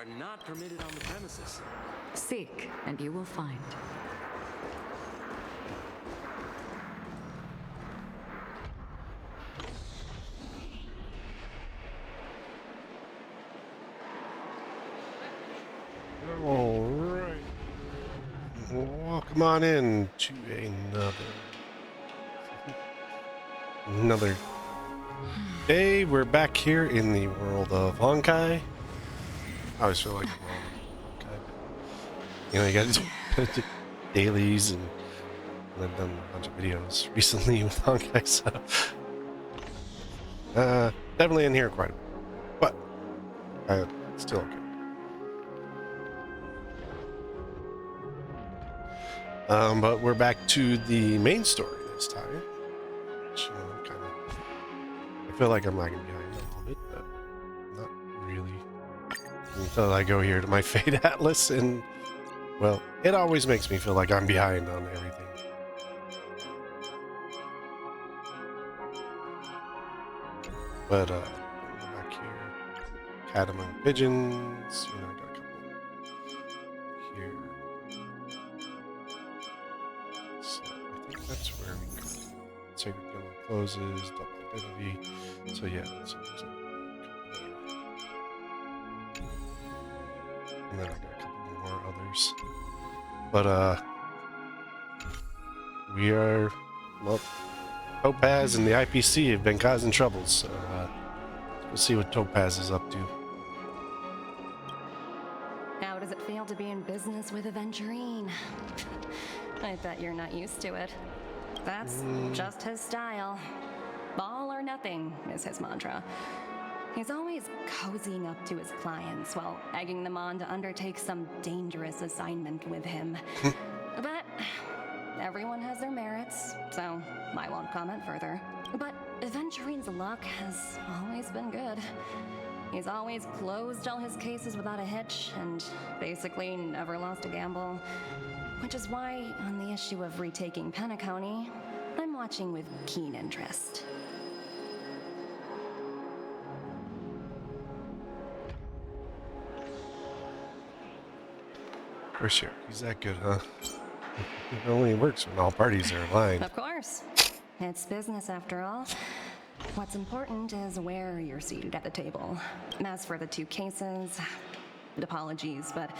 are not permitted on the premises. Seek, and you will find. All right. Welcome on in to another day. We're back here in the world of Honkai. I always feel like I'm on Honkai. You know, you gotta do dailies, and I've done a bunch of videos recently with Honkai, so definitely in here quite a bit, but still okay. But we're back to the main story this time. Which, you know, I feel like I'm lagging behind a little bit, but not really. Until I go here to my Fate Atlas, and, well, it always makes me feel like I'm behind on everything. But, we're back here. Cat among pigeons, you know, I got a couple here. So I think that's where we go. Sacred Yellow closes, double identity. So yeah, so there's a couple there. And then I got a couple more others. But we are, well, Topaz and the IPC have been causing troubles, so we'll see what Topaz is up to. How does it feel to be in business with Adventurine? I bet you're not used to it. That's just his style. All or nothing is his mantra. He's always cozying up to his clients while egging them on to undertake some dangerous assignment with him. But everyone has their merits, so I won't comment further. But Adventurine's luck has always been good. He's always closed all his cases without a hitch and basically never lost a gamble. Which is why, on the issue of retaking Penacony, I'm watching with keen interest. For sure. He's that good, huh? It only works when all parties are aligned. Of course. It's business after all. What's important is where you're seated at the table. As for the two cases, apologies, but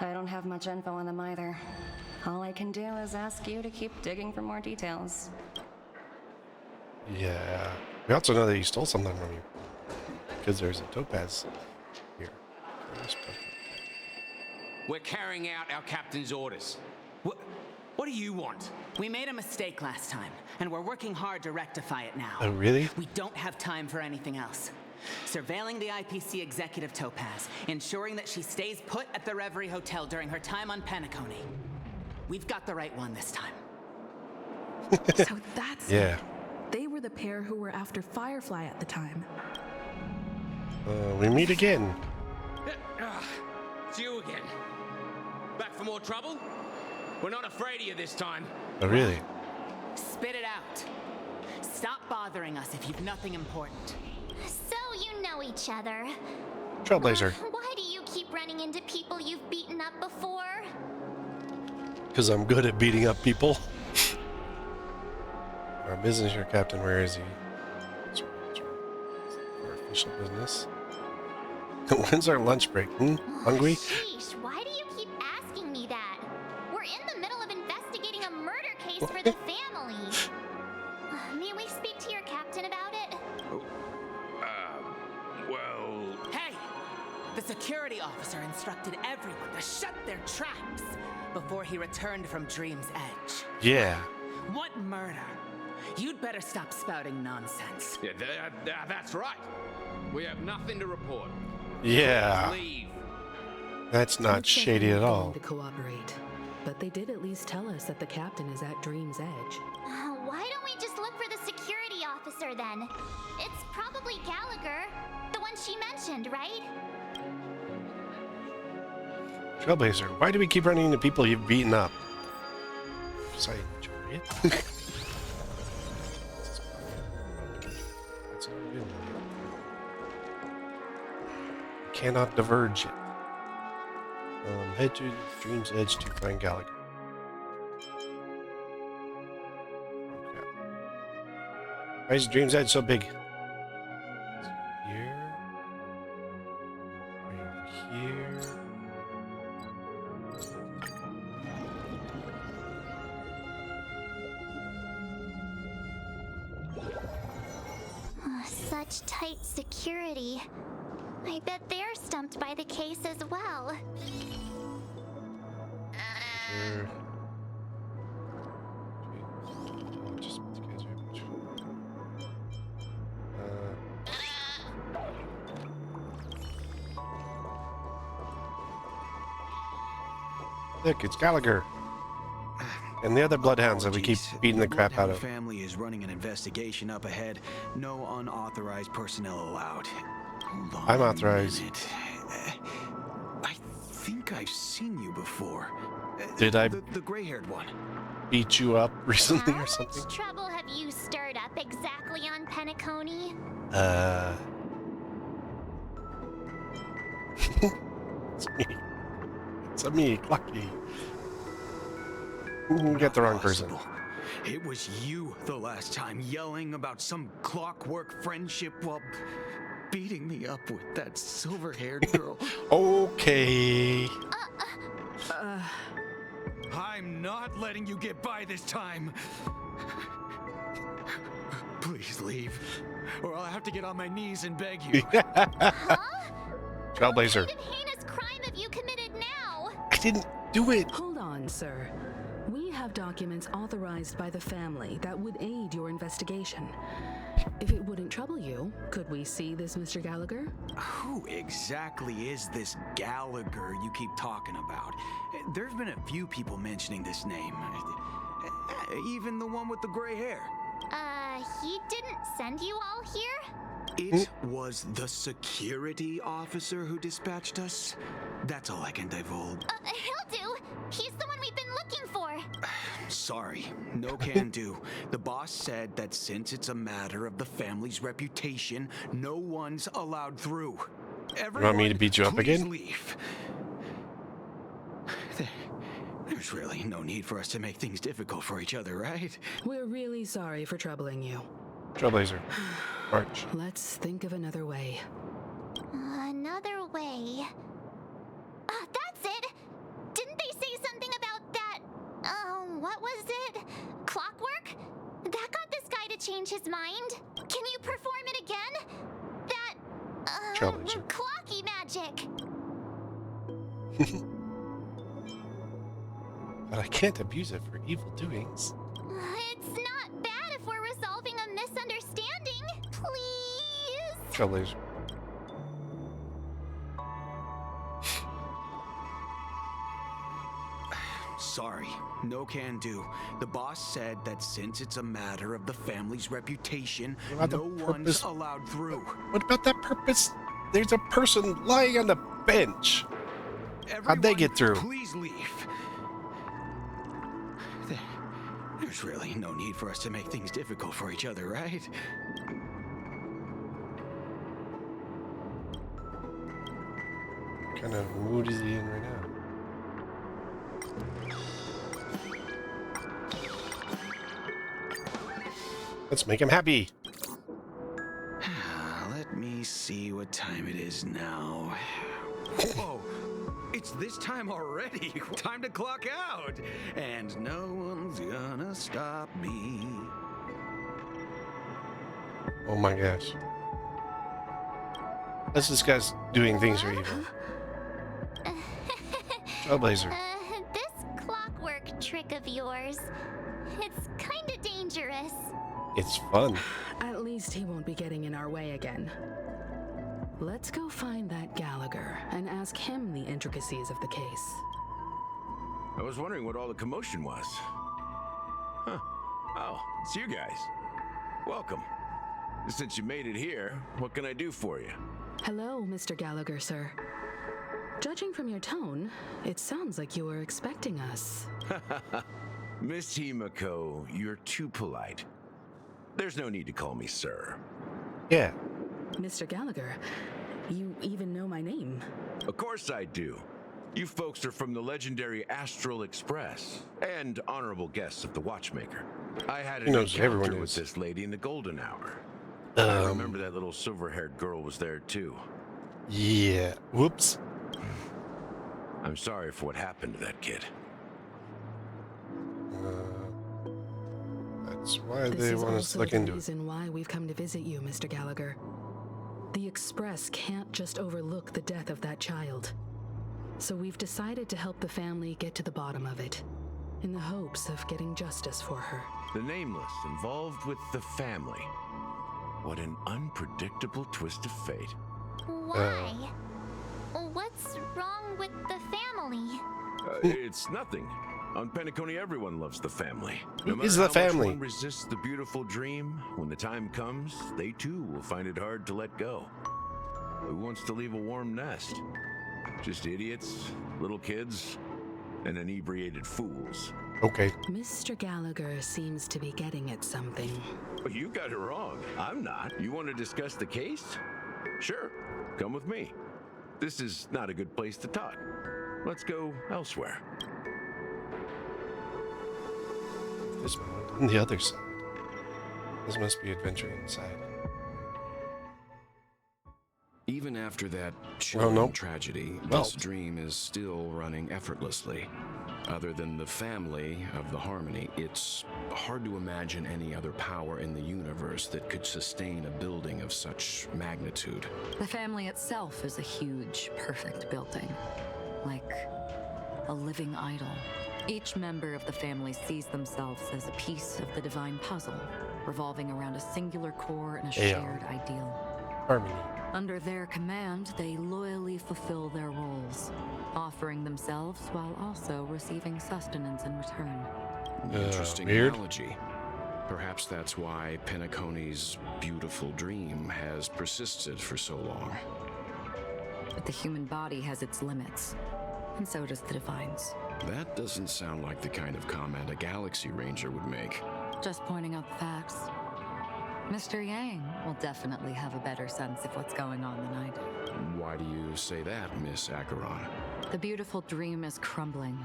I don't have much info on them either. All I can do is ask you to keep digging for more details. Yeah. We also know that he stole something from you. Because there's a Topaz here. We're carrying out our captain's orders. What do you want? We made a mistake last time, and we're working hard to rectify it now. Oh, really? We don't have time for anything else. Surveilling the IPC executive Topaz, ensuring that she stays put at the Reverie Hotel during her time on Penacony. We've got the right one this time. So that's Yeah. it. They were the pair who were after Firefly at the time. We meet again. It's you again. Back for more trouble? We're not afraid of you this time. Oh, really? Spit it out. Stop bothering us if you've nothing important. So you know each other. Trailblazer. Why do you keep running into people you've beaten up before? Because I'm good at beating up people. Our business here, Captain. Where is he? Our official business. When's our lunch break? Hungry? Sheesh, why do you keep asking me that? We're in the middle of investigating a murder case for the family. May we speak to your captain about it? Well... Hey! The security officer instructed everyone to shut their traps before he returned from Dream's Edge. Yeah. What murder? You'd better stop spouting nonsense. Yeah, that's right. We have nothing to report. Yeah. Leave. That's not Looks like shady they're at willing all. to cooperate, but they did at least tell us that the captain is at Dream's Edge. Why don't we just look for the security officer then? It's probably Gallagher, the one she mentioned, right? Trailblazer, why do we keep running into people you've beaten up? Because I enjoy it. That's not real. Cannot diverge it. Head to Dream's Edge to find Gallagher. Okay. Why is Dream's Edge so big? Is it here? Are you over here? Such tight security. I bet they're stumped by the case as well. Sure. Just put together a bunch. Look, it's Gallagher. And the other bloodhounds that we keep beating the crap out of. The family is running an investigation up ahead. No unauthorized personnel allowed. Hold on I'm authorized. a minute. I think I've seen you before. Did I The gray-haired one. beat you up recently How or something? much trouble have you stirred up exactly on Penacony? It's me. It's me, Clucky. You get the wrong person. Impossible. It was you the last time, yelling about some clockwork friendship while beating me up with that silver-haired girl. Okay. I'm not letting you get by this time. Please leave, or I'll have to get on my knees and beg you. Trailblazer. What heinous crime have you committed now? I didn't do it. Hold on, sir. We have documents authorized by the family that would aid your investigation. If it wouldn't trouble you, could we see this Mr. Gallagher? Who exactly is this Gallagher you keep talking about? There's been a few people mentioning this name. Even the one with the gray hair. He didn't send you all here? It was the security officer who dispatched us. That's all I can divulge. He'll do. He's the one we've been looking for. Sorry, no can do. The boss said that since it's a matter of the family's reputation, no one's allowed through. Everyone, want me to beat you up please again? Leave. There's really no need for us to make things difficult for each other, right? We're really sorry for troubling you. Trailblazer. March. Let's think of another way. Another way. That's it! Didn't they say something about that? What was it? Clockwork? That got this guy to change his mind. Can you perform it again? That, Trailblazer. clocky magic. But I can't abuse it for evil doings. It's not bad if we're resolving a misunderstanding. Please? Trailblazer. Sorry, no can do. The boss said that since it's a matter of the family's reputation, What no about the one's purpose? allowed through. What about that purpose? There's a person lying on the bench. How'd they get through? Please leave. There's really no need for us to make things difficult for each other, right? What kind of mood is he in right now? Let's make him happy. Let me see what time it is now. Oh, it's this time already. Time to clock out. And no one's gonna stop me. Oh my gosh. This guy's doing things for evil. Trailblazer. This clockwork trick of yours, it's kinda dangerous. It's fun. At least he won't be getting in our way again. Let's go find that Gallagher and ask him the intricacies of the case. I was wondering what all the commotion was. Huh. Oh, it's you guys. Welcome. Since you made it here, what can I do for you? Hello, Mr. Gallagher, sir. Judging from your tone, it sounds like you were expecting us. Miss Himiko, you're too polite. There's no need to call me sir. Yeah. Mr. Gallagher, you even know my name. Of course I do. You folks are from the legendary Astral Express and honorable guests of the Watchmaker. I had an encounter with this lady in the golden hour. I remember that little silver-haired girl was there too. Yeah. Whoops. I'm sorry for what happened to that kid. That's why they want us to look into it. This is also the reason why we've come to visit you, Mr. Gallagher. The Express can't just overlook the death of that child. So we've decided to help the family get to the bottom of it, in the hopes of getting justice for her. The Nameless involved with the family. What an unpredictable twist of fate. Why? What's wrong with the family? It's nothing. On Penacony, everyone loves the family. No Who is matter the how much family? one resists the beautiful dream, when the time comes, they too will find it hard to let go. Who wants to leave a warm nest? Just idiots, little kids, and inebriated fools. Okay. Mr. Gallagher seems to be getting at something. But you got it wrong. I'm not. You want to discuss the case? Sure. Come with me. This is not a good place to talk. Let's go elsewhere. This one on the other side. This must be Adventurine side. Even after that chilling tragedy, Well. this dream is still running effortlessly. Other than the family of the Harmony, it's hard to imagine any other power in the universe that could sustain a building of such magnitude. The family itself is a huge, perfect building. Like a living idol. Each member of the family sees themselves as a piece of the divine puzzle, revolving around a singular core and a shared ideal. Harmony. Under their command, they loyally fulfill their roles, offering themselves while also receiving sustenance in return. Interesting weird. analogy. Perhaps that's why Penacony's beautiful dream has persisted for so long. But the human body has its limits, and so does the divine's. That doesn't sound like the kind of comment a Galaxy Ranger would make. Just pointing out the facts. Mr. Yang will definitely have a better sense of what's going on than I do. Why do you say that, Miss Acheron? The beautiful dream is crumbling.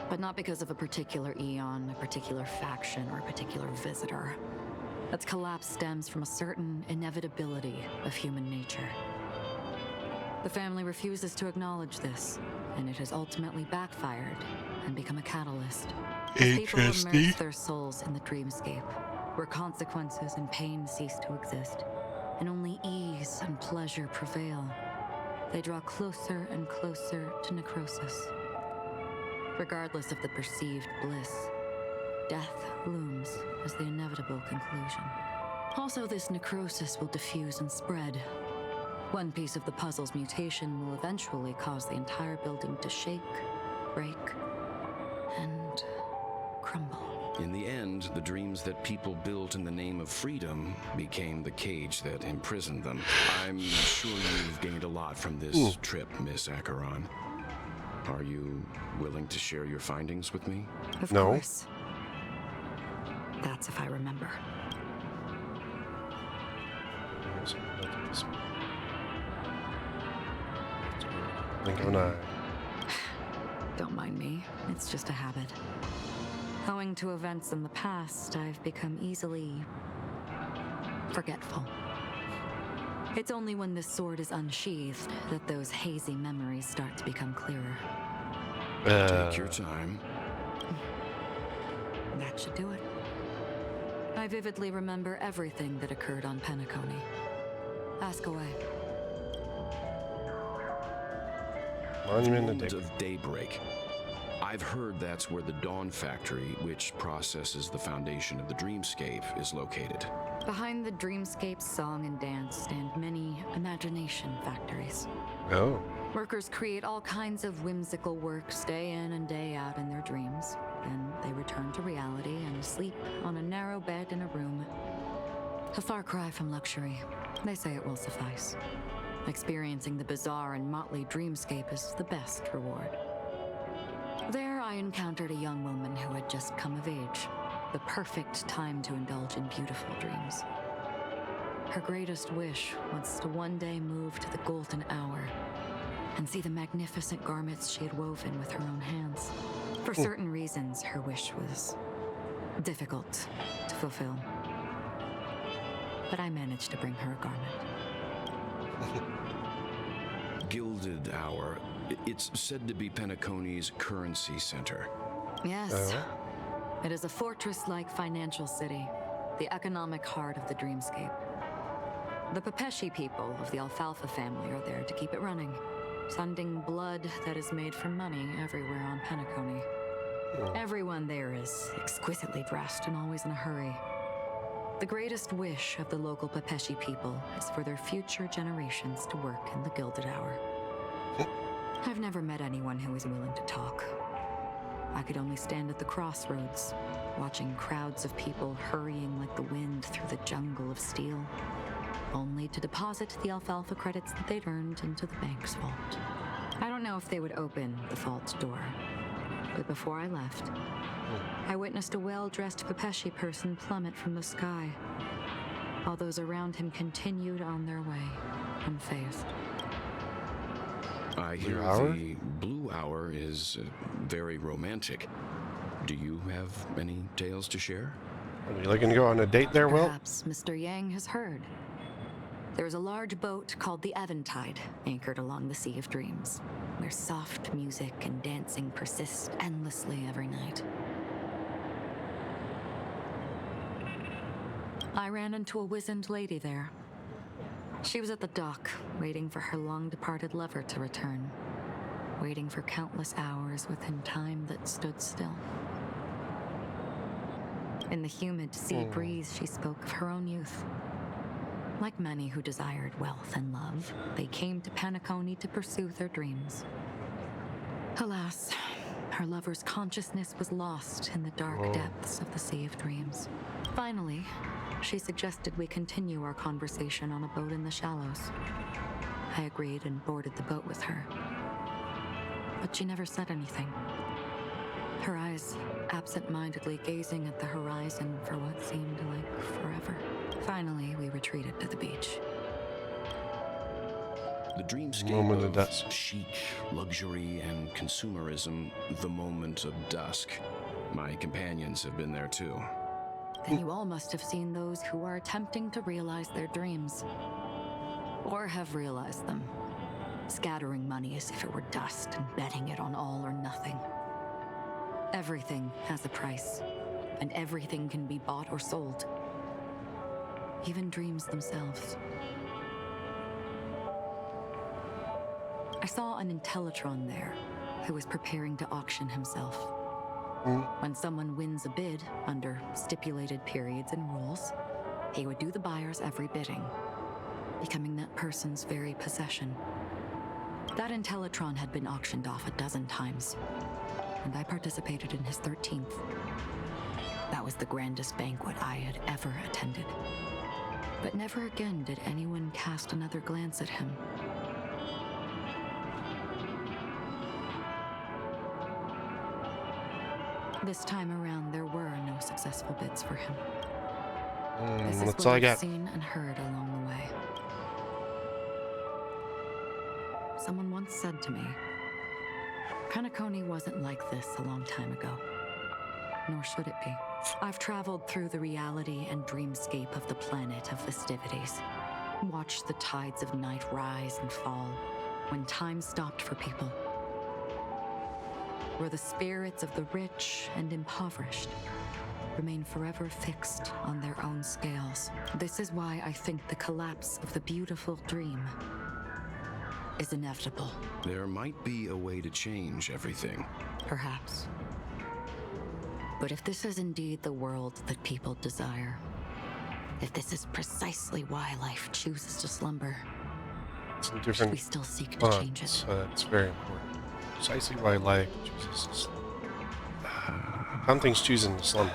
But not because of a particular eon, a particular faction, or a particular visitor. Its collapse stems from a certain inevitability of human nature. The family refuses to acknowledge this, and it has ultimately backfired and become a catalyst. As people immerse their souls in the dreamscape, where consequences and pain cease to exist, and only ease and pleasure prevail, they draw closer and closer to necrosis. Regardless of the perceived bliss, death looms as the inevitable conclusion. Also, this necrosis will diffuse and spread. One piece of the puzzle's mutation will eventually cause the entire building to shake, break, and crumble. In the end, the dreams that people built in the name of freedom became the cage that imprisoned them. I'm sure you've gained a lot from this trip, Miss Acheron. Are you willing to share your findings with me? Of course. That's if I remember. Blink of an eye. Don't mind me, it's just a habit. Owing to events in the past, I've become easily forgetful. It's only when this sword is unsheathed that those hazy memories start to become clearer. Take your time. That should do it. I vividly remember everything that occurred on Penacony. Ask away. Monument of Daybreak. I've heard that's where the Dawn Factory, which processes the foundation of the dreamscape, is located. Behind the dreamscape's song and dance stand many imagination factories. Oh. Workers create all kinds of whimsical works day in and day out in their dreams. Then they return to reality and sleep on a narrow bed in a room. A far cry from luxury. They say it will suffice. Experiencing the bizarre and motley dreamscape is the best reward. There I encountered a young woman who had just come of age. The perfect time to indulge in beautiful dreams. Her greatest wish was to one day move to the golden hour, and see the magnificent garments she had woven with her own hands. For certain reasons, her wish was difficult to fulfill. But I managed to bring her a garment. Gilded Hour. It's said to be Penacony's currency center. Yes. It is a fortress-like financial city, the economic heart of the dreamscape. The Pepeshi people of the Alfalfa family are there to keep it running, sending blood that is made from money everywhere on Penacony. Everyone there is exquisitely dressed and always in a hurry. The greatest wish of the local Pepeshi people is for their future generations to work in the Gilded Hour. I've never met anyone who is willing to talk. I could only stand at the crossroads, watching crowds of people hurrying like the wind through the jungle of steel, only to deposit the alfalfa credits that they'd earned into the bank's vault. I don't know if they would open the vault door, but before I left, I witnessed a well-dressed Pepeshi person plummet from the sky, while those around him continued on their way, unfazed. I hear the Blue Hour is very romantic. Do you have any tales to share? Are you looking to go on a date there, Will? Perhaps Mr. Yang has heard. There's a large boat called the Eventide anchored along the Sea of Dreams, where soft music and dancing persist endlessly every night. I ran into a wizened lady there. She was at the dock, waiting for her long-departed lover to return, waiting for countless hours within time that stood still. In the humid sea breeze, she spoke of her own youth. Like many who desired wealth and love, they came to Penacony to pursue their dreams. Alas, her lover's consciousness was lost in the dark depths of the Sea of Dreams. Finally, she suggested we continue our conversation on a boat in the shallows. I agreed and boarded the boat with her. But she never said anything. Her eyes absent-mindedly gazing at the horizon for what seemed like forever. Finally, we retreated to the beach. The dreamscape of chic, luxury, and consumerism, the moment of dusk. My companions have been there too. Then you all must have seen those who are attempting to realize their dreams. Or have realized them. Scattering money as if it were dust and betting it on all or nothing. Everything has a price, and everything can be bought or sold. Even dreams themselves. I saw an Intellitron there, who was preparing to auction himself. When someone wins a bid under stipulated periods and rules, he would do the buyer's every bidding, becoming that person's very possession. That Intellitron had been auctioned off 12 times, and I participated in his 13th. That was the grandest banquet I had ever attended. But never again did anyone cast another glance at him. This time around, there were no successful bids for him. This is That's what all I I've got. seen and heard along the way. Someone once said to me, Penacony wasn't like this a long time ago, nor should it be. I've traveled through the reality and dreamscape of the planet of festivities, watched the tides of night rise and fall when time stopped for people, where the spirits of the rich and impoverished remain forever fixed on their own scales. This is why I think the collapse of the beautiful dream is inevitable. There might be a way to change everything. Perhaps. But if this is indeed the world that people desire, if this is precisely why life chooses to slumber, Some should different we still seek to change it? That's very important. Precisely why life chooses to slumber. Something's choosing to slumber.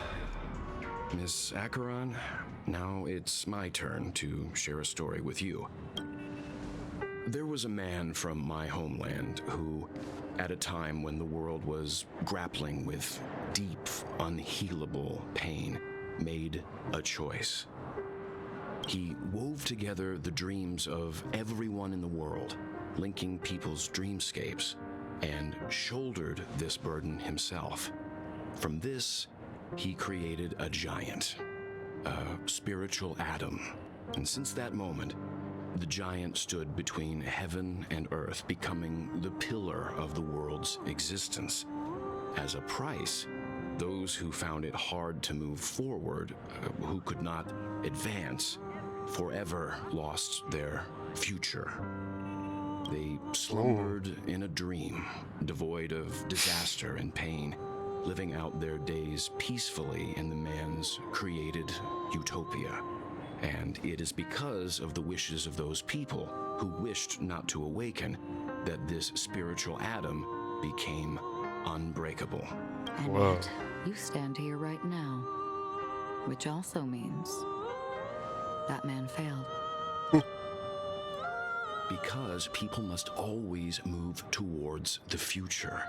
Miss Acheron, now it's my turn to share a story with you. There was a man from my homeland who, at a time when the world was grappling with deep, unhealable pain, made a choice. He wove together the dreams of everyone in the world linking people's dreamscapes, and shouldered this burden himself. From this, he created a giant, a spiritual Adam. And since that moment, the giant stood between heaven and earth, becoming the pillar of the world's existence. As a price, those who found it hard to move forward, who could not advance, forever lost their future. They slumbered in a dream, devoid of disaster and pain, living out their days peacefully in the man's created utopia. And it is because of the wishes of those people who wished not to awaken that this spiritual Adam became unbreakable. And yet, you stand here right now, which also means that man failed. Because people must always move towards the future.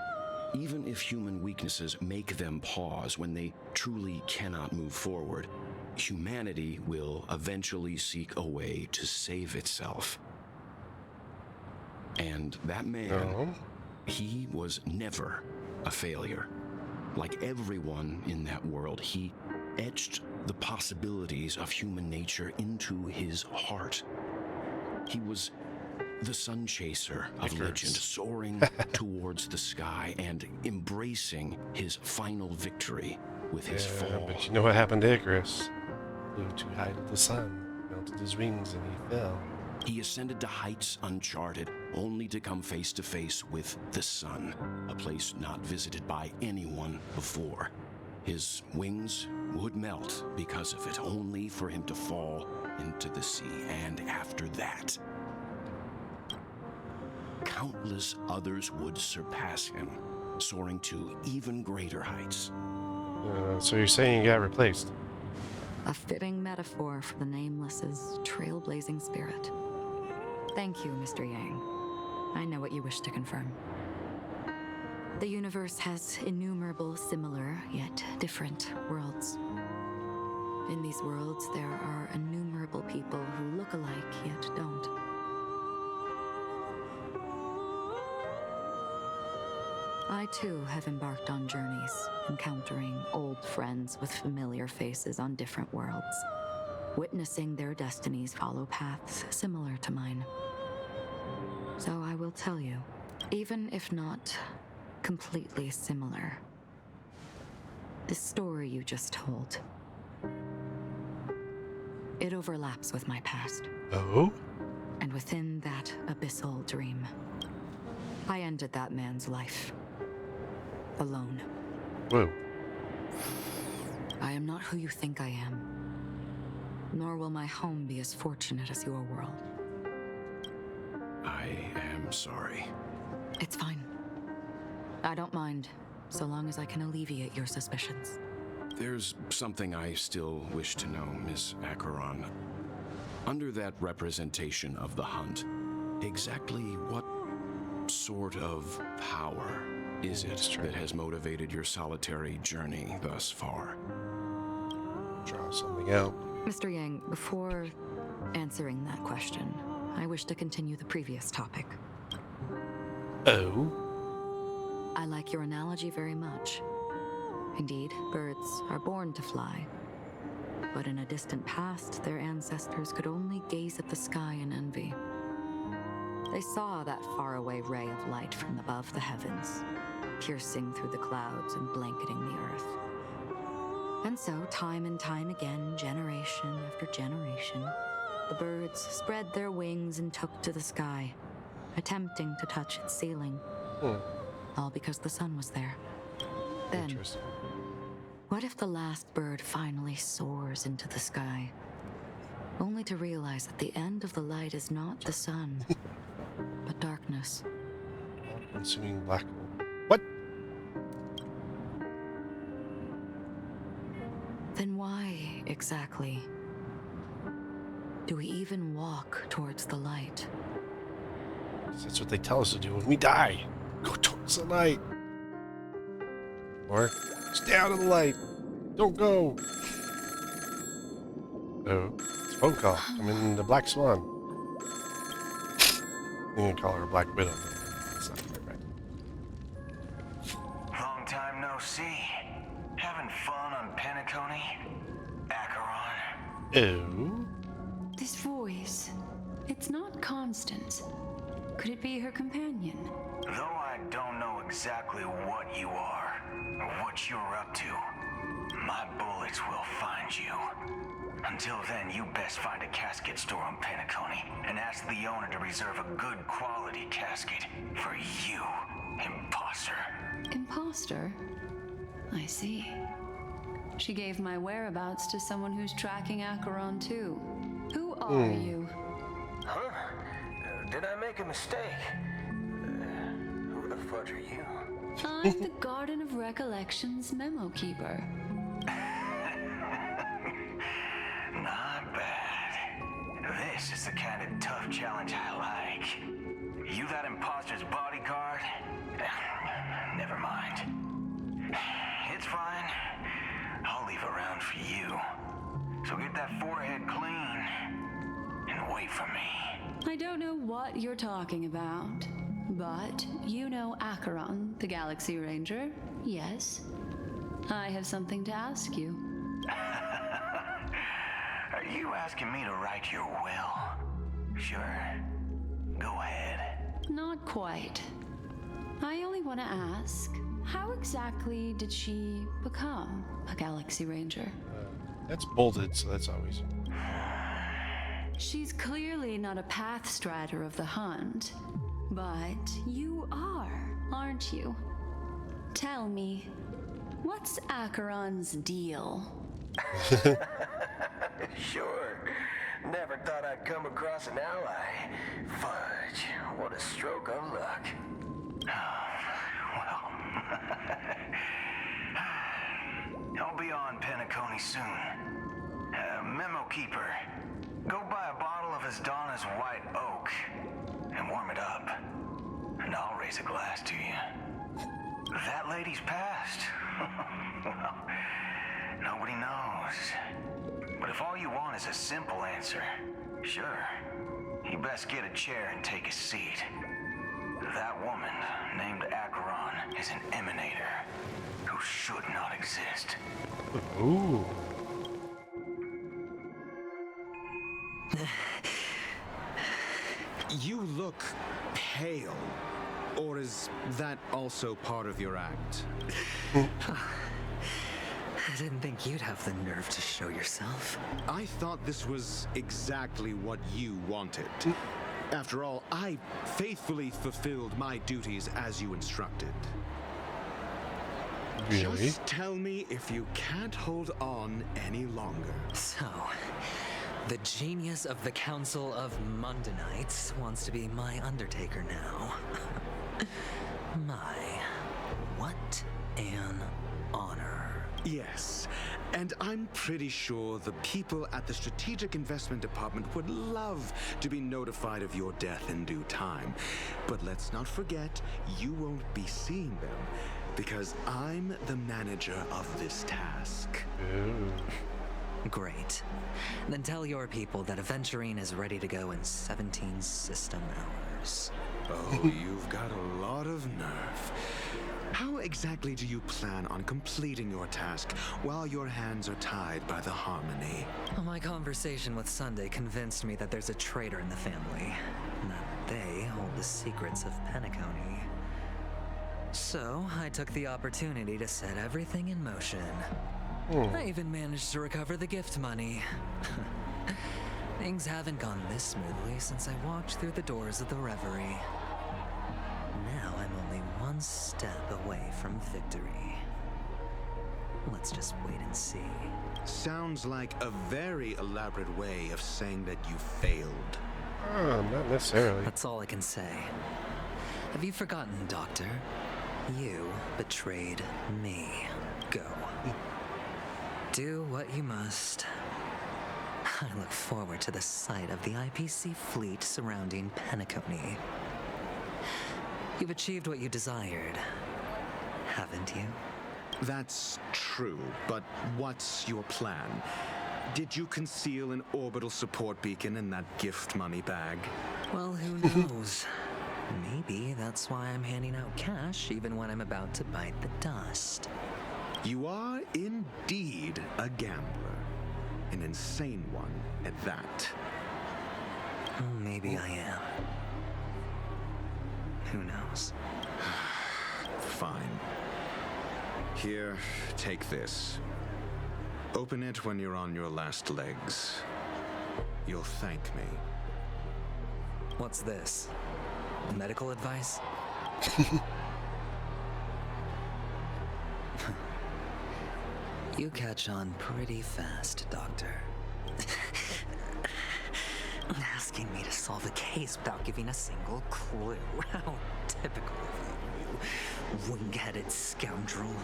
Even if human weaknesses make them pause when they truly cannot move forward, humanity will eventually seek a way to save itself. And that man, he was never a failure. Like everyone in that world, he etched the possibilities of human nature into his heart. He was the sun chaser of legend, soaring towards the sky and embracing his final victory with his fall. But you know what happened to Icarus? Flew too high to the sun, melted his wings, and he fell. He ascended to heights uncharted, only to come face to face with the sun, a place not visited by anyone before. His wings would melt because of it, only for him to fall into the sea. And after that, countless others would surpass him, soaring to even greater heights. So you're saying he got replaced? A fitting metaphor for the Nameless's trailblazing spirit. Thank you, Mr. Yang. I know what you wish to confirm. The universe has innumerable similar, yet different worlds. In these worlds, there are innumerable people who look alike, yet don't. I too have embarked on journeys, encountering old friends with familiar faces on different worlds, witnessing their destinies follow paths similar to mine. So I will tell you, even if not completely similar, the story you just told, it overlaps with my past. Oh? And within that abyssal dream, I ended that man's life. Alone. Whoa. I am not who you think I am, nor will my home be as fortunate as your world. I am sorry. It's fine. I don't mind, so long as I can alleviate your suspicions. There's something I still wish to know, Miss Acheron. Under that representation of the hunt, exactly what sort of power is it that has motivated your solitary journey thus far? Draw something out. Mr. Yang, before answering that question, I wish to continue the previous topic. Oh? I like your analogy very much. Indeed, birds are born to fly. But in a distant past, their ancestors could only gaze at the sky in envy. They saw that faraway ray of light from above the heavens, piercing through the clouds and blanketing the earth. And so, time and time again, generation after generation, the birds spread their wings and took to the sky, attempting to touch its ceiling. All because the sun was there. Then, what if the last bird finally soars into the sky, only to realize that the end of the light is not the sun, but darkness? Consuming black hole. What? Then why, exactly, do we even walk towards the light? That's what they tell us to do when we die. Go towards the light. Or stay out of the light. Don't go. Oh, it's a phone call. I'm in the Black Swan. You can call her a Black Widow. That's not quite right. Long time no see. Having fun on Penacony? Acheron? Oh. This voice, it's not Constance. Could it be her companion? Though I don't know exactly what you are, or what you're up to, my bullets will find you. Until then, you best find a casket store on Penacony and ask the owner to reserve a good quality casket for you, imposter. Imposter? I see. She gave my whereabouts to someone who's tracking Acheron too. Who are you? Huh? Did I make a mistake? Who the fudge are you? I'm the Garden of Recollection's memo keeper. Not bad. This is the kind of tough challenge I like. You that imposter's bodyguard? Never mind. It's fine. I'll leave a round for you. So get that forehead clean and wait for me. I don't know what you're talking about, but you know Acheron, the Galaxy Ranger, yes? I have something to ask you. Are you asking me to write your will? Sure. Go ahead. Not quite. I only want to ask, how exactly did she become a Galaxy Ranger? That's bolted, so that's always. She's clearly not a path strider of the hunt, but you are, aren't you? Tell me, what's Acheron's deal? Sure. Never thought I'd come across an ally. Fudge, what a stroke of luck. Well, I'll be on Penacony soon. Memo keeper, go buy a bottle of Asdana's White Oak and warm it up. And I'll raise a glass to you. That lady's passed. Well, nobody knows. But if all you want is a simple answer, sure, you best get a chair and take a seat. That woman, named Acheron, is an emanator who should not exist. Ooh. You look pale. Or is that also part of your act? I didn't think you'd have the nerve to show yourself. I thought this was exactly what you wanted. After all, I faithfully fulfilled my duties as you instructed. Really? Just tell me if you can't hold on any longer. So, the genius of the Council of Mundanites wants to be my Undertaker now. My, what an honor. Yes, and I'm pretty sure the people at the Strategic Investment Department would love to be notified of your death in due time. But let's not forget, you won't be seeing them, because I'm the manager of this task. Ooh. Great. Then tell your people that Adventurine is ready to go in 17 system hours. Oh, you've got a lot of nerve. How exactly do you plan on completing your task while your hands are tied by the Harmony? My conversation with Sunday convinced me that there's a traitor in the family, and that they hold the secrets of Penacony. So, I took the opportunity to set everything in motion. I even managed to recover the gift money. Things haven't gone this smoothly since I walked through the doors of the Reverie. Now I'm only one step away from victory. Let's just wait and see. Sounds like a very elaborate way of saying that you failed. Not necessarily. That's all I can say. Have you forgotten, Doctor? You betrayed me. Go. Do what you must. I look forward to the sight of the IPC fleet surrounding Penacony. You've achieved what you desired, haven't you? That's true, but what's your plan? Did you conceal an orbital support beacon in that gift money bag? Well, who knows? Maybe that's why I'm handing out cash even when I'm about to bite the dust. You are indeed a gambler. An insane one at that. Maybe I am. Who knows? Fine. Here, take this. Open it when you're on your last legs. You'll thank me. What's this? Medical advice? You catch on pretty fast, Doctor. Asking me to solve a case without giving a single clue. How typical of you wing-headed scoundrel.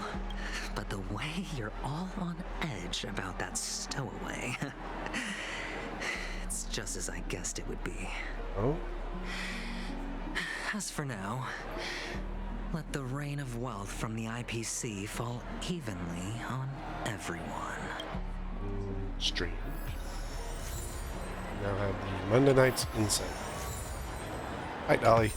But the way you're all on edge about that stowaway, it's just as I guessed it would be. Oh? As for now, let the rain of wealth from the IPC fall evenly on everyone. Stream. Now have the Monday Night's Insight. Hi, Dolly.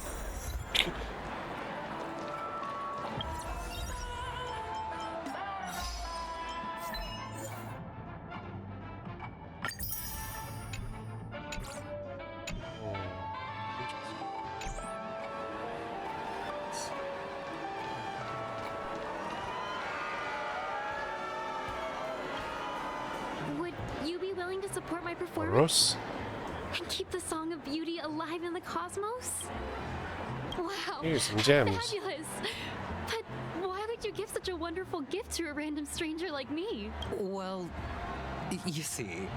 Would you be willing to support my performance? Ross. And keep the Song of Beauty alive in the cosmos? Wow. Here's some gems. Fabulous. But why would you give such a wonderful gift to a random stranger like me? Well, you see,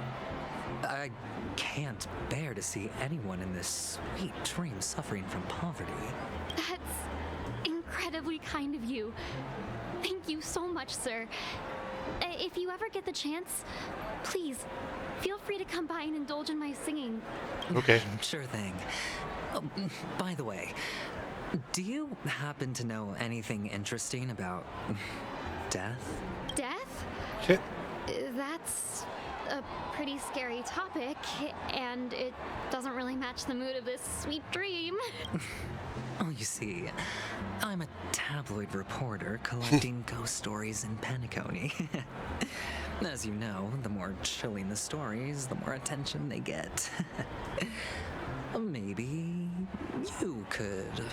I can't bear to see anyone in this sweet dream suffering from poverty. That's incredibly kind of you. Thank you so much, sir. If you ever get the chance, please, feel free to come by and indulge in my singing. Okay. Sure thing. Oh, by the way, do you happen to know anything interesting about death? Death? Shit. That's a pretty scary topic, and it doesn't really match the mood of this sweet dream. Oh, you see, I'm a tabloid reporter collecting ghost stories in Penacony. As you know, the more chilling the stories, the more attention they get. Maybe you could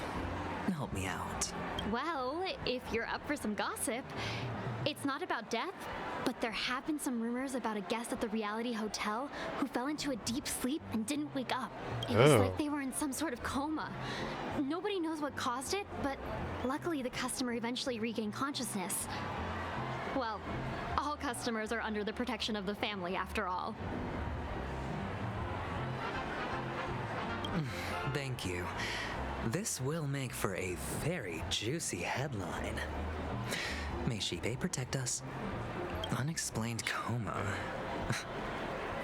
help me out. Well, if you're up for some gossip, it's not about death, but there have been some rumors about a guest at the reality hotel who fell into a deep sleep and didn't wake up. It was like they were in some sort of coma. Nobody knows what caused it, but luckily the customer eventually regained consciousness. Well, all customers are under the protection of the family after all. Thank you. This will make for a very juicy headline. May Shibe protect us. Unexplained coma.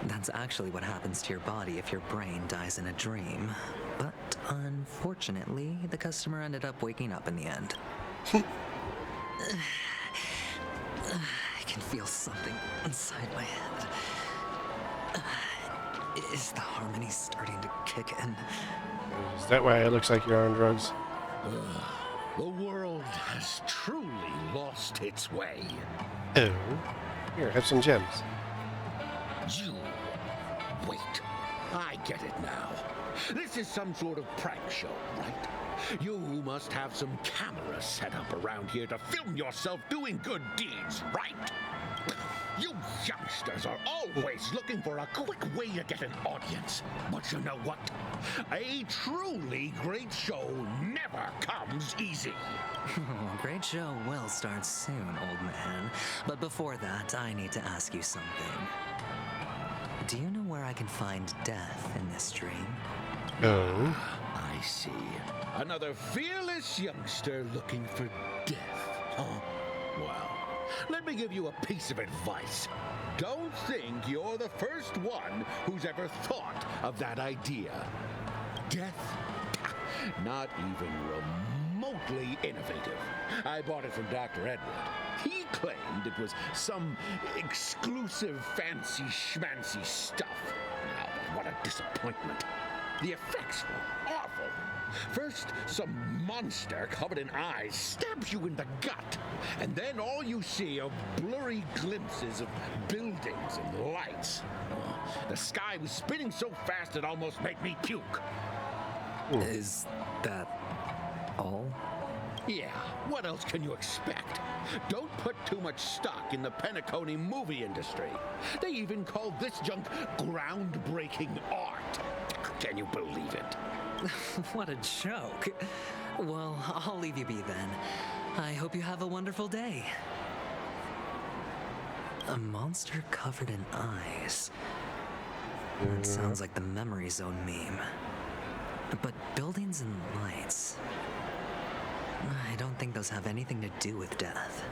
That's actually what happens to your body if your brain dies in a dream. But unfortunately, the customer ended up waking up in the end. I can feel something inside my head. Is the harmony starting to kick in? Is that why it looks like you're on drugs? The world has truly lost its way. Oh. Here, have some gems. You. Wait. I get it now. This is some sort of prank show, right? You must have some cameras set up around here to film yourself doing good deeds, right? You youngsters are always looking for a quick way to get an audience. But you know what? A truly great show never comes easy. Great show will start soon, old man. But before that, I need to ask you something. Do you know where I can find death in this dream? Oh. I see. Another fearless youngster looking for death. Huh? Well, let me give you a piece of advice. Don't think you're the first one who's ever thought of that idea. Death? Not even remotely innovative. I bought it from Dr. Edward. He claimed it was some exclusive fancy schmancy stuff. Now, what a disappointment. The effects were awful. First, some monster covered in eyes stabs you in the gut, and then all you see are blurry glimpses of buildings and lights. The sky was spinning so fast it almost made me puke. Is that all? Yeah, what else can you expect? Don't put too much stock in the Penacony movie industry. They even call this junk groundbreaking art. Can you believe it? What a joke. Well, I'll leave you be then. I hope you have a wonderful day. A monster covered in eyes. That sounds like the Memory Zone meme. But buildings and lights... I don't think those have anything to do with death.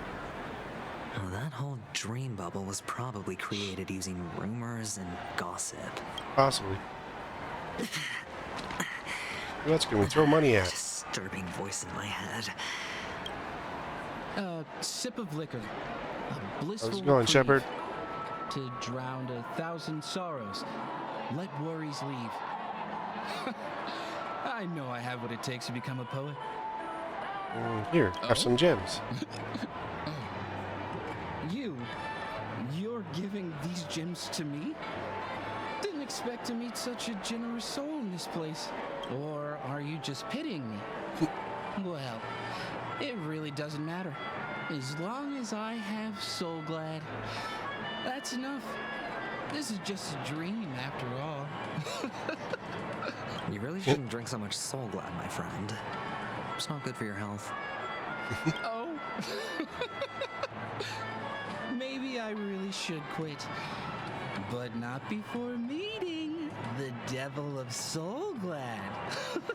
Well, that whole dream bubble was probably created using rumors and gossip. Possibly. That's going to throw money at. Disturbing voice in my head. A sip of liquor. A blissful How's it going, Shepard? To drown 1,000 sorrows. Let worries leave. I know I have what it takes to become a poet. Here, have some gems. You're giving these gems to me? Didn't expect to meet such a generous soul in this place. Or are you just pitying me? Well, it really doesn't matter. As long as I have Soul Glad, that's enough. This is just a dream after all. You really shouldn't drink so much Soul Glad, my friend. It's not good for your health. Oh? Maybe I really should quit. But not before meeting the Devil of Soul Glad.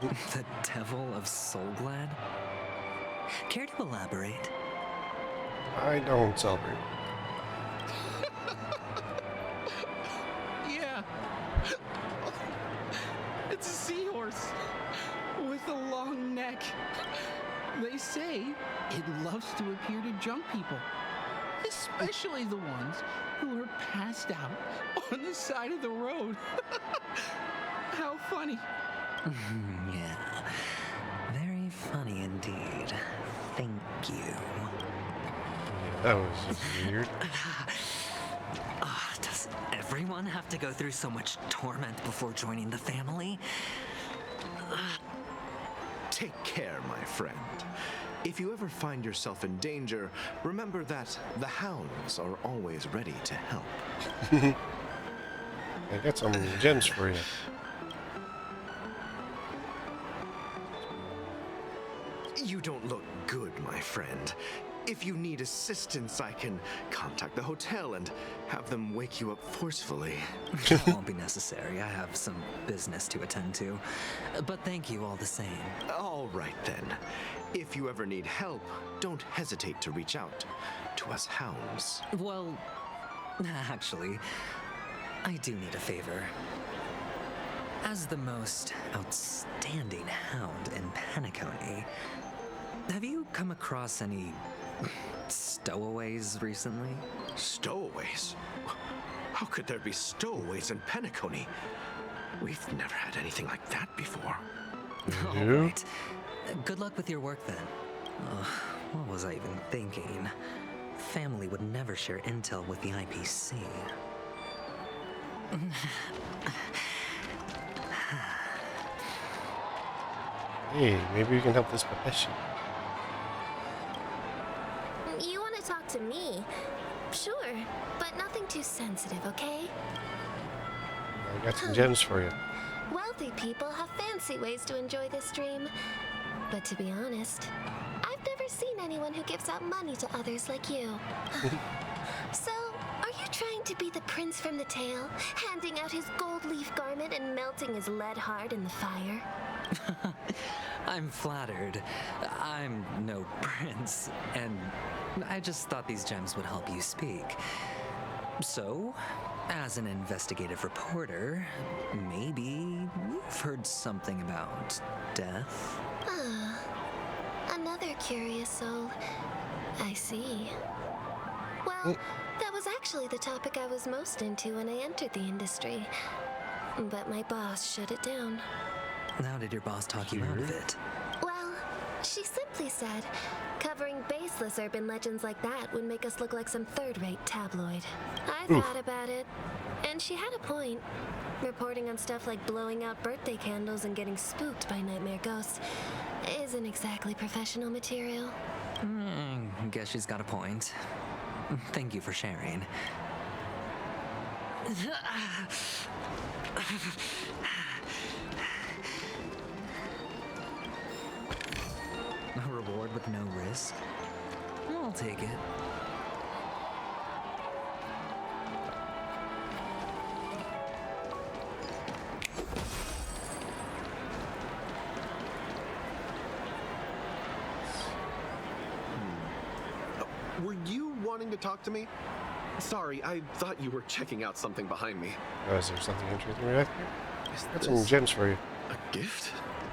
The Devil of Soul Glad? Care to elaborate? I don't celebrate. Yeah. It's a seahorse with a long neck. They say it loves to appear to drunk people, especially the ones who are passed out on the side of the road. How funny. Yeah, very funny indeed. Thank you. That was just weird. Does everyone have to go through so much torment before joining the family? Take care, my friend. If you ever find yourself in danger, remember that the hounds are always ready to help. I got some gems for you. You don't look good, my friend. If you need assistance, I can contact the hotel and have them wake you up forcefully. That won't be necessary. I have some business to attend to. But thank you all the same. All right, then. If you ever need help, don't hesitate to reach out to us hounds. Well, actually, I do need a favor. As the most outstanding hound in Penacony, have you come across any stowaways recently? Stowaways? How could there be stowaways in Penacony? We've never had anything like that before. All right. Good luck with your work then. What was I even thinking? Family would never share intel with the IPC. Hey, maybe we can help this Pepeshi. You want to talk to me? Sure, but nothing too sensitive, okay? I got some gems for you. Wealthy people have fancy ways to enjoy this dream. But to be honest, I've never seen anyone who gives out money to others like you. So, are you trying to be the prince from the tale, handing out his gold leaf garment and melting his lead heart in the fire? I'm flattered. I'm no prince, and I just thought these gems would help you speak. So, as an investigative reporter, maybe you've heard something about death? Another curious soul. I see. Well, that was actually the topic I was most into when I entered the industry. but my boss shut it down. How did your boss talk you out of it? Well, she simply said, covering baseless urban legends like that would make us look like some third-rate tabloid. I thought about it, and she had a point. Reporting on stuff like blowing out birthday candles and getting spooked by nightmare ghosts isn't exactly professional material. Guess she's got a point. Thank you for sharing. A reward with no risk? I'll take it. Were you wanting to talk to me? Sorry, I thought you were checking out something behind me. Oh, is there something interesting right here? Got some gems for you. A gift?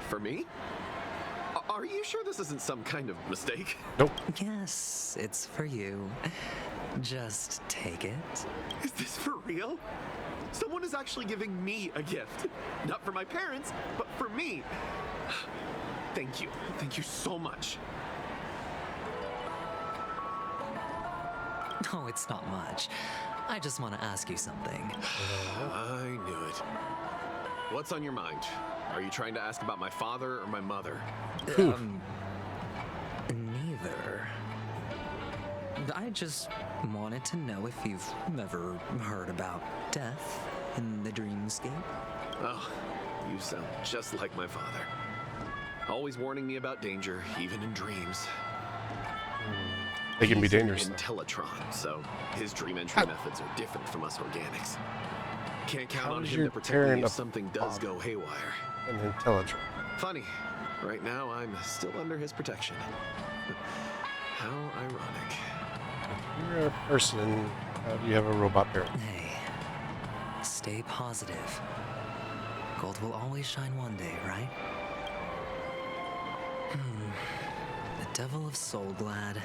For me? Are you sure this isn't some kind of mistake? Nope. Yes, it's for you. Just take it. Is this for real? Someone is actually giving me a gift. Not for my parents, but for me. Thank you. Thank you so much. Oh, it's not much. I just want to ask you something. I knew it. What's on your mind? Are you trying to ask about my father or my mother? Neither. I just wanted to know if you've ever heard about death in the dreamscape. Oh, you sound just like my father. Always warning me about danger, even in dreams. They can be He's an dangerous. Intellitron, so his dream entry methods are different from us organics. Can't count How on is him your to protect parent me a if something does go haywire. An Intellitron. Funny. Right now, I'm still under his protection. How ironic. If you're a person, how do you have a robot parent? Hey, stay positive. Gold will always shine one day, right? The Devil of Soulglad,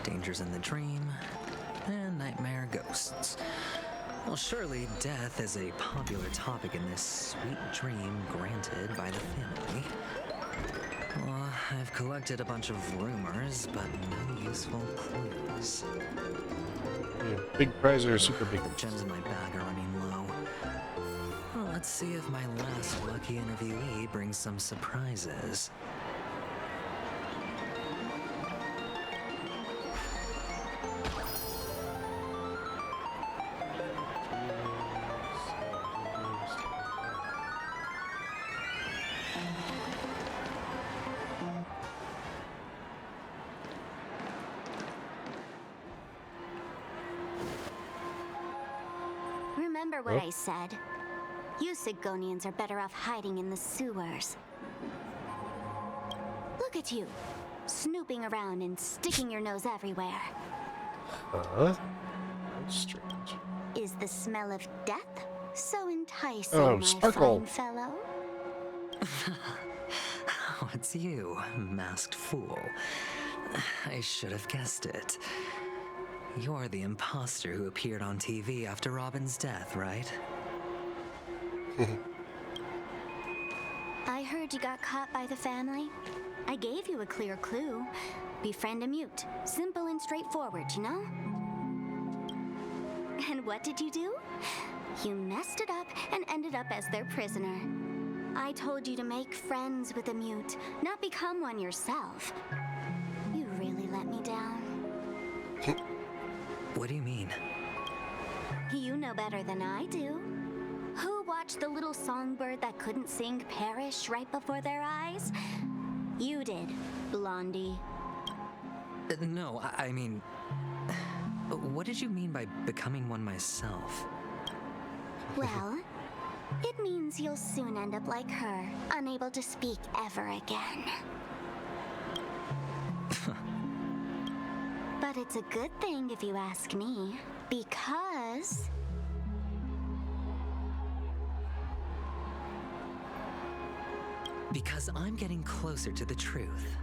Dangers in the Dream, and Nightmare Ghosts. Well, surely death is a popular topic in this sweet dream granted by the family. Well, I've collected a bunch of rumors, but no useful clues. Yeah, big prize or super big? The gems in my bag are running low. Well, let's see if my last lucky interviewee brings some surprises. Remember what I said. You Sigonians are better off hiding in the sewers. Look at you, snooping around and sticking your nose everywhere. Huh? That's strange. Is the smell of death so enticing, Oh, my Sparkle. fine fellow? Oh, it's you, masked fool. I should have guessed it. You're the imposter who appeared on TV after Robin's death, right? I heard you got caught by the family. I gave you a clear clue. Befriend a mute. Simple and straightforward, you know? And what did you do? You messed it up and ended up as their prisoner. I told you to make friends with a mute, not become one yourself. You really let me down. What do you mean? You know better than I do. Who watched the little songbird that couldn't sing perish right before their eyes? You did, Blondie. No, I mean... What did you mean by becoming one myself? Well, it means you'll soon end up like her, unable to speak ever again. But it's a good thing if you ask me, because... Because I'm getting closer to the truth,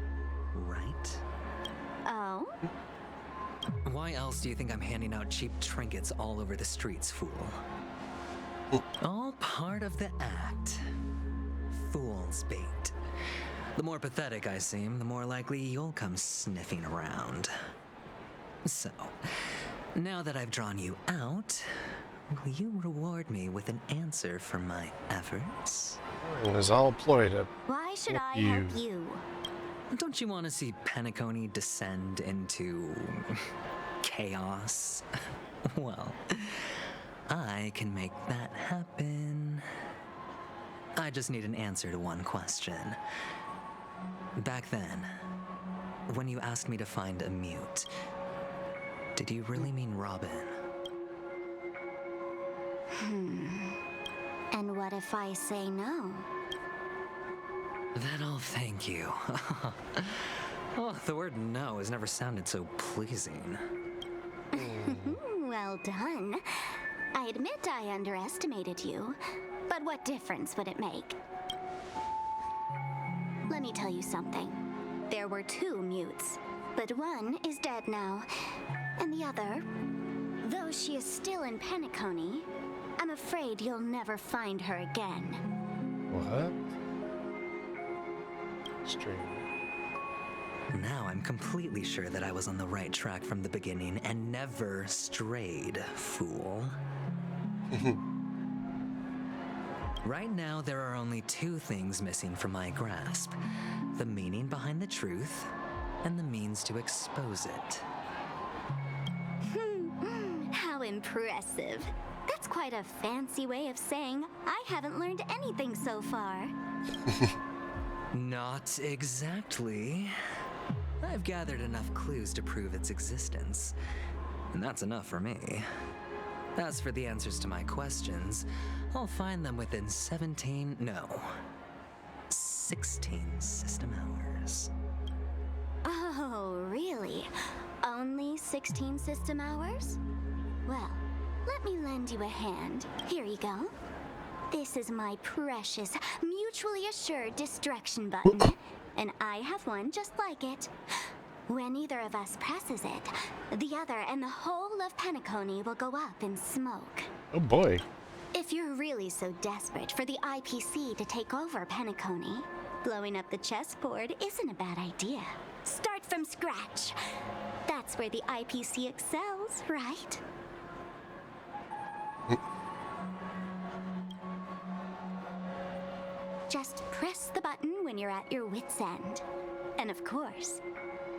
right? Oh? Why else do you think I'm handing out cheap trinkets all over the streets, fool? All part of the act. Fool's bait. The more pathetic I seem, the more likely you'll come sniffing around. So, now that I've drawn you out, will you reward me with an answer for my efforts? It was all a ploy to Why should help I help you? Don't you want to see Penacony descend into chaos? Well, I can make that happen. I just need an answer to one question. Back then, when you asked me to find a mute, did you really mean Robin? And what if I say no? Then I'll thank you. Oh, the word no has never sounded so pleasing. Well done. I admit I underestimated you, but what difference would it make? Let me tell you something. There were 2 mutes, but one is dead now, and the other, though she is still in Penacony, I'm afraid you'll never find her again. What? Strange. Now I'm completely sure that I was on the right track from the beginning and never strayed, fool. Right now, there are only 2 things missing from my grasp. The meaning behind the truth, and the means to expose it. How impressive. That's quite a fancy way of saying I haven't learned anything so far. Not exactly. I've gathered enough clues to prove its existence, and that's enough for me. As for the answers to my questions, I'll find them within 16 system hours. Oh, really? Only 16 system hours? Well, let me lend you a hand. Here you go. This is my precious, mutually assured distraction button. And I have one just like it. When either of us presses it, the other and the whole of Penacony will go up in smoke. Oh boy. If you're really so desperate for the IPC to take over Penacony, blowing up the chessboard isn't a bad idea. Start from scratch. That's where the IPC excels, right? Just press the button when you're at your wit's end. And of course,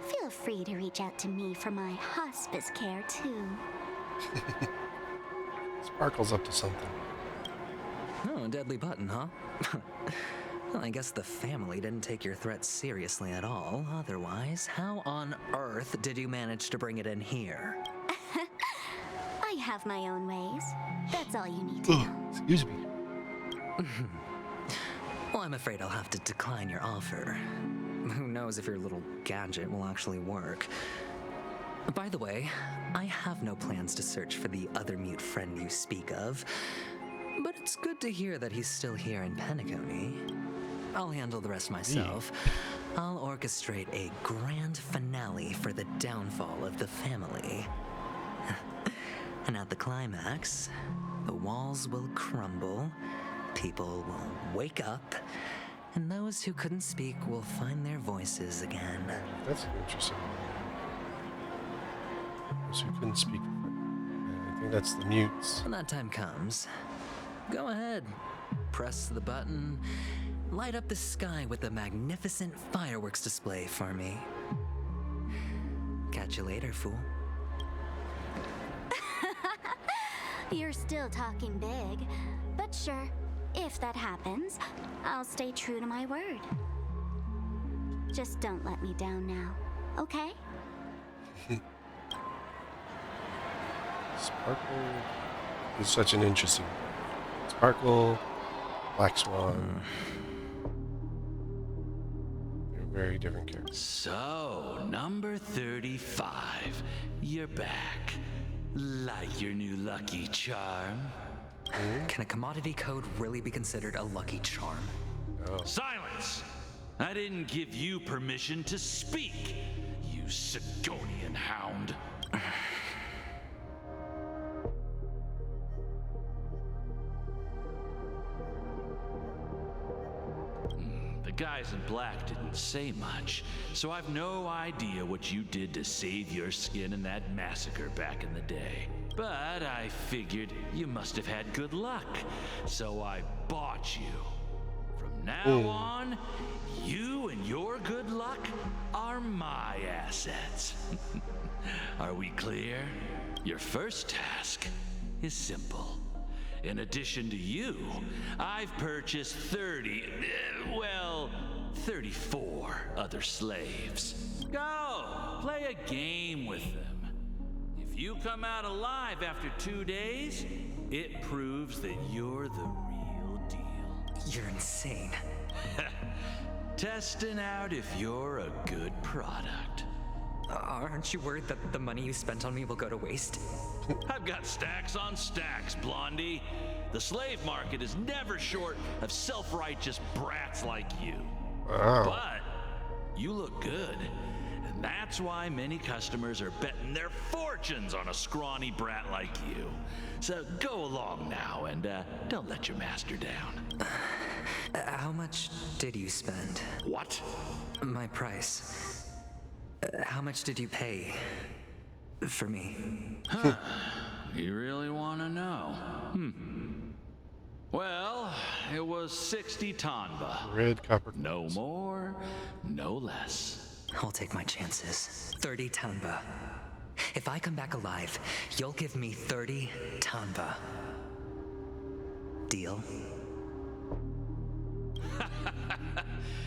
feel free to reach out to me for my hospice care, too. Sparkle's up to something. Oh, a deadly button, huh? Well, I guess the family didn't take your threat seriously at all. Otherwise, how on earth did you manage to bring it in here? I have my own ways. That's all you need to know. Excuse me. Well, I'm afraid I'll have to decline your offer. Who knows if your little gadget will actually work. By the way, I have no plans to search for the other mute friend you speak of, but it's good to hear that he's still here in Penacony. I'll handle the rest myself. I'll orchestrate a grand finale for the downfall of the family. And at the climax, the walls will crumble, people will wake up, and those who couldn't speak will find their voices again. That's interesting. Those who couldn't speak. I think that's the mutes. When that time comes, go ahead, press the button, light up the sky with a magnificent fireworks display for me. Catch you later, fool. You're still talking big, but sure, if that happens, I'll stay true to my word. Just don't let me down now, okay? Sparkle is such an interesting. Sparkle, Black Swan. They're very different characters. So, number 35. You're back. Like your new lucky charm? Can a commodity code really be considered a lucky charm? Oh. Silence! I didn't give you permission to speak, you Sigonian hound. guys in black didn't say much, so I've no idea what you did to save your skin in that massacre back in the day. But I figured you must have had good luck, so I bought you. From now on, you and your good luck are my assets. Are we clear? Your first task is simple. In addition to you, I've purchased 34 other slaves. Go, play a game with them. If you come out alive after 2 days, it proves that you're the real deal. You're insane. Testing out if you're a good product. Aren't you worried that the money you spent on me will go to waste? I've got stacks on stacks, Blondie. The slave market is never short of self-righteous brats like you. Wow. But you look good, and that's why many customers are betting their fortunes on a scrawny brat like you. So go along now and don't let your master down. How much did you spend? What? My price. How much did you pay for me? Huh. You really want to know? Well, it was 60 tanba. Red copper. No more, no less. I'll take my chances. 30 tanba. If I come back alive, you'll give me 30 tanba. Deal?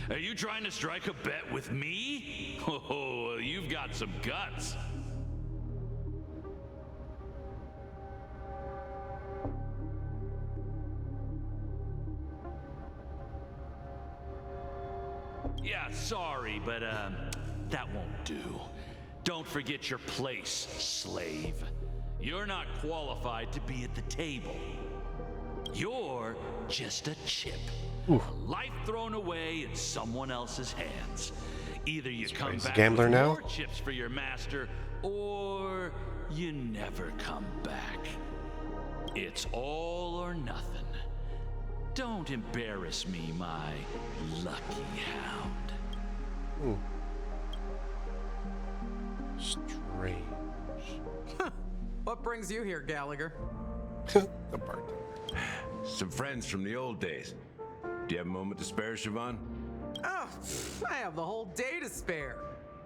Are you trying to strike a bet with me? Oh, you've got some guts. Yeah, sorry, but that won't do. Don't forget your place, slave. You're not qualified to be at the table. You're just a chip. A life thrown away in someone else's hands. Either you come back gambler with now? more chips for your master, or you never come back. It's all or nothing. Don't embarrass me, my lucky hound. Strange. What brings you here, Gallagher? The bartender. Some friends from the old days. Do you have a moment to spare, Siobhan? Oh, I have the whole day to spare.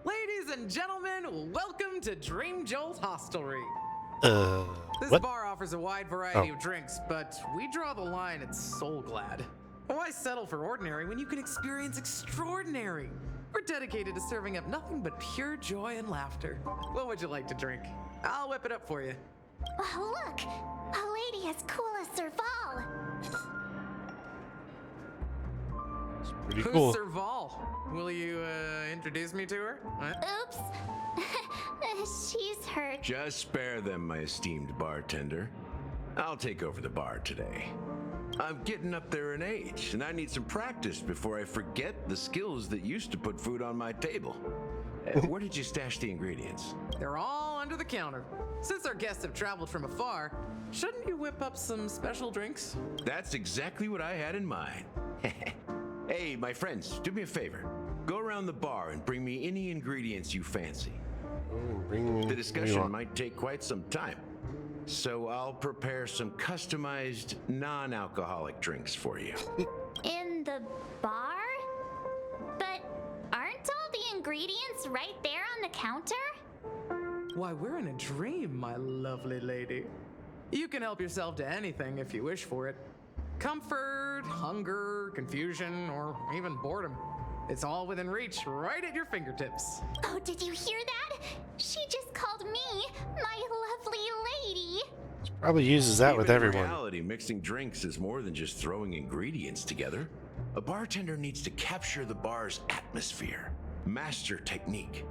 Ladies and gentlemen, welcome to Dream Jolt Hostelry. This what? bar offers a wide variety of drinks, but we draw the line at Soul Glad. Why settle for ordinary when you can experience extraordinary? We're dedicated to serving up nothing but pure joy and laughter. What would you like to drink? I'll whip it up for you. Oh, look! A lady as cool as Serval! Pretty Who's cool. Serval? Will you introduce me to her? Oops! She's hurt. Just spare them, my esteemed bartender. I'll take over the bar today. I'm getting up there in age, and I need some practice before I forget the skills that used to put food on my table. Where did you stash the ingredients? They're all under the counter. Since our guests have traveled from afar, shouldn't you whip up some special drinks? That's exactly what I had in mind. Hey, my friends, do me a favor. Go around the bar and bring me any ingredients you fancy. The discussion might take quite some time, so I'll prepare some customized non-alcoholic drinks for you. In the bar? But aren't all the ingredients right there on the counter? Why, we're in a dream, my lovely lady. You can help yourself to anything if you wish for it. Comfort, hunger, confusion, or even boredom. It's all within reach, right at your fingertips. Oh, did you hear that? She just called me my lovely lady. Probably uses that with In everyone. reality, mixing drinks is more than just throwing ingredients together. A bartender needs to capture the bar's atmosphere, master technique,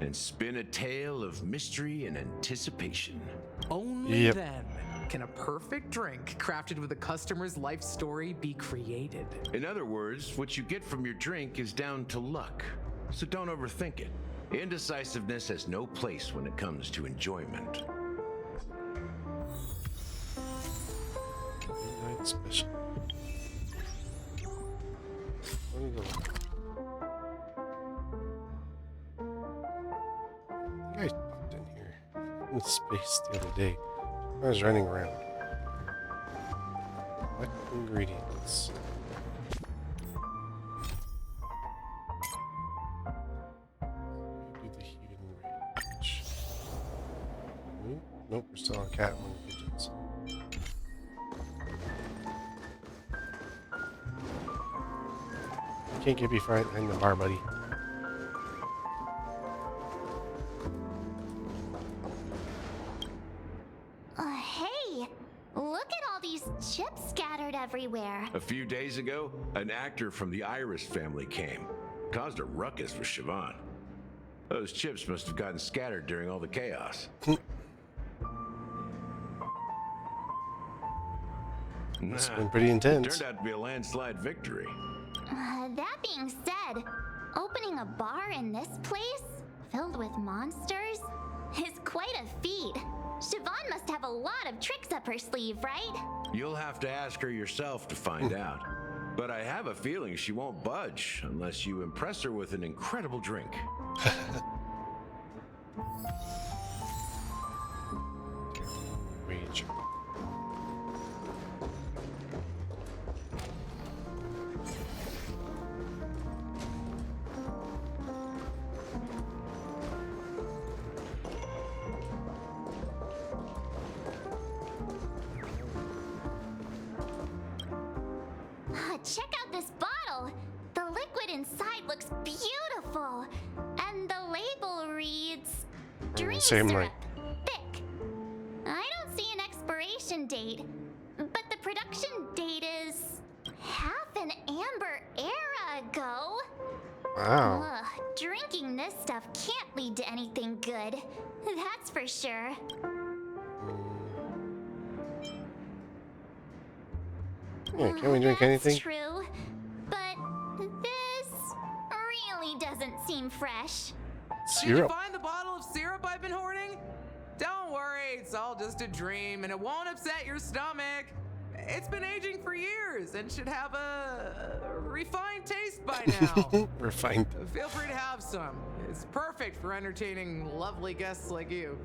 and spin a tale of mystery and anticipation. Only then can a perfect drink crafted with a customer's life story be created. In other words, what you get from your drink is down to luck, so don't overthink it. Indecisiveness has no place when it comes to enjoyment. Midnight special. in space the other day. I was running around. What ingredients? Do the heating range. Nope, we're still on cat among pigeons. You can't get behind the bar, buddy. Hey, look at all these chips scattered everywhere. A few days ago, an actor from the Iris family came. Caused a ruckus with Siobhan. Those chips must have gotten scattered during all the chaos. It's been pretty intense. It turned out to be a landslide victory. That being said, opening a bar in this place, filled with monsters, is quite a feat. Siobhan must have a lot of tricks up her sleeve, right? You'll have to ask her yourself to find out. But I have a feeling she won't budge unless you impress her with an incredible drink. Rage. Check out this bottle. The liquid inside looks beautiful. And the label reads Dream Same Syrup, like thick. I don't see an expiration date, but the production date is half an amber era ago. Wow. Ugh, drinking this stuff can't lead to anything good. That's for sure. Yeah, can we drink anything? That's true, but this really doesn't seem fresh. Did you Syrup. find the bottle of syrup I've been hoarding? Don't worry, it's all just a dream and it won't upset your stomach. It's been aging for years and should have a refined taste by now. Refined. Feel free to have some. It's perfect for entertaining lovely guests like you.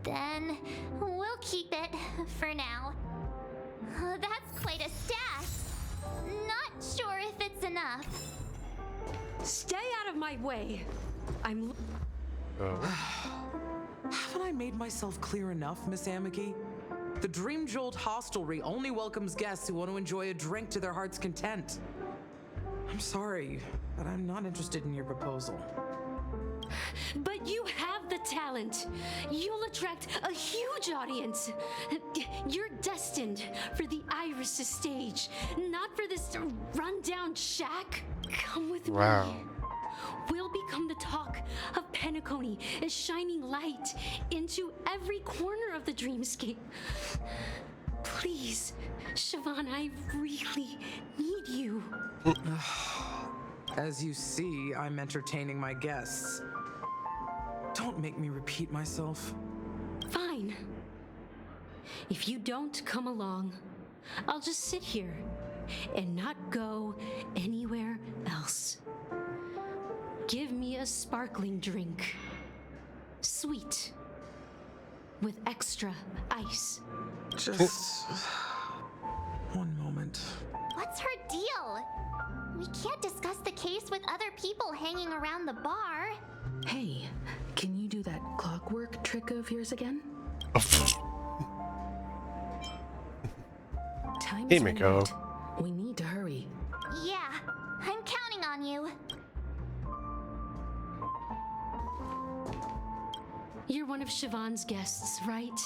Then we'll keep it for now. That's quite a stash. Not sure if it's enough. Stay out of my way. I'm. Haven't I made myself clear enough, Miss Amiki? The Dream Jolt Hostelry only welcomes guests who want to enjoy a drink to their heart's content. I'm sorry, but I'm not interested in your proposal. But you have the talent. You'll attract a huge audience. You're destined for the Iris stage, not for this rundown shack. Come with Wow. me. We'll become the talk of Penacony, is shining light into every corner of the dreamscape. Please, Siobhan, I really need you. As you see, I'm entertaining my guests. Don't make me repeat myself. Fine. If you don't come along, I'll just sit here and not go anywhere else. Give me a sparkling drink. Sweet. With extra ice. Just one moment. What's her deal? We can't discuss the case with other people hanging around the bar. Hey, can you do that clockwork trick of yours again? Time Hey, is Miko. limited. We need to hurry. Yeah, I'm counting on you. You're one of Siobhan's guests, right?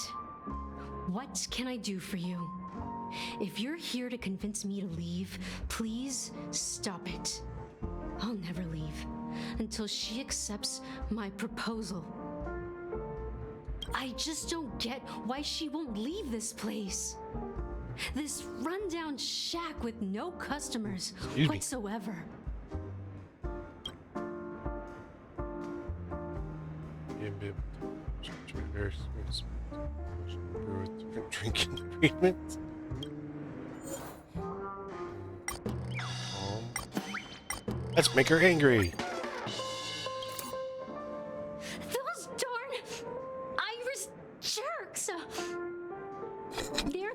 What can I do for you? If you're here to convince me to leave, please stop it. I'll never leave until she accepts my proposal. I just don't get why she won't leave this place. This rundown shack with no customers whatsoever. Drinking agreement. Let's make her angry. Those darn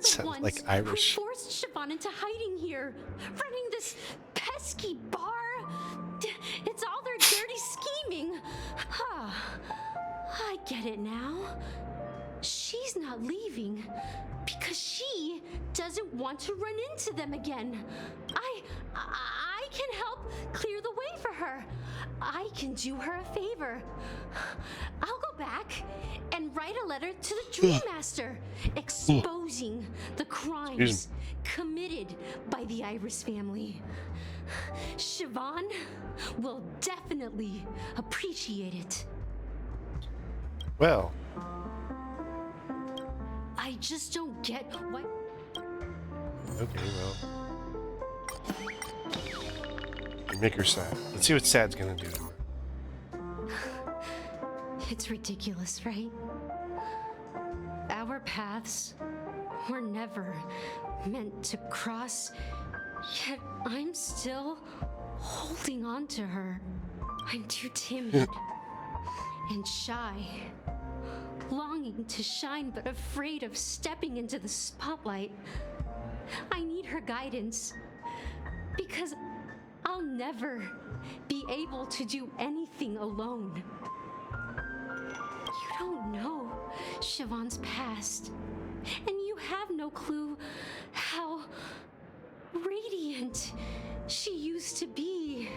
the Sounds ones like Irish. who forced Siobhan into hiding here, running this pesky bar. It's all their dirty scheming. I get it now. She's not leaving because she doesn't want to run into them again. I can help clear the way for her. I can do her a favor. I'll go back and write a letter to the Dream Master exposing the crimes committed by the Iris family. Siobhan will definitely appreciate it. Well, I just don't get why. okay, well. You make her sad. Let's see what sad's gonna do to her. It's ridiculous, right? Our paths were never meant to cross, yet I'm still holding on to her. I'm too timid and shy, longing to shine but afraid of stepping into the spotlight. I need her guidance because I'll never be able to do anything alone. You don't know Siobhan's past, and you have no clue how radiant she used to be.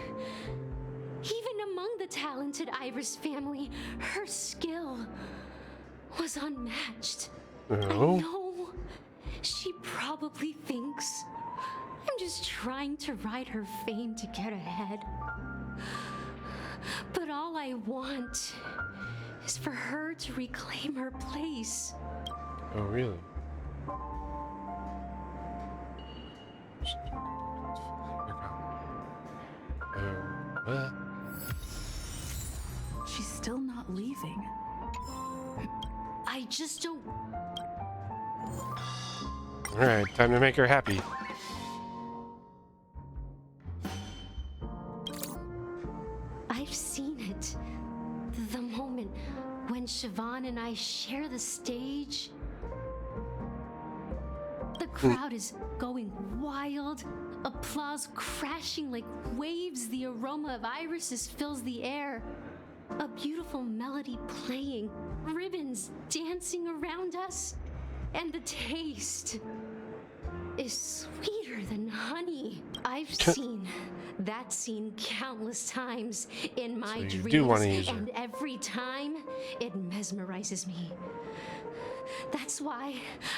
Even among the talented Iris family, her skill was unmatched. I know she probably thinks I'm just trying to ride her fame to get ahead. But all I want is for her to reclaim her place. Oh, really? She's still not leaving. I just don't. Alright, time to make her happy. I've seen it. The moment when Siobhan and I share the stage. The crowd is going wild. Applause crashing like waves. The aroma of irises fills the air. A beautiful melody playing. Ribbons dancing around us. And the taste is sweeter than honey. I've seen that scene countless times in my So you dreams, do wanna use her. and every time it mesmerizes me. That's why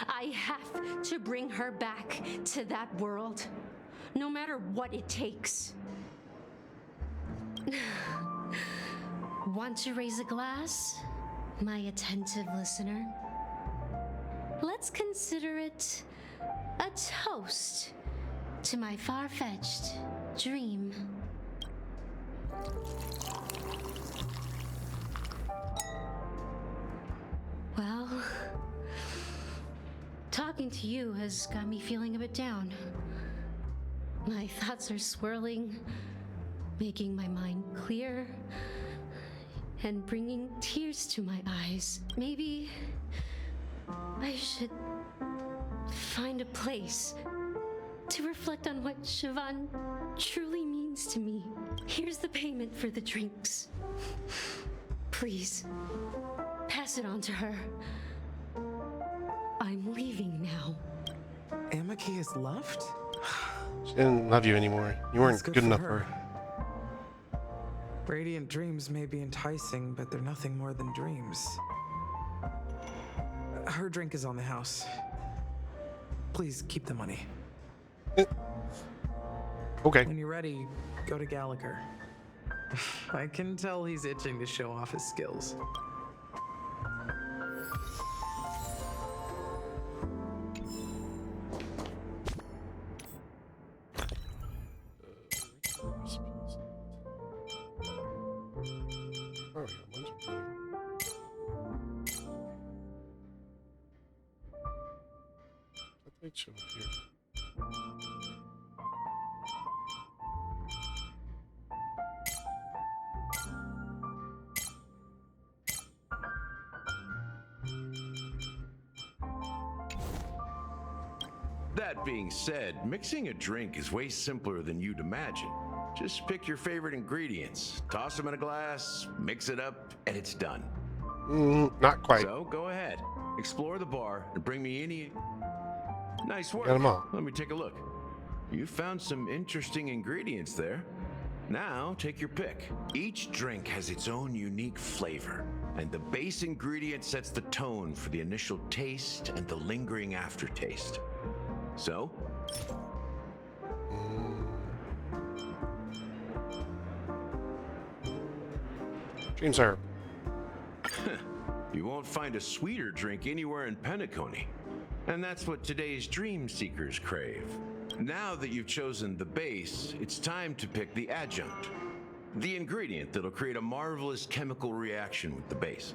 I have to bring her back to that world, no matter what it takes. Want to raise a glass, my attentive listener? Let's consider it a toast to my far-fetched dream. Well, talking to you has got me feeling a bit down. My thoughts are swirling, making my mind clear, and bringing tears to my eyes. Maybe I should find a place to reflect on what Siobhan truly means to me. Here's the payment for the drinks. Please, pass it on to her. I'm leaving now. Amaki has left? She didn't love you anymore. You weren't That's good good for enough her. for her. Radiant dreams may be enticing, but they're nothing more than dreams. Her drink is on the house. Please keep the money. Okay. When you're ready, go to Gallagher. I can tell he's itching to show off his skills. Show up here. That being said, mixing a drink is way simpler than you'd imagine. Just pick your favorite ingredients, toss them in a glass, mix it up, and it's done. Not quite. So go ahead, explore the bar, and bring me any... Nice work. Got 'em all. Let me take a look. You found some interesting ingredients there. Now, take your pick. Each drink has its own unique flavor, and the base ingredient sets the tone for the initial taste and the lingering aftertaste. So, Dream syrup. you won't find a sweeter drink anywhere in Penacony. And that's what today's dream seekers crave. Now that you've chosen the base, it's time to pick the adjunct. The ingredient that'll create a marvelous chemical reaction with the base.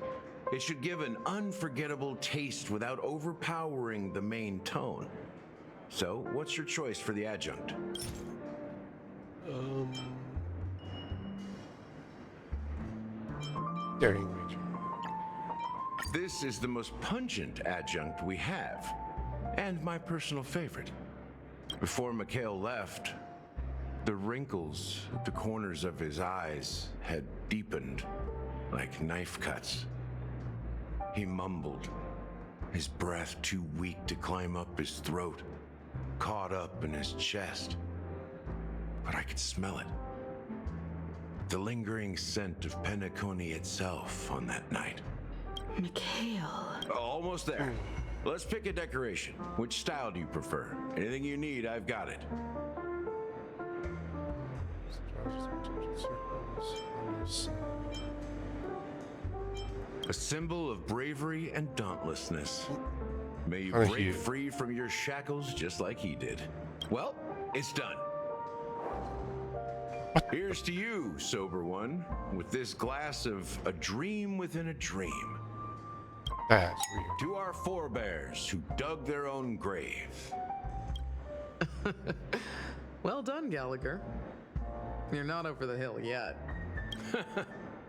It should give an unforgettable taste without overpowering the main tone. So, what's your choice for the adjunct? Daring Wager. This is the most pungent adjunct we have, and my personal favorite. Before Mikhail left, the wrinkles at the corners of his eyes had deepened like knife cuts. He mumbled, his breath too weak to climb up his throat, caught up in his chest. But I could smell it. The lingering scent of Penacony itself on that night. Mikhail. Almost there. Let's pick a decoration. Which style do you prefer? Anything you need, I've got it. A symbol of bravery and dauntlessness. May you break free from your shackles just like he did. Well, it's done. Here's to you, sober one, with this glass of a dream within a dream. That's weird. To our forebears who dug their own grave. Well done, Gallagher. You're not over the hill yet.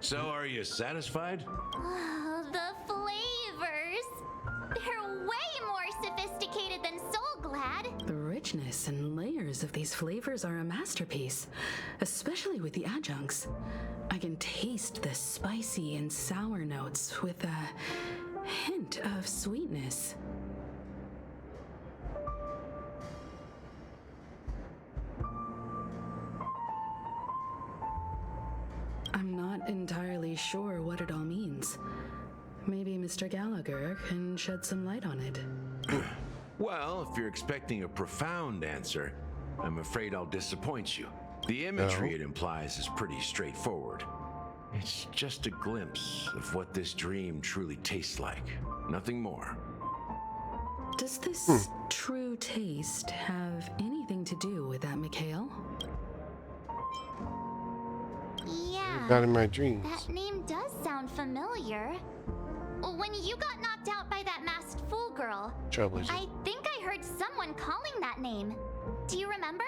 So are you satisfied? Oh, the flavors! They're way more sophisticated than Soulglad. The richness and layers of these flavors are a masterpiece, especially with the adjuncts. I can taste the spicy and sour notes with a hint of sweetness. I'm not entirely sure what it all means. Maybe Mr. Gallagher can shed some light on it. Well, if you're expecting a profound answer, I'm afraid I'll disappoint you. The imagery it implies is pretty straightforward. It's just a glimpse of what this dream truly tastes like. Nothing more. Does this true taste have anything to do with that, Mikhail? Yeah. Not in my dreams. That name does sound familiar. When you got knocked out by that masked fool girl, Trailblazer. I think I heard someone calling that name. Do you remember?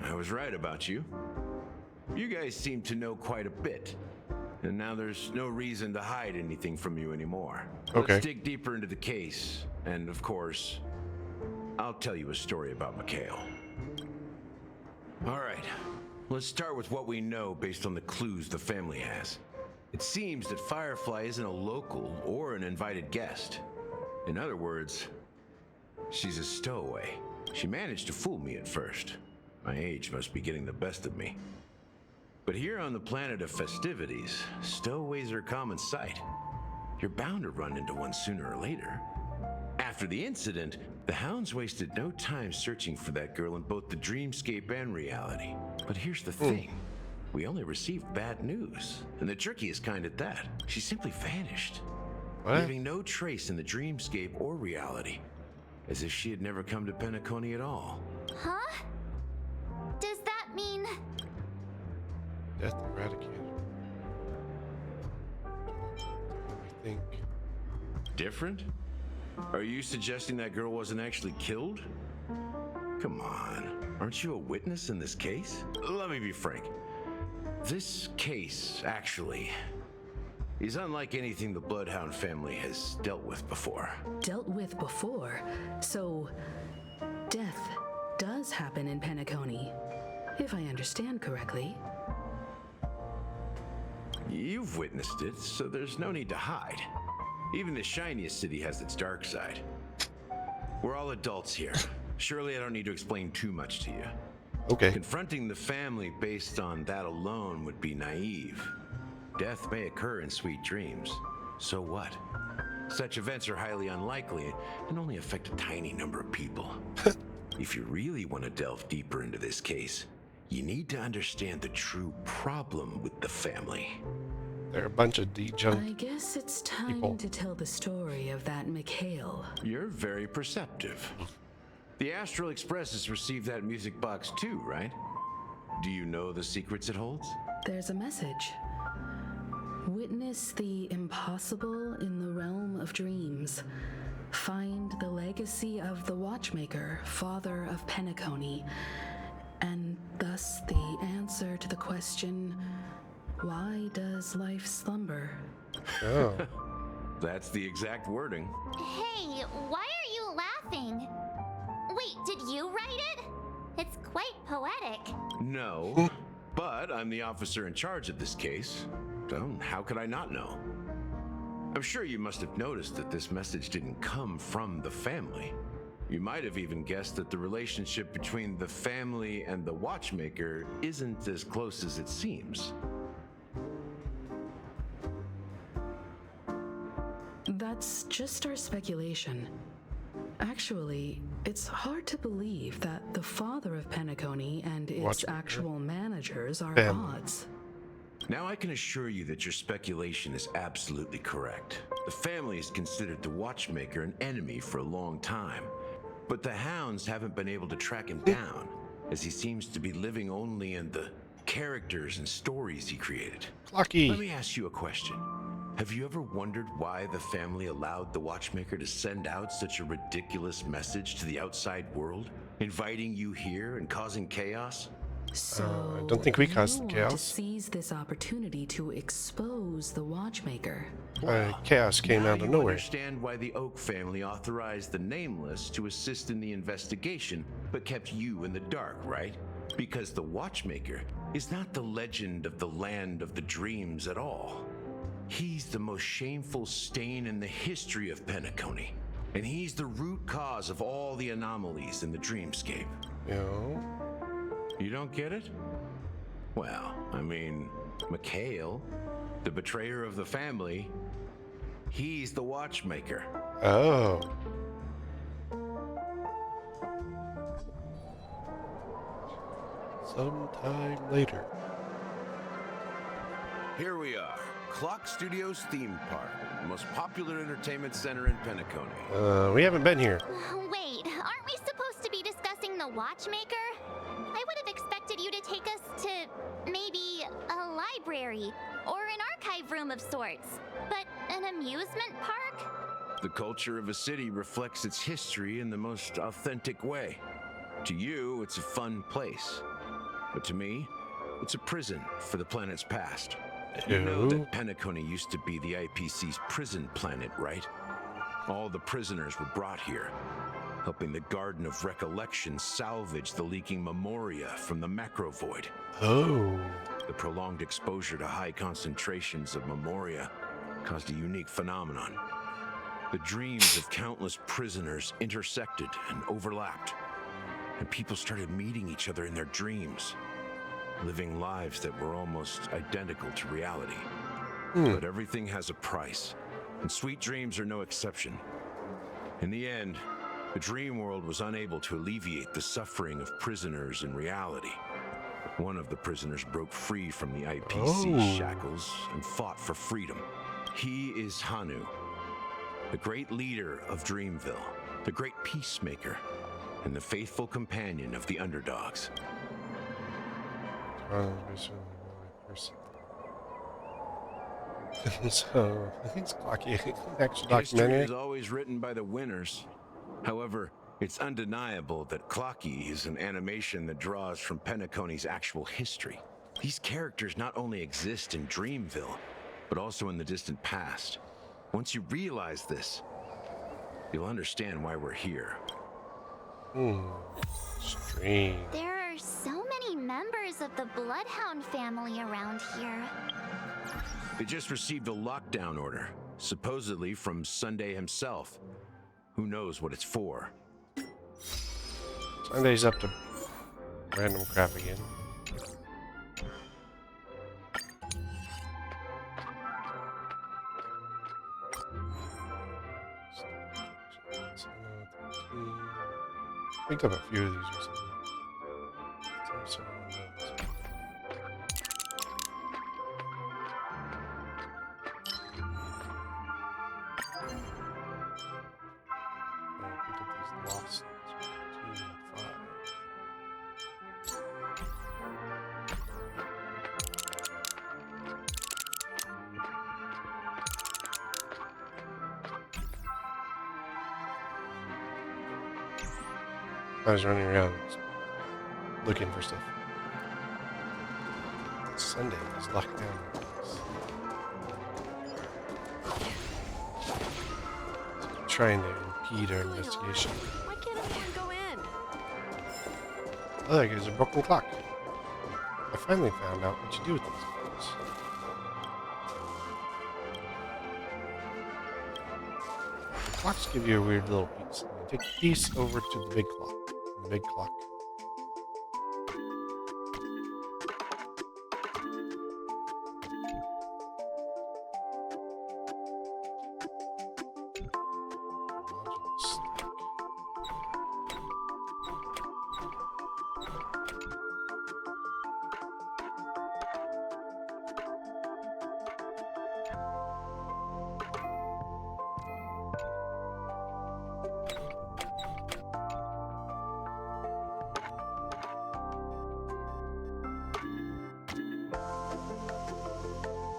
I was right about you. You guys seem to know quite a bit. And now there's no reason to hide anything from you anymore. Okay. Let's dig deeper into the case. And of course, I'll tell you a story about Mikhail. All right. Let's start with what we know based on the clues the family has. It seems that Firefly isn't a local or an invited guest. In other words, she's a stowaway. She managed to fool me at first. My age must be getting the best of me. But here on the planet of festivities, stowaways are a common sight. You're bound to run into one sooner or later. After the incident, the hounds wasted no time searching for that girl in both the dreamscape and reality. But here's the thing. We only received bad news. And the trickiest kind at that. She simply vanished. Leaving no trace in the dreamscape or reality. As if she had never come to Penacony at all. Huh? Does that mean... Death eradicated. I think. Different? Are you suggesting that girl wasn't actually killed? Come on, aren't you a witness in this case? Let me be frank. This case, actually, He's unlike anything the Bloodhound family has dealt with before. Dealt with before? So, death does happen in Penacony, if I understand correctly. You've witnessed it, so there's no need to hide. Even the shiniest city has its dark side. We're all adults here. Surely I don't need to explain too much to you. Okay. Confronting the family based on that alone would be naive. Death may occur in sweet dreams. So what? Such events are highly unlikely and only affect a tiny number of people. If you really want to delve deeper into this case, you need to understand the true problem with the family. They're a bunch of D-junk. I guess it's time to tell the story of that Mikhail. You're very perceptive. The Astral Express has received that music box too, right? Do you know the secrets it holds? There's a message. Witness the impossible in the realm of dreams. Find the legacy of the Watchmaker, father of Penacony, and thus the answer to the question, why does life slumber? Oh. That's the exact wording. Hey, why are you laughing? Wait, did you write it? It's quite poetic. No, but I'm the officer in charge of this case. So how could I not know? I'm sure you must have noticed that this message didn't come from the family. You might have even guessed that the relationship between the family and the Watchmaker isn't as close as it seems. That's just our speculation. Actually, it's hard to believe that the father of Penacony and its actual managers are odds. Now I can assure you that your speculation is absolutely correct. The family has considered the Watchmaker an enemy for a long time, but the Hounds haven't been able to track him down, as he seems to be living only in the characters and stories he created. Lucky. Let me ask you a question. Have you ever wondered why the family allowed the Watchmaker to send out such a ridiculous message to the outside world, inviting you here and causing chaos? So I don't think we caused the want chaos. to seize this opportunity to expose the Watchmaker. Chaos came out of You nowhere. understand why the Oak family authorized the Nameless to assist in the investigation, but kept you in the dark, right? Because the Watchmaker is not the legend of the land of the dreams at all. He's the most shameful stain in the history of Penacony, and he's the root cause of all the anomalies in the dreamscape. No. You don't get it? Well, I mean, Mikhail, the betrayer of the family, he's the Watchmaker. Oh. Sometime later. Here we are, Clock Studios theme park, the most popular entertainment center in Penacony. We haven't been here. Wait, aren't we supposed to be discussing the Watchmaker? I would have expected you to take us to maybe a library or an archive room of sorts, but an amusement park? The culture of a city reflects its history in the most authentic way. To you, it's a fun place. But to me, it's a prison for the planet's past. You know that Penacony used to be the IPC's prison planet, right? All the prisoners were brought here, helping the Garden of Recollection salvage the leaking memoria from the macro void. Oh. The prolonged exposure to high concentrations of memoria caused a unique phenomenon. The dreams of countless prisoners intersected and overlapped, and people started meeting each other in their dreams, living lives that were almost identical to reality. But everything has a price, and sweet dreams are no exception. In the end, the dream world was unable to alleviate the suffering of prisoners in reality. One of the prisoners broke free from the IPC shackles and fought for freedom. He is Hanu, the great leader of Dreamville, the great peacemaker, and the faithful companion of the underdogs. So, I think it's Clocky. Action History documentary. is always written by the winners. However, it's undeniable that Clocky is an animation that draws from Penacony's actual history. These characters not only exist in Dreamville, but also in the distant past. Once you realize this, you'll understand why we're here. Strange. There are so many members of the Bloodhound family around here. They just received a lockdown order, supposedly from Sunday himself. Who knows what it's for? Sunday's up to random crap again. Picked up a few of these recently. Some of those. I picked up these lost 2 and 5. I was running around looking for stuff. It's Sunday, it's locked down. Trying to impede our investigation. Why can't everyone go in? Oh, there goes a broken clock. I finally found out what you do with these things. The clocks give you a weird little piece. You take the piece over to the big clock. The big clock.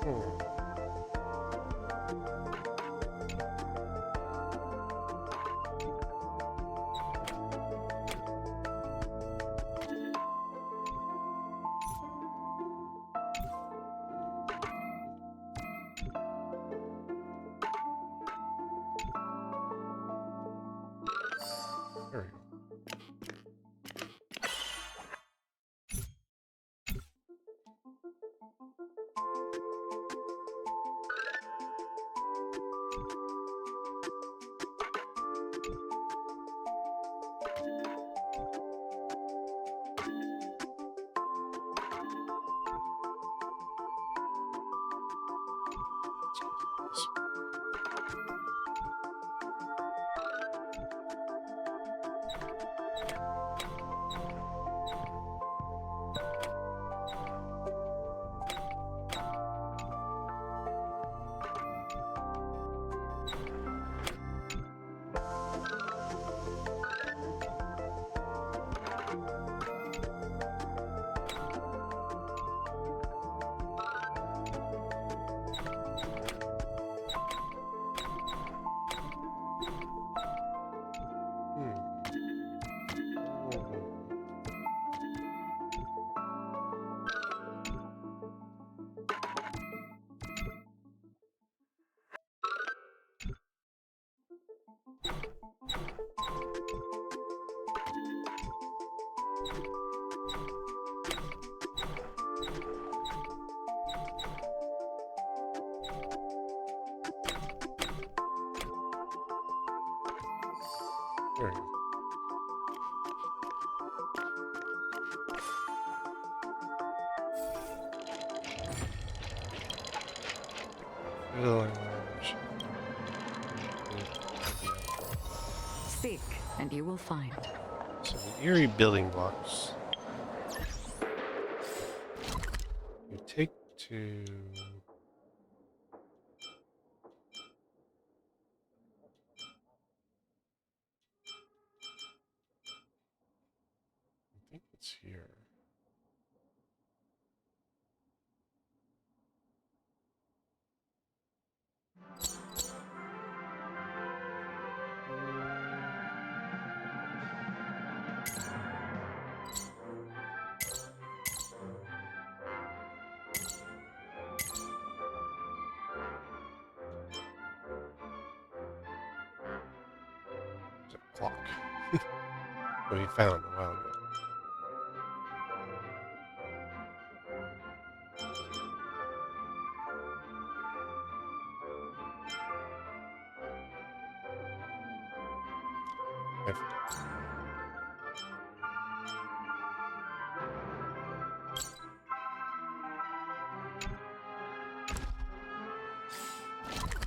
There we go. There we go. Seek, and you will find. So the eerie building blocks you take to I think it's here. clock that we found a while ago.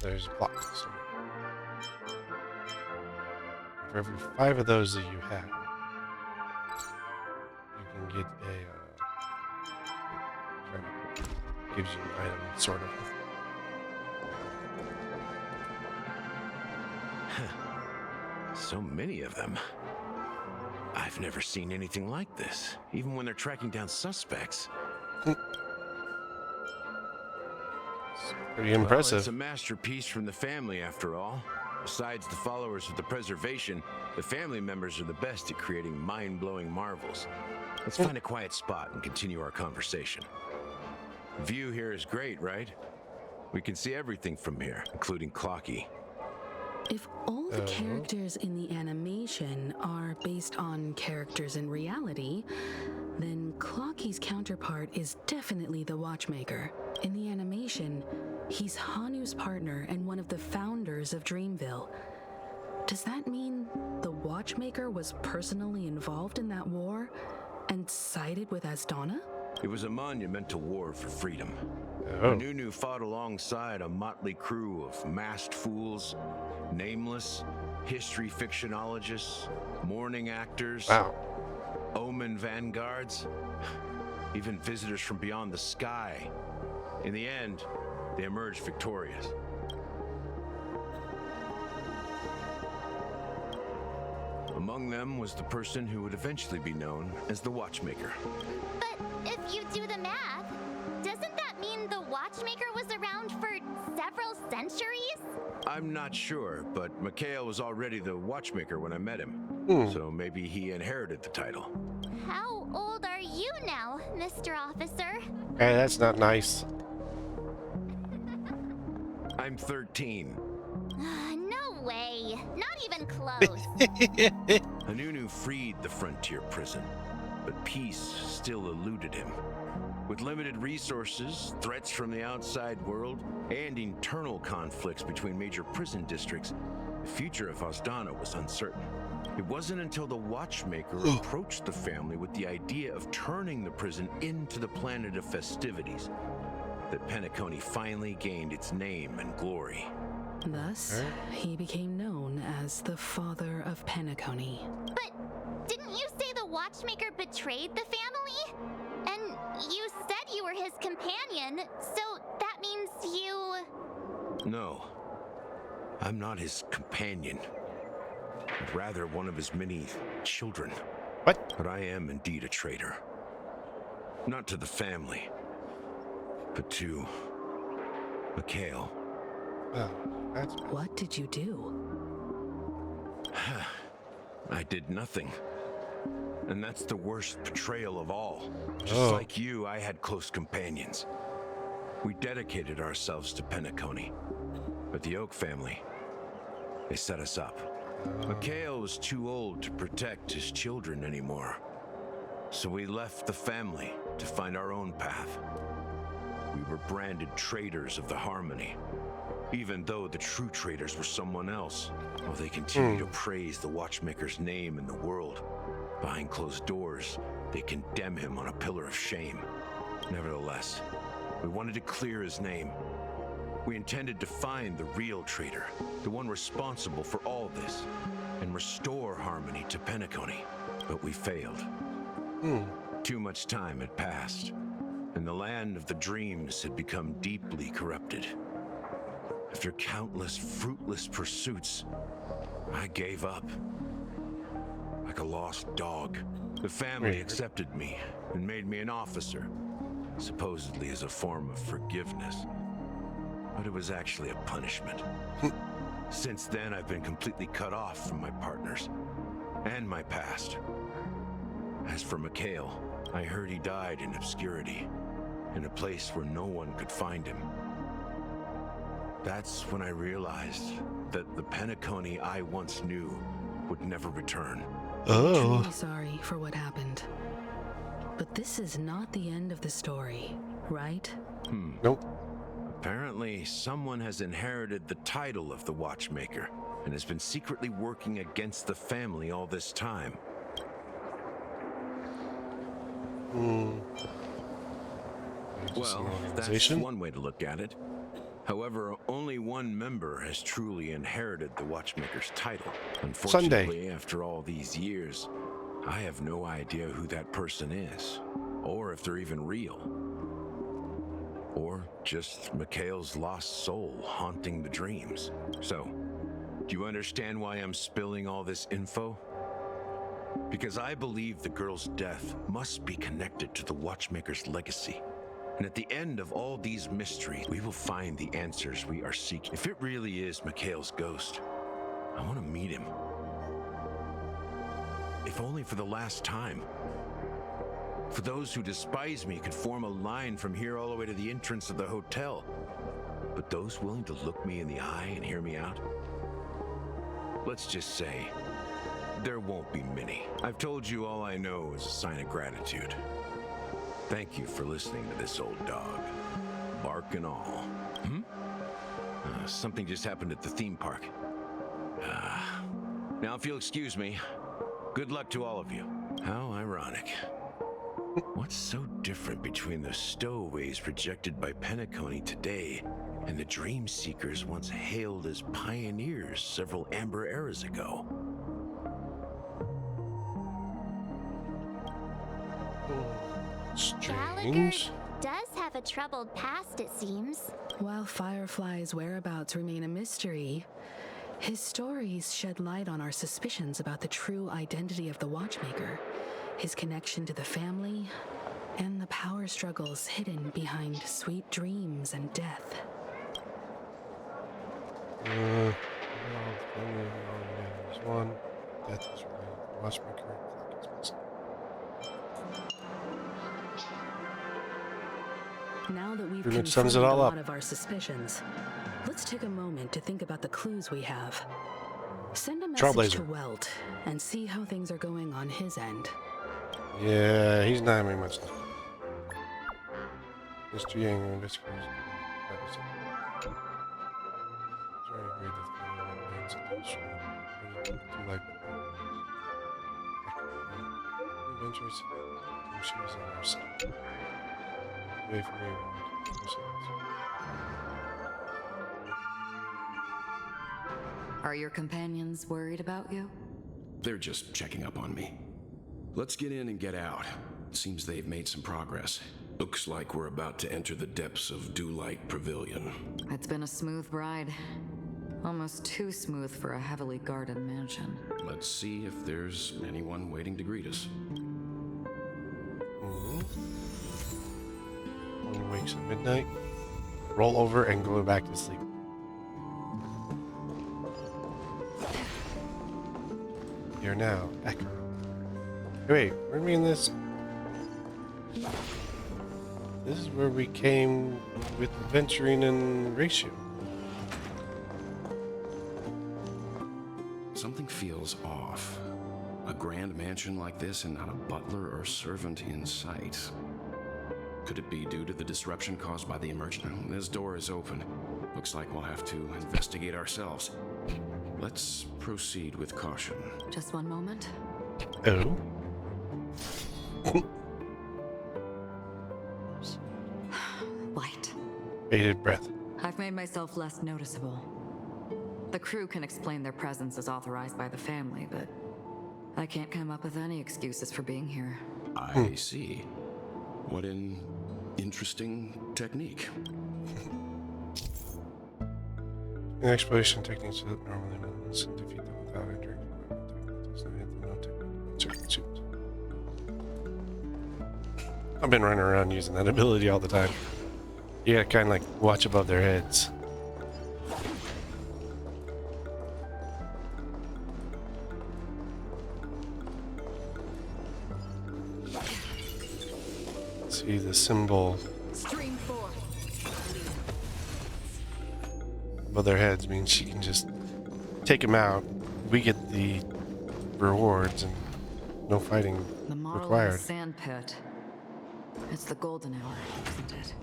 There's a clock. So for every 5 of those that you have, you can get a gives you an item, sort of. So many of them. I've never seen anything like this, even when they're tracking down suspects. Pretty impressive. Well, it's a masterpiece from the family, after all. Besides the followers of the preservation, the family members are the best at creating mind-blowing marvels. Let's find a quiet spot and continue our conversation. The view here is great, right? We can see everything from here, including Clocky. If all the characters in the animation are based on characters in reality, then Clocky's counterpart is definitely the Watchmaker. In the animation, he's Hanu's partner and one of the founders of Dreamville. Does that mean the Watchmaker was personally involved in that war and sided with Asdana? It was a monumental war for freedom. Oh. Nunu fought alongside a motley crew of masked fools, nameless, history fictionologists, mourning actors, omen vanguards, even visitors from beyond the sky. In the end, they emerged victorious. Among them was the person who would eventually be known as the Watchmaker. But if you do the math, doesn't that mean the Watchmaker was around for several centuries? I'm not sure, but Mikhail was already the Watchmaker when I met him. So maybe he inherited the title. How old are you now, Mr. Officer? Hey, that's not nice. I'm 13. No way. Not even close. Hanunu freed the frontier prison, but peace still eluded him. With limited resources, threats from the outside world, and internal conflicts between major prison districts, the future of Asdana was uncertain. It wasn't until the Watchmaker approached the family with the idea of turning the prison into the planet of festivities that Penacony finally gained its name and glory. Thus, he became known as the father of Penacony. But didn't you say the Watchmaker betrayed the family? And you said you were his companion, so that means you... No, I'm not his companion, but rather one of his many children. What? But I am indeed a traitor. Not to the family, but to Mikhail. What did you do? I did nothing. And that's the worst betrayal of all. Just like you, I had close companions. We dedicated ourselves to Penacony. But the Oak family, they set us up. Mikhail was too old to protect his children anymore. So we left the family to find our own path. We were branded traitors of the Harmony, even though the true traitors were someone else. While they continue to praise the Watchmaker's name in the world, behind closed doors, they condemn him on a pillar of shame. Nevertheless, we wanted to clear his name. We intended to find the real traitor, the one responsible for all this, and restore harmony to Penacony. But we failed. Too much time had passed, and the land of the dreams had become deeply corrupted. After countless fruitless pursuits, I gave up. Like a lost dog, the family accepted me and made me an officer, supposedly as a form of forgiveness. But it was actually a punishment. Since then, I've been completely cut off from my partners and my past. As for Mikhail, I heard he died in obscurity, in a place where no one could find him. That's when I realized that the Penacony I once knew would never return. Oh. I'm truly sorry for what happened. But this is not the end of the story, right? Nope. Apparently, someone has inherited the title of the Watchmaker and has been secretly working against the family all this time. Well, that's one way to look at it. However, only one member has truly inherited the Watchmaker's title. Unfortunately, after all these years, I have no idea who that person is, or if they're even real. Or just Mikhail's lost soul haunting the dreams. So, do you understand why I'm spilling all this info? Because I believe the girl's death must be connected to the Watchmaker's legacy. And at the end of all these mysteries, we will find the answers we are seeking. If it really is Mikhail's ghost, I want to meet him. If only for the last time. For those who despise me could form a line from here all the way to the entrance of the hotel. But those willing to look me in the eye and hear me out? Let's just say, there won't be many. I've told you all I know is a sign of gratitude. Thank you for listening to this old dog. Bark and all. Something just happened at the theme park. Now if you'll excuse me, good luck to all of you. How ironic. What's so different between the stowaways projected by Penacony today and the dream seekers once hailed as pioneers several amber eras ago? Gallagher does have a troubled past, it seems. While Firefly's whereabouts remain a mystery, his stories shed light on our suspicions about the true identity of the Watchmaker, his connection to the family, and the power struggles hidden behind sweet dreams and death. There's one. Death is right. Watchmaker. Now that we've Pretty much confirmed sums it all a up. lot of our suspicions, let's take a moment to think about the clues we have. Send a message to Welt and see how things are going on his end. Yeah, he's not having much. Mr. Yang investigators. Adventures. She was a nurse. Away from me. Are your companions worried about you? They're just checking up on me. Let's get in and get out. Seems they've made some progress. Looks like we're about to enter the depths of Dewlight Pavilion. It's been a smooth ride. Almost too smooth for a heavily guarded mansion. Let's see if there's anyone waiting to greet us. One wakes at midnight, roll over and go back to sleep. Here now, Echo. Wait, where are we in this? This is where we came with Adventurine and Ratio. Something feels off. A grand mansion like this and not a butler or servant in sight. Could it be due to the disruption caused by the emergency? This door is open. Looks like we'll have to investigate ourselves. Let's proceed with caution. Just one moment. Oh. Light. Bated breath. I've made myself less noticeable. The crew can explain their presence as authorized by the family, but I can't come up with any excuses for being here. I see. What an interesting technique. An exploration techniques that normally ones defeat them without entering certain suits. I've been running around using that ability all the time. You gotta kind of like watch above their heads. See the symbol above their heads means she can just take them out. We get the rewards and no fighting The model of required. a sand pit. It's the golden hour, isn't it?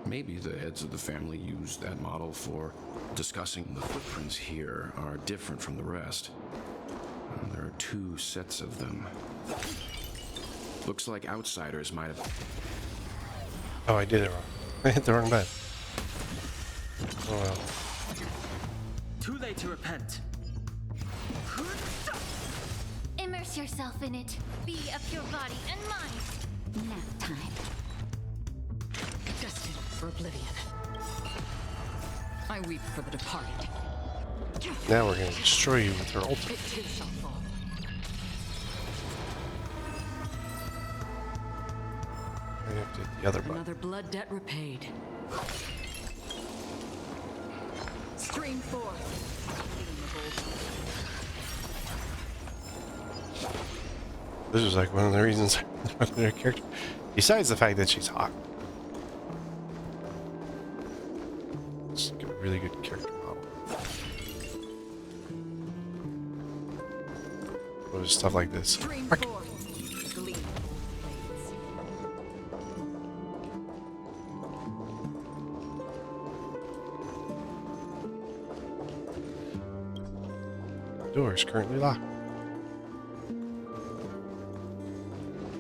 Maybe the heads of the family used that model for discussing. The footprints here are different from the rest. There are 2 sets of them. Looks like outsiders might have... Oh, I did it wrong. I hit the wrong button. Oh well. Too late to repent. Immerse yourself in it. Be of your body and mind. Nap time. Destined for oblivion. I weep for the departed. Now we're gonna destroy you with her ultimate. It too shall fall. I have to hit the other button. Another blood debt repaid. Stream forth. This is like one of the reasons I wanted her character. Besides the fact that she's hot. It's like a really good character model. What is stuff like this? Stream Frick. forth. Gleam. The door is currently locked.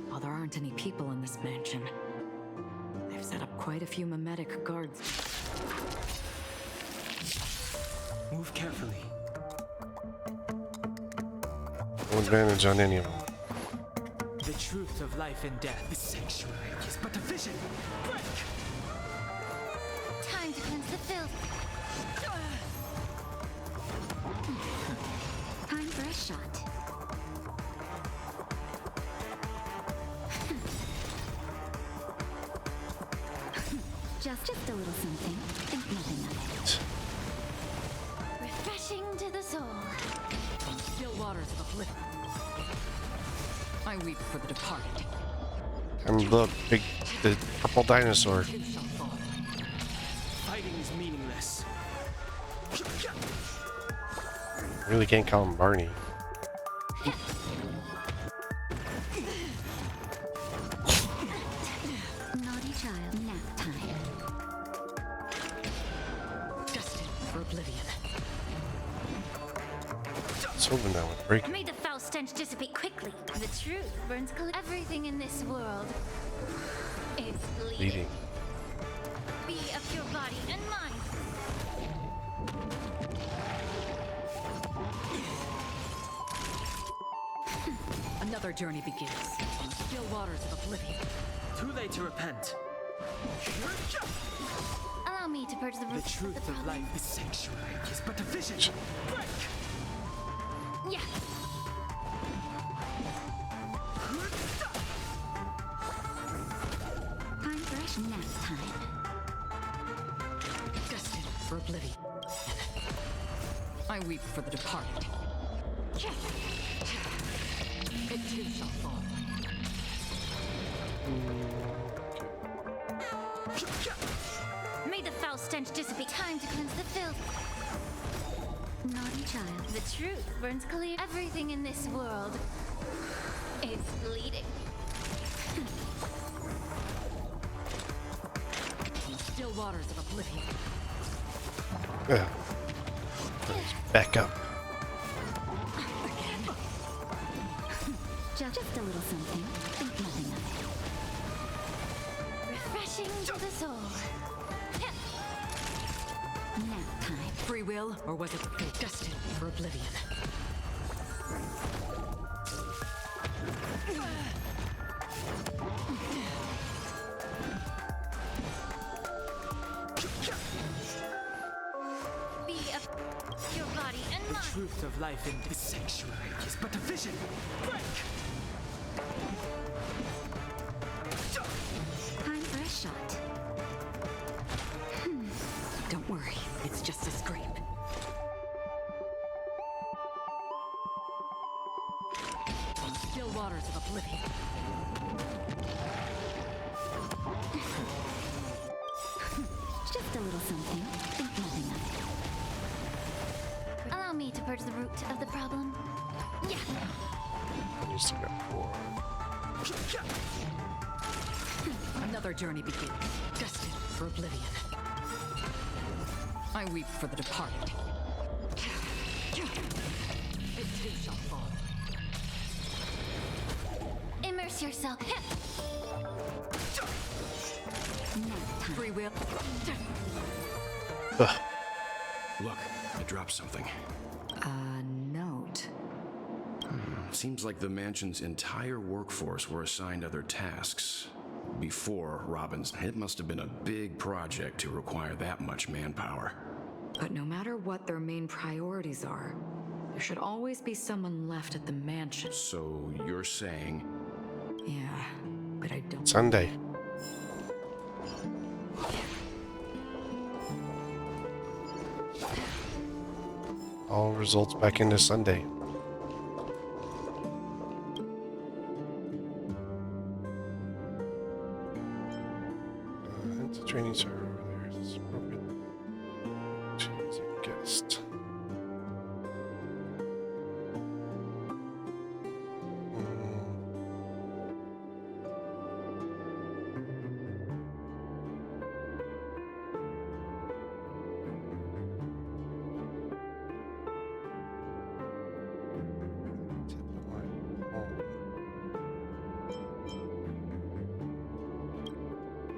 While there aren't any people in this mansion, they've set up quite a few mimetic guards. Move carefully. No advantage on any of them. The truth of life and death. The sanctuary is but a vision. Break! Time to cleanse the filth. Time for a shot. Just a little something. Think nothing of it. Refreshing to the soul. From still waters of oblivion. I weep for the departed. I'm the purple dinosaur. Fighting is meaningless. I really can't call him Barney. Naughty child. Nap time. Destined for oblivion. It's hoping that would break. May the foul stench dissipate quickly. The truth burns everything in this world. It's bleeding. Bleeding. Be of your body and mind. Another journey begins on the still waters of oblivion. Too late to repent. Allow me to purge the The roots of truth the of problem. life. The sanctuary is but a vision. Break! Yeah. Time for a nap time. Destined for oblivion. I weep for the departed. It too shall fall. May the foul stench dissipate. Time to cleanse the filth. Naughty child. The truth burns clear. Everything in this world. It's bleeding. From the still waters of oblivion. Yeah. Back up. Just a little something. Think nothing of it. Refreshing to the soul. Nap time. Free will, or was it fate? Destined for oblivion. Be of your body and The mind. truth of life in the sanctuary is but a vision. Break! Time for a shot. Don't worry, it's just a scream. From the still waters of oblivion. Just a little something. Think nothing of it. Allow me to purge the root of the problem. You still got 4. Another journey begins, destined for oblivion. I weep for the departed. It too shall fall. Immerse yourself. Free will. Ugh. Look, I dropped something. A note. Seems like the mansion's entire workforce were assigned other tasks. Before Robin's, it must have been a big project to require that much manpower. But no matter what their main priorities are, there should always be someone left at the mansion. So you're saying... Yeah, but I don't... Sunday. All results back into Sunday. It's a training server over there. It's appropriate. Choose a guest.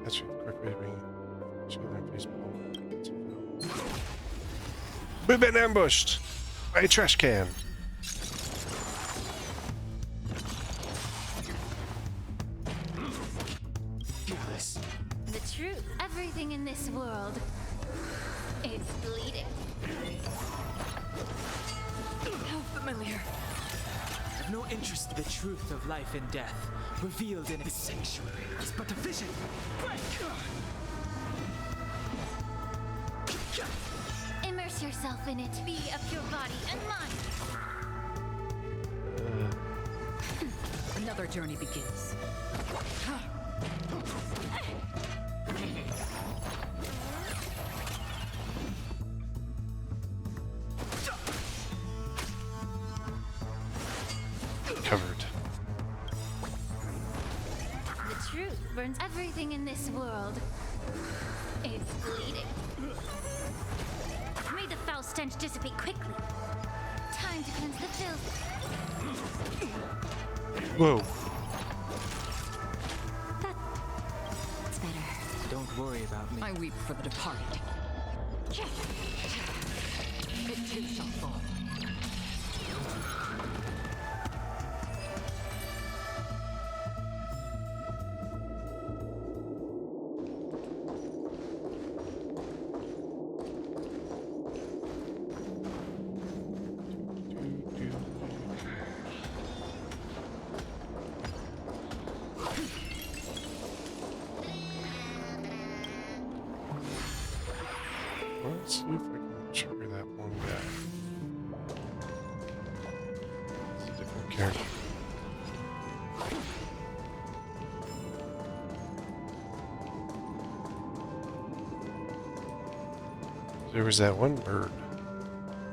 That's right. Quick waving. Children baseball. We've been ambushed by a trash can. The truth. Everything in this world is bleeding. How familiar. I've no interest in the truth of life and death, revealed in the sanctuary. It's but a vision. Immerse yourself in it. Be of your body and mind. Another journey begins. Covered. The truth burns. Everything in this world is bleeding. May the foul stench dissipate quickly. Time to cleanse the filth. Whoa. That's better. Don't worry about me. I weep for the departed. It too shall fall. Let's see if I can trigger that one guy. It's a different character. There was that one bird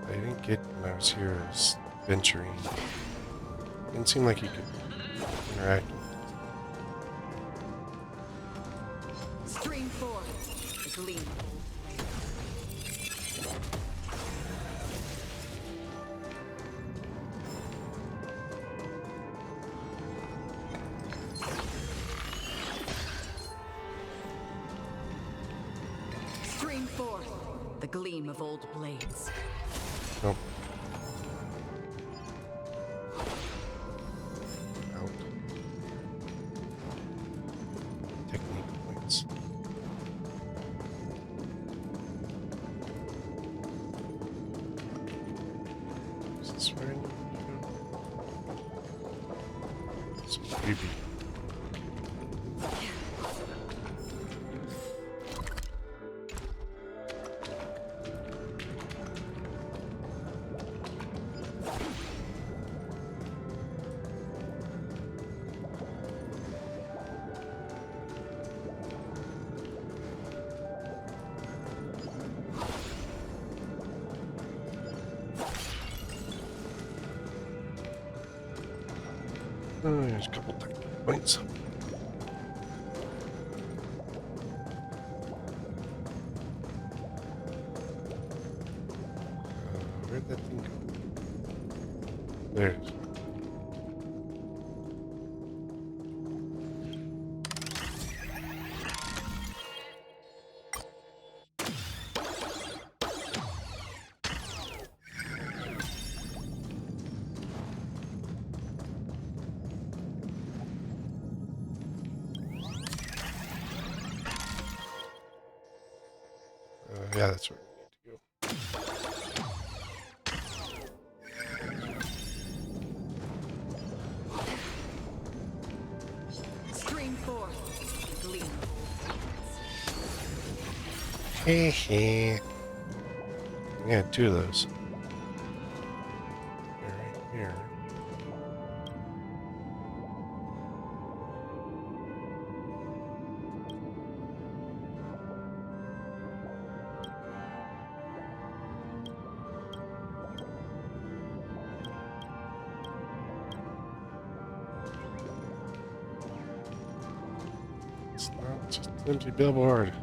I didn't get when I was here as Adventurine. Didn't seem like you could interact with Stream 4. The gleam. Stream 4. The gleam of old blades. Nope. Out. Technique points. Is this where I need to go? It's creepy. Oh, there's a couple technical points. Where'd that thing go? There it is. Yeah, that's where we need to go. Stream forth, gleam. Hey, hey. Yeah, 2 of those. They're right here. It's not just an empty billboard.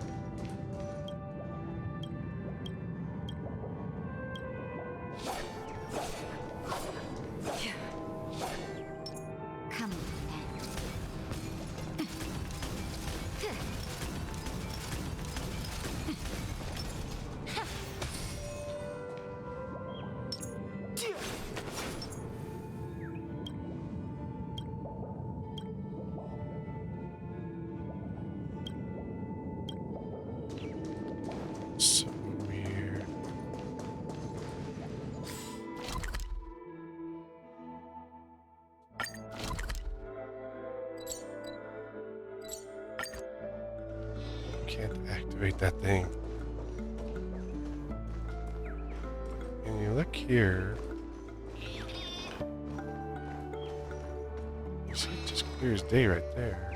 So weird. Can't activate that thing. And you look here. You see it just clear as day right there.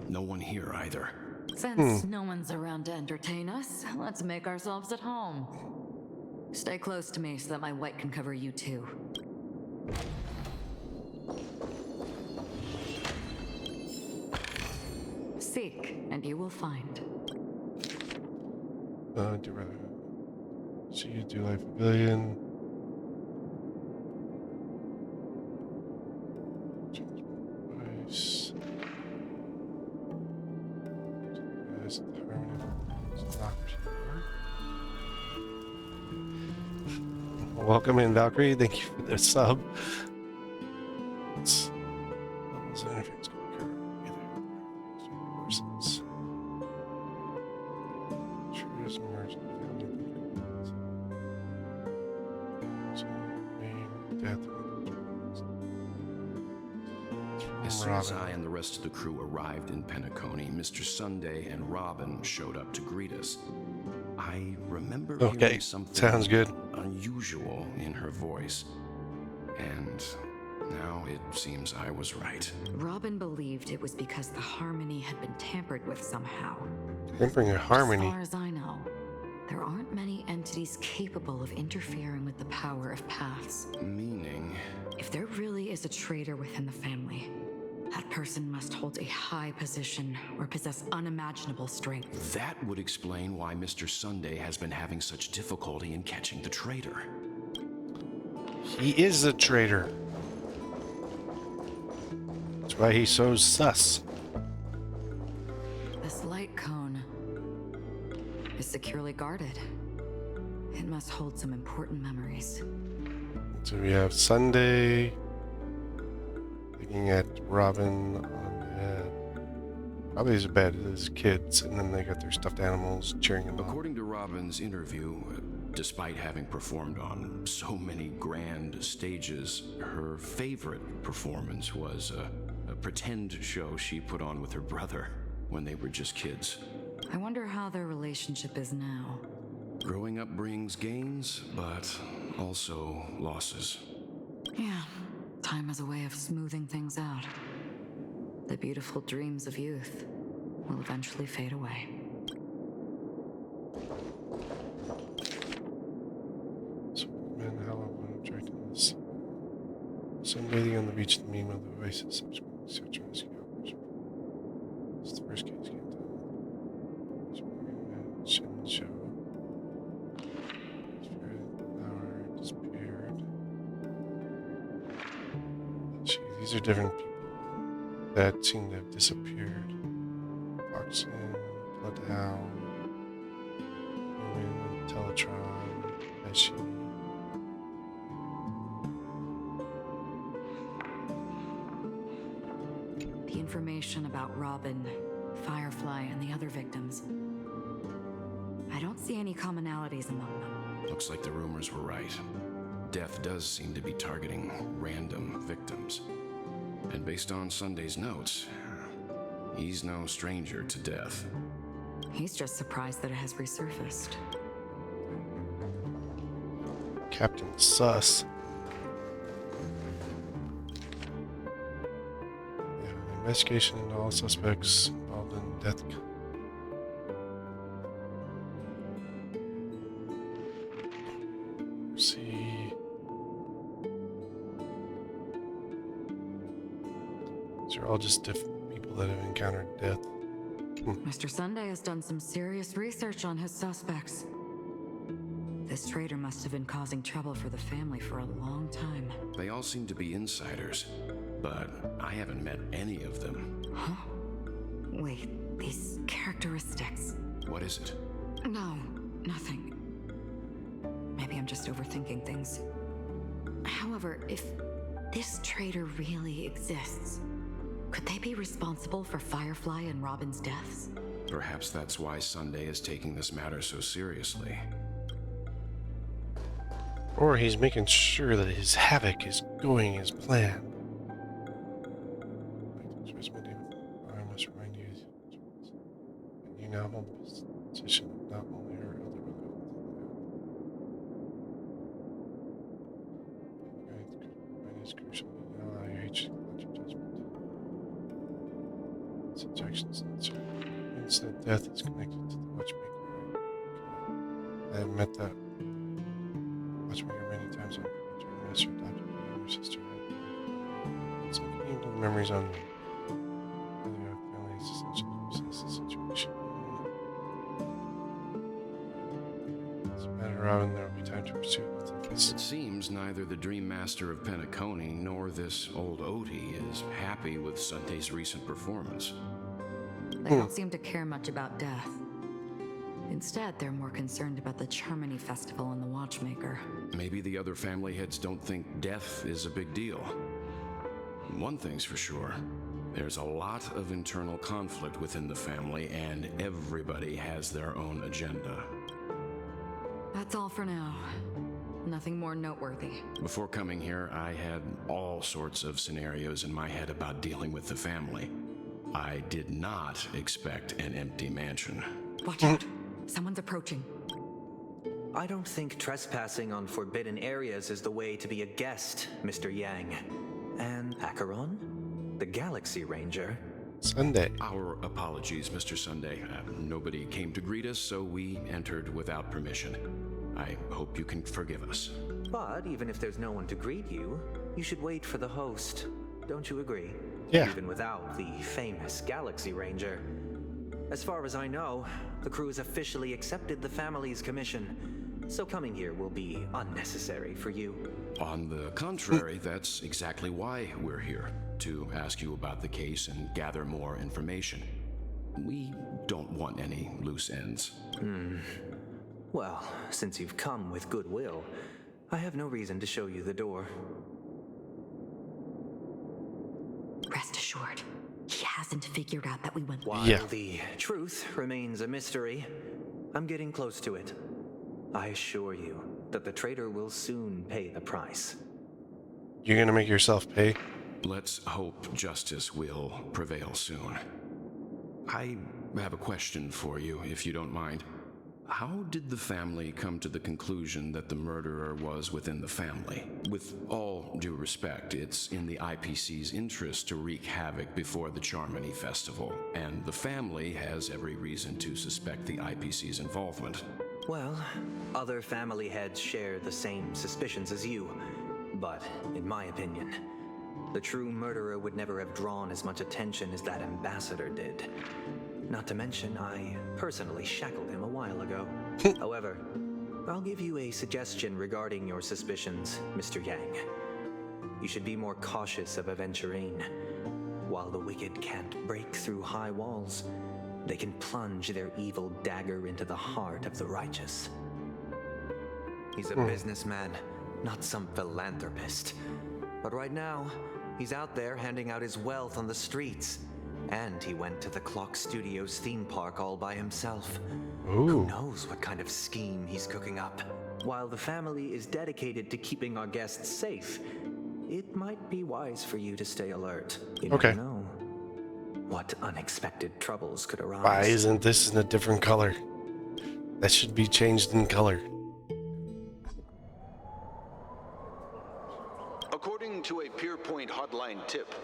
No one here either. Since no one's around to entertain us, let's make ourselves at home. Stay close to me so that my white can cover you too. Seek, and you will find. Do rather. See you do life pavilion. Change price. Welcome in, Valkyrie. Thank you for the sub. It's levels of interference can occur either persons. Intruders emerge in family death. As soon as I and the rest of the crew arrived in Penacony, Mr. Sunday and Robin showed up to greet us. I remember hearing something sounds good. Unusual in her voice. And now it seems I was right. Robin believed it was because the harmony had been tampered with somehow. Tampering a harmony. As far as I know, there aren't many entities capable of interfering with the power of paths. Meaning? If there really is a traitor within the family, that person must hold a high position or possess unimaginable strength. That would explain why Mr. Sunday has been having such difficulty in catching the traitor. He is a traitor. That's why he's so sus. This light cone is securely guarded. It must hold some important memories. So we have Sunday looking at Robin on the head. Probably his bed, his kids, and then they got their stuffed animals cheering him on. According to Robin's interview, despite having performed on so many grand stages, her favorite performance was a pretend show she put on with her brother when they were just kids. I wonder how their relationship is now. Growing up brings gains, but also losses. Yeah, time has a way of smoothing things out. The beautiful dreams of youth will eventually fade away. Man, how I'm directing this. Sunbathing on the beach at the mean of the oasis. Subsequently, search and rescue operation. It's the first case game done. Show. Disappeared. Gee, these are different people that seem to have disappeared. Foxen, Bloodhound, Human, Teletron, Pesci. The information about Robin, Firefly, and the other victims. I don't see any commonalities among them. Looks like the rumors were right. Death does seem to be targeting random victims. And based on Sunday's notes, he's no stranger to death. He's just surprised that it has resurfaced. Captain Sus. Yeah, investigation into all suspects involved in death. See. These are all just different people that have encountered death. Mr. Sunday has done some serious research on his suspects. This traitor must have been causing trouble for the family for a long time. They all seem to be insiders, but I haven't met any of them. Huh? Wait, these characteristics. What is it? No, nothing. Maybe I'm just overthinking things. However, if this traitor really exists, could they be responsible for Firefly and Robin's deaths? Perhaps that's why Sunday is taking this matter so seriously. Or he's making sure that his havoc is going as planned. I must remind you, you now hold the position of not only her elder brother. It is crucial to not allow your hatred to cloud your judgment. Its objections and instant death is connected to the watchmaker. I have met that watchmaker many times on your master adopted you and your sister. It's looking into the memories on you. Whether your family is essential to assess the situation. It's a matter of and there will be time to pursue it. It seems neither the Dream Master of Penacony nor this old Odie is happy with Sunday's recent performance. They don't seem to care much about death. Instead, they're more concerned about the Charmony Festival and the Watchmaker. Maybe the other family heads don't think death is a big deal. One thing's for sure, there's a lot of internal conflict within the family, and everybody has their own agenda. That's all for now. Nothing more noteworthy. Before coming here, I had all sorts of scenarios in my head about dealing with the family. I did not expect an empty mansion. Watch out! Someone's approaching. I don't think trespassing on forbidden areas is the way to be a guest, Mr. Yang. And Acheron? The Galaxy Ranger? Sunday. Our apologies, Mr. Sunday. Nobody came to greet us, so we entered without permission. I hope you can forgive us. But even if there's no one to greet you, you should wait for the host. Don't you agree? Yeah. Even without the famous Galaxy Ranger. As far as I know, the crew has officially accepted the family's commission, so coming here will be unnecessary for you. On the contrary, that's exactly why we're here, to ask you about the case and gather more information. We don't want any loose ends. Well, since you've come with goodwill, I have no reason to show you the door. Rest assured, he hasn't figured out that we went. While the truth remains a mystery, I'm getting close to it. I assure you that the traitor will soon pay the price. You're gonna make yourself pay? Let's hope justice will prevail soon. I have a question for you, if you don't mind. How did the family come to the conclusion that the murderer was within the family? With all due respect, it's in the IPC's interest to wreak havoc before the Charmony Festival, and the family has every reason to suspect the IPC's involvement. Well, other family heads share the same suspicions as you, but in my opinion, the true murderer would never have drawn as much attention as that ambassador did. Not to mention, I personally shackled him a while ago. However, I'll give you a suggestion regarding your suspicions, Mr. Yang. You should be more cautious of Adventurine. While the wicked can't break through high walls, they can plunge their evil dagger into the heart of the righteous. He's a businessman, not some philanthropist. But right now, he's out there handing out his wealth on the streets. And he went to the Clock Studios theme park all by himself. Who knows what kind of scheme he's cooking up? While the family is dedicated to keeping our guests safe, it might be wise for you to stay alert. You never know what unexpected troubles could arise. Why isn't this in a different color? That should be changed in color. According to a Pierpoint hotline tip,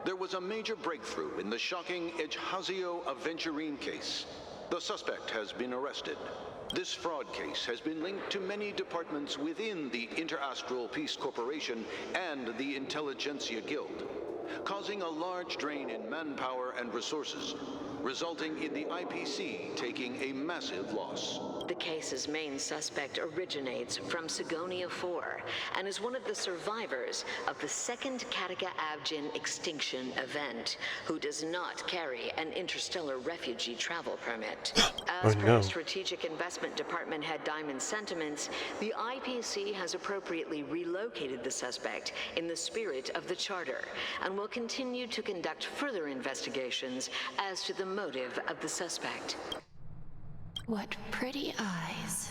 there was a major breakthrough in the shocking Ejhazio Adventurine case. The suspect has been arrested. This fraud case has been linked to many departments within the Interastral Peace Corporation and the Intelligentsia Guild, causing a large drain in manpower and resources, resulting in the IPC taking a massive loss. The case's main suspect originates from Sigonia 4 and is one of the survivors of the second Kataka Abjin extinction event, who does not carry an interstellar refugee travel permit. As per Strategic Investment Department head Diamond's sentiments, the IPC has appropriately relocated the suspect in the spirit of the Charter and will continue to conduct further investigations as to the motive of the suspect. What pretty eyes.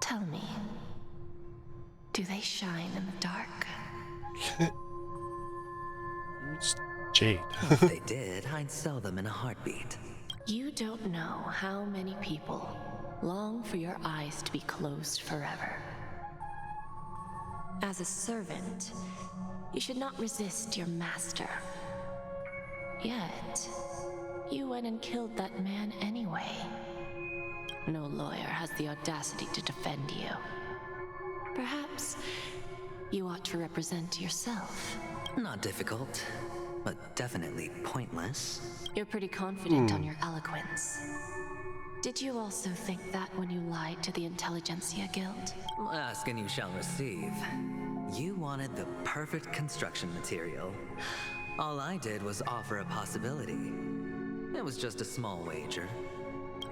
Tell me, do they shine in the dark? It's jade. If they did, I'd sell them in a heartbeat. You don't know how many people long for your eyes to be closed forever. As a servant, you should not resist your master. Yet, you went and killed that man anyway. No lawyer has the audacity to defend you. Perhaps you ought to represent yourself. Not difficult, but definitely pointless. You're pretty confident on your eloquence. Did you also think that when you lied to the Intelligentsia Guild? Ask and you shall receive. You wanted the perfect construction material. All I did was offer a possibility. It was just a small wager.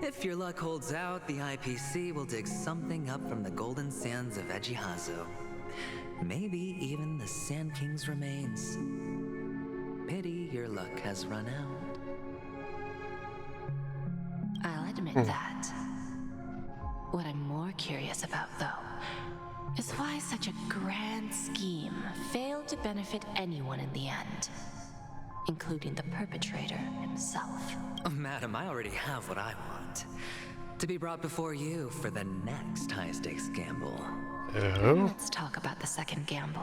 If your luck holds out, the IPC will dig something up from the golden sands of Ejhazio. Maybe even the Sand King's remains. Pity your luck has run out. I'll admit that. What I'm more curious about, though, is why such a grand scheme failed to benefit anyone in the end, including the perpetrator himself. Madam, I already have what I want. To be brought before you for the next high-stakes gamble. Let's talk about the second gamble.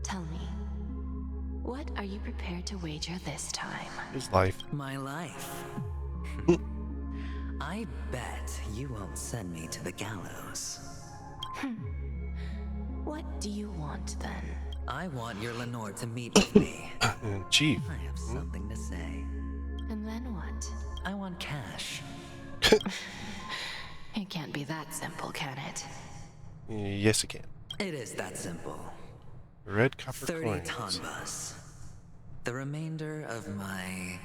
Tell me, what are you prepared to wager this time? His life. My life. I bet you won't send me to the gallows. What do you want, then? I want your Lenore to meet with me. Chief. I have something to say. And then what? I want cash. It can't be that simple, can it? Yes, it can. It is that simple. Red copper 30 coins. tonbas. The remainder of my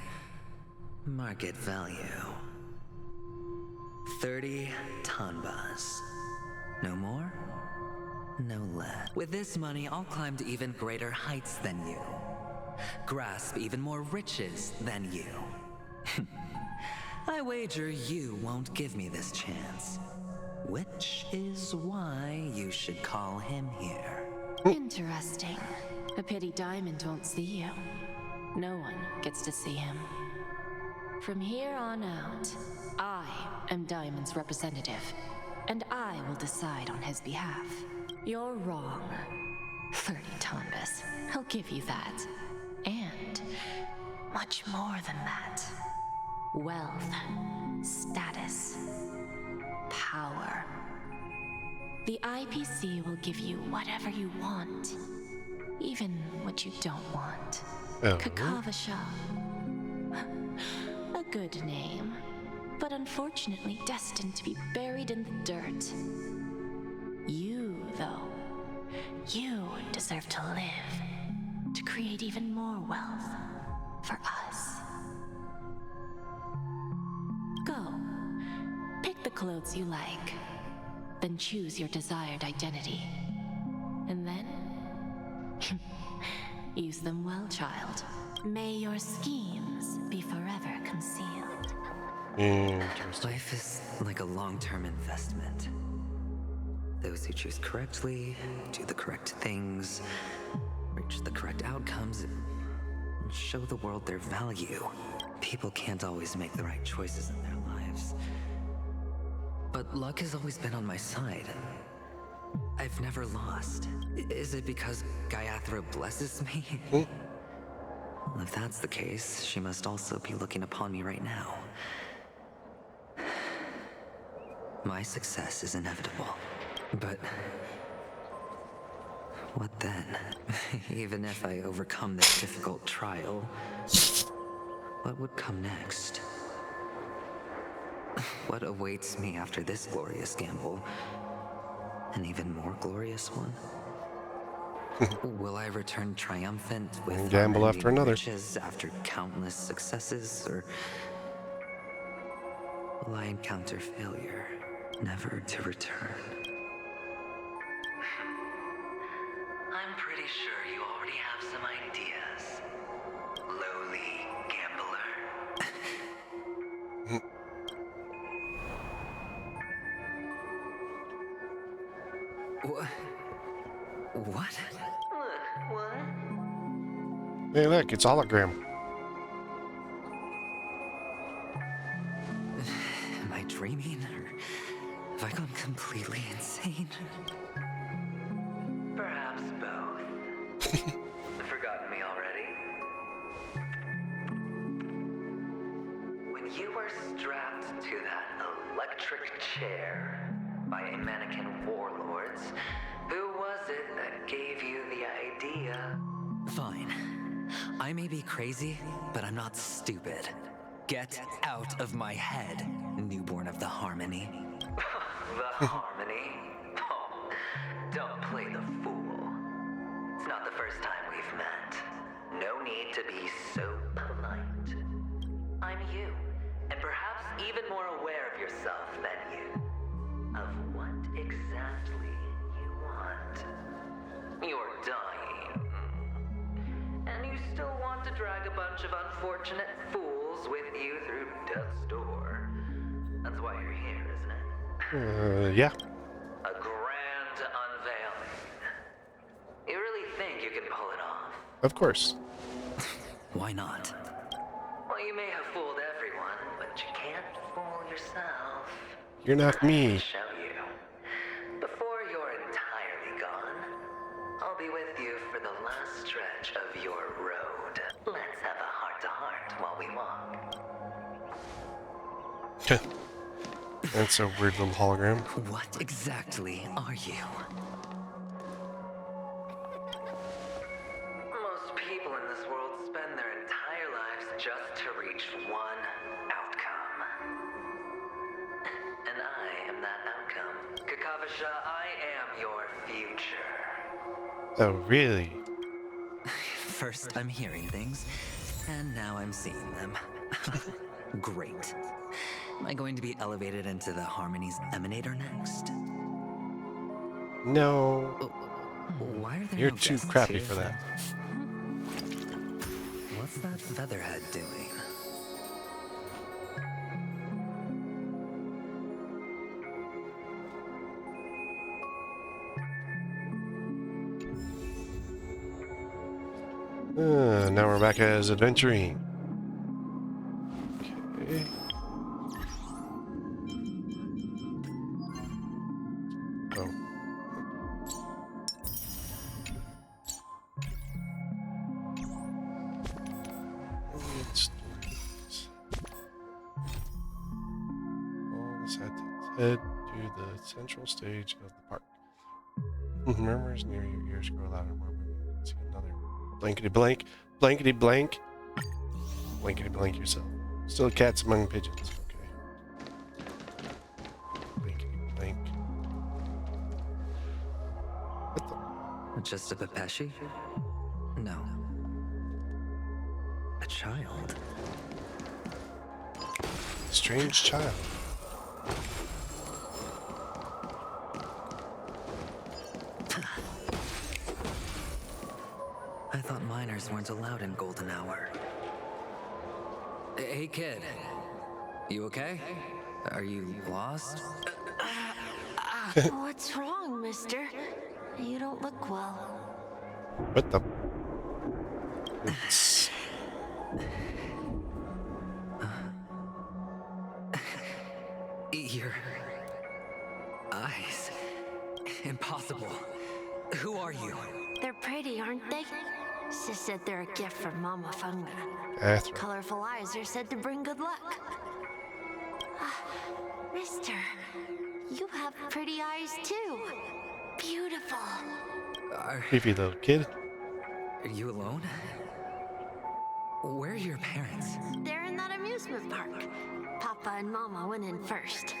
market value. 30 tonbas. No more, no less. With this money, I'll climb to even greater heights than you. Grasp even more riches than you. I wager you won't give me this chance. Which is why you should call him here. Interesting. A pity Diamond won't see you. No one gets to see him. From here on out, I am Diamond's representative, and I will decide on his behalf. You're wrong. 30 Tombas. I'll give you that. And much more than that. Wealth, status, power. The IPC will give you whatever you want, even what you don't want. Oh. Kakavasha. A good name, but unfortunately destined to be buried in the dirt. You, though, you deserve to live, to create even more wealth for us. Go, pick the clothes you like, then choose your desired identity. And then, use them well, child. May your schemes be forever concealed. Life is like a long-term investment. Those who choose correctly, do the correct things, reach the correct outcomes, and show the world their value. People can't always make the right choices in their lives. But luck has always been on my side. I've never lost. Is it because Gaiathra blesses me? Well, if that's the case, she must also be looking upon me right now. My success is inevitable. But what then? Even if I overcome this difficult trial, what would come next? What awaits me after this glorious gamble? An even more glorious one? Will I return triumphant with gamble after another riches after countless successes, or will I encounter failure, never to return? I'm pretty sure you already have some ideas, lowly gambler. What? What? Hey, look, it's hologram. Am I dreaming, or have I gone completely insane? Perhaps both. Forgotten me already? When you were strapped to that electric chair by a mannequin warlords, who was it that gave you the idea? Fine. I may be crazy, but I'm not stupid. Get out of my head, newborn of the Harmony. The Harmony? Oh, don't play the fool. It's not the first time we've met. No need to be so polite. I'm you, and perhaps even more aware of yourself than you. Of what exactly you want. You're dying. And you still want to drag a bunch of unfortunate fools with you through death's door. That's why you're here, isn't it? Yeah. A grand unveiling. You really think you can pull it off? Of course. Why not? Well, you may have fooled everyone, but you can't fool yourself. You're not me. Show you. Before you're entirely gone, I'll be with you for the last stretch of your road. Let's have a heart-to-heart while we walk. That's a weird little hologram. What exactly are you? Most people in this world spend their entire lives just to reach one outcome. And I am that outcome. Kakavasha, I am your future. Oh, really? First I'm hearing things, and now I'm seeing them. Great. Am I going to be elevated into the Harmony's Emanator next? No. Why are there You're no too guests crappy here? for that. What's that featherhead doing? Now we're we're back as Adventurine. Okay. Oh. Head to the central stage of the park. Murmurs near your ears grow louder. See another blankety blank, blankety blank, blankety blank yourself. Still cats among pigeons. Okay. Blankety blank. What the? Just a Pepeshi? No. A child. Strange child. I thought minors weren't allowed in Golden Hour. Hey, kid. You okay? Are you lost? What's wrong, mister? You don't look well. What the? It's... Your eyes. Impossible. Who are you? They're pretty, aren't they? Sis said they're a gift from Mama Funga. Catherine. Colorful eyes are said to bring good luck. Mister, you have pretty eyes too. Beautiful. Creepy little kid. Are you alone? Where are your parents? They're in that amusement park. Papa and Mama went in first.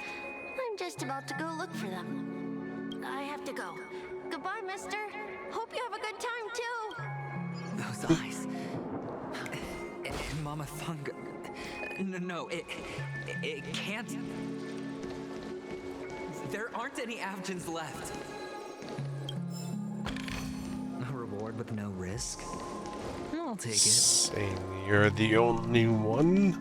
I'm just about to go look for them. I have to go. Goodbye, mister. Hope you have a good time too. Those eyes. Mama Funga. No, it can't. There aren't any Avgens left. A reward with no risk? I'll take it. Saying you're the only one?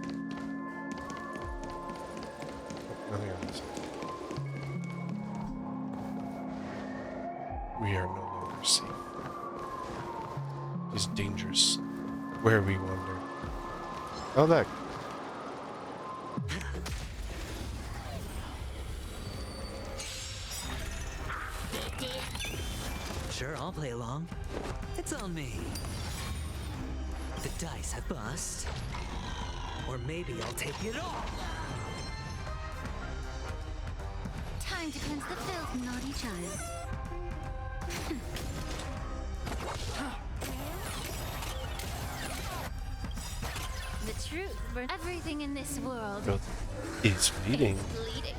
Nothing on this side. We are no longer safe. It is dangerous where we wander. Oh, that. Sure, I'll play along. It's on me. The dice have bust. Or maybe I'll take it all. Time to cleanse the filth, naughty child. The truth, but everything in this world is fleeting. Bleeding.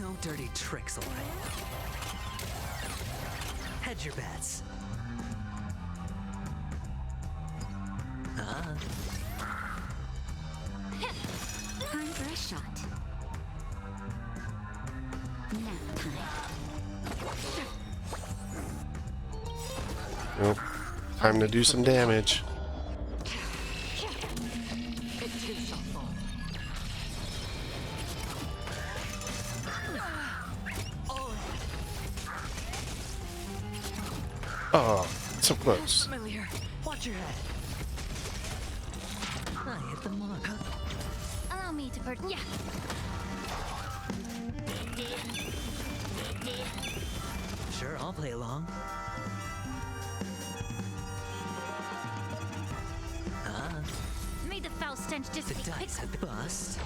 No dirty tricks, all right. Hedge your bets. Time for a shot. Nap time. Nope. Time to do some damage. Oh, so close. Familiar. Watch your head. I hit the mark. Allow me to yeah. Sure, I'll play along. May the foul stench The dice have bust.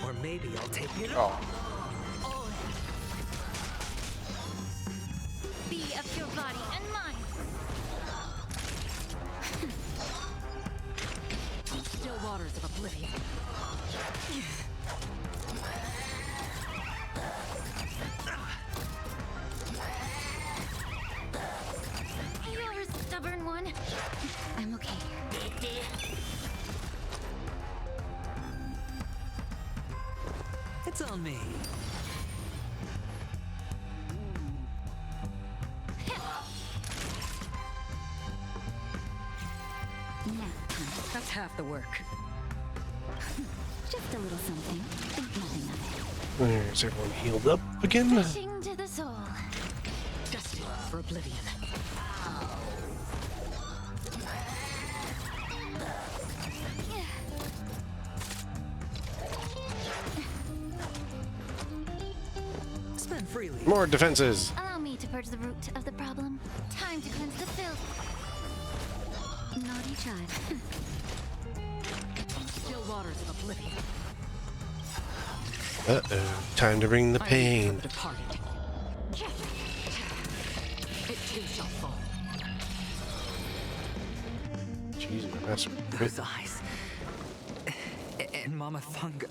Or maybe I'll take it all. Be of your body and mine. Still waters of oblivion. You're a stubborn one. I'm okay. It's on me. That's half the work. Just a little something. Think nothing of it. Is everyone healed up again? Fishing to the soul. Just for oblivion. Spend freely. More defenses. Allow me to purge the root of the problem. Time to cleanse the filth. Naughty child. Still waters of oblivion. Uh-oh. Time to bring the pain. Departed. It too shall fall. Jeez, that's Those eyes. And Mama Funga.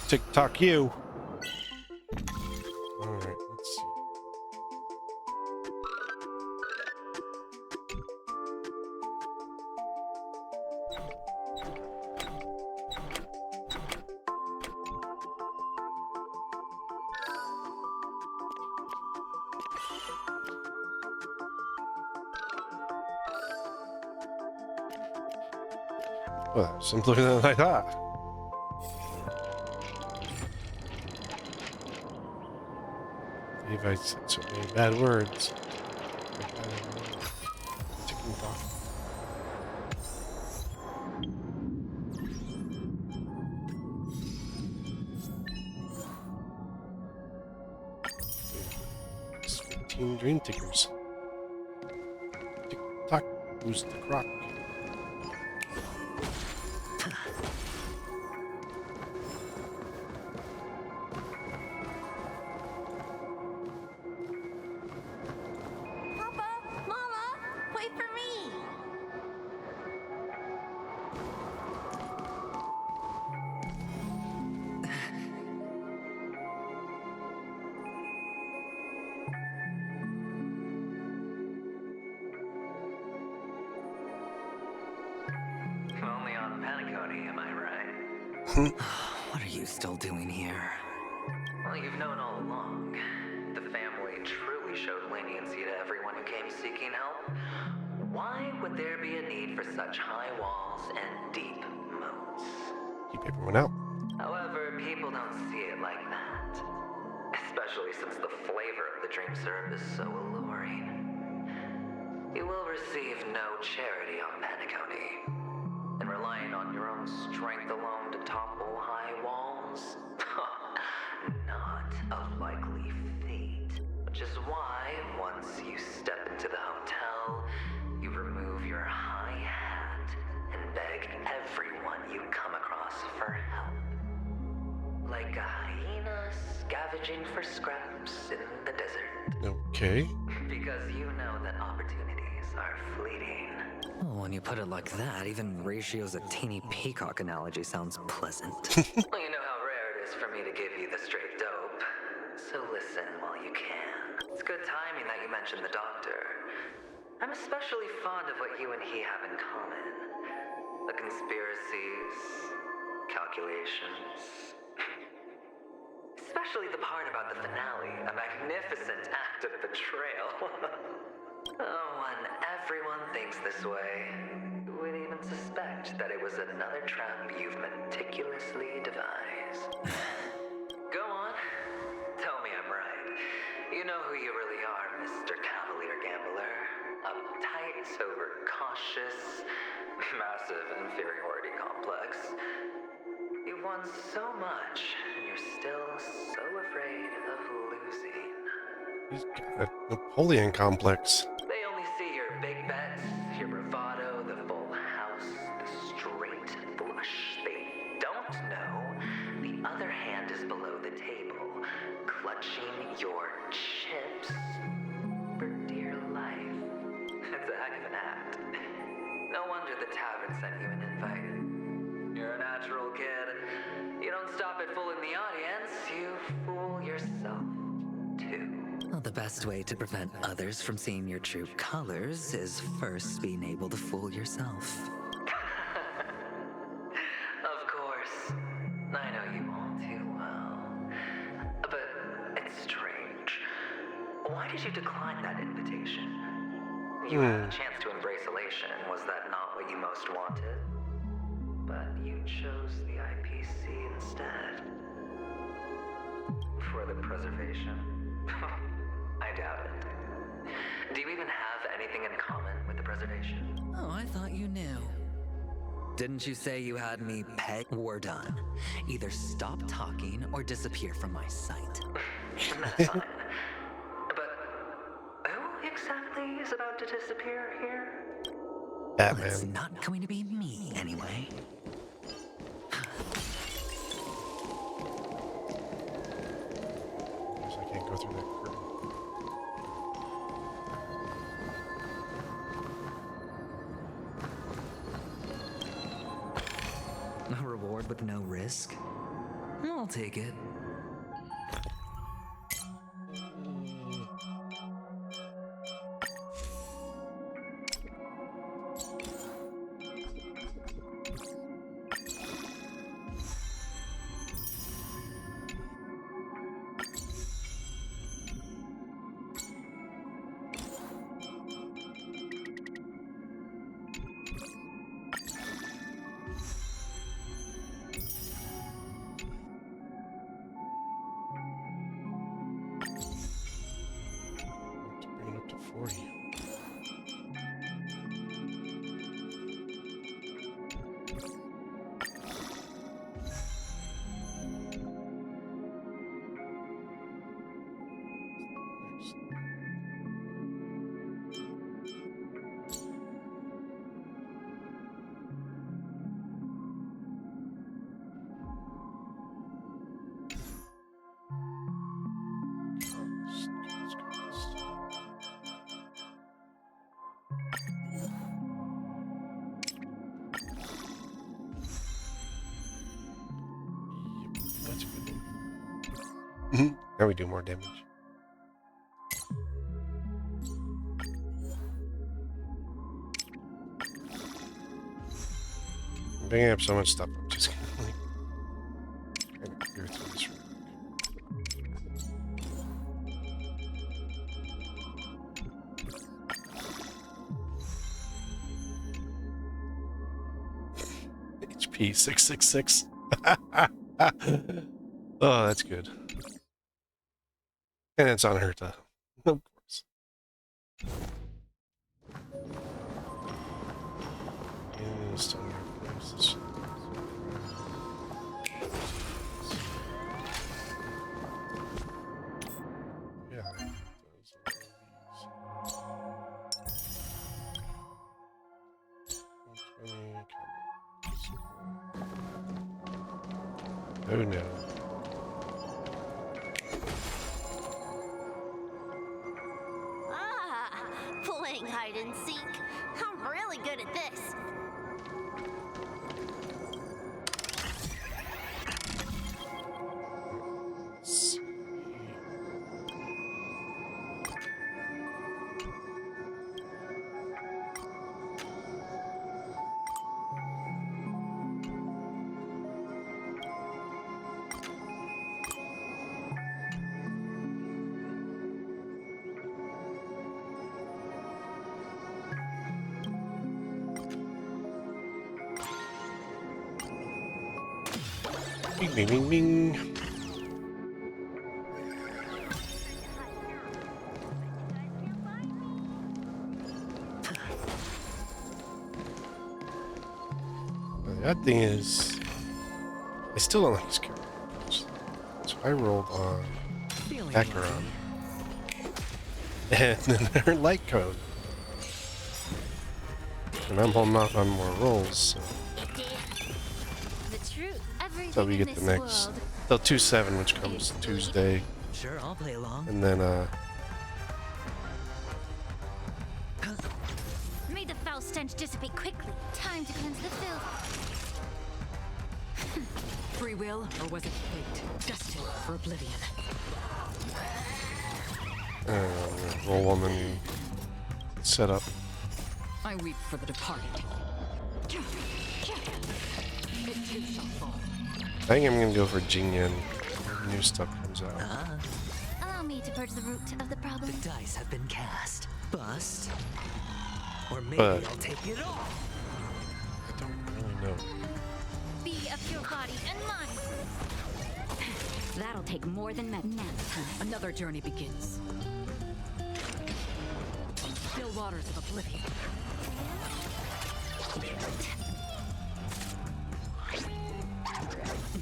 TikTok you. Alright, let's see. Well, simpler than I thought. If I said so many bad words. Ticking clock. It's 15 dream tickers. Tick tock, who's the croc? Only on Penacony, am I right? What are you still doing here? Well, you've known all along. The family truly showed leniency to everyone who came seeking help. Why would there be a need for such high walls and deep moats? Keep everyone out. However, people don't see it like that. Especially since the flavor of the dream syrup is so alluring. You will receive no charity on Penacony. And relying on your own strength alone to topple high walls? Not a likely fate. Which is why, once you step into the hotel, you remove your high hat and beg everyone you come across for help. Like a hyena scavenging for scraps in the desert. Okay. Because you know that opportunities are fleeting. Well, when you put it like that, even Ratio's a teeny peacock analogy sounds pleasant. Well, you know how rare it is for me to give you the straight dope. So listen while you can. It's good timing that you mentioned the doctor. I'm especially fond of what you and he have in common. The conspiracies, calculations. Especially the part about the finale, a magnificent act of betrayal. Oh, when everyone thinks this way, who would even suspect that it was another trap you've meticulously devised? Go on. Tell me I'm right. You know who you really are, Mr. Cavalier Gambler. Uptight, overcautious, massive inferiority complex. You've won so much, and you're still so afraid of losing. He's got a Napoleon complex. They only see your big bets, your bravado, the full house, the straight flush. They don't know the other hand is below the table, clutching your chips for dear life. It's a heck of an act. No wonder the tavern sent you an invite. You're a natural kid. You don't stop at fooling the audience, you fool yourself too. Well, the best way to prevent others from seeing your true colors is first being able to fool yourself. Of course. I know you all too well. But it's strange. Why did you decline that invitation? You had a chance to embrace elation. Was that not what you most wanted? But you chose the IPC instead. preservation? I doubt it. Do you even have anything in common with the preservation? Oh, I thought you knew. Didn't you say you had me pegged? We're done. Either stop talking or disappear from my sight. That's fine. But who exactly is about to disappear here? Batman. Well, it's not going to be me, anyway. I can't go through that curtain. A reward with no risk? I'll take it. Bring it up to 40. That's a good one. Now we do more damage. I'm bringing up so much stuff. I'm just gonna like kind of go through this real quick. HP 666. Oh, that's good. And it's on her to, of course. And it's on her place. Yeah. Oh no. Playing hide and seek. I'm really good at this. Bing, bing, bing, bing. That thing is... I still don't like his character. So I rolled on Acheron. And then her light code. And I'm holding off on more rolls, so... So we get the next... Till 2/7, which comes Tuesday. Sure, I'll play along. And then, May the foul stench dissipate quickly. Time to cleanse the filth. Free will, or was it fate? Destined for oblivion. roll on the setup. I weep for the departed. It too shall fall. I think I'm gonna go for Jingyan when new stuff comes out. Allow me to purge the root of the problem. The dice have been cast. Bust. Or maybe But- I'll take it off. I don't really know. Be of your body and mind. That'll take more than nap time. Another journey begins. Still waters of oblivion.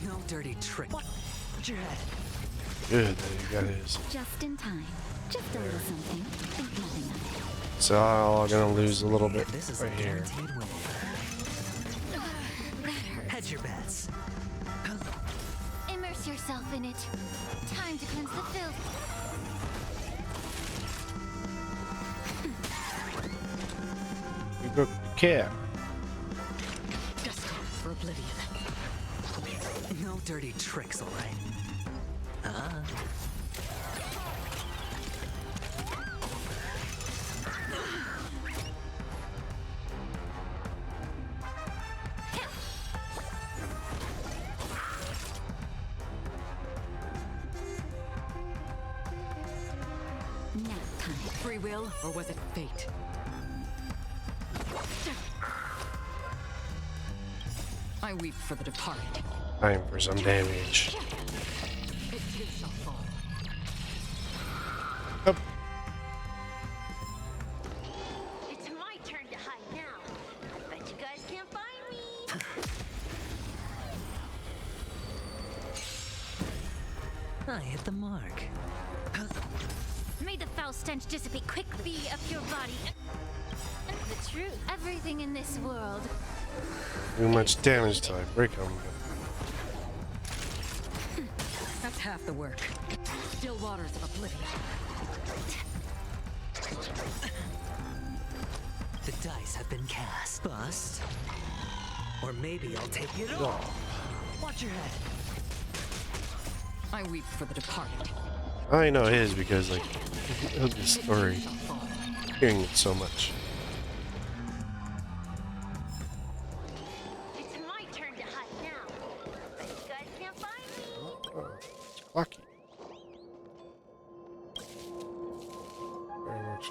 No dirty trick. Watch your head. Good that you got his. Just in time. Just a little something. Think nothing of it. So I'm gonna lose a little bit This is right a here. guaranteed win. Hedge your bets. Immerse yourself in it. Time to cleanse the filth. You go cat. Destined for oblivion. No dirty tricks, all right? Nap time. Free will, or was it fate? I weep for the departed. Time for some damage. It too shall fall. Up. It's my turn to hide now. I bet you guys can't find me. I hit the mark. May the foul stench dissipate quickly up your body. And the truth, everything in this world. Too much damage till I break them. That's half the work. Still waters of oblivion. The dice have been cast. Bust. Or maybe I'll take it all. Watch your head. I weep for the departed. I know his because like of the story, hearing it so much. It's my turn to hide now. Bet you guys can't find me. Oh, it's lucky. Very much.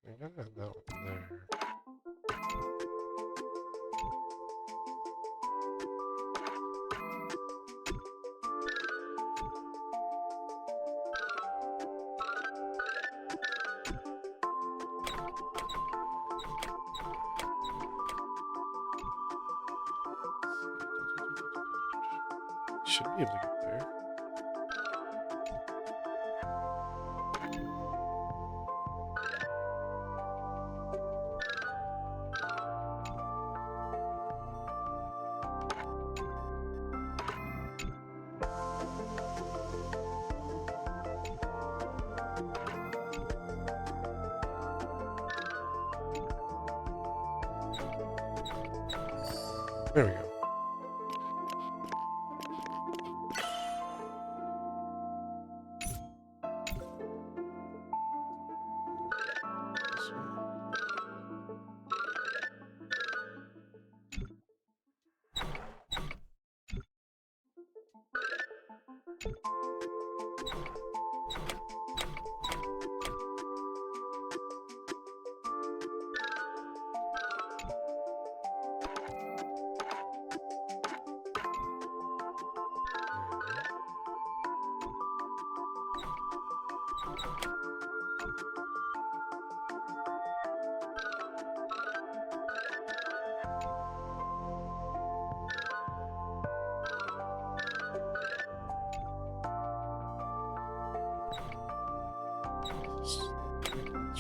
I gotta have that one there. Should be able to get there. There we go.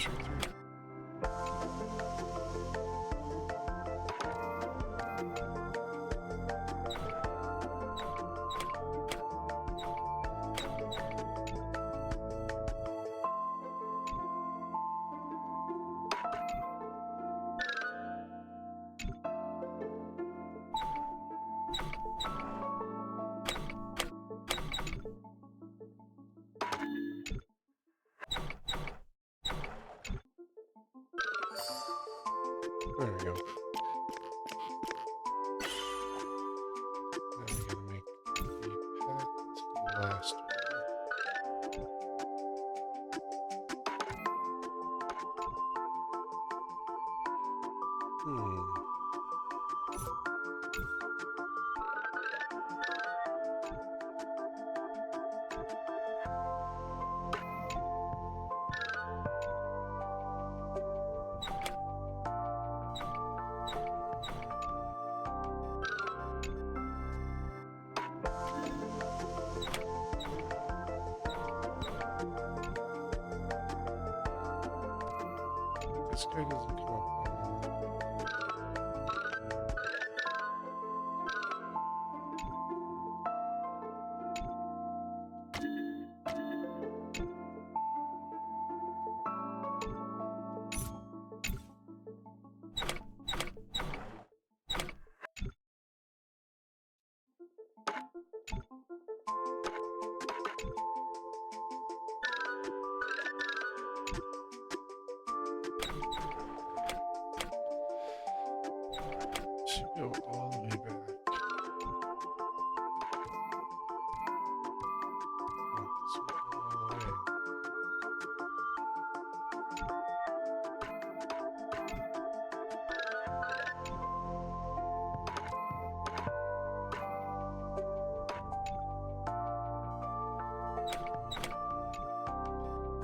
straight through. There we go. Now we gotta make the path to the last one. This guy doesn't come up. Should go all the way back. Oh, this will go all the way.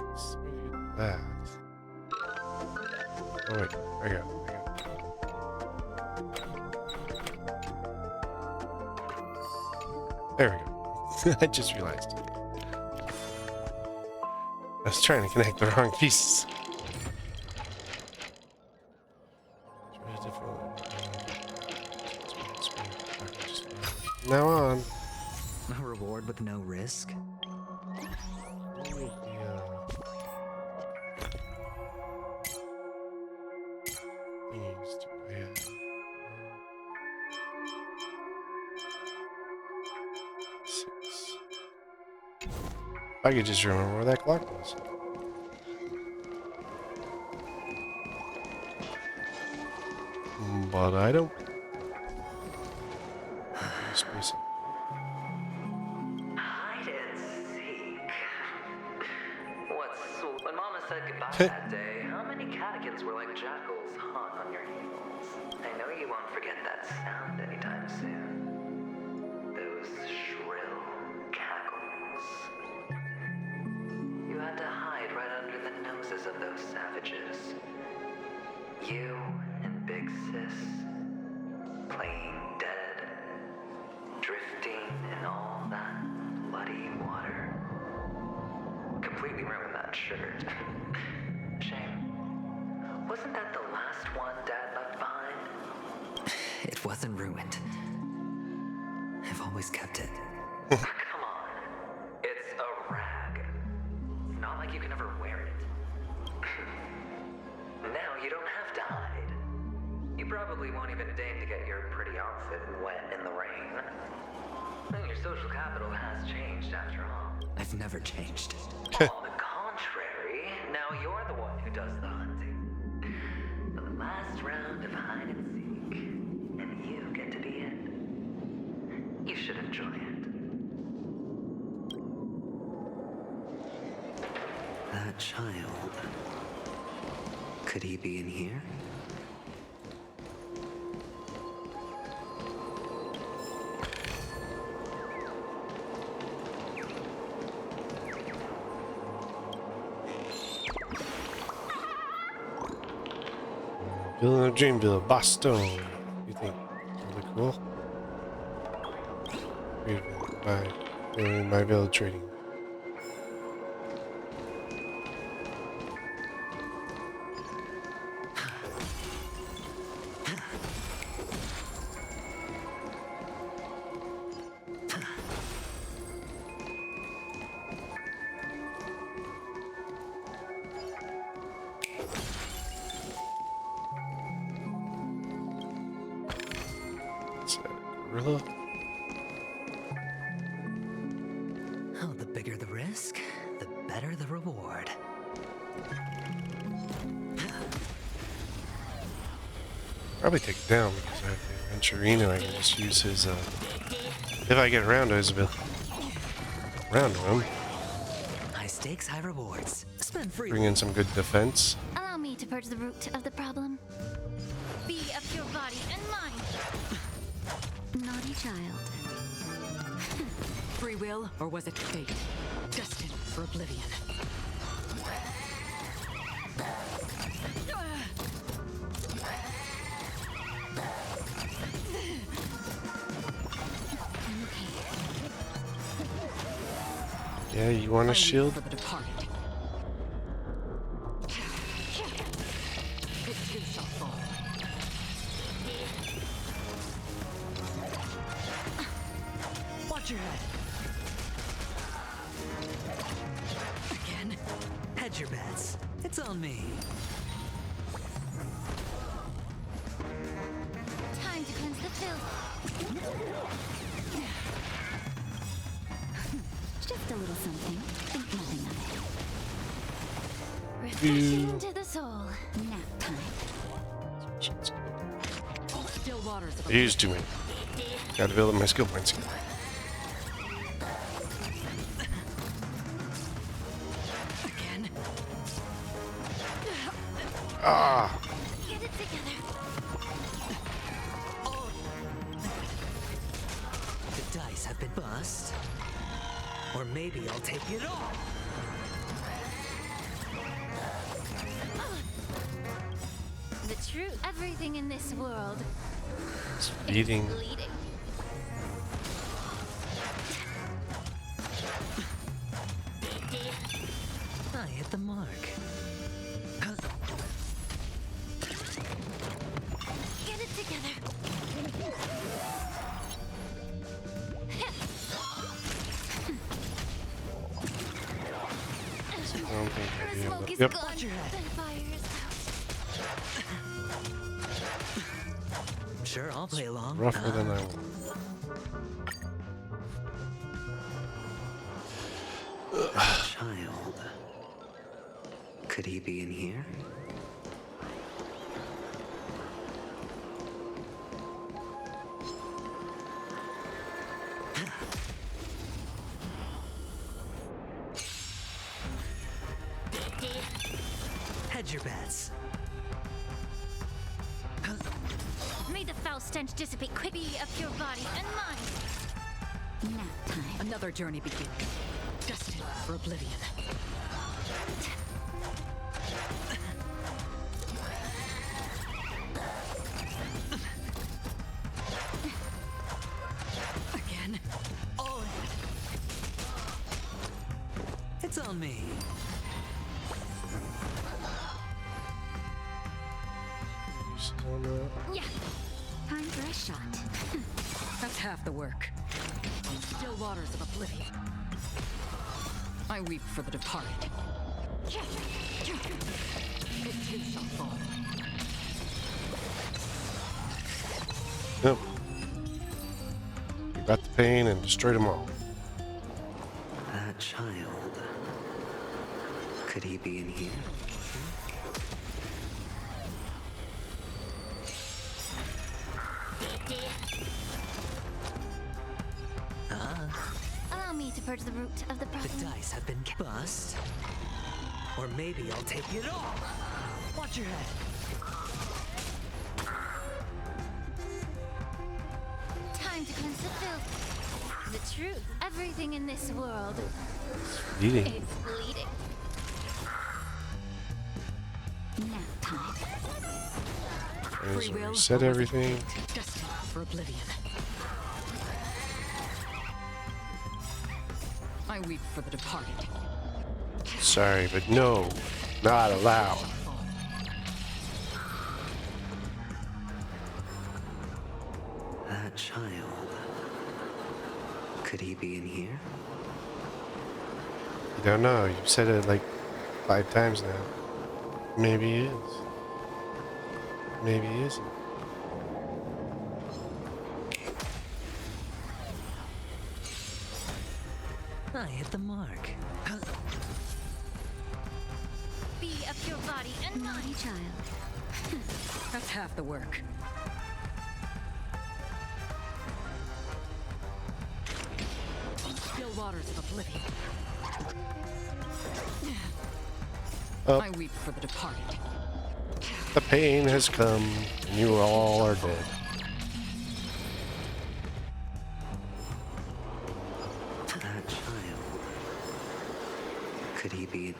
Let's get that. Oh wait, I got it. There we go. I just realized. I was trying to connect the wrong pieces. Now on. A reward with no risk? I could just remember where that clock was. But I don't. Space it. Hide and seek. When Mama said goodbye that day, how many catechins were like jackals hung on your heels? I know you won't forget that sound anytime soon. Those shrill cackles. You had to hide right under the noses of those savages. You and Big Sis, playing dead, drifting in all that bloody water. Completely ruined that shirt. Shame. Wasn't that the last one Dad left behind? It wasn't ruined. I've always kept it. Come on. It's a rag. Not like you can ever wear it. Now you don't have to hide. You probably won't even deign to get your pretty outfit wet in the rain. And your social capital has changed after all. I've never changed. On the contrary, now you're the one who does the hunting. The last round of hide and seek, and you get to be it. You should enjoy it. That child. Could he be in here? Building of Dreamville, Boston. You think really cool? My village trading. gorilla. Oh, the bigger the risk, the better the reward. Probably take it down because I have the Adventurine and I can just use his, if I get around to his ability. Around to him. High stakes, high rewards. Spend free. Bring in some good defense. Allow me to purge the root of the problem. Be of your body and mind. Naughty child. Free will, or was it fate? Destined for oblivion. Yeah, you want a shield? For the departed. It too shall fall. Watch your head. Again. Hedge your bets. It's on me. Time to cleanse the filth. Just a little something. Think nothing of it. Refreshing into the soul. Nap time. Still waters. I used too many. Gotta build up my skill points. Again. Ah! Get it together. The dice have been bust. Or maybe I'll take it all. The truth. Everything in this world. It's bleeding. Bleeding. I hit the mark. Get it together. I don't think I'll be able Smoke to. is Yep. gone. Then fire is out. Sure, I'll play along. Rougher than I want. Child. Could he be in here? Hedge your bets. May the foul stench dissipate quickly of your body and mind. Nap time. Another journey begins. Destined for oblivion. Again. All in. It's on me. Yeah. Time for a shot. That's half the work. Still waters of oblivion. I weep for the departed. It too shall fall. Yep. We got the pain and destroyed them all. That child. Could he be in here? Allow me to purge the root of the problem. The dice have been bust. Or maybe I'll take it all. Watch your head. Time to cleanse the filth. The truth. Everything in this world. Bleeding. It's bleeding. Nap time. There's a reset everything. Destined for oblivion. I weep for the departed. Sorry, but no. Not allowed. That child. Could he be in here? You don't know. You've said it like 5 times now. Maybe he is. Maybe he isn't. I hit the mark. Be of your body and Naughty child. That's half the work. Still waters of oblivion. Oh. I weep for the departed. The pain has come, and you all are dead. That child. Could he be...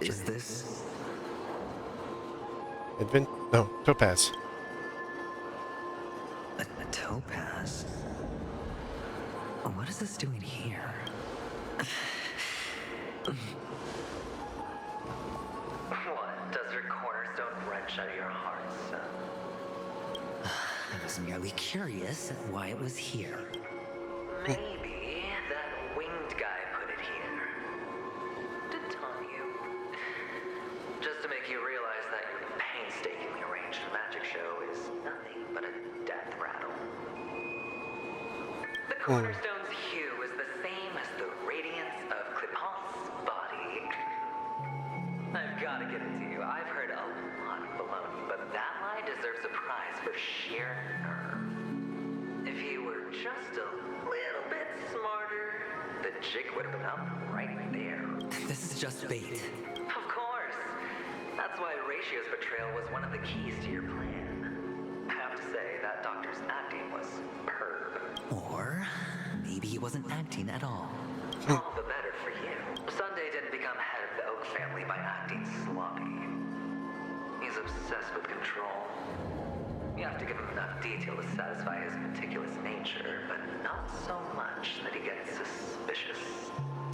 Is this... No, Topaz. A topaz? What is this doing here? What? Does your cornerstone wrench out of your heart, son? I was merely curious at why it was here. Maybe that winged guy put it here. To taunt you. Just to make you realize that your painstakingly arranged magic show is nothing but a death rattle. The cornerstone's hue is the same as the radiance of Clipant's body. I've gotta give it to you. I've heard a lot of baloney, but that lie deserves a prize for sheer nerve. If he were just a little bit smarter, the jig would have been up right there. This is just bait. Of course. That's why Ratio's betrayal was one of the keys to your plan. I have to say, that doctor's acting was superb. Or maybe he wasn't acting at all. All the better for you. Sunday didn't become head of the Oak family by acting sloppy. He's obsessed with control. You have to give him enough detail to satisfy his meticulous nature, but not so much that he gets suspicious.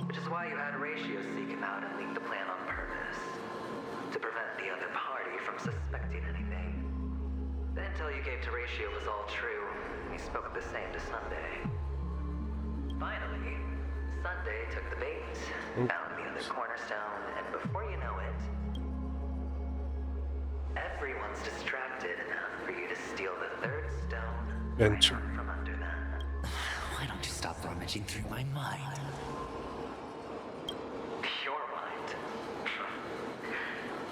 Which is why you had Ratio seek him out and leak the plan on purpose. To prevent the other party from suspecting anything. The intel you gave to Ratio was all true. He spoke the same to Sunday. Finally, Sunday took the bait, found the other cornerstone, and before you know it, everyone's distracted enough for you to steal the third stone right from under them. Why don't you stop rummaging through my mind? Your mind.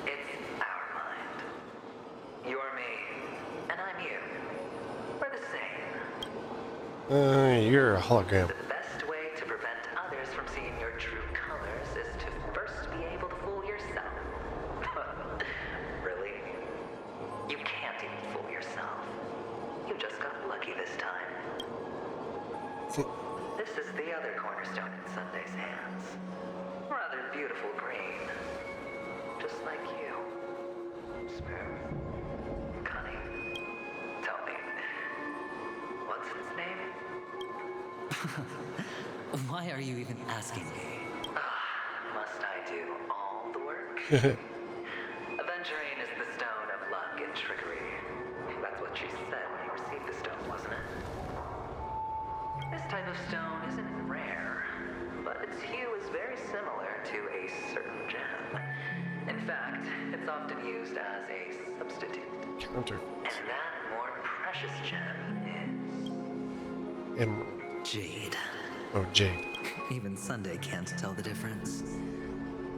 It's our mind. You're me, and I'm you. We're the same. You're a hologram. The best way to prevent others from seeing your true colors is to first be able to fool yourself. Really? You can't even fool yourself. You just got lucky this time. This is the other cornerstone in Sunday's hands. Rather beautiful green. Just like you. Smooth. Cunning. Tell me. What's its name? Why are you even asking me? Must I do all the work? Adventurine is the stone of luck and trickery. That's what she said when you received the stone, wasn't it? This type of stone isn't rare, but its hue is very similar to a certain gem. In fact, it's often used as a substitute. Counter. And that more precious gem is... Emerald. Jade. Oh, Jade. Even Sunday can't tell the difference.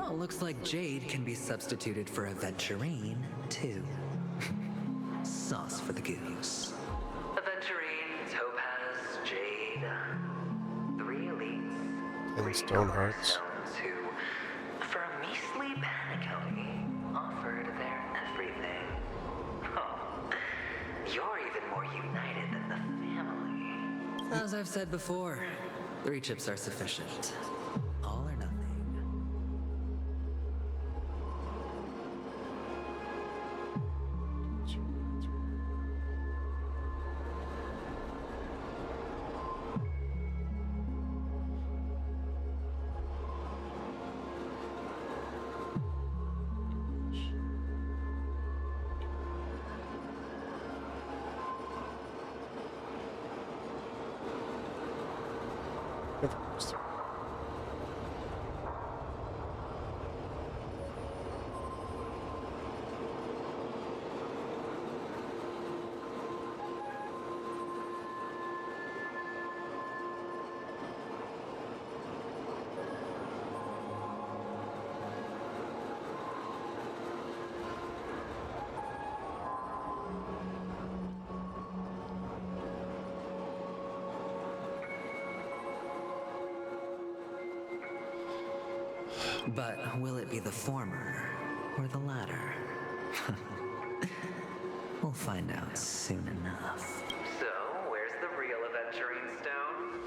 Oh, looks like Jade can be substituted for Adventurine, too. Sauce for the goose. Aventurine, Topaz, Jade. 3 elites. And stone hearts. Stones who, for a measly Penacony, offered their everything. Oh, you're even more united than the family. As I've said before, 3 chips are sufficient. All or nothing. But will it be the former or the latter? We'll find out soon enough. So, where's the real Adventurine stone?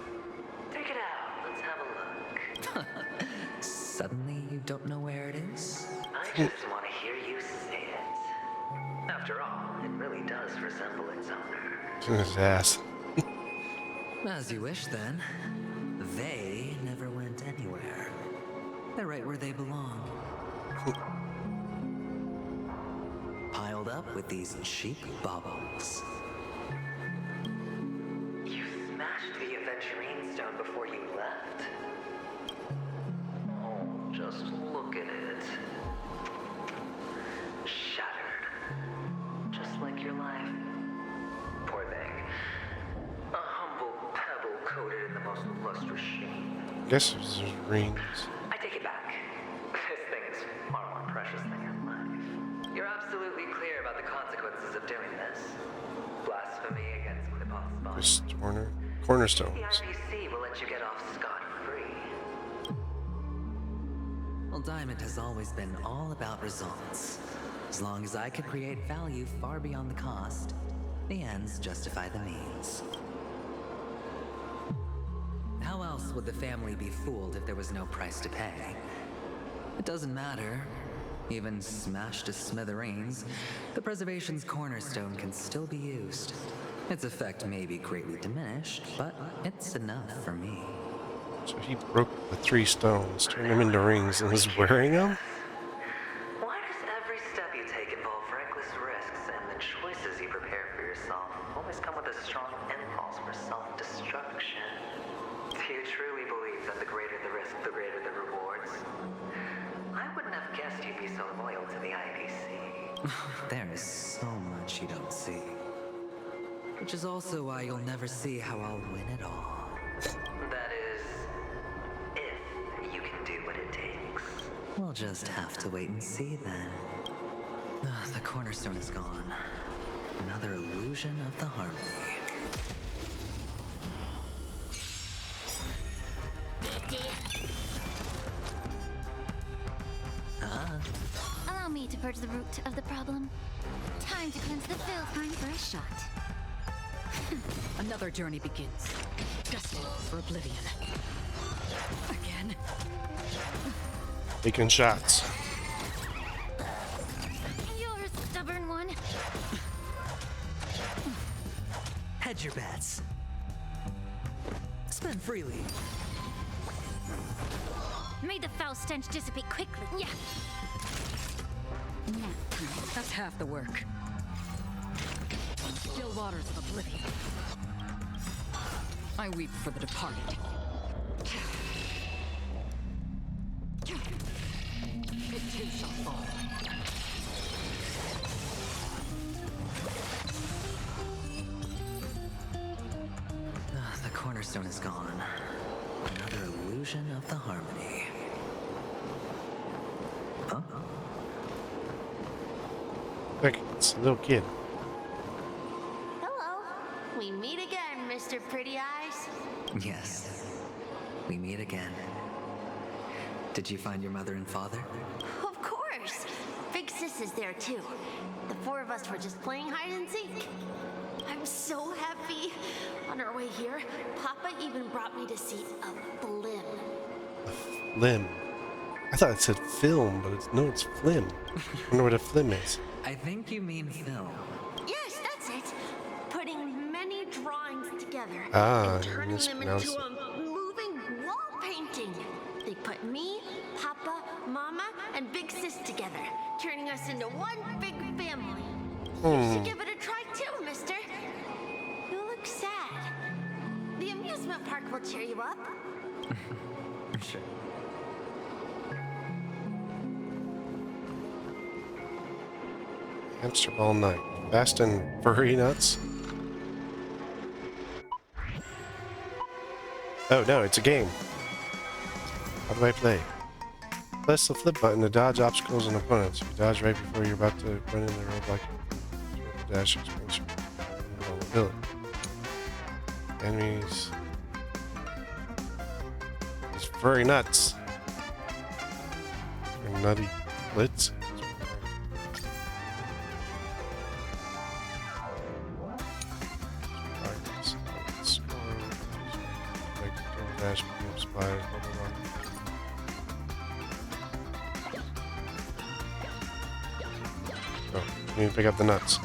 Take it out. Let's have a look. Suddenly you don't know where it is? I just want to hear you say it. After all, it really does resemble its owner. His ass. As you wish, then. They never went anywhere. They're right where they belong. Piled up with these cheap baubles. You smashed the Adventurine stone before you left. Oh, just look at it. Shattered. Just like your life. Poor thing. A humble pebble coated in the most lustrous sheen. Guess it's just rings. I take it back. This thing is far more precious than your life. You're absolutely clear about the consequences of doing this. Blasphemy against Clipot's bond. Cornerstones. The IPC will let you get off scot-free. Well, Diamond has always been all about results. As long as I can create value far beyond the cost, the ends justify the means. How else would the family be fooled if there was no price to pay? It doesn't matter. Even smashed to smithereens, the preservation's cornerstone can still be used. Its effect may be greatly diminished, but it's enough for me. So he broke the 3 stones, turned them into rings, and is wearing them? Why does every step you take involve reckless risks, and the choices you prepare for yourself always come with a strong impulse for self-destruction? Do you truly believe that the greater the risk, the greater the rewards? I wouldn't have guessed you'd be so loyal to the IPC. There is so much you don't see. Which is also why you'll never see how I'll win it all. That is, if you can do what it takes. We'll just have to wait and see then. The cornerstone is gone. Another illusion of the harmony. Allow me to purge the root of the problem. Time to cleanse the filth. Time for a shot. Another journey begins. Destined for oblivion. Again. Taking shots. You're a stubborn one. Hedge your bets. Spend freely. May the foul stench dissipate quickly. Yeah. That's half the work. Still waters of oblivion. I weep for the departed. It too shall fall. The cornerstone is gone. Another illusion of the harmony. Huh? Look, it's a little kid. Hello. We meet again, Mr. Pretty Eyes. Yes. We meet again. Did you find your mother and father? Of course. Big Sis is there too. The 4 of us were just playing hide and seek. I'm so happy. On our way here, Papa even brought me to see a blim. Flim. I thought it said film, but no, it's flim. I wonder what a flim is. I think you mean film. Yes, that's it. Putting many drawings together Ah, and turning them mispronounced into it. a moving wall painting. They put me, Papa, Mama, and Big Sis together, turning us into one big family. You should give it a try too, mister. You look sad. The amusement park will cheer you up. Sure. Hamster Ball Night. Fast and furry nuts. Oh no, it's a game. How do I play? Press the flip button to dodge obstacles and opponents. If you dodge right before you're about to run into the roadblock, the dash expansion. Vulnerability. Enemies. It's furry nuts. nutty blitz. Oh, you need to pick up the nuts.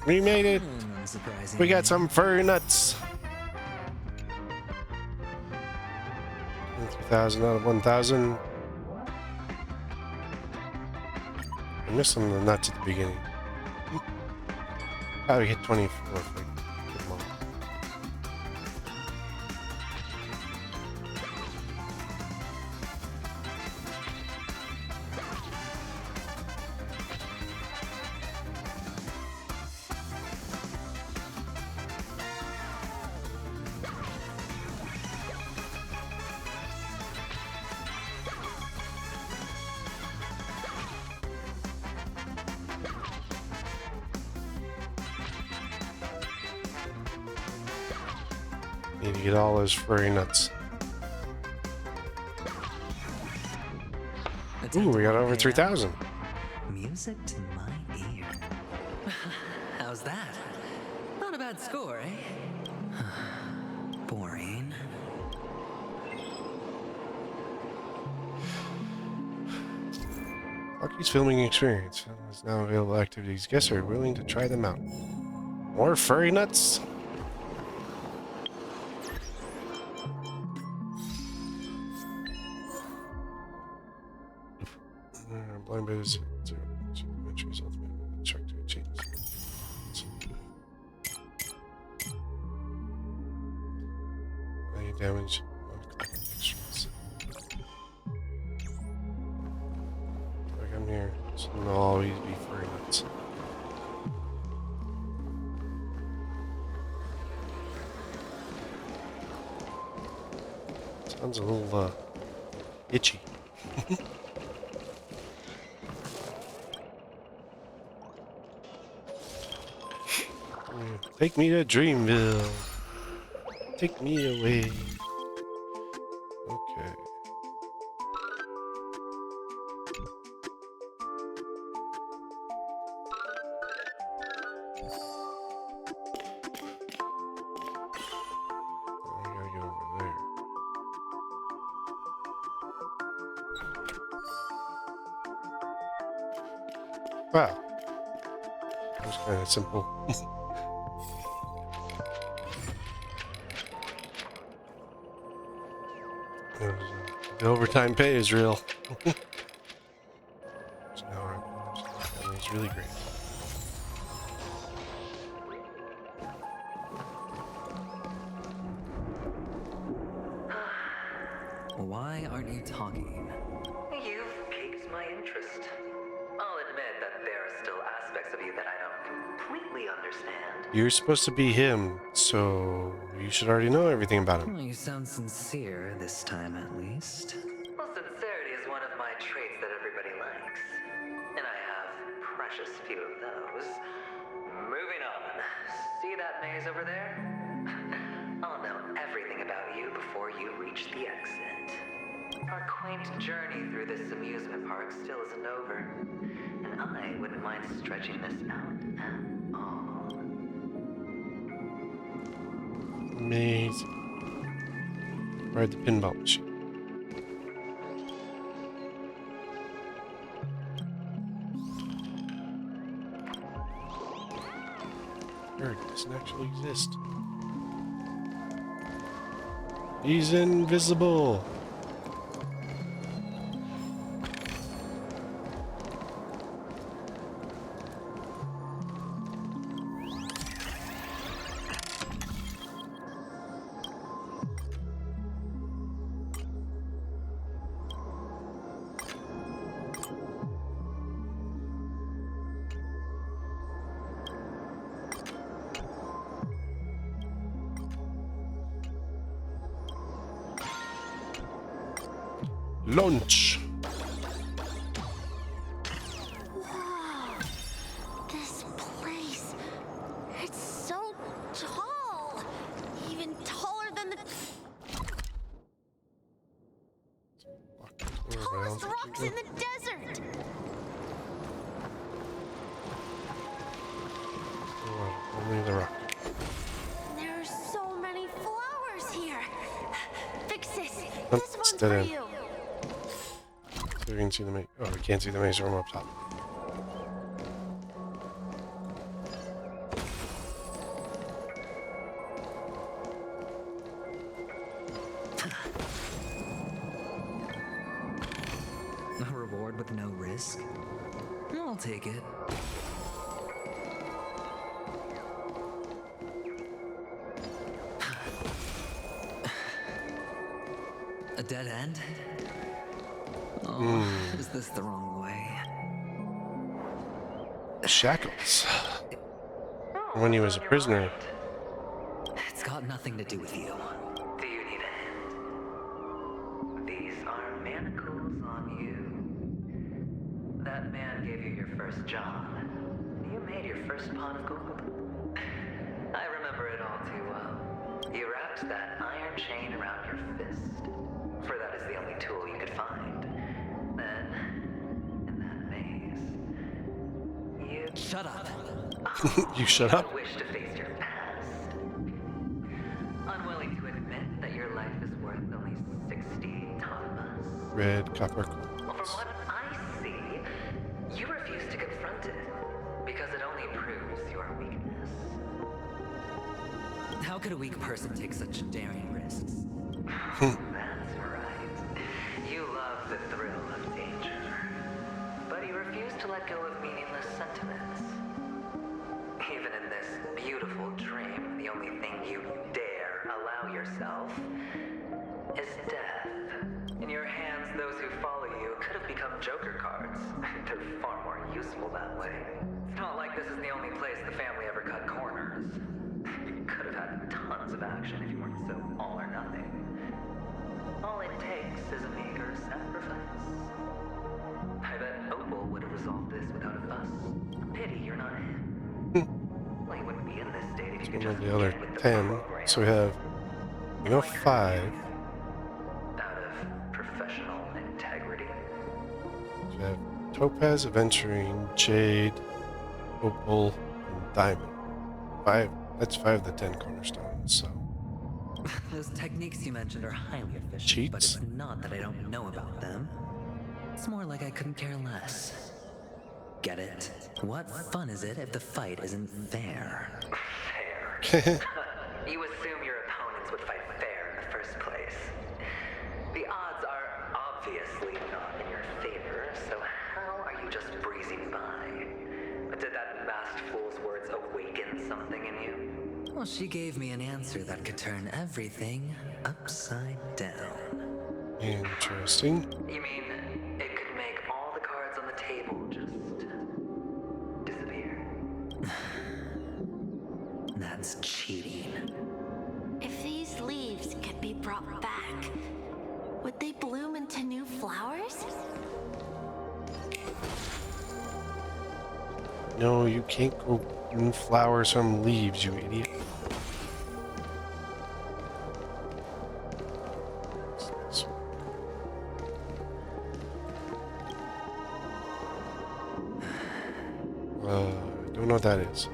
We made it. We got some furry nuts. 3,000 out of 1,000. I missed some of the nuts at the beginning. Probably hit 24 if I get them all. Need to get all those furry nuts. Ooh, we got over 3,000. Music to my ear. How's that? Not a bad score, eh? Boring. Lucky's filming experience is now available activities. Guests are willing to try them out. More furry nuts? Blind bait is entries ultimate check to achieve. Any damage on extras. Like I'm here, so it'll always be furry nuts. Sounds a little itchy. Take me to Dreamville. Take me away. Okay. I gotta get over there. Wow. That was kind of simple. The overtime pay is real. It's really great. Why aren't you talking? You've piqued my interest. I'll admit that there are still aspects of you that I don't completely understand. You're supposed to be him, so you should already know everything about him. Well, you sound sincere this time, at least. Well, sincerity is one of my traits that everybody likes. And I have precious few of those. Moving on. See that maze over there? I'll know everything about you before you reach the exit. Our quaint journey through this amusement park still isn't over. And I wouldn't mind stretching this out at all. Amazing. Ride the pinball machine. Bird doesn't actually exist. He's invisible. Lunch. Whoa. This place. It's so tall. Even taller than the tallest rocks in the desert. Only the rock. There are so many flowers here. Big sis, Oh, this one's dead for end. you. So we can see the maze. Oh, we can't see the maze from up top. A reward with no risk? I'll take it. A dead end? Oh, is this the wrong way? Shackles. When he was a prisoner. It's got nothing to do with you. Do you need a hint? These are manacles on you. That man gave you your first job. You made your first pot of gold. I remember it all too well. You wrapped that iron chain around your fist, for that is the only tool you could find. Then, in that maze, you... Shut up! You shut up? Wish to face your past. Unwilling to admit that your life is worth only 60 tamas. Red copper Well, coins. from what I see, you refuse to confront it because it only proves your weakness. How could a weak person take such daring risks? That's right. You love the thrill of danger, but you refuse to let go of meaningless sentiments. Even in this beautiful dream, the only thing you dare allow yourself is death. In your hands, those who follow you could have become Joker cards. They're far more useful that way. It's not like this is the only place the family ever cut corners. You could have had tons of action if you weren't so all or nothing. All it takes is a meager sacrifice. I bet Opal would have resolved this without a fuss. Pity you're not him. Well, he wouldn't be in this state if you could One just of the other get with the 10. program. So we have 5. Out of professional integrity. So we have Topaz, Adventurine, Jade, Opal, and Diamond. 5. That's 5 of the 10 cornerstones. So Those techniques you mentioned are highly efficient, Cheats? but it's not that I don't know about them. It's more like I couldn't care less. Get it? What fun is it if the fight isn't fair? Fair. You assume your opponents would fight fair in the first place. The odds are obviously not in your favor, so how are you just breezing by? But did that masked fool's words awaken something in you? Well, she gave me an answer that could turn everything upside down. interesting. You mean it could make all the cards on the table just disappear? That's cheating. If these leaves could be brought back, would they bloom into new flowers? No, you can't go in flowers from leaves, you idiot. Don't know what that is.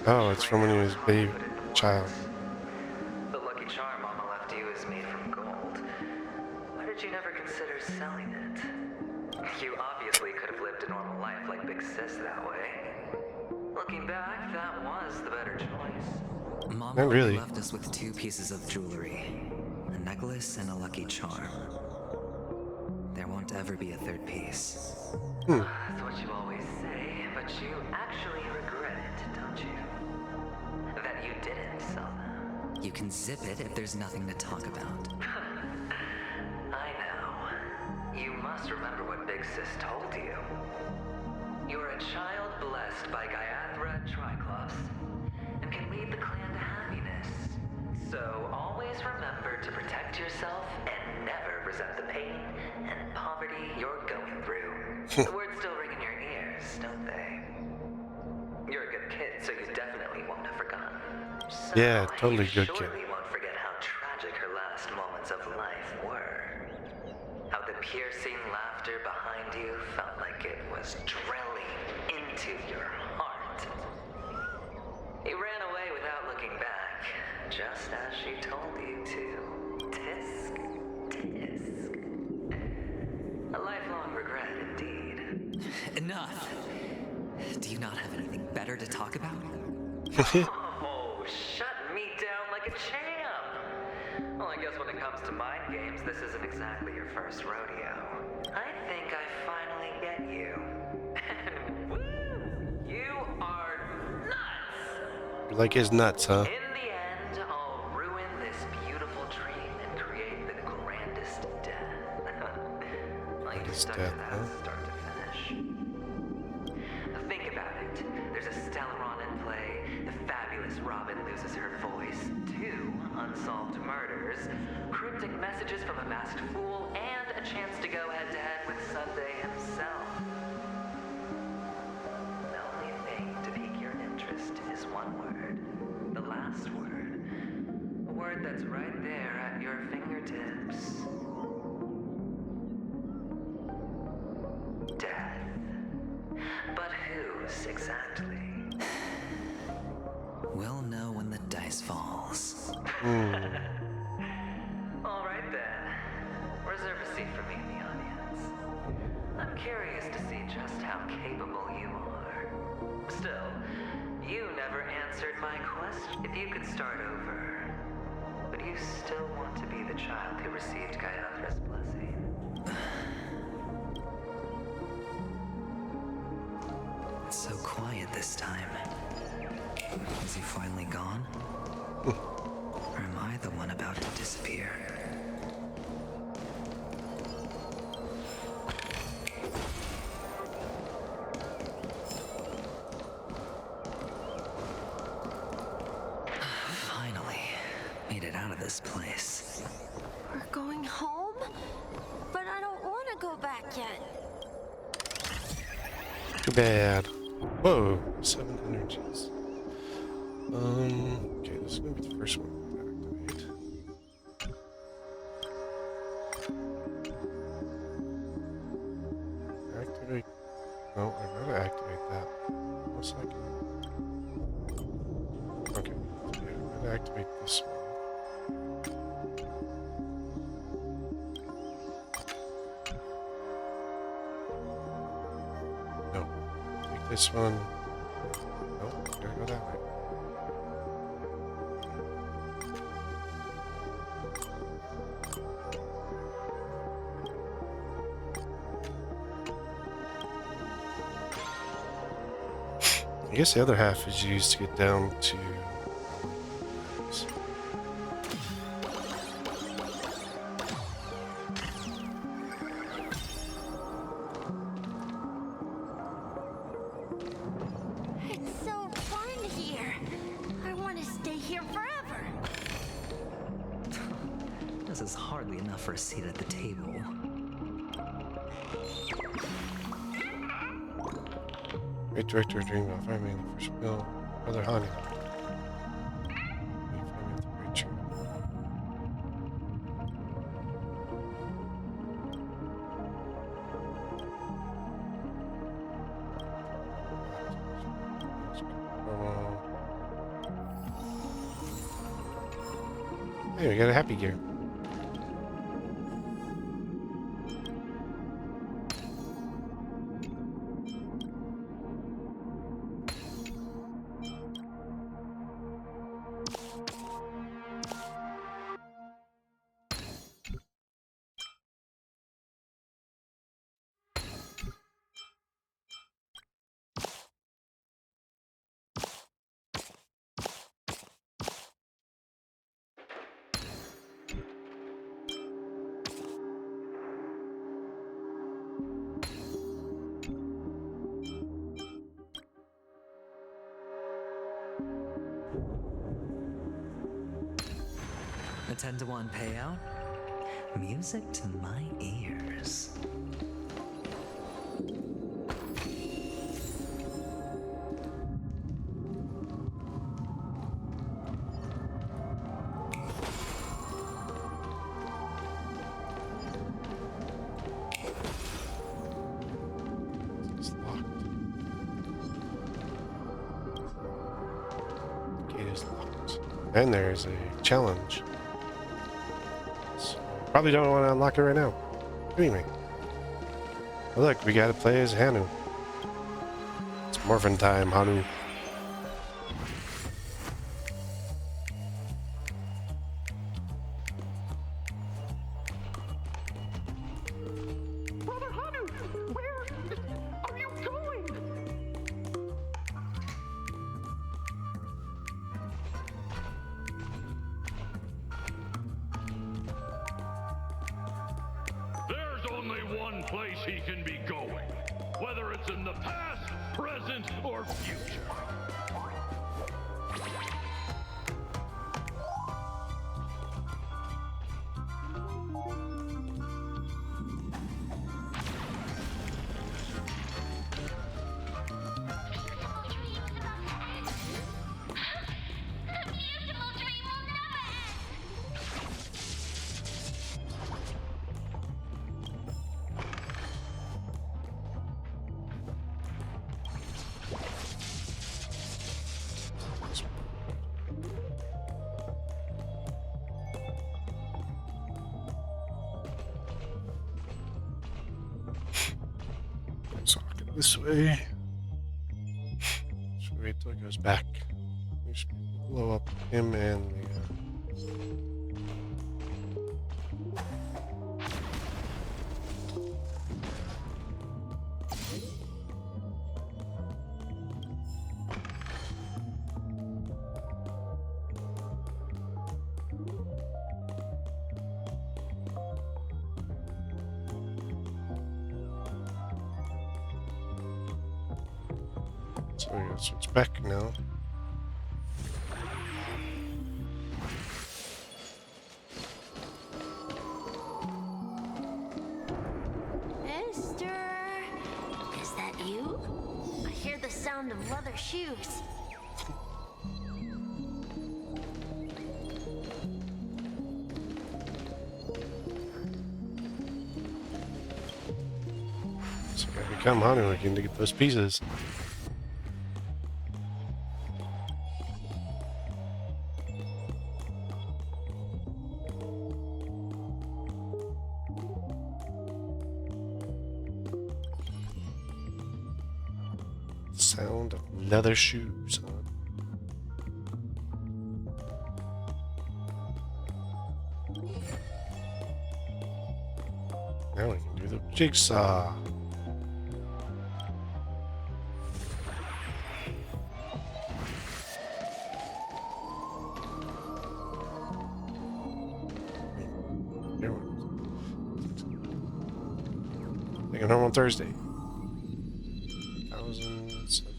Oh, it's from when he was a baby child. The lucky charm Mama left you is made from gold. Why did you never consider selling it? You obviously could have lived a normal life like Big Sis that way. Looking back, that was the better choice. Mama Not really. left us with 2 pieces of jewelry. A necklace and a lucky charm. There won't ever be a 3rd piece. That's what you always say, but you actually regret it, don't you? That you didn't sell them. You can zip it if there's nothing to talk about. I know. You must remember what Big Sis told you. You're a child blessed by Gaiathra Triclops and can lead the clan to happiness. So always remember to protect yourself and never resent the pain and poverty you're going through. The words still ring in your ears, don't they? You're a good kid, so you definitely won't have forgotten. So Yeah, totally good kid. surely won't forget how tragic her last moments of life were. How the piercing laughter behind you felt like it was drilling into your heart. You ran away without looking back, just as she told you to. Tisk, tisk. A lifelong regret indeed. Enough! Do you not have anything better to talk about? Oh, shut me down like a champ! Well, I guess when it comes to mind games, this isn't exactly your first rodeo. I think I finally get you. And woo! You are nuts! You like his nuts, huh? In the end, I'll ruin this beautiful dream and create the grandest death. Like you stuck to that start to finish. Think about it. There's a Stellaron in play. The fabulous Robin loses her voice. 2 unsolved murders. Cryptic messages from a masked fool. And a chance to go head-to-head with Sunday himself. The only thing to pique your interest is one word. The last word. A word that's right there at your fingertips. Death. But whose exactly? We'll know when the dice falls. All right then. Reserve a seat for me in the audience. I'm curious to see just how capable you are. Still, you never answered my question. If you could start over, would you still want to be the child who received Gayathra's blessing? It's so quiet this time. Is he finally gone? Or am I the one about to disappear? Finally, made it out of this place. We're going home? But I don't want to go back yet. Too bad. Whoa, 7 energies. Okay, this is gonna be the first one to activate. Activate. No, I gotta activate that. 1 second. Okay, so yeah, I'm gonna activate this one. No, take this one. Nope, gotta go that way. I guess the other half is used to get down to... It's so fun here. I want to stay here forever. This is hardly enough for a seat at the table. Great director of Dream about finding the first mill, Brother Honey. Hey, we got a happy gear. A 10-to-1 payout? Music to my ears. It's locked. Gate is locked. And there's a challenge. So probably don't want to unlock it right now. Anyway. Oh, look, we gotta play as Hanu. It's morphin' time, Hanu. Brother Hanu, where are you going? There's only one place he can be going, whether it's in the past, present, or future. So I'll get this way. Should wait till it goes back. We should blow up him and the. So we gotta switch back now. Mister, is that you? I hear the sound of leather shoes. So we gotta become Hanu again to get those pieces. Sound of leather shoes, huh? Now we can do the jigsaw. Like a normal Thursday. Thousands of dollars.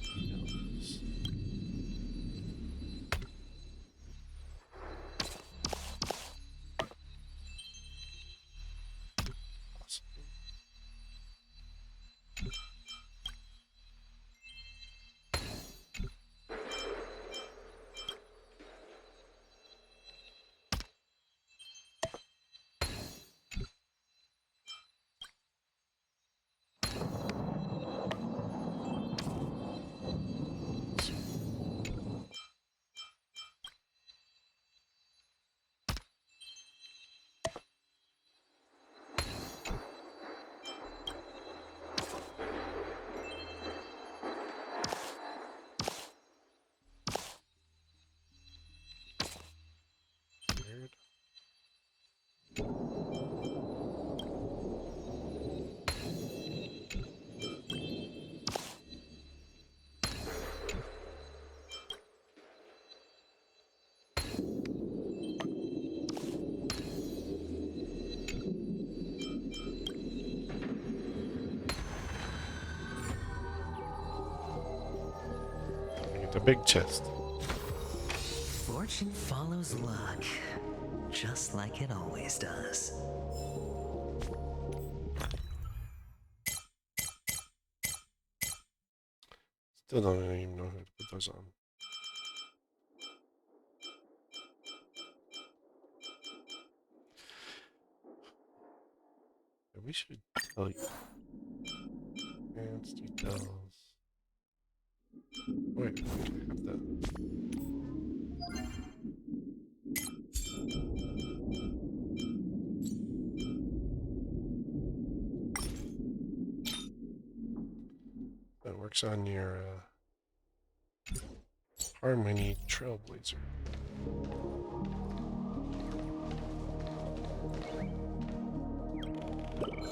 The big chest. Fortune follows luck. just like it always does. Still don't even know how to put those on. We should tell you. Advanced details. Wait, I have that. That works on your Harmony Trailblazer.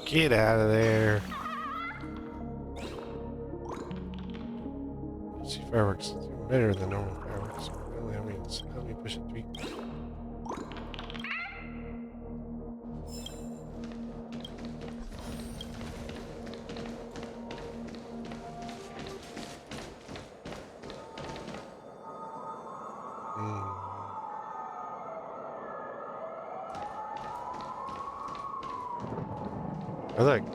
Get out of there. Let's see, fireworks do better than normal fireworks. Well, that means help me push it 3. I like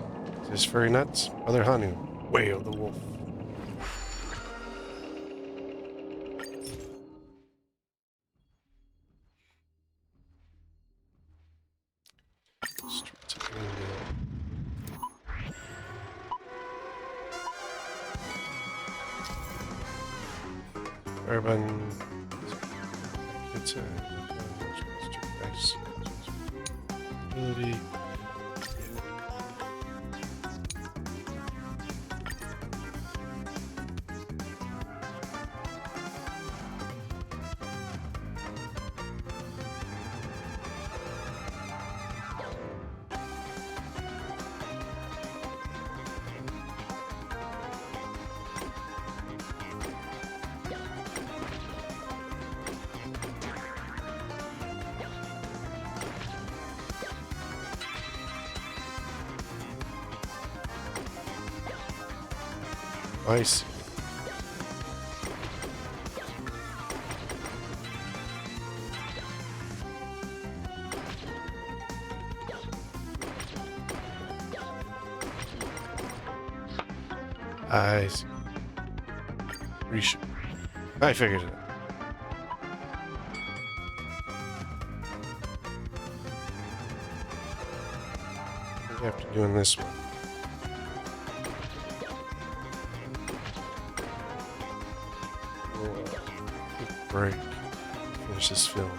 this furry nuts. Brother Hanu, way of the wolf. Straight to Greenville. Urban. It's a ability. Nice. I see. Reshoot. I figured it out. After doing this one. Break. Finish this film.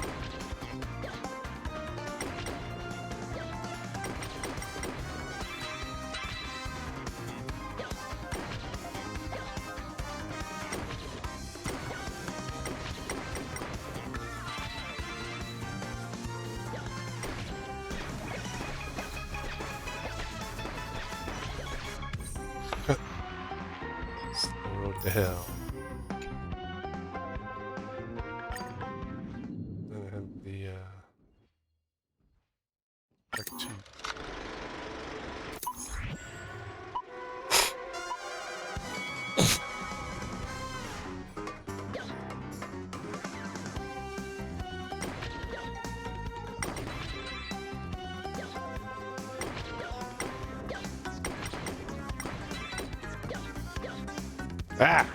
It's the road to hell. Ah!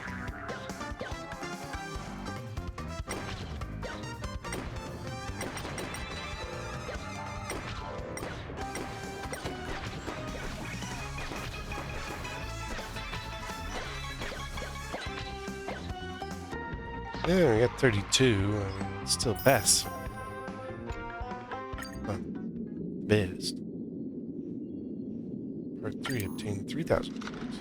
Yeah, we got 32. I mean, it's still best. Huh. Best. Part 3 obtained 3,000 points.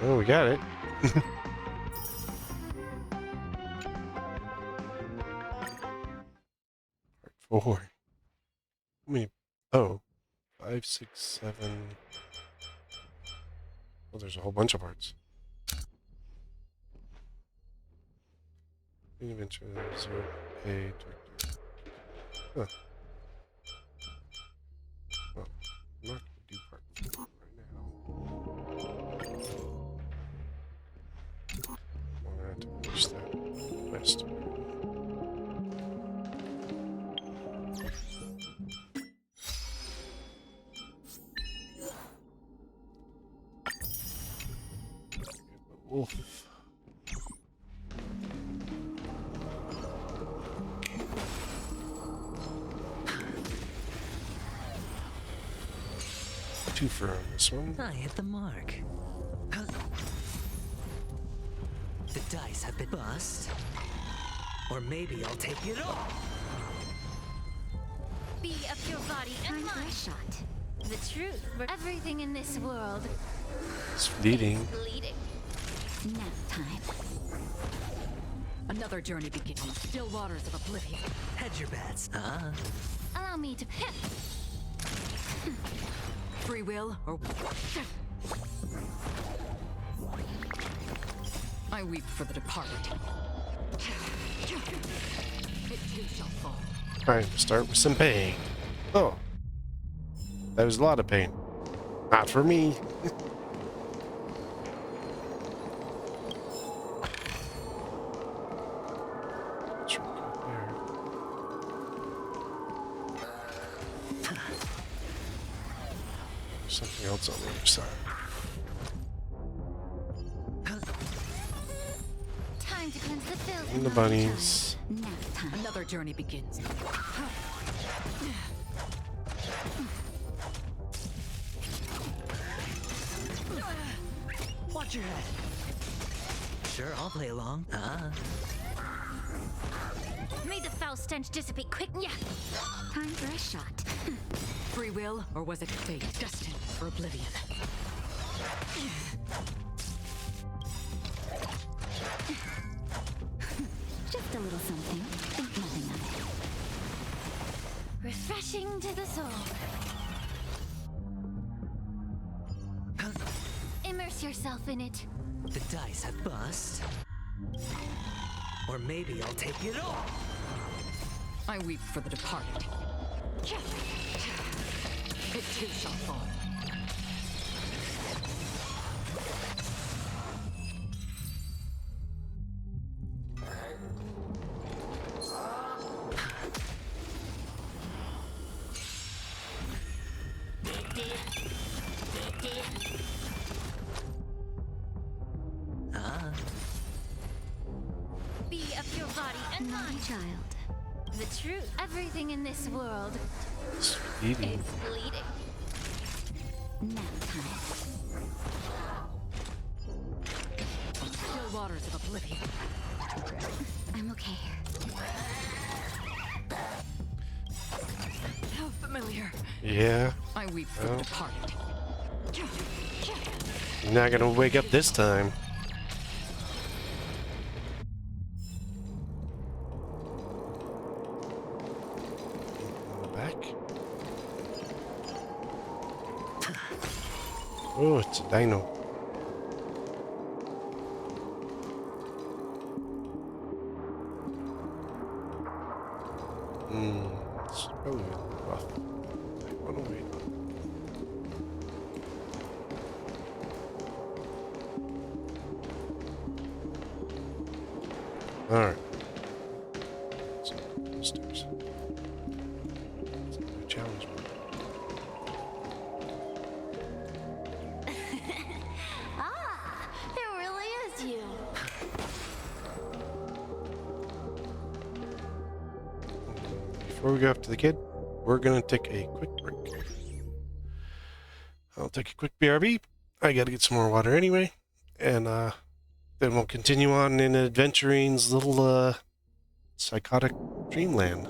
Oh, we got it. 4. How many? Oh, 5, 6, 7. Oh, there's a whole bunch of parts. Adventure 0 A director. Huh. Well, I'm not gonna do part 4 right now. I'm gonna have to finish that quest. Wolf. Twofer on this one. I hit the mark. The dice have been bust. Or maybe I'll take it all. Be of your body and mind. Shot. The truth. Everything in this world. It's fleeting. Bleeding. Nap time. Another journey begins on the still waters of oblivion. Hedge your bets. Allow me to pick. Free will or... I weep for the departed. It too shall fall. Time to start with some pain. Oh. That was a lot of pain. Not for me. Something else on the other side. Time to cleanse the filth. And the bunnies. Nap time. Another journey begins. Watch your head. Sure, I'll play along. May the foul stench dissipate quick. Yeah. Time for a shot. Free will, or was it fate destined for oblivion? Just a little something. Think nothing of it. Refreshing to the soul. Immerse yourself in it. The dice have bust. Or maybe I'll take it all. I weep for the departed. It too shall fall. Be of your body and mind, child. The truth. Everything in this world. It's bleeding. It's bleeding. Nap time. Still waters of oblivion. I'm okay here. How familiar. Yeah. I weep for the departed. You're not gonna wake up this time. Oh, it's a dino. It's probably rough. I wanna wait. Alright. Stairs. It's a challenge. Before we go after the kid, we're gonna take a quick break. I'll take a quick BRB. I gotta get some more water anyway, and then we'll continue on in Adventurine's little psychotic dreamland.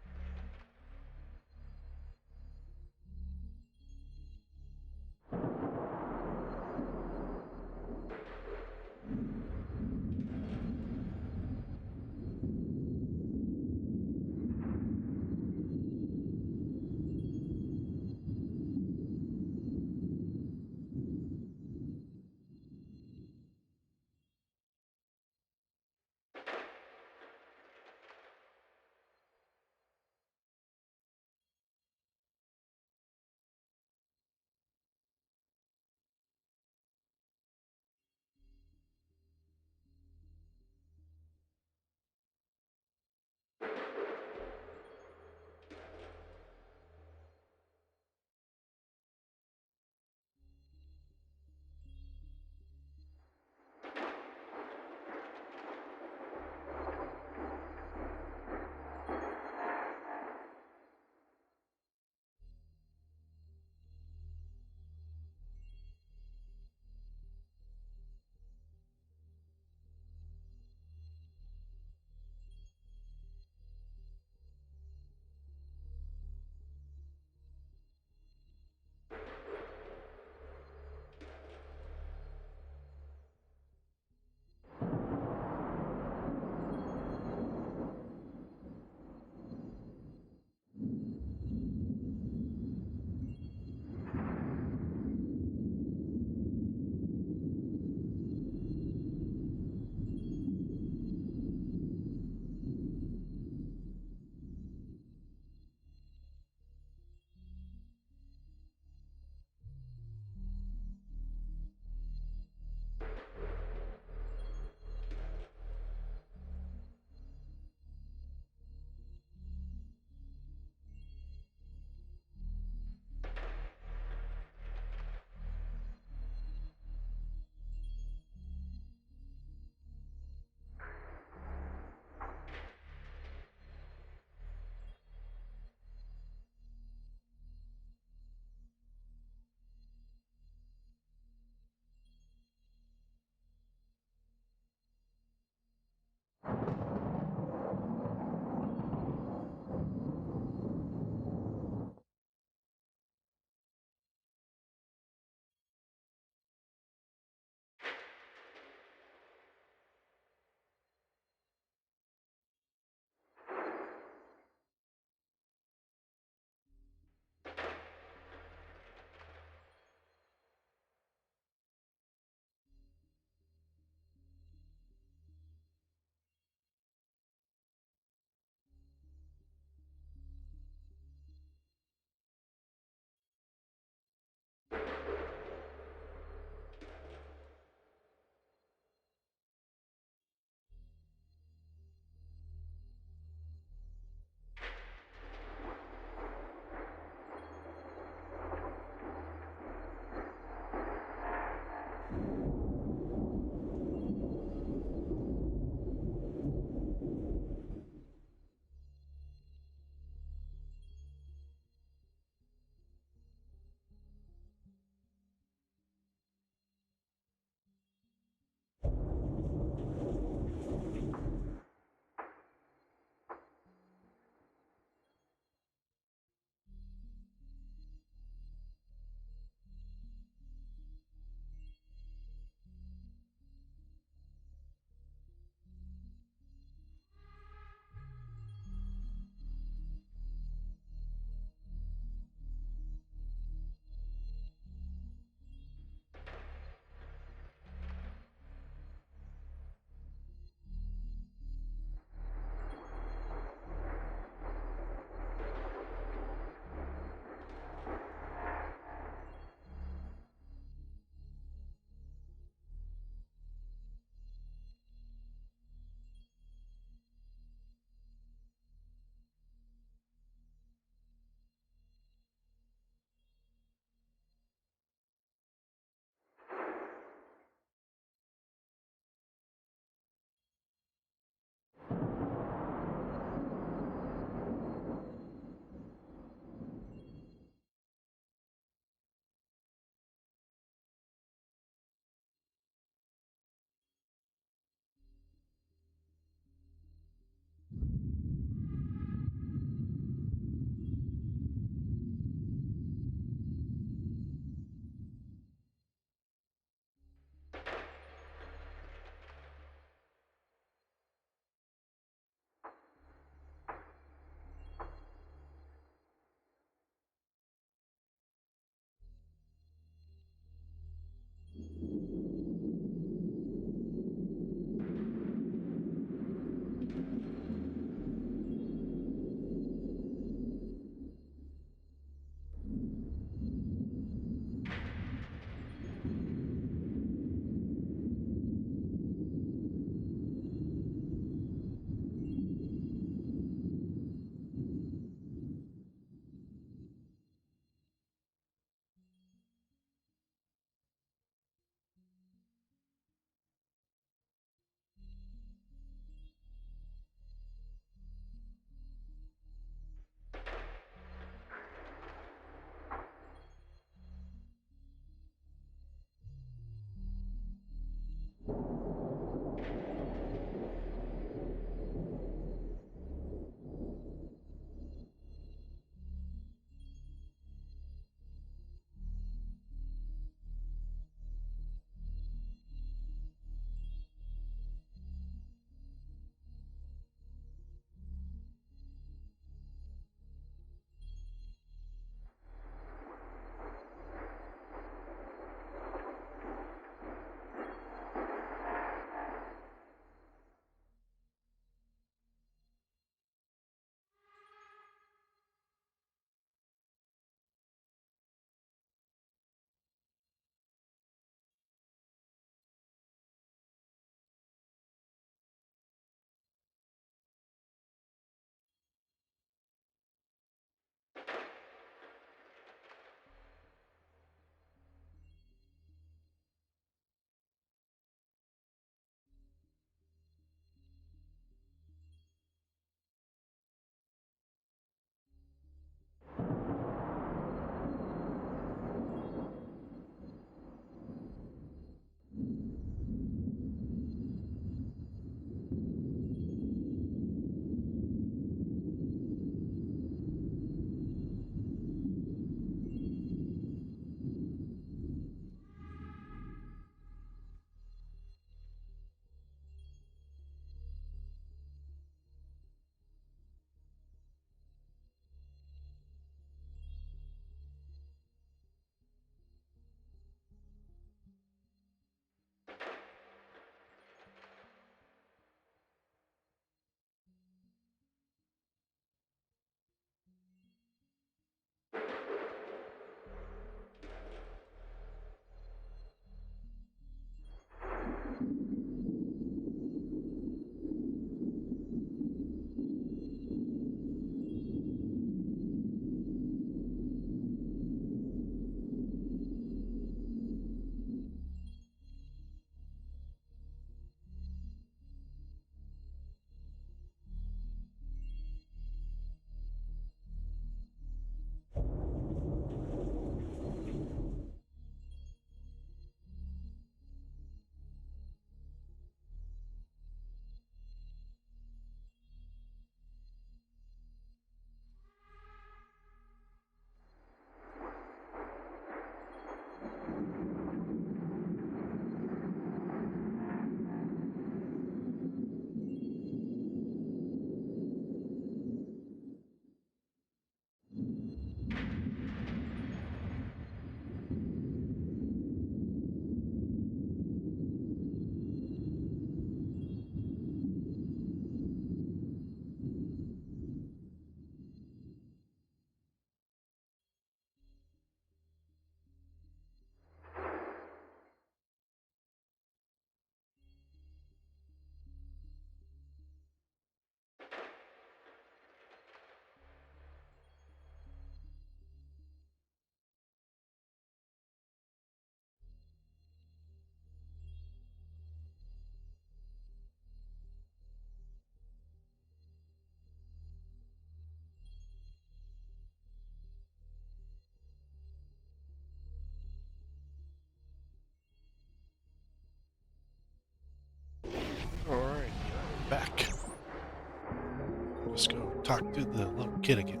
talk to the little kid again.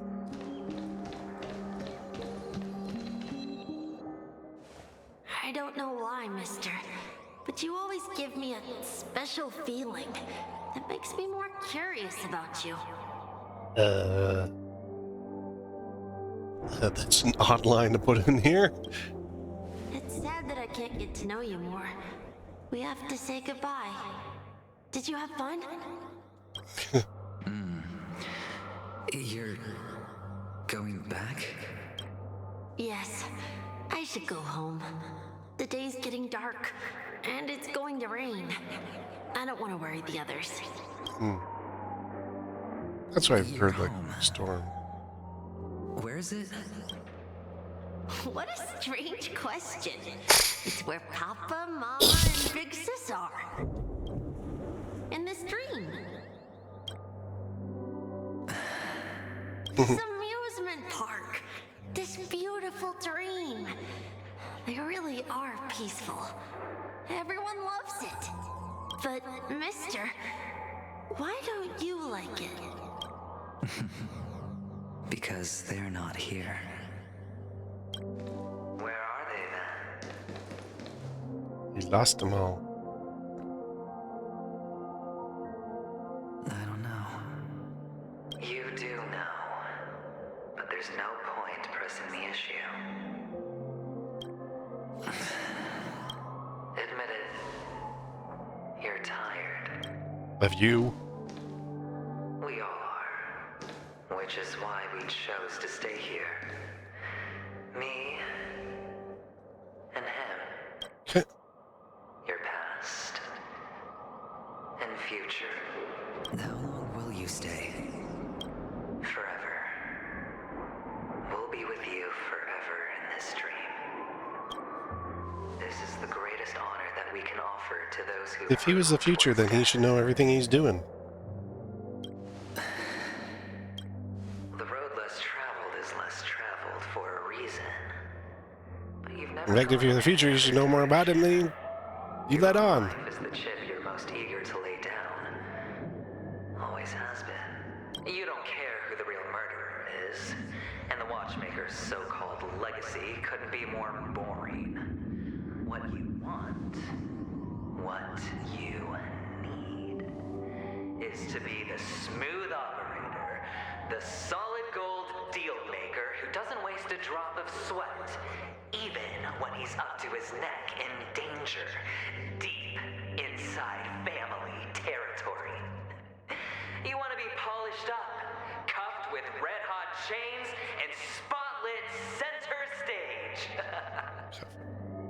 I don't know why, mister, but you always give me a special feeling that makes me more curious about you. That's an odd line to put in here. It's sad that I can't get to know you more. We have to say goodbye. Did you have fun? You're going back? Yes, I should go home. The day's getting dark, and it's going to rain. I don't want to worry the others. That's why I've heard, like, storm. Where is it? What a strange question. It's where Papa, Mama, and Big Sis are. In this dream. This amusement park. This beautiful dream. They really are peaceful. Everyone loves it. But, mister, why don't you like it? Because they're not here. Where are they then? He lost them all. I don't know. You do know. But there's no point pressing the issue. Admit it. You're tired. Of you? We all are. Which is why we chose to stay here. Me and him. Your past and future. How long will you stay? Forever. We'll be with you forever in this dream. This is the greatest honor that we can offer to those who... If he was the future, then he should know everything he's doing. The road less traveled is less traveled for a reason. But you've never... In fact, if you're in the future, you should know more about him than you let on. Life is the chip you're most eager to lay down. Always has been. You don't care who the real murderer is. And the Watchmaker's so-called legacy couldn't be more boring. What you want, what you need, is to be the smooth operator, the solid gold deal maker who doesn't waste a drop of sweat, even when he's up to his neck in danger, deep inside family territory. You want to be polished up, cuffed with red-hot chains, and spotlit center stage.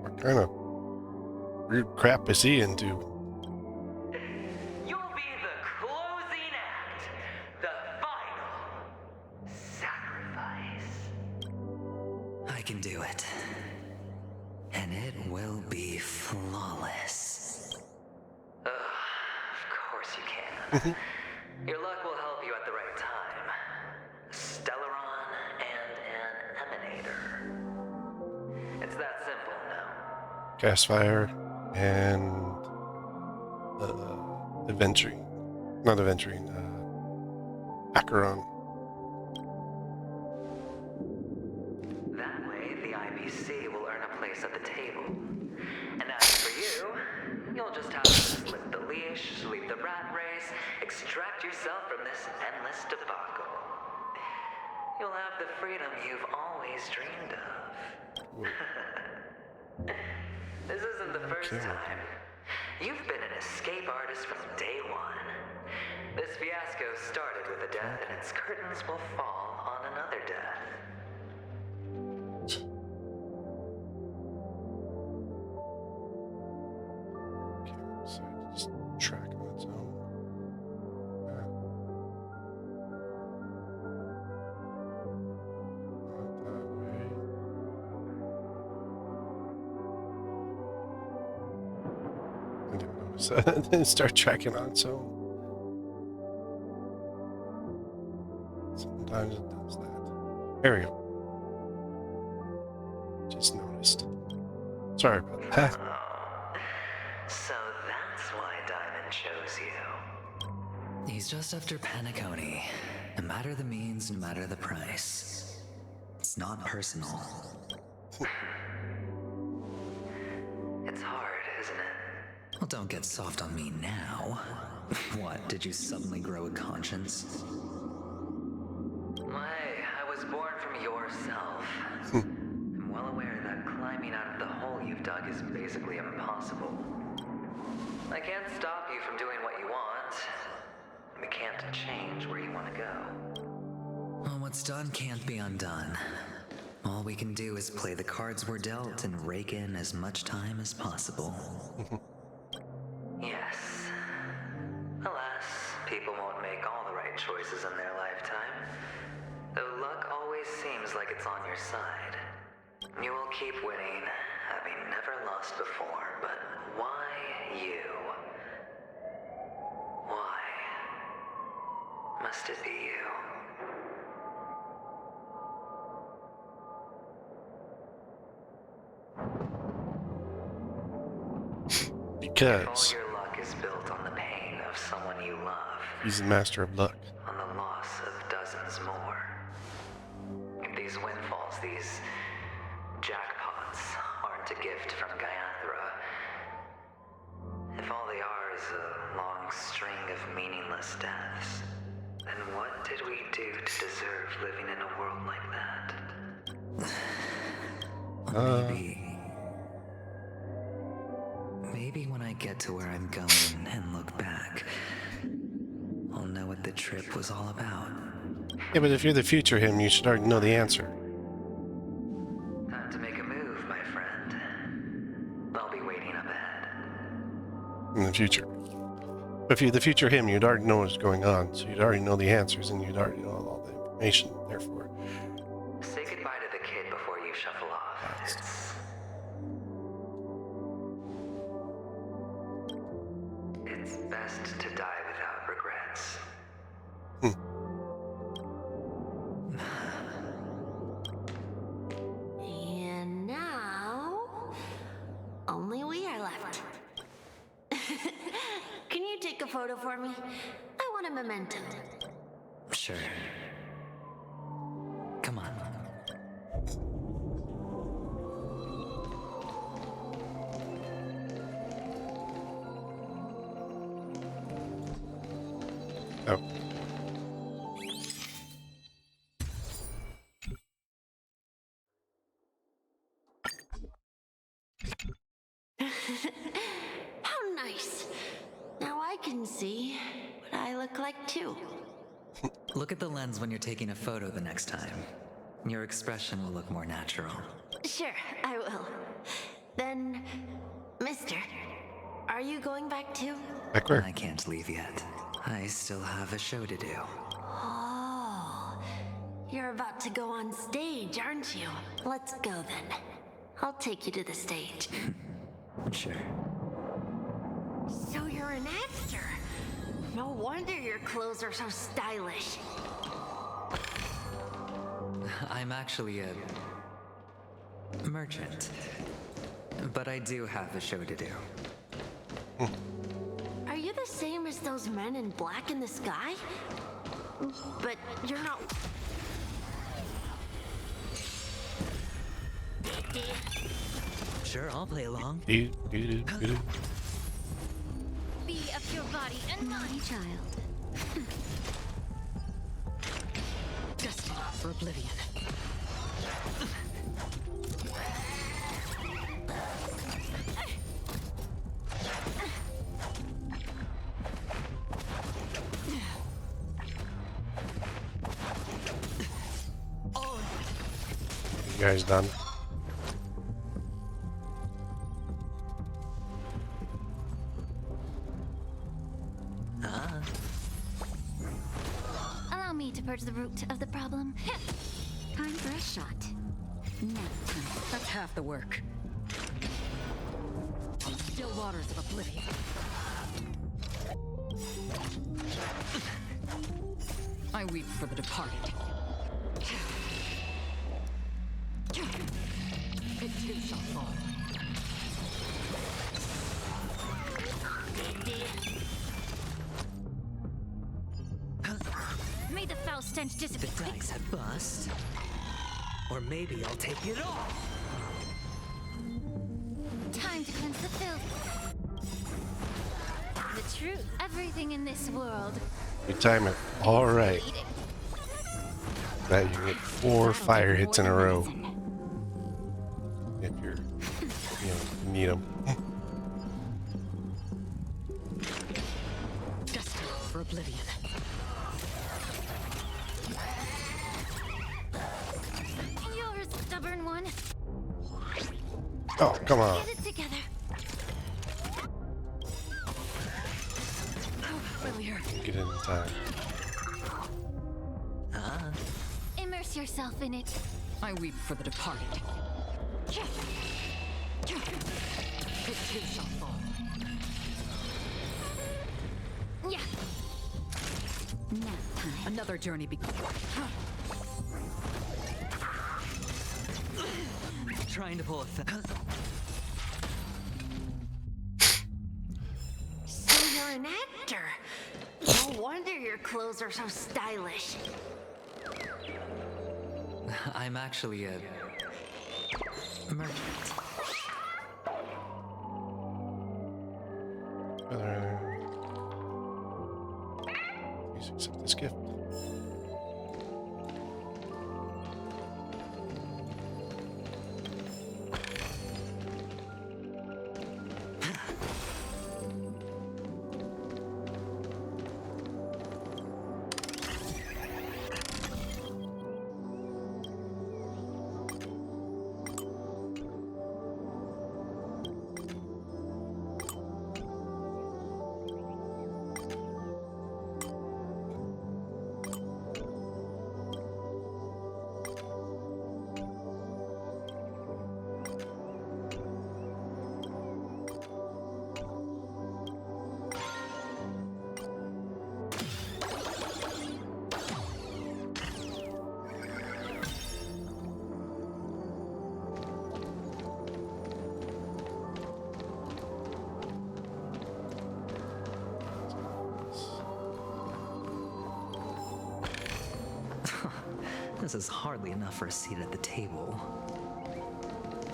What kind of weird crap is he into? You'll be the closing act, the final sacrifice. I can do it. And it will be flawless. Of course you can. Your luck will help you at the right time. Stellaron and an emanator. It's that simple now. Gasfire and Adventurine. Not Adventurine. Acheron. That way, the IBC will earn a place at the table. And as for you, you'll just have to slip the leash, leave the rat race, extract yourself from this endless debacle. You'll have the freedom you've always dreamed of. This isn't the first time. You've been an escape artist from day one. This fiasco started with a death, and its curtains will fall on another death. So just track on its own. Not that way. I didn't notice that. It didn't start tracking on its own. Sometimes it does that. There we go. Just noticed. Sorry about that. So that's why Diamond chose you. He's just after Penacony. No matter the means, no matter the price. It's not personal. It's hard, isn't it? Well, don't get soft on me now. What, did you suddenly grow a conscience? Hey, I was born from yourself. I'm well aware that climbing out of the hole you've dug is basically impossible. I can't stop you from doing what you want. We can't change where you want to go. Well, what's done can't be undone. All we can do is play the cards we're dealt and rake in as much time as possible. Yes. Alas, people won't make all the right choices in their lifetime. Though luck always seems like it's on your side. You will keep winning, having never lost before, but why you? Why must it be you? Because All your luck is built on the pain of someone you love. he's the master of luck. On the loss of dozens more. If these windfalls, these jackpots, aren't a gift from Gaiathra, if all they are is a long string of meaningless deaths, then what did we do to deserve living in a world like that? Maybe when I get to where I'm going and look back, I'll know what the trip was all about. Yeah, but if you're the future him, you should already know the answer. Time to make a move, my friend. I'll be waiting up ahead. In the future. If you're the future him, you'd already know what's going on, so you'd already know the answers, and you'd already know all the information, therefore. Say goodbye to the kid before you shuffle off. It's best to die without regrets. And now, only we are left. Can you take a photo for me? I want a memento. Sure. Come on. Oh. How nice. Now I can see what I look like too. Look at the lens when you're taking a photo the next time. Your expression will look more natural. Sure, I will. Then, mister, are you going back too? Back where? I can't leave yet. I still have a show to do. Oh, you're about to go on stage, aren't you? Let's go then. I'll take you to the stage. Sure. So you're an actor? No wonder your clothes are so stylish. I'm actually a merchant. But I do have a show to do. Are you the same as those men in black in the sky? But you're not... Sure, I'll play along. Be of your body and mind, child. Destined for oblivion. You guys done? Allow me to purge the root of the problem. Time for a shot. Now time. That's half the work. Still waters of oblivion. I weep for the departed. It too shall fall. May the Faust stench The disappear. dice have bust. Or maybe I'll take it off. Time to cleanse the filth. The truth. Everything in this world. You time it all right. That you get 4 fire hits in a row. If you're, you need them. Destined for oblivion. You're a stubborn one. Oh, come on. Get it together. Get in time. Immerse yourself in it. I weep for the departed. It too shall fall. Yeah. Now time. Another journey begins. Trying to pull a So you're an actor. No wonder your clothes are so stylish. I'm actually a merchant. Please accept this gift. This is hardly enough for a seat at the table.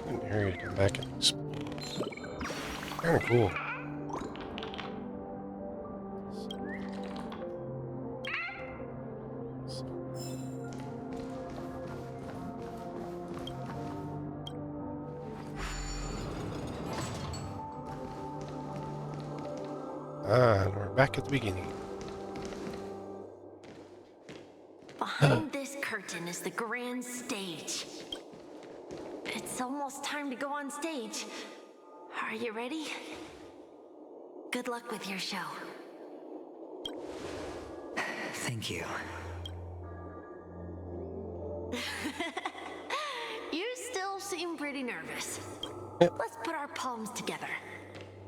And here you come back and explore. Kind of cool. And we're back at the beginning. Behind this curtain is the grand stage. It's almost time to go on stage. Are you ready? Good luck with your show. Thank you. You still seem pretty nervous. Let's put our palms together.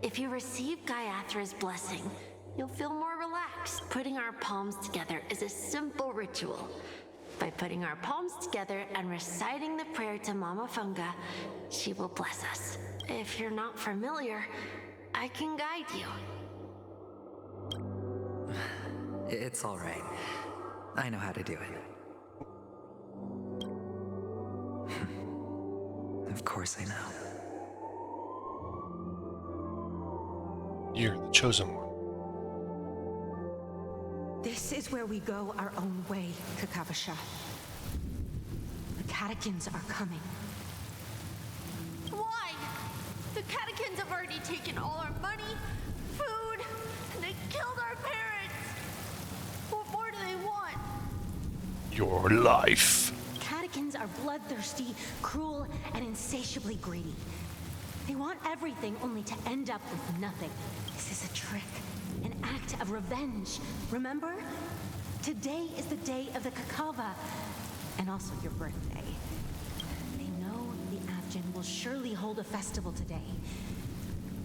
If you receive Gaiathra's blessing, you'll feel more relaxed. Putting our palms together is a simple ritual. By putting our palms together and reciting the prayer to Mama Funga, she will bless us. If you're not familiar, I can guide you. It's all right. I know how to do it. Of course I know. You're the chosen one. This is where we go our own way, Kakavasha. The catechins are coming. Why? The catechins have already taken all our money, food, and they killed our parents. What more do they want? Your life. Catechins are bloodthirsty, cruel, and insatiably greedy. They want everything only to end up with nothing. This is a trick, an act of revenge. Remember? Today is the day of the Kakava, and also your birthday. They know the Abjin will surely hold a festival today.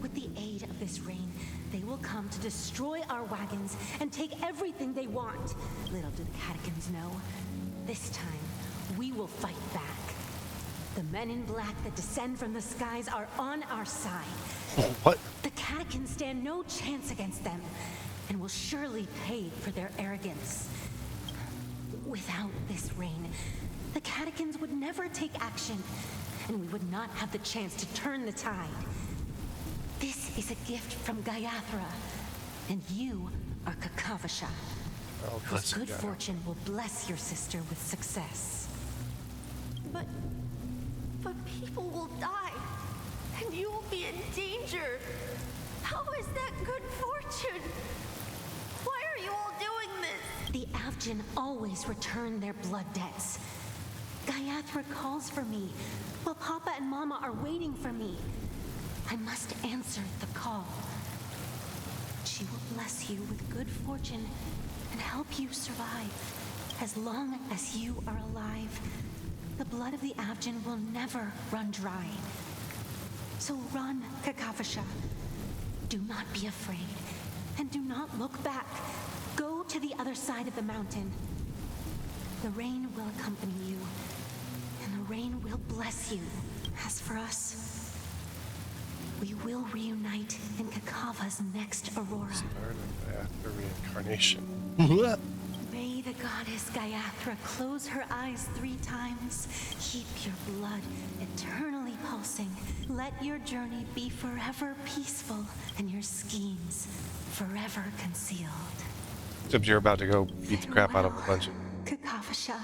With the aid of this rain, they will come to destroy our wagons and take everything they want. Little do the catechins know, this time we will fight back. The men in black that descend from the skies are on our side. What? The catechins stand no chance against them, and will surely pay for their arrogance. Without this rain, the catechins would never take action, and we would not have the chance to turn the tide. This is a gift from Gayathra, and you are Kakavasha. Oh, whose good fortune will bless your sister with success. But people will die, and you will be in danger. How is that good fortune? Why are you all doing this? The Avgin always return their blood debts. Gayathra calls for me, while Papa and Mama are waiting for me. I must answer the call. She will bless you with good fortune and help you survive. As long as you are alive, the blood of the Avgin will never run dry. So run, Kakavasha. Do not be afraid, and do not look back. Go to the other side of the mountain. The rain will accompany you, and the rain will bless you. As for us, we will reunite in Kakava's next aurora. Start of reincarnation. May the goddess Gayathra close her eyes 3 times. Keep your blood eternally pulsing. Let your journey be forever peaceful and your schemes forever concealed. Except you're about to go beat the crap out of a bunch of... Kakavasha.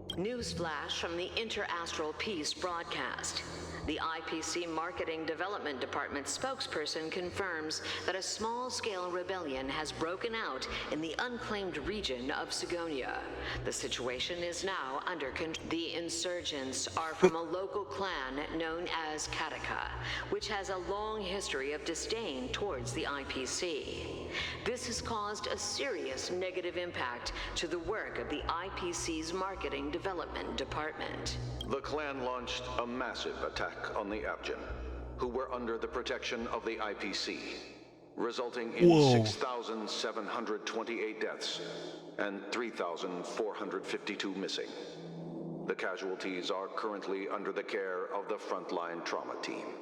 Newsflash from the Interastral Peace broadcast. The IPC Marketing Development Department spokesperson confirms that a small-scale rebellion has broken out in the unclaimed region of Sigonia. The situation is now under control. The insurgents are from a local clan known as Kataka, which has a long history of disdain towards the IPC. This has caused a serious negative impact to the work of the IPC's Marketing Development Department. The clan launched a massive attack on the Avgin, who were under the protection of the IPC, resulting in 6,728 deaths and 3,452 missing. The casualties are currently under the care of the frontline trauma team.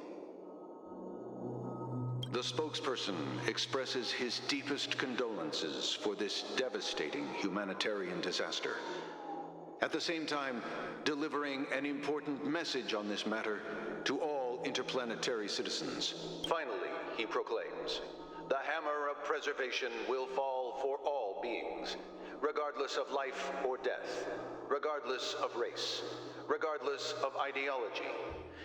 The spokesperson expresses his deepest condolences for this devastating humanitarian disaster, at the same time delivering an important message on this matter to all interplanetary citizens. Finally, he proclaims, the hammer of preservation will fall for all beings, regardless of life or death, regardless of race, regardless of ideology,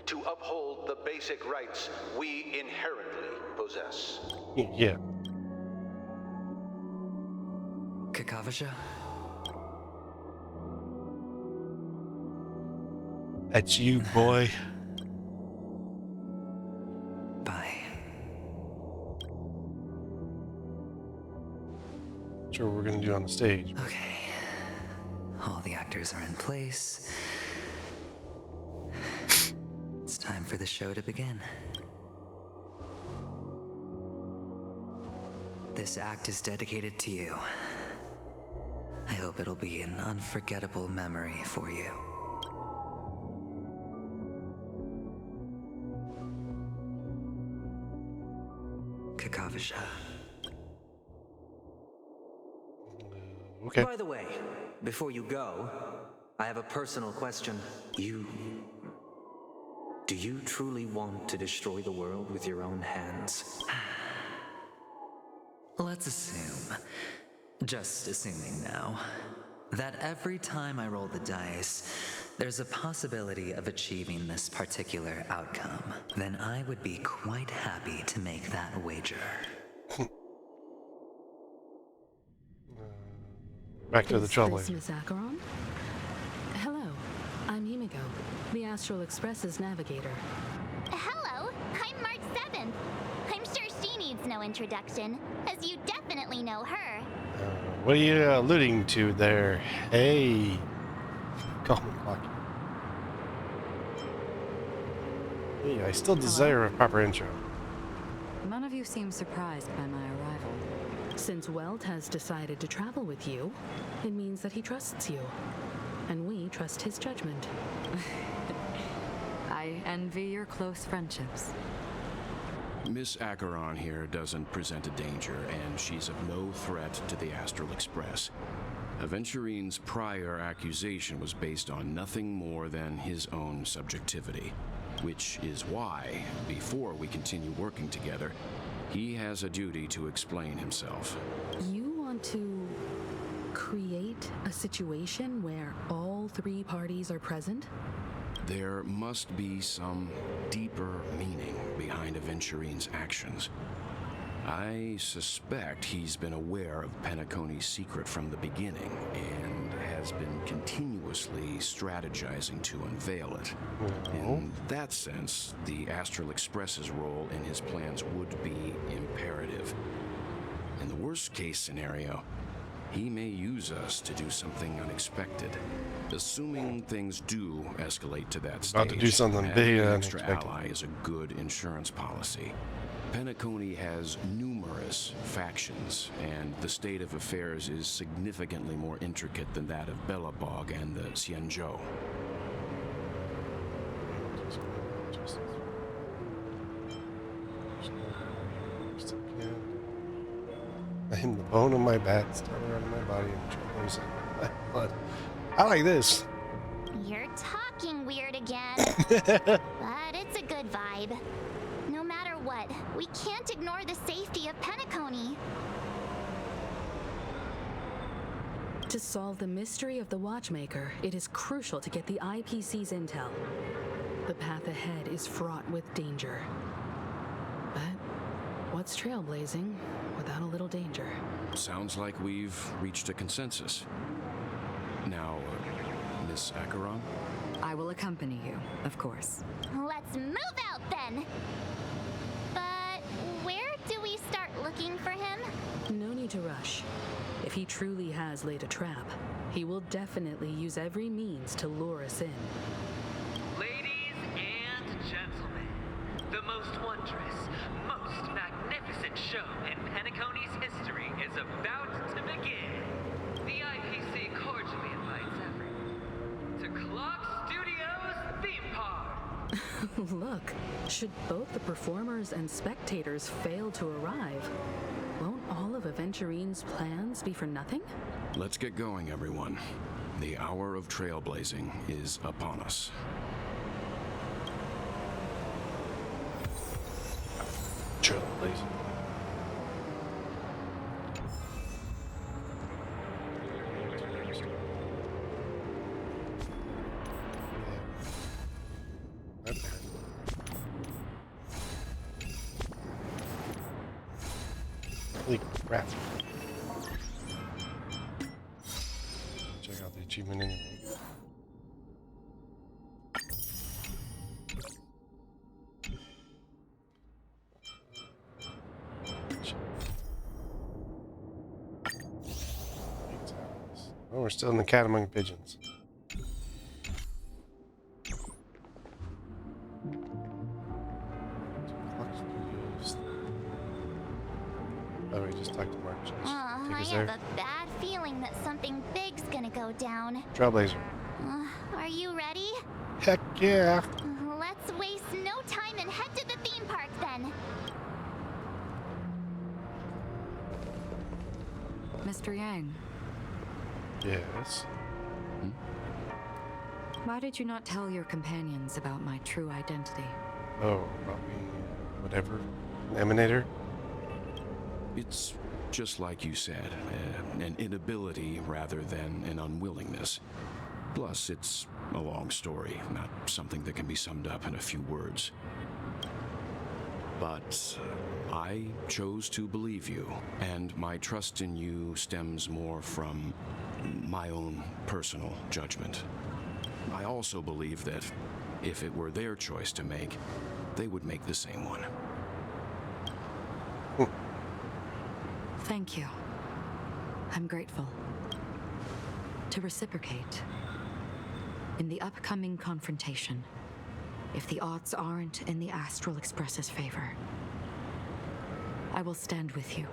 to uphold the basic rights we inherently possess. Yeah. Kakavasha? That's you, boy. Bye. Sure, what we're gonna do on the stage. Okay. All the actors are in place. It's time for the show to begin. This act is dedicated to you. I hope it'll be an unforgettable memory for you. Kakavasha. Okay. By the way, before you go, I have a personal question. Do you truly want to destroy the world with your own hands? Let's assume, just assuming now, that every time I roll the dice, there's a possibility of achieving this particular outcome. Then I would be quite happy to make that wager. Back to the trouble. Is this Miss Acheron? Hello, I'm Himiko, the Astral Express's navigator. Hello, I'm March 7th. I'm sure she needs no introduction, as you definitely know her. What are you alluding to there? Hey. Call me Lucky. Hey, I still desire a proper intro. None of you seem surprised by my arrival. Since Weld has decided to travel with you, it means that he trusts you. And we trust his judgment. I envy your close friendships. Miss Acheron here doesn't present a danger, and she's of no threat to the Astral Express. Adventurine's prior accusation was based on nothing more than his own subjectivity, which is why, before we continue working together, he has a duty to explain himself. You want to create a situation where all three parties are present? There must be some deeper meaning behind Adventurine's actions. I suspect he's been aware of Penacony's secret from the beginning and has been continuously strategizing to unveil it. In that sense, the Astral Express's role in his plans would be imperative. In the worst-case scenario, he may use us to do something unexpected. Assuming things do escalate to that stage, About to do something big having and an extra unexpected. ally is a good insurance policy. Penacony has numerous factions, and the state of affairs is significantly more intricate than that of Bellabog and the Xianzhou. In the bone of my back, starting out of my body, and trailblazing my blood. I like this. You're talking weird again. But it's a good vibe. No matter what, we can't ignore the safety of Penacony. To solve the mystery of the Watchmaker, it is crucial to get the IPC's intel. The path ahead is fraught with danger. But what's trailblazing without a little danger? Sounds like we've reached a consensus. Now, Miss Acheron? I will accompany you, of course. Let's move out then. But where do we start looking for him? No need to rush. If he truly has laid a trap, he will definitely use every means to lure us in. Ladies and gentlemen, the most wondrous, most magnificent show in Penacony's history is about to begin. The IPC cordially invites everyone to Clock Studios Theme Park. Look, should both the performers and spectators fail to arrive, won't all of Adventurine's plans be for nothing? Let's get going, everyone. The hour of trailblazing is upon us. Trailblazing. Holy crap. Check out the achievement anyway. Oh, we're still in the cat among pigeons. Oh, we just talked to Mark. I have a bad feeling that something big's gonna go down. Trailblazer. Are you ready? Heck yeah. Let's waste no time and head to the theme park then. Mr. Yang, Yes. why did you not tell your companions about my true identity? Oh, about me, whatever. Emanator? It's just like you said, an inability rather than an unwillingness. Plus, it's a long story, not something that can be summed up in a few words. But I chose to believe you, and my trust in you stems more from my own personal judgment. I also believe that if it were their choice to make, they would make the same one. Thank you. I'm grateful. To reciprocate, in the upcoming confrontation, if the odds aren't in the Astral Express's favor, I will stand with you.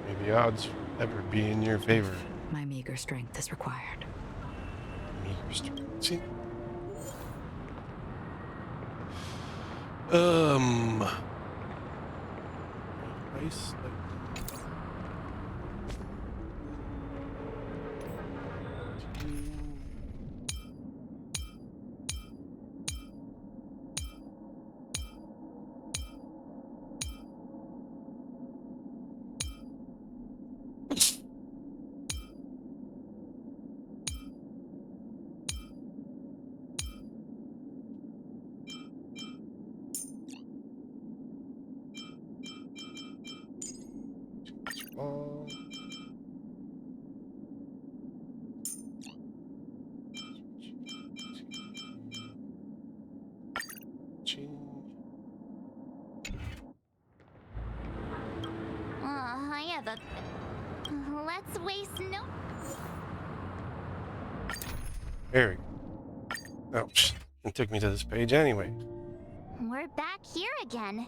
May the odds ever be in your favor. My meager strength is required. Meager strength. See? Nice. let's waste no... Very. Oh, it took me to this page anyway. We're back here again.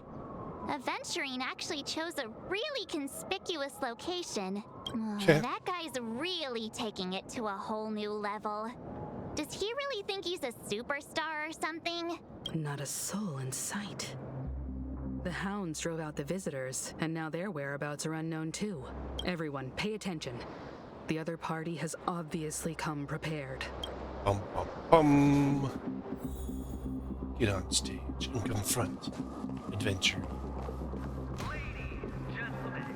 Adventurine actually chose a really conspicuous location. That guy's really taking it to a whole new level. Does he really think he's a superstar or something? Not a soul in sight. The hounds drove out the visitors, and now their whereabouts are unknown too. Everyone, pay attention. The other party has obviously come prepared. Bum, bum, bum. Get on stage and confront Adventure. Ladies, gentlemen,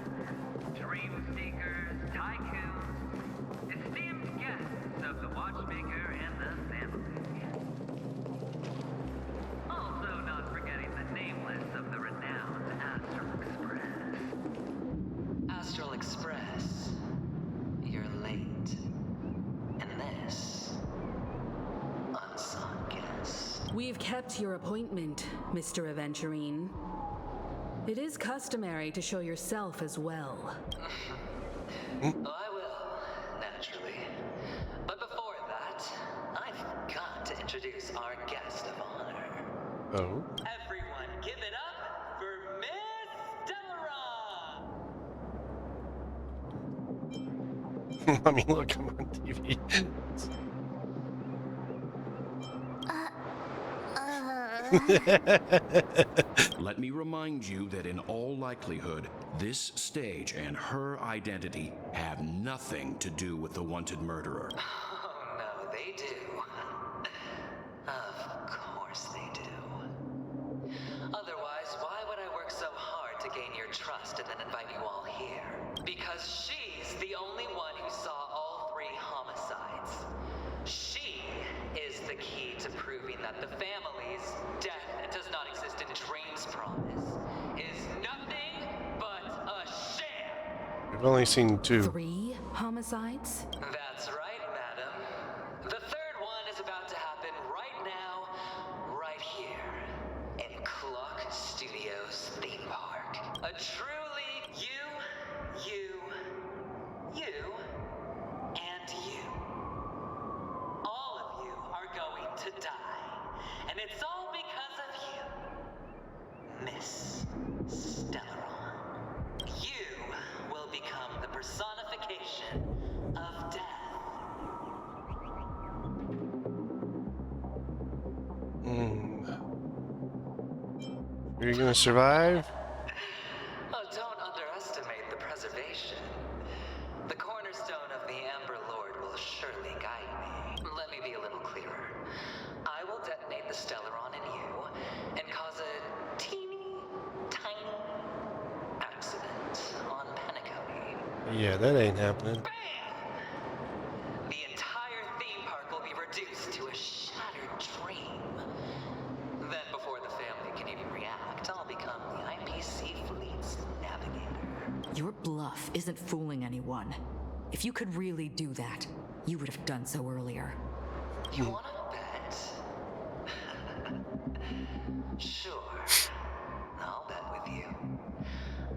dream seekers, tycoons, esteemed guests of the watchmaker and the family. Also not forgetting the nameless of the renowned Astral Express. Astral Express, you're late. And this, unsung guest. We've kept your appointment, Mr. Adventurine. It is customary to show yourself as well. I will, naturally. But before that, I've got to introduce our guest of honor. Oh. Everyone, give it up for Miss Deveron! I mean, look, I'm on TV. Let me remind you that in all likelihood, this stage and her identity have nothing to do with the wanted murderer. Oh, no, they do. Of course they do. Otherwise, why would I work so hard to gain your trust and then invite you all here? Because she's the only one who saw all 3 homicides. She is the key to proving that the family's death does not exist in Dream's promise is nothing but a sham. We've only seen 2. 3 homicides? That's right, madam. The 3rd one is about to happen right now, right here, in Clock Studios theme park. A truly you, and you. All of you are going to die, and it's all because of you, Miss Stellaron. You will become the personification of death. Are you gonna survive? Oh, don't underestimate the preservation. The cornerstone of the Amber Lord will surely guide me. Let me be a little clearer. I will detonate the Stellaron in you and cause a teeny, tiny accident on Penacony. Yeah, that ain't happening. The entire theme park will be reduced to a shattered dream. Then, before the family can even react, I'll become the IPC fleet's navigator. Your bluff isn't fooling anyone. If you could really do that, you would have done so earlier. You want to bet? Sure. I'll bet with you.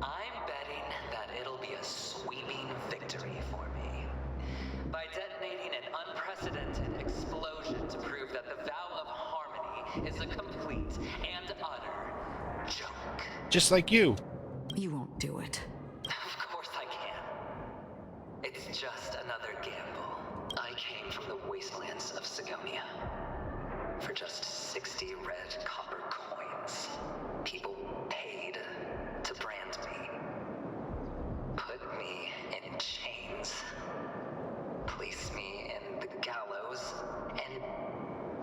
I'm betting that it'll be a sweeping victory for me. By detonating an unprecedented explosion to prove that the vow of harmony is a complete and utter joke. Just like you. You won't do it. Of course I can. It's just another gamble. I came from the wastelands of Sigonia. For just 60 red copper coins, people paid to brand me. Put me in chains. Place me in the gallows and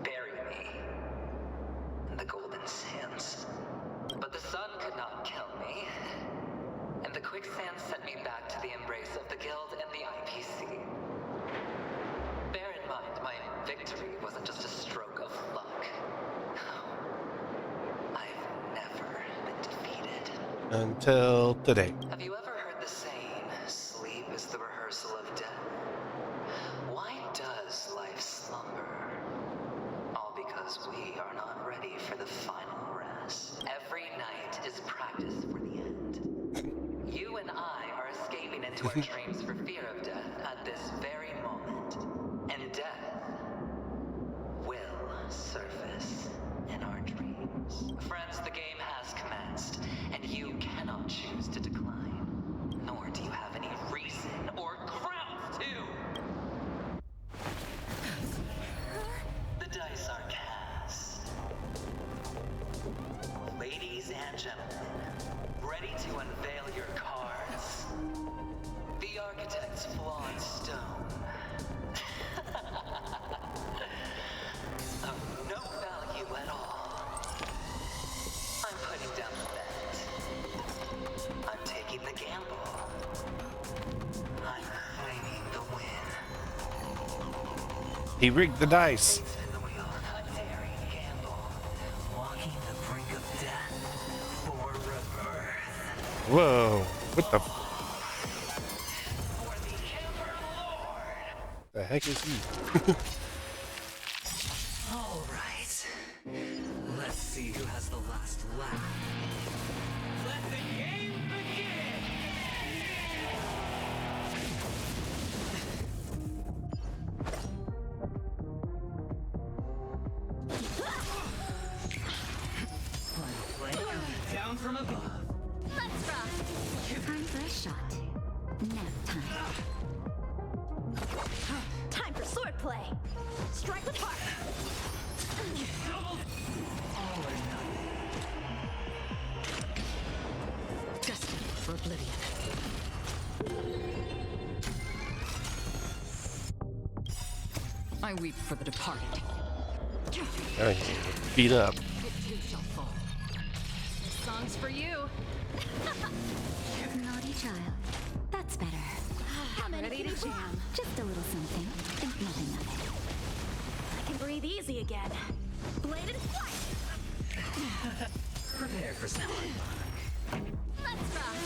bury me in the golden sands. But the sun could not kill me, and the quicksand sent me back to the embrace of the guild and the IPC. Bear in mind, my victory wasn't just a stroke of luck. I've never been defeated. Until today. Have you ever heard the saying, sleep is the rehearsal of death? Why does life slumber? All because we are not ready for the final rest. Every night is practice for the end. You and I are escaping into to our dreams for fear of death at this very moment. And death will surface in our dreams. Friends, the game has commenced, and you cannot choose to decline. Nor do you have any reason or grounds to. The dice are cast. Ladies and gentlemen, ready to unveil your cards. The architect's flawed stone. Of no value at all. I'm putting down the bet. I'm taking the gamble. I'm claiming the win. He rigged the dice. A daring gamble. Walking the brink of death for rebirth. Whoa. What the the heck is he? All right. Let's see who has the last laugh. Let the game begin! Down from above. Let's rock. Time for a shot. Nap time. Time for swordplay. Strike with heart. All or nothing. Destined for oblivion. I weep for the departed. Beat up. It too shall fall. This song's for you. Naughty child. That's better. How many Ready can to you block? jam. Just a little something. Think nothing of it. I can breathe easy again. Bladed flight. Prepare for something. Let's rock.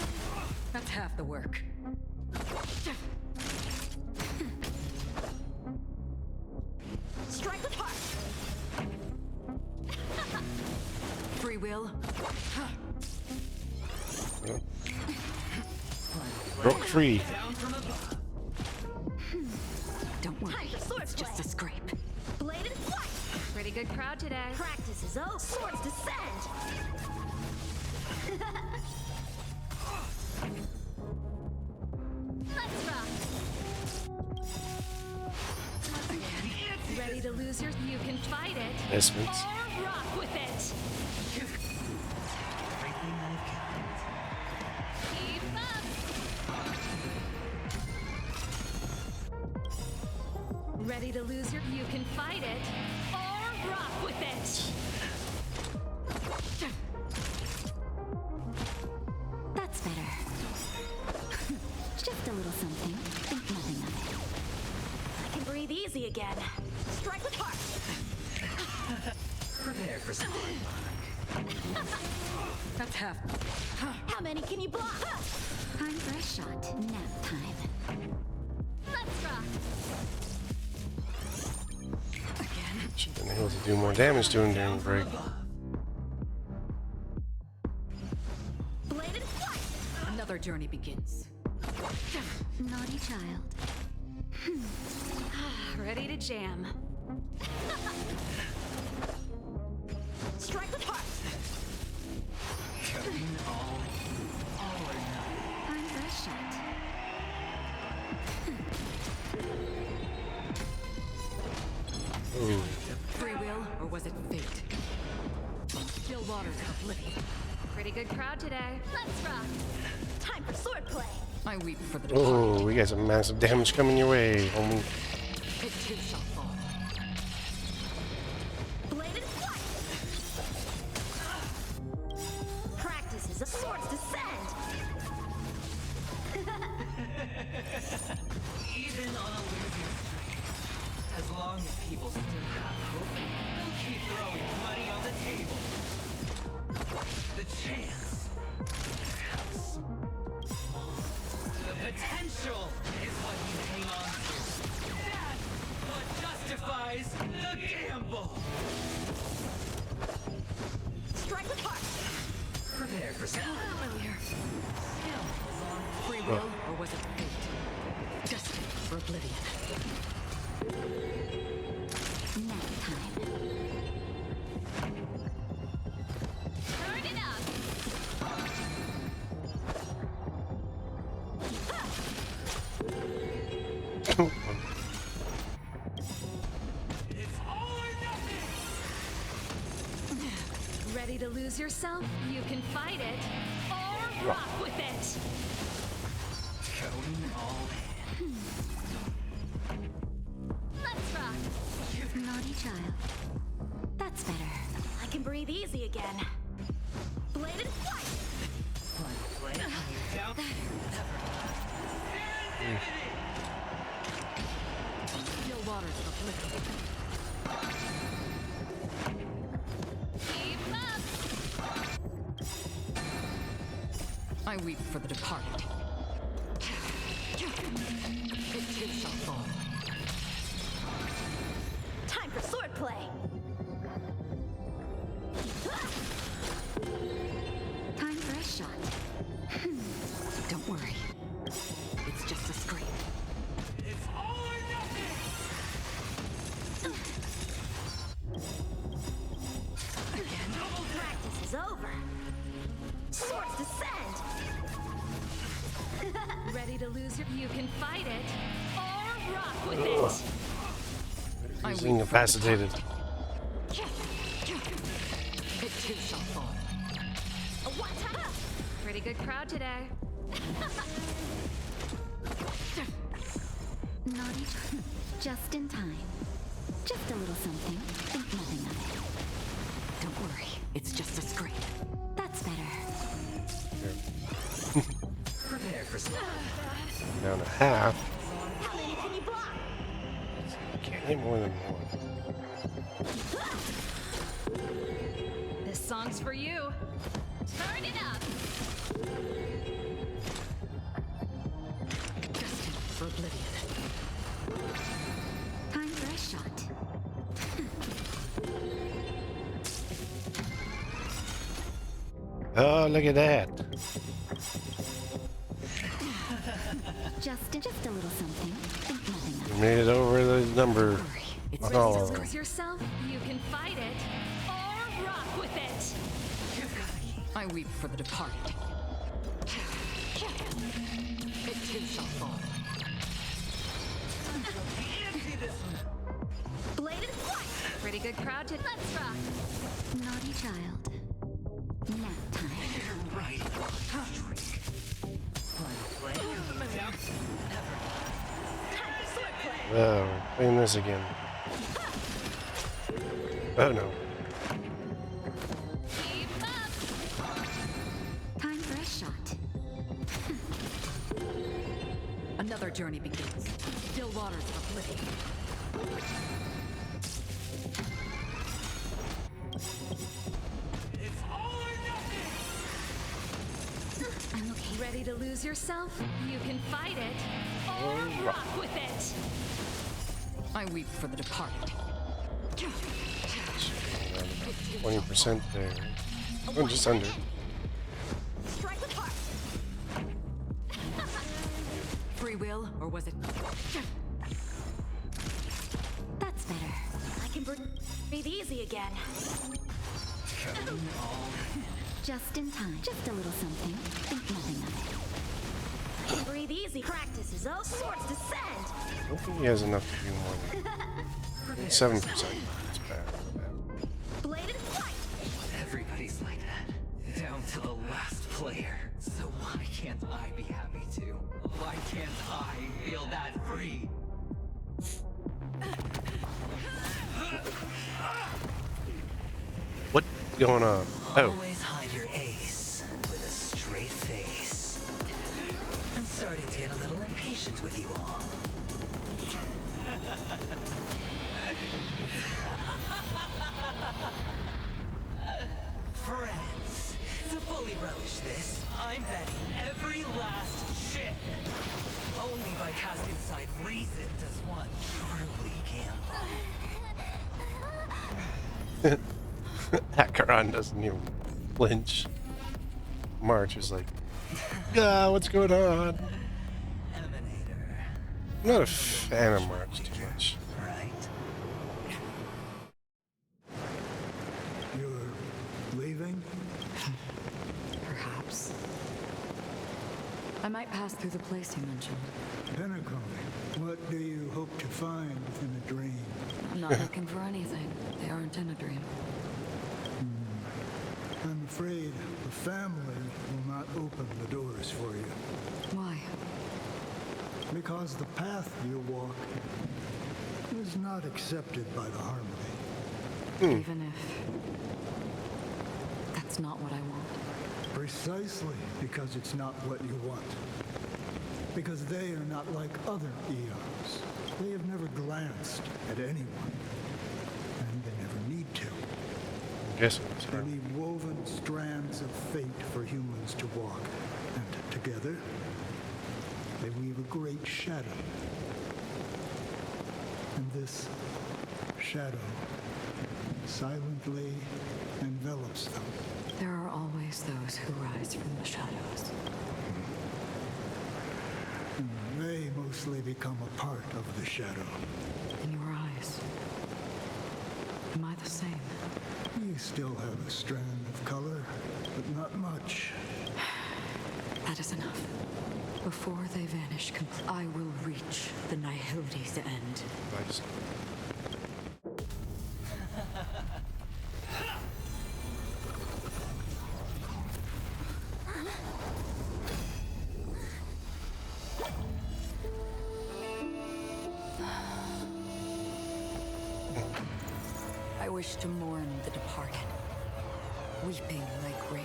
That's half the work. Strike with heart. Free will. Broke free. Down from above. Don't worry. Time for swordplay. It's just a scrape. Bladed flight. Pretty good crowd today. Practice is over. Swords descend. Let's rock. Ready to lose your? You can fight it. Investments. Or rock with it. Everything I've got. Keep up. Ready to lose your? You can fight it. Or rock with it. That's better. Just a little something. Think nothing of it. I can breathe easy again. Strike with heart. Prepare for something. That's half. How many can you block? Time for a shot. Nap time. Let's rock. Should have been able to do more damage to him during the break. Bladed flight. Another journey begins. Naughty child. Ready to jam. Strike with heart. Coming all or nothing. Time for a shot. Ooh. Free will, or was it fate? Still waters of oblivion. Pretty good crowd today. Let's rock. Time for swordplay. I weep for the departed. Oh, we got some massive damage coming your way, homie. It too shall fall. Bladed flight. Practice is a swords descend. Even on a losing streak, as long as people still have hope, they'll keep throwing money on the table. The chance, perhaps, the potential is what you hang on to. That's what justifies the gamble. Strike with heart. Prepare for something. Free will, or was was it fate? Destined for oblivion. Nap time. Turn it up. Ready to lose yourself? You can fight it or rock with it. Going all in. Let's rock. Naughty child. That's better. I can breathe easy again. Bladed flight. One play, you down. Still waters afflicted. Keep up. I weep for the departed. It too shall fall. Time for swordplay. Time for a shot. Don't worry. It's just a scrape. It's all or nothing. Practice is over. Swords descend. Ready to lose your? You can fight it or rock with it. He's incapacitated. It too shall fall. Pretty good crowd today. Naughty child. Just in time. Just a little something. Think nothing of it. Don't worry. It's just a scrape. That's better. Prepare for some. Down to half. How many can you block? Can't hit more than one. This song's for you. Turn it up. Destined for oblivion. Time for a shot. Oh, look at that. Just a little something. Think nothing of We made it over the number. It's Not ready all to of them. lose yourself? You can fight it or rock with it. I weep for the departed. It too shall fall. Bladed flight. Pretty good crowd today. Let's rock. Naughty child. Nap time. You're right. One play. Down. Oh, we're playing this again. Oh no. Keep up. Time for a shot. Another journey begins. Still waters afflicted. It's all or nothing. I'm okay. Ready to lose yourself? You can fight it or rock with it. I weep for the departed. 20% there. Oh, just under. Strike with heart. Free will, or was it? That's better. I can breathe easy again. Going all in. Just in time. Just a little something. Think nothing of it. I can breathe easy. Practice is over. Swords descend. I don't think he has enough to do more than 7%. That's bad. Bladed flight. Everybody's like that. Down to the last player. So why can't I be happy too? Why can't I feel that free? What's going on? Oh, Always hide your ace with a straight face. I'm starting to get a little impatient with you all. Friends, to fully relish this, I'm betting every last chip. Only by casting aside reason does one truly gamble. Acheron doesn't even flinch. March is like, ah, what's going on? not a fan of March too much. Right. You're leaving? Perhaps. I might pass through the place you mentioned. Penacony. What do you hope to find within a dream? I'm not looking for anything. They aren't in a dream. I'm afraid the family will not open the doors for you. Why? Because the path you walk is not accepted by the Harmony. Even if that's not what I want. Precisely because it's not what you want. Because they are not like other eons. They have never glanced at anyone. And they never need to. Yes, they leave woven strands of fate for humans to walk. And together, they weave a great shadow. And this shadow silently envelops them. There are always those who rise from the shadows. And they mostly become a part of the shadow. In your eyes, am I the same? You still have a strand of color, but not much. That is enough. Before they vanish, I will reach the Nihility's end. Nice. I wish to mourn the departed, weeping like rain,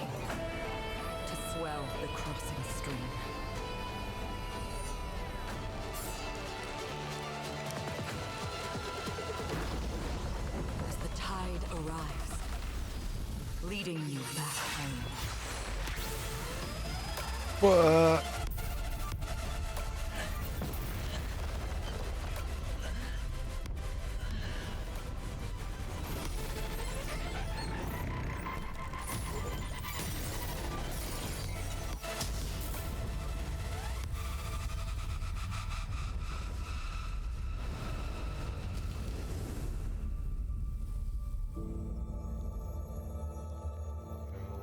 to swell the crossing stream. As the tide arrives, leading you back home. What?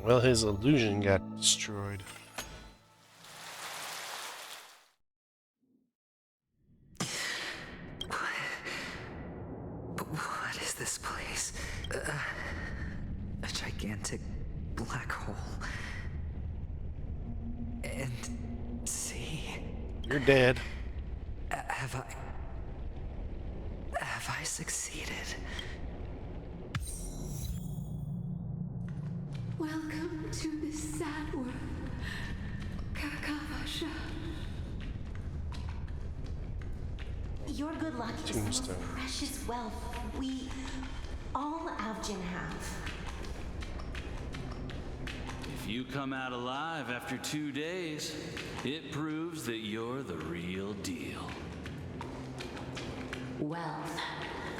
Well, his illusion got destroyed. What is this place? A gigantic black hole. And see? You're dead. Have I succeeded? Welcome to this sad world, Kakavasha. Your good luck is the most Tombstone. precious wealth we, all Avgin, have. If you come out alive after 2 days, it proves that you're the real deal. Wealth,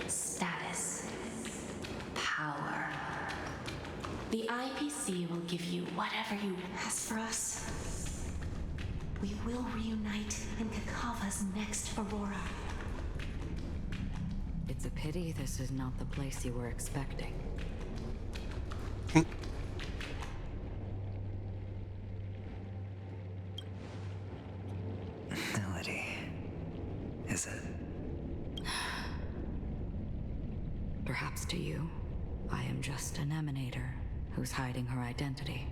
status, power. The IPC will give you whatever you As for us, we will reunite in Kakava's next Aurora. It's a pity this is not the place you were expecting. Melody. Is it? Perhaps to you, I am just an emanator who's hiding her identity.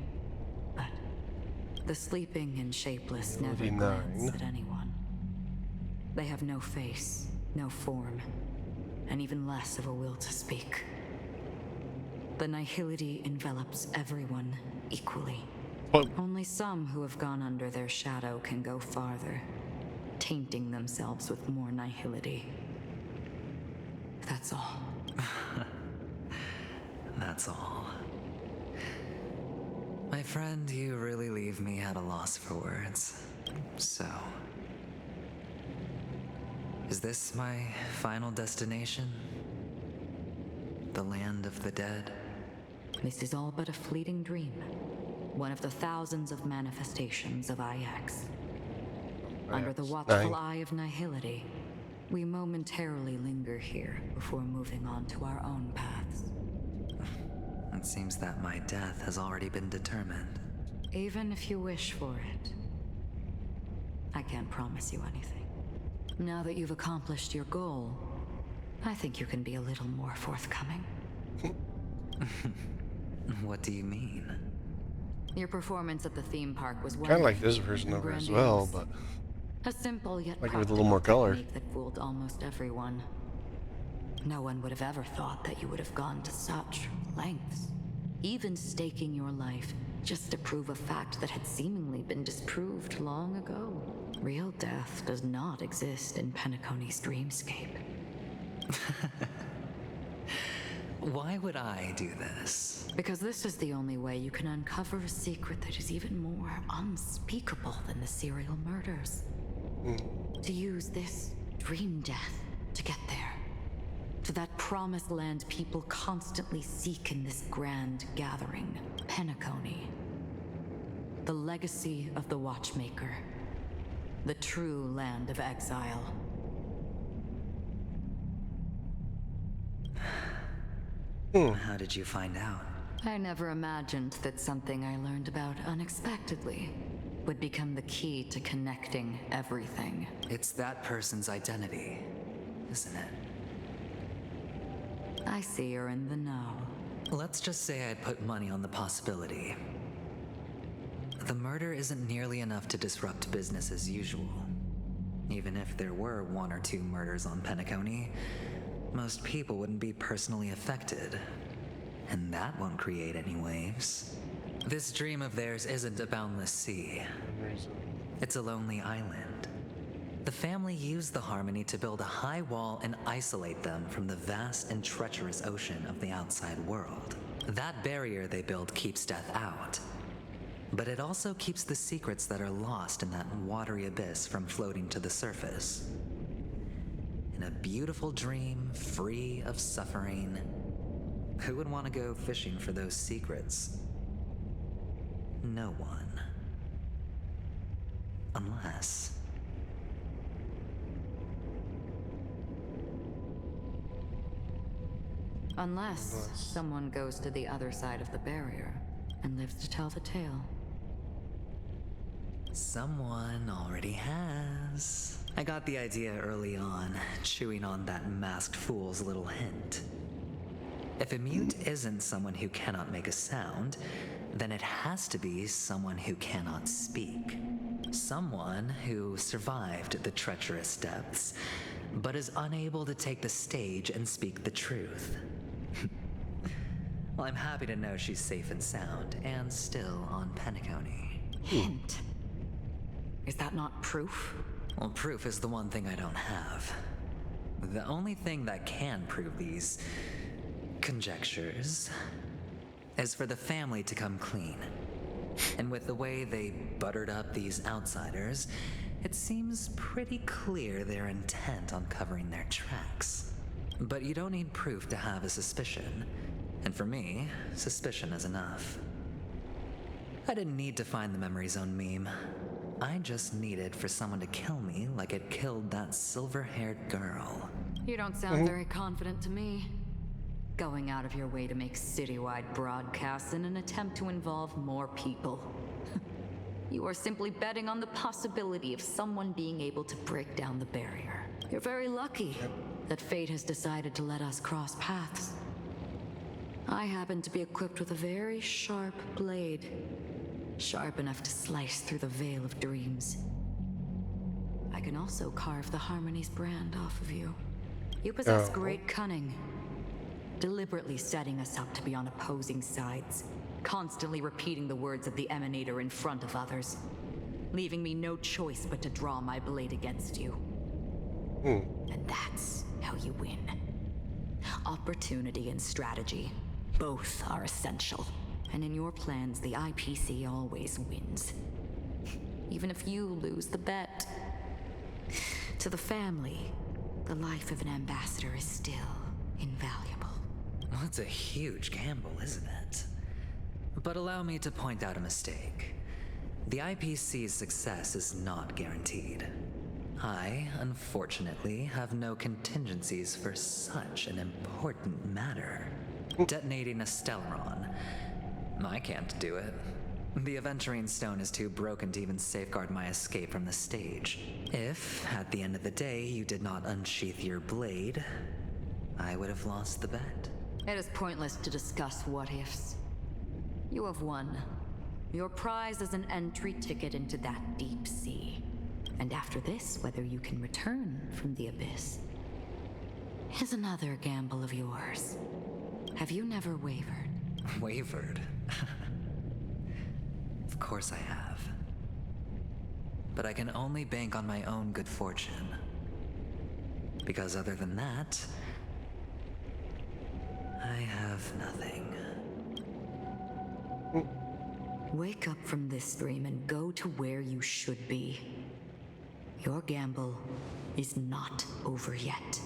But the sleeping and shapeless never 49. glance at anyone. They have no face, no form, and even less of a will to speak. The nihility envelops everyone equally. What? Only some who have gone under their shadow can go farther, tainting themselves with more nihility. That's all. That's all. My friend, you really leave me at a loss for words. So, is this my final destination? The land of the dead? This is all but a fleeting dream. One of the thousands of manifestations of IX. Under the watchful eye of nihility, we momentarily linger here before moving on to our own paths. It seems that my death has already been determined. Even if you wish for it, I can't promise you anything. Now that you've accomplished your goal, I think you can be a little more forthcoming. What do you mean? Your performance at the theme park was Kind of like this version of her as well, but a simple yet like it with a little more color. technique that fooled almost everyone. No one would have ever thought that you would have gone to such lengths, even staking your life just to prove a fact that had seemingly been disproved long ago. Real death does not exist in Penacony's dreamscape. Why would I do this? Because this is the only way you can uncover a secret that is even more unspeakable than the serial murders. To use this dream death to get there. To that promised land people constantly seek in this grand gathering, Penacony. The legacy of the Watchmaker. The true land of exile. How did you find out? I never imagined that something I learned about unexpectedly would become the key to connecting everything. It's that person's identity, isn't it? I see you're in the know. Let's just say I'd put money on the possibility. The murder isn't nearly enough to disrupt business as usual. Even if there were 1 or 2 murders on Penacony, most people wouldn't be personally affected. And that won't create any waves. This dream of theirs isn't a boundless sea. It's a lonely island. The family used the Harmony to build a high wall and isolate them from the vast and treacherous ocean of the outside world. That barrier they built keeps death out. But it also keeps the secrets that are lost in that watery abyss from floating to the surface. In a beautiful dream, free of suffering, who would want to go fishing for those secrets? No one. Unless... Unless someone goes to the other side of the barrier and lives to tell the tale. Someone already has. I got the idea early on, chewing on that masked fool's little hint. If a mute isn't someone who cannot make a sound, then it has to be someone who cannot speak. Someone who survived the treacherous depths, but is unable to take the stage and speak the truth. Well, I'm happy to know she's safe and sound, and still on Penacony. Hint. Is that not proof? Well, proof is the one thing I don't have. The only thing that can prove these conjectures is for the family to come clean. And with the way they buttered up these outsiders, it seems pretty clear they're intent on covering their tracks. But you don't need proof to have a suspicion. And for me, suspicion is enough. I didn't need to find the Memory Zone meme. I just needed for someone to kill me like it killed that silver-haired girl. You don't sound very confident to me. Going out of your way to make citywide broadcasts in an attempt to involve more people. You are simply betting on the possibility of someone being able to break down the barrier. You're very lucky that fate has decided to let us cross paths. I happen to be equipped with a very sharp blade. Sharp enough to slice through the veil of dreams. I can also carve the Harmony's brand off of you. You possess great cunning. Deliberately setting us up to be on opposing sides. Constantly repeating the words of the Emanator in front of others. Leaving me no choice but to draw my blade against you. And that's how you win. Opportunity and strategy. Both are essential. And in your plans, the IPC always wins. Even if you lose the bet. To the family, the life of an ambassador is still invaluable. Well, it's a huge gamble, isn't it? But allow me to point out a mistake. The IPC's success is not guaranteed. I, unfortunately, have no contingencies for such an important matter. Detonating a Stellaron. I can't do it. The Adventurine stone is too broken to even safeguard my escape from the stage. If, at the end of the day, you did not unsheath your blade, I would have lost the bet. It is pointless to discuss what-ifs. You have won. Your prize is an entry ticket into that deep sea. And after this, whether you can return from the abyss is another gamble of yours. Have you never wavered? Wavered? Of course I have. But I can only bank on my own good fortune. Because other than that, I have nothing. Wake up from this dream and go to where you should be. Your gamble is not over yet.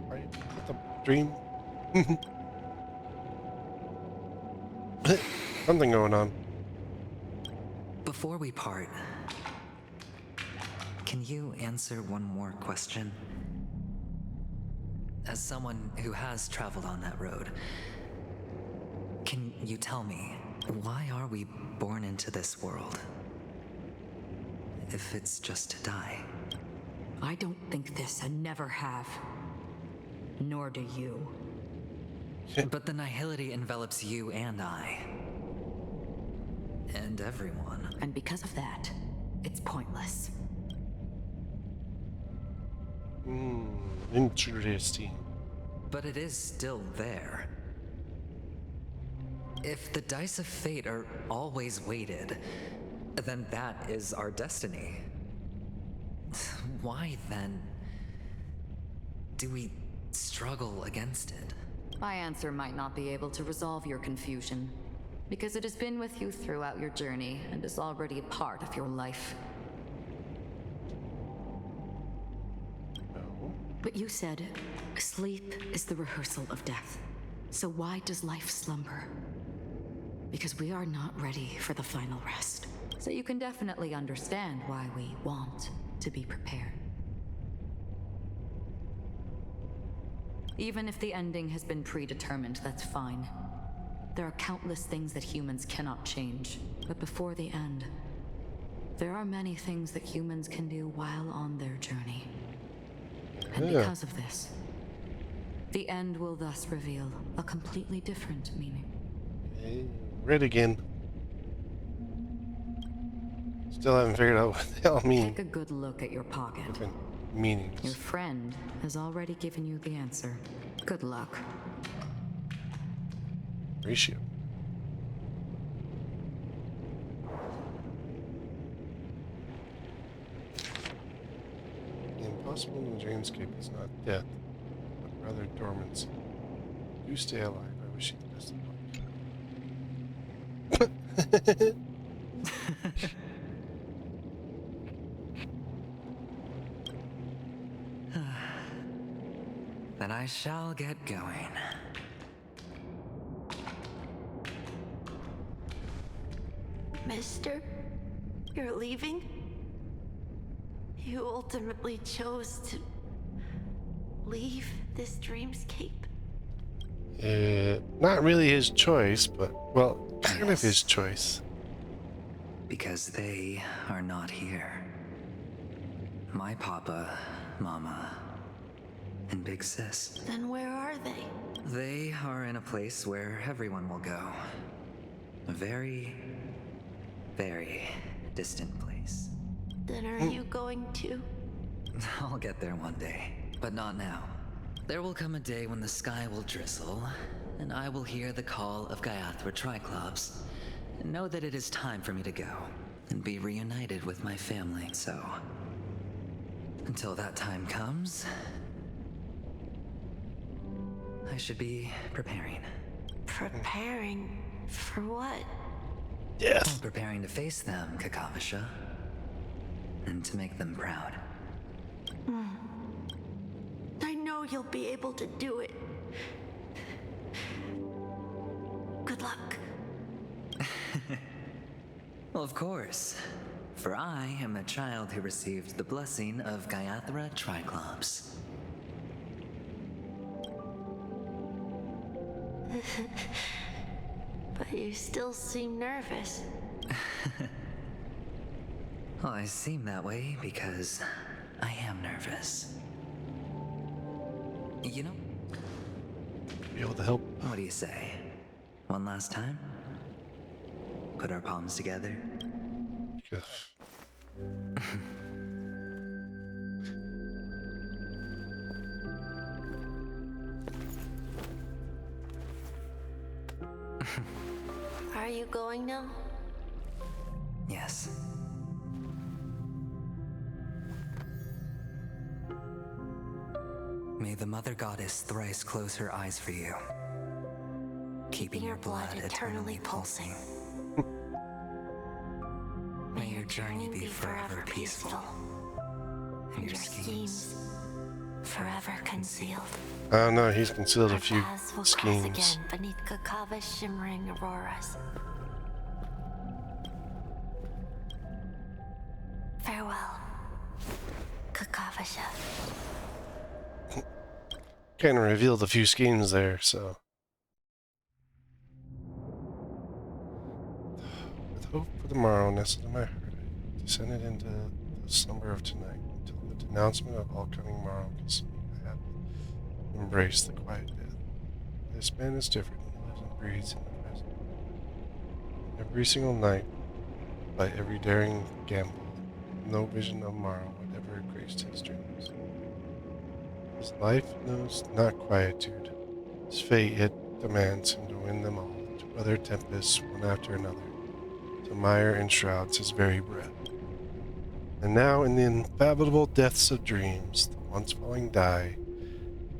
Right, the dream. Something going on. Before we part, can you answer one more question? As someone who has traveled on that road, can you tell me, why are we born into this world? If it's just to die. I don't think this and never have. Nor do you. But the nihility envelops you and I. And everyone. And because of that, it's pointless. Interesting. But it is still there. If the dice of fate are always weighted, then that is our destiny. Why then do we struggle against it? My answer might not be able to resolve your confusion, because it has been with you throughout your journey and is already a part of your life. But you said, sleep is the rehearsal of death. So why does life slumber? Because we are not ready for the final rest. So you can definitely understand why we want to be prepared. Even if the ending has been predetermined, that's fine. There are countless things that humans cannot change. But before the end, there are many things that humans can do while on their journey. And because of this, the end will thus reveal a completely different meaning. Read again. Still haven't figured out what the hell I mean. Take a good look at your pocket. Different meanings. Your friend has already given you the answer. Good luck. Ratio. The impossible in the dreamscape is not death, but rather dormancy. You stay alive. I wish you the best of luck. Then I shall get going. Mister, you're leaving? You ultimately chose to leave this dreamscape? Not really his choice, but, well, kind of his choice. Because they are not here. My papa, mama, and big sis. Then where are they? They are in a place where everyone will go. A very, very distant place. Then are you going to? I'll get there one day, but not now. There will come a day when the sky will drizzle, and I will hear the call of Gaiathra Triclops, and know that it is time for me to go, and be reunited with my family, so... until that time comes... I should be preparing. Preparing? For what? Yes. Preparing to face them, Kakavasha. And to make them proud. I know you'll be able to do it. Good luck. Well, of course. For I am a child who received the blessing of Gaiathra Triclops. But you still seem nervous. Well, I seem that way because I am nervous. You know? Be able to help. What do you say? One last time? Put our palms together? Yeah. Are you going now? Yes. May the Mother Goddess thrice close her eyes for you, keeping your blood eternally pulsing. May your journey be forever peaceful, and your schemes forever concealed. Oh no, he's concealed a Our few paths will cross schemes. again beneath Kakava's shimmering auroras. Farewell, Kakavasha. Kind of revealed a few schemes there, so. With hope for the morrow nestled in my heart, I descended into the slumber of tonight until the denouncement of all coming morrow consumed me. I had embraced the quiet death. This man is different. He lives and breathes in the present. Every single night, by every daring gamble, no vision of morrow would ever graced his dreams. His life knows not quietude. His fate yet demands him to win them all, to weather tempests one after another, to mire and shrouds his very breath. And now, in the unfathomable depths of dreams, the once falling die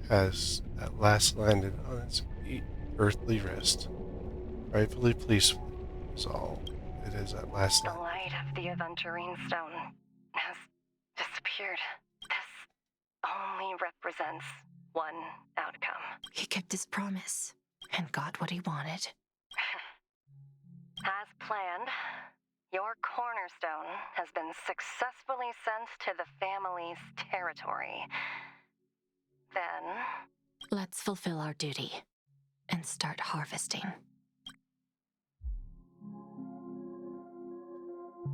has at last landed on its earthly rest. Rightfully peaceful is all it is at last The landed. light of the Adventurine stone has disappeared. This only represents one outcome. He kept his promise and got what he wanted. As planned, your cornerstone has been successfully sent to the family's territory. Then, Let's fulfill our duty and start harvesting.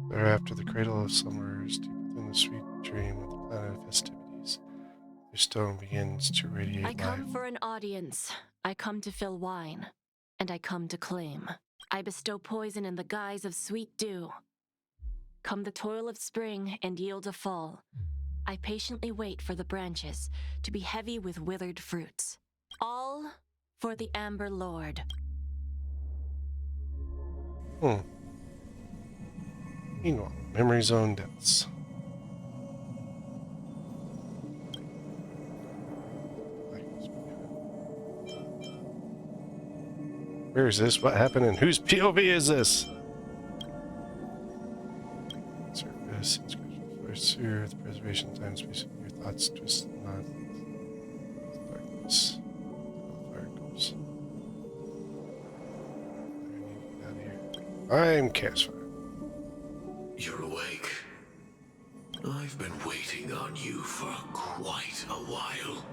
Thereafter, the cradle of summer is deep within the sweet dream of the planet of festivities. Your stone begins to radiate I life. come for an audience. I come to fill wine. And I come to claim. I bestow poison in the guise of sweet dew. Come the toil of spring and yield a fall. I patiently wait for the branches to be heavy with withered fruits. All for the Amber Lord. Meanwhile, memory zone depths. Where is this? What happened? And whose POV is this? Service, pursue the preservation time space of your thoughts, twist not darkness. Articles. I need to get out of here. I'm Casper. You're awake. I've been waiting on you for quite a while.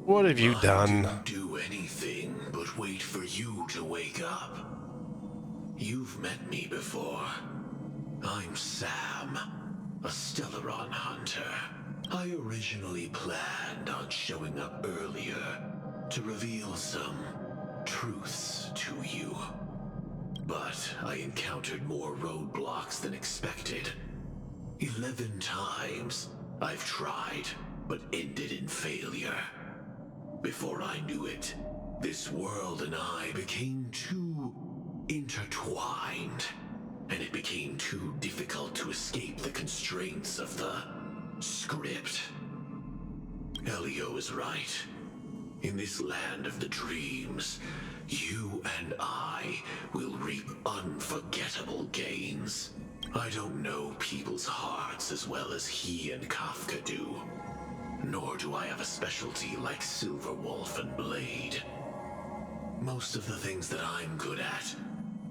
What have you done? I didn't do anything but wait for you to wake up. You've met me before. I'm Sam, a Stellaron hunter. I originally planned on showing up earlier to reveal some truths to you. But I encountered more roadblocks than expected. 11 times I've tried, but ended in failure. Before I knew it, this world and I became too intertwined, and it became too difficult to escape the constraints of the script. Elio is right. In this land of the dreams, you and I will reap unforgettable gains. I don't know people's hearts as well as he and Kafka do. Nor do I have a specialty like Silverwolf and Blade. Most of the things that I'm good at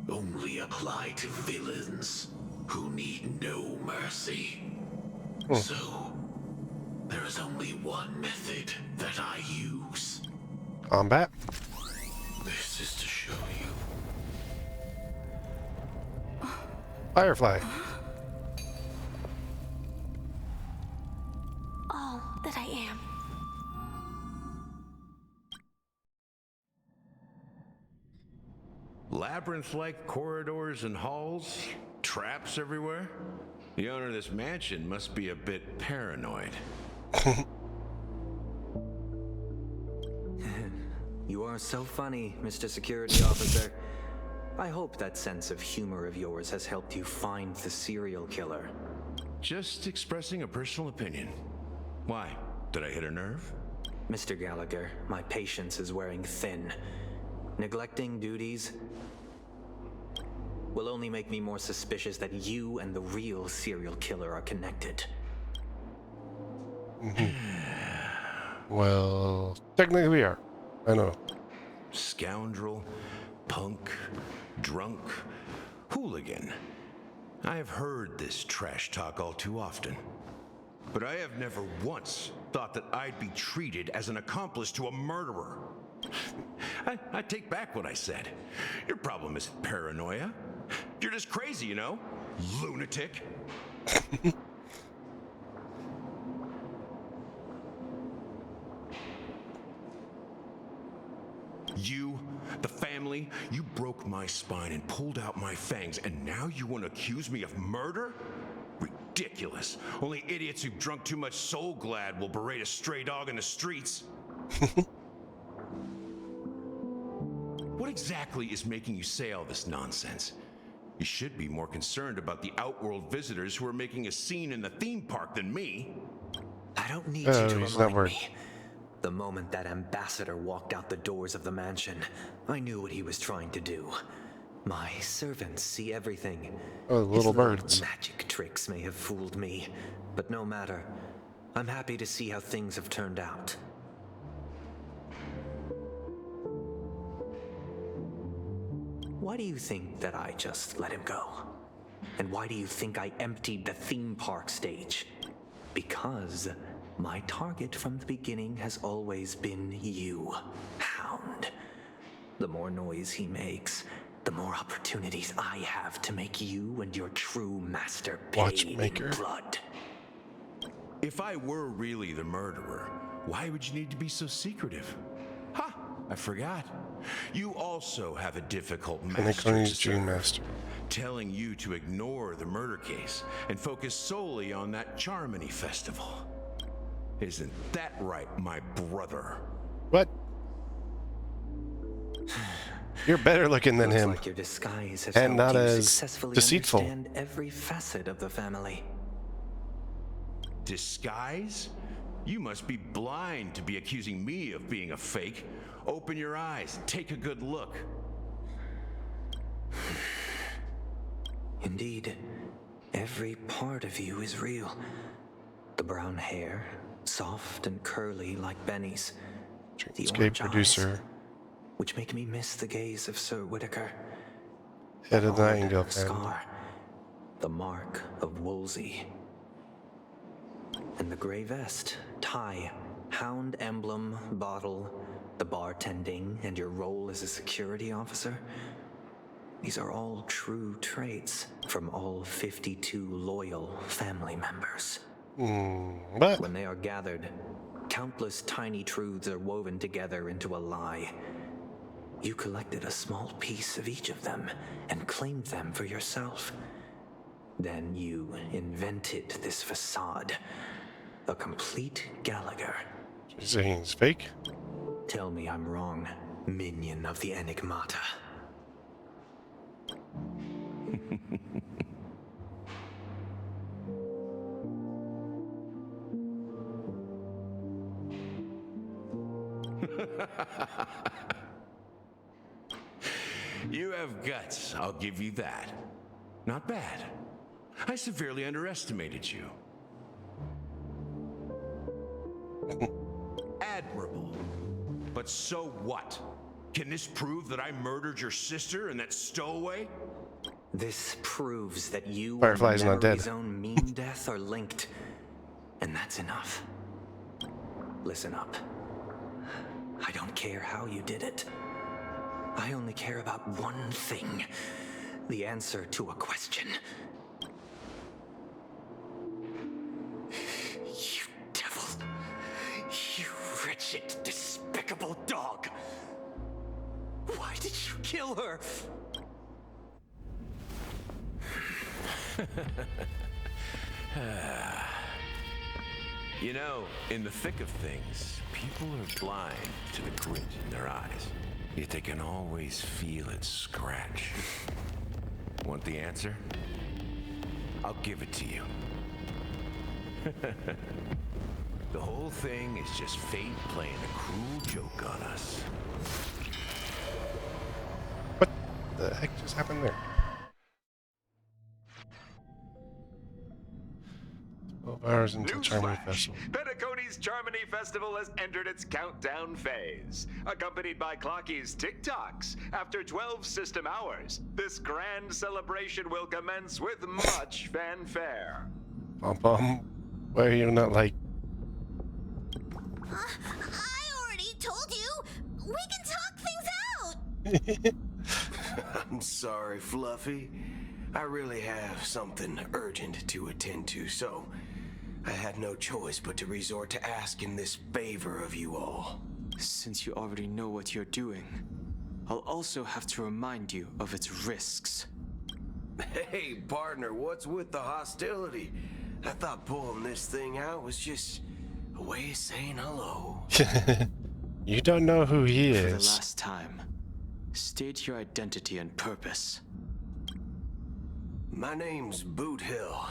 only apply to villains who need no mercy. So, there is only one method that I use. Combat? This is to show you. Firefly. All that I am. Labyrinth-like corridors and halls, traps everywhere. The owner of this mansion must be a bit paranoid. You are so funny, Mr. Security Officer. I hope that sense of humor of yours has helped you find the serial killer. Just expressing a personal opinion. Why? Did I hit a nerve? Mr. Gallagher, my patience is wearing thin. Neglecting duties will only make me more suspicious that you and the real serial killer are connected. Well, technically we are. I know. Scoundrel, punk, drunk, hooligan. I have heard this trash talk all too often. But I have never once thought that I'd be treated as an accomplice to a murderer. I take back what I said. Your problem isn't paranoia. You're just crazy, you know? Lunatic. You, the family, you broke my spine and pulled out my fangs, and now you want to accuse me of murder? Ridiculous. Only idiots who've drunk too much Soul Glad will berate a stray dog in the streets. What exactly is making you say all this nonsense? You should be more concerned about the Outworld visitors who are making a scene in the theme park than me. I don't need you to remind me. The moment that ambassador walked out the doors of the mansion, I knew what he was trying to do. My servants see everything. Oh, little birds. Magic tricks may have fooled me, but no matter. I'm happy to see how things have turned out. Why do you think that I just let him go? And why do you think I emptied the theme park stage? Because my target from the beginning has always been you, Hound. The more noise he makes, the more opportunities I have to make you and your true master pay in blood. If I were really the murderer, why would you need to be so secretive? Ha! I forgot. You also have a difficult master to serve, telling you to ignore the murder case and focus solely on that Charmony festival. Isn't that right, my brother? What? You're better looking than him. Like your disguise has and not helped you as successfully deceitful. Understand every facet of the family. Disguise? You must be blind to be accusing me of being a fake. Open your eyes and take a good look. Indeed, every part of you is real. The brown hair, soft and curly like Benny's. The Escape producer. Eyes, which make me miss the gaze of Sir Whitaker. Head of the Nightingale family. Scar, the mark of Wolsey. And the gray vest, tie, hound emblem, bottle, the bartending, and your role as a security officer. These are all true traits from all 52 loyal family members. But when they are gathered, countless tiny truths are woven together into a lie. You collected a small piece of each of them and claimed them for yourself. Then you invented this facade. A complete Gallagher. You're saying it's fake? Tell me I'm wrong, minion of the Enigmata. You have guts, I'll give you that. Not bad. I severely underestimated you. Admirable. But so what? Can this prove that I murdered your sister and that stowaway? This proves that you Firefly's and not dead. Memory's own mean death are linked. And that's enough. Listen up. I don't care how you did it. I only care about one thing. The answer to a question. You devil. You wretched, despicable dog. Why did you kill her? You know, in the thick of things, people are blind to the glint in their eyes. Yet they can always feel it scratch. Want the answer? I'll give it to you. The whole thing is just fate playing a cruel joke on us. What the heck just happened there? 12 hours until Charmony Festival. Penacony's Charmony Festival has entered its countdown phase. Accompanied by Clocky's TikToks, after 12 system hours, this grand celebration will commence with much fanfare. Pom-pom, why are you not like... I already told you! We can talk things out! I'm sorry, Fluffy. I really have something urgent to attend to, so I had no choice but to resort to asking this favor of you all. Since you already know what you're doing, I'll also have to remind you of its risks. Hey, partner, what's with the hostility? I thought pulling this thing out was just a way of saying hello. You don't know who he For the is. last time, state your identity and purpose. My name's Boot Hill,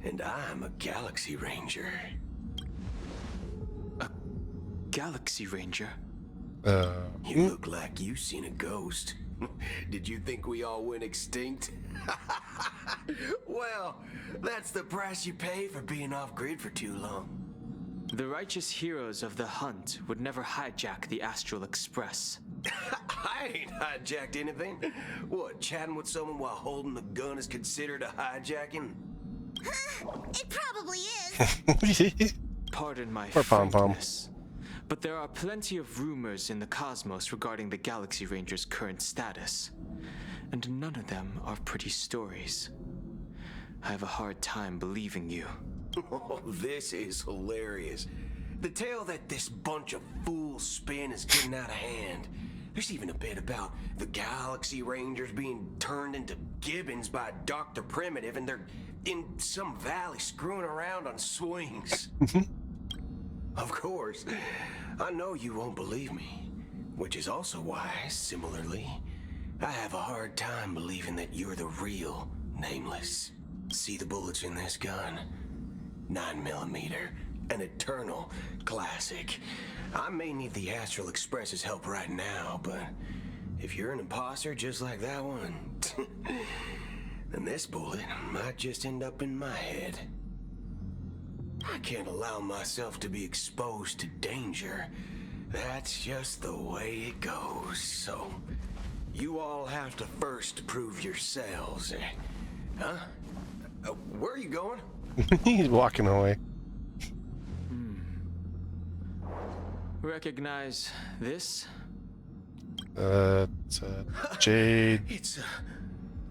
and I'm a Galaxy Ranger. A Galaxy Ranger? You look like you seen a ghost. Did you think we all went extinct? Well, that's the price you pay for being off-grid for too long. The righteous heroes of the hunt would never hijack the Astral Express. I ain't hijacked anything. What, chatting with someone while holding the gun is considered a hijacking? It probably is. Pardon my Poor Pom-Pom. frankness, but there are plenty of rumors in the cosmos regarding the Galaxy Ranger's current status, and none of them are pretty stories. I have a hard time believing you. Oh, this is hilarious. The tale that this bunch of fools spin is getting out of hand. There's even a bit about the Galaxy Rangers being turned into gibbons by Dr. Primitive, and they're in some valley screwing around on swings. Of course, I know you won't believe me, which is also why, similarly, I have a hard time believing that you're the real Nameless. See the bullets in this gun? 9mm, an eternal classic. I may need the Astral Express's help right now, but if you're an imposter just like that one, then this bullet might just end up in my head. I can't allow myself to be exposed to danger. That's just the way it goes. So, you all have to first prove yourselves. Huh? Where are you going? He's walking away. Recognize this? It's a jade It's a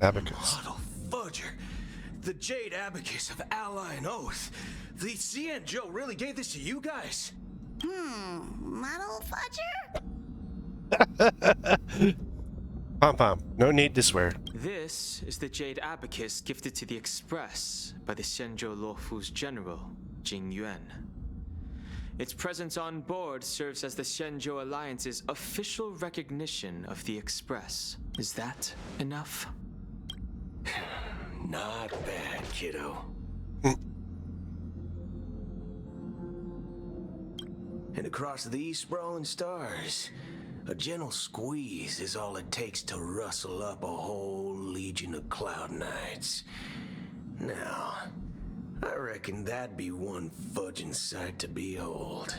abacus. Model Fudger. The Jade Abacus of Ally and Oath. The CN Joe really gave this to you guys? Model Fudger? Pom-pom, no need to swear. This is the Jade Abacus gifted to the Express by the Xianzhou Luofu's general, Jing Yuan. Its presence on board serves as the Xianzhou Alliance's official recognition of the Express. Is that enough? Not bad, kiddo. And across these sprawling stars, a gentle squeeze is all it takes to rustle up a whole legion of Cloud Knights. Now, I reckon that'd be one fudging sight to behold.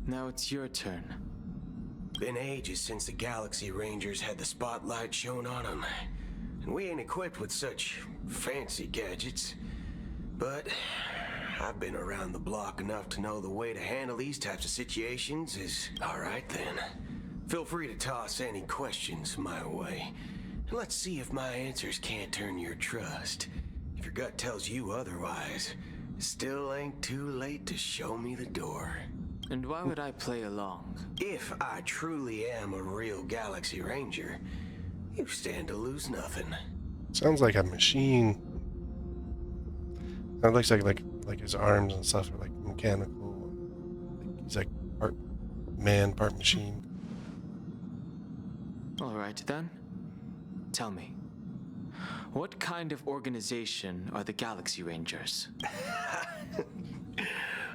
Now it's your turn. Been ages since the Galaxy Rangers had the spotlight shown on them. And we ain't equipped with such fancy gadgets. But I've been around the block enough to know the way to handle these types of situations is... Alright then. Feel free to toss any questions my way. Let's see if my answers can't turn your trust. If your gut tells you otherwise, it still ain't too late to show me the door. And why would I play along? If I truly am a real Galaxy Ranger, you stand to lose nothing. Sounds like a machine. It looks like his arms and stuff are like mechanical. He's like part man, part machine. All right then. Tell me, what kind of organization are the Galaxy Rangers?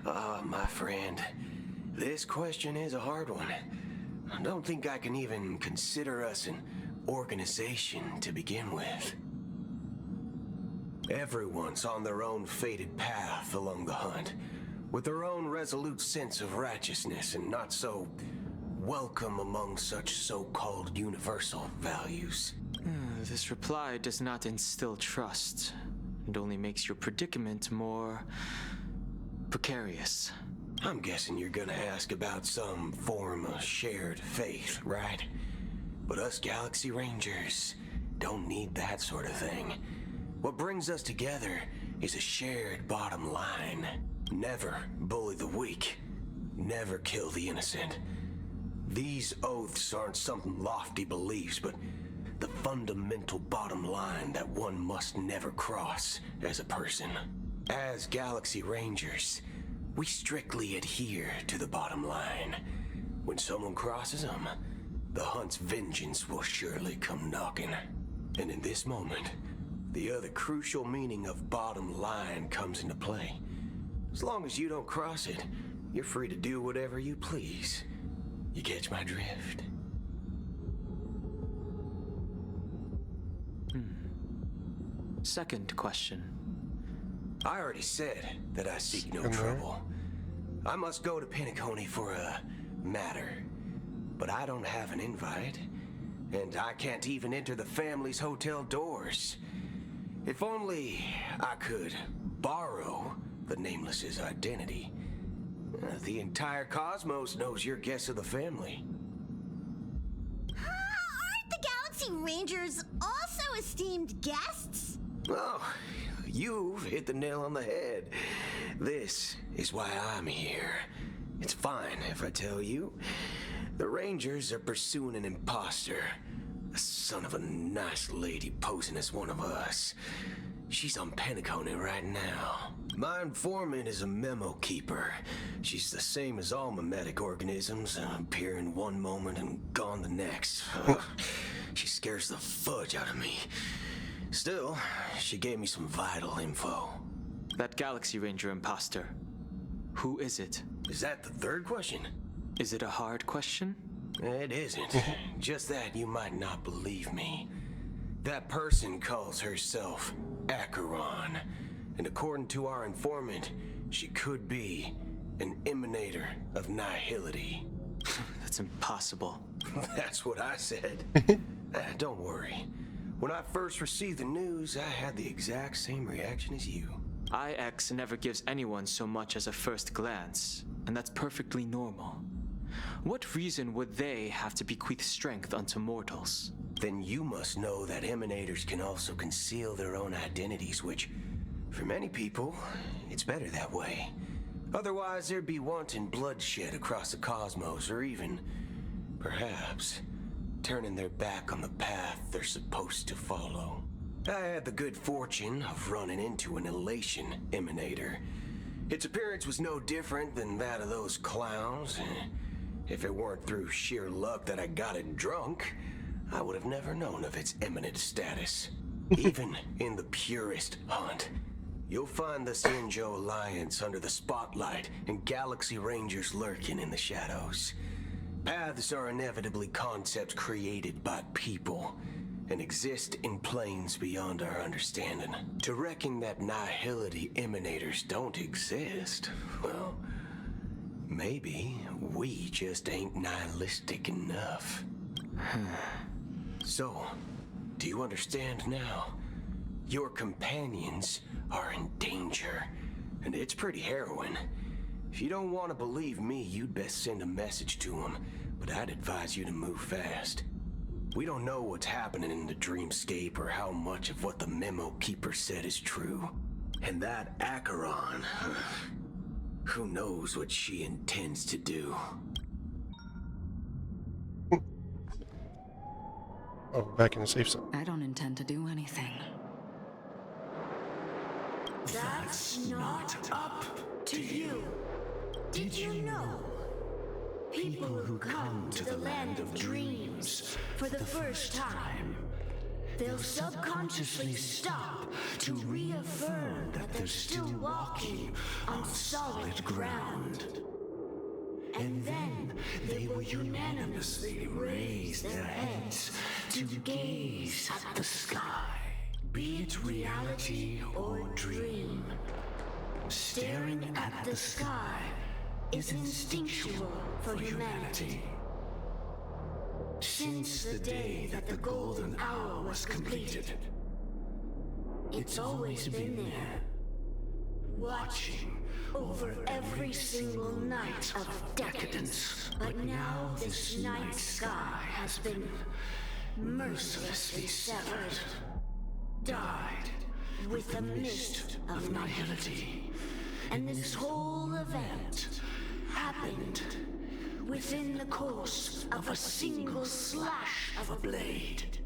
My friend, this question is a hard one. I don't think I can even consider us an organization to begin with. Everyone's on their own fated path along the hunt, with their own resolute sense of righteousness and not so welcome among such so-called universal values. This reply does not instill trust. It only makes your predicament more precarious. I'm guessing you're gonna ask about some form of shared faith, right? But us Galaxy Rangers don't need that sort of thing. What brings us together is a shared bottom line. Never bully the weak. Never kill the innocent. These oaths aren't some lofty beliefs, but the fundamental bottom line that one must never cross as a person. As Galaxy Rangers, we strictly adhere to the bottom line. When someone crosses them, the hunt's vengeance will surely come knocking. And in this moment, the other crucial meaning of bottom line comes into play. As long as you don't cross it, you're free to do whatever you please. You catch my drift? Second question. I already said that I seek no trouble. I must go to Penacony for a matter, but I don't have an invite, and I can't even enter the family's hotel doors. If only I could borrow the Nameless's identity. The entire cosmos knows you're guests of the family. Aren't the Galaxy Rangers also esteemed guests? Oh, you've hit the nail on the head. This is why I'm here. It's fine if I tell you. The Rangers are pursuing an imposter. A son of a nice lady posing as one of us. She's on Penacony right now. My informant is a memo keeper. She's the same as all mimetic organisms, appearing one moment and gone the next. She scares the fudge out of me. Still, she gave me some vital info. That Galaxy Ranger imposter, who is it? Is that the third question? Is it a hard question? It isn't. Just that you might not believe me. That person calls herself Acheron, and according to our informant, she could be an emanator of nihility. That's impossible. That's what I said. Don't worry. When I first received the news, I had the exact same reaction as you. IX never gives anyone so much as a first glance, and that's perfectly normal. What reason would they have to bequeath strength unto mortals? Then you must know that emanators can also conceal their own identities, which, for many people, it's better that way. Otherwise, there'd be wanton bloodshed across the cosmos, or even, perhaps, turning their back on the path they're supposed to follow. I had the good fortune of running into an elation emanator. Its appearance was no different than that of those clowns. If it weren't through sheer luck that I got it drunk, I would have never known of its eminent status. Even in the purest hunt, you'll find the Xianzhou Alliance under the spotlight and Galaxy Rangers lurking in the shadows. Paths are inevitably concepts created by people and exist in planes beyond our understanding. To reckon that nihility emanators don't exist, well, Maybe we just ain't nihilistic enough. So, do you understand now? Your companions are in danger, and it's pretty harrowing. If you don't want to believe me, you'd best send a message to them, but I'd advise you to move fast. We don't know what's happening in the dreamscape or how much of what the memo keeper said is true. And that Acheron, who knows what she intends to do. Oh, we're back in the safe zone. I don't intend to do anything. That's not up to you. Did you know? People who come to the land of dreams for the first time, they'll subconsciously stop to reaffirm that they're still walking on solid ground. And then they will unanimously raise their heads to gaze at the sky, be it reality or dream. Staring at the sky is instinctual for humanity. Since the day that the golden hour was completed, it's always been there, watching over every single night of decadence. But now this night sky has been mercilessly severed, dyed with the mist of nihility. And this whole event happened within the course of a single slash of a blade.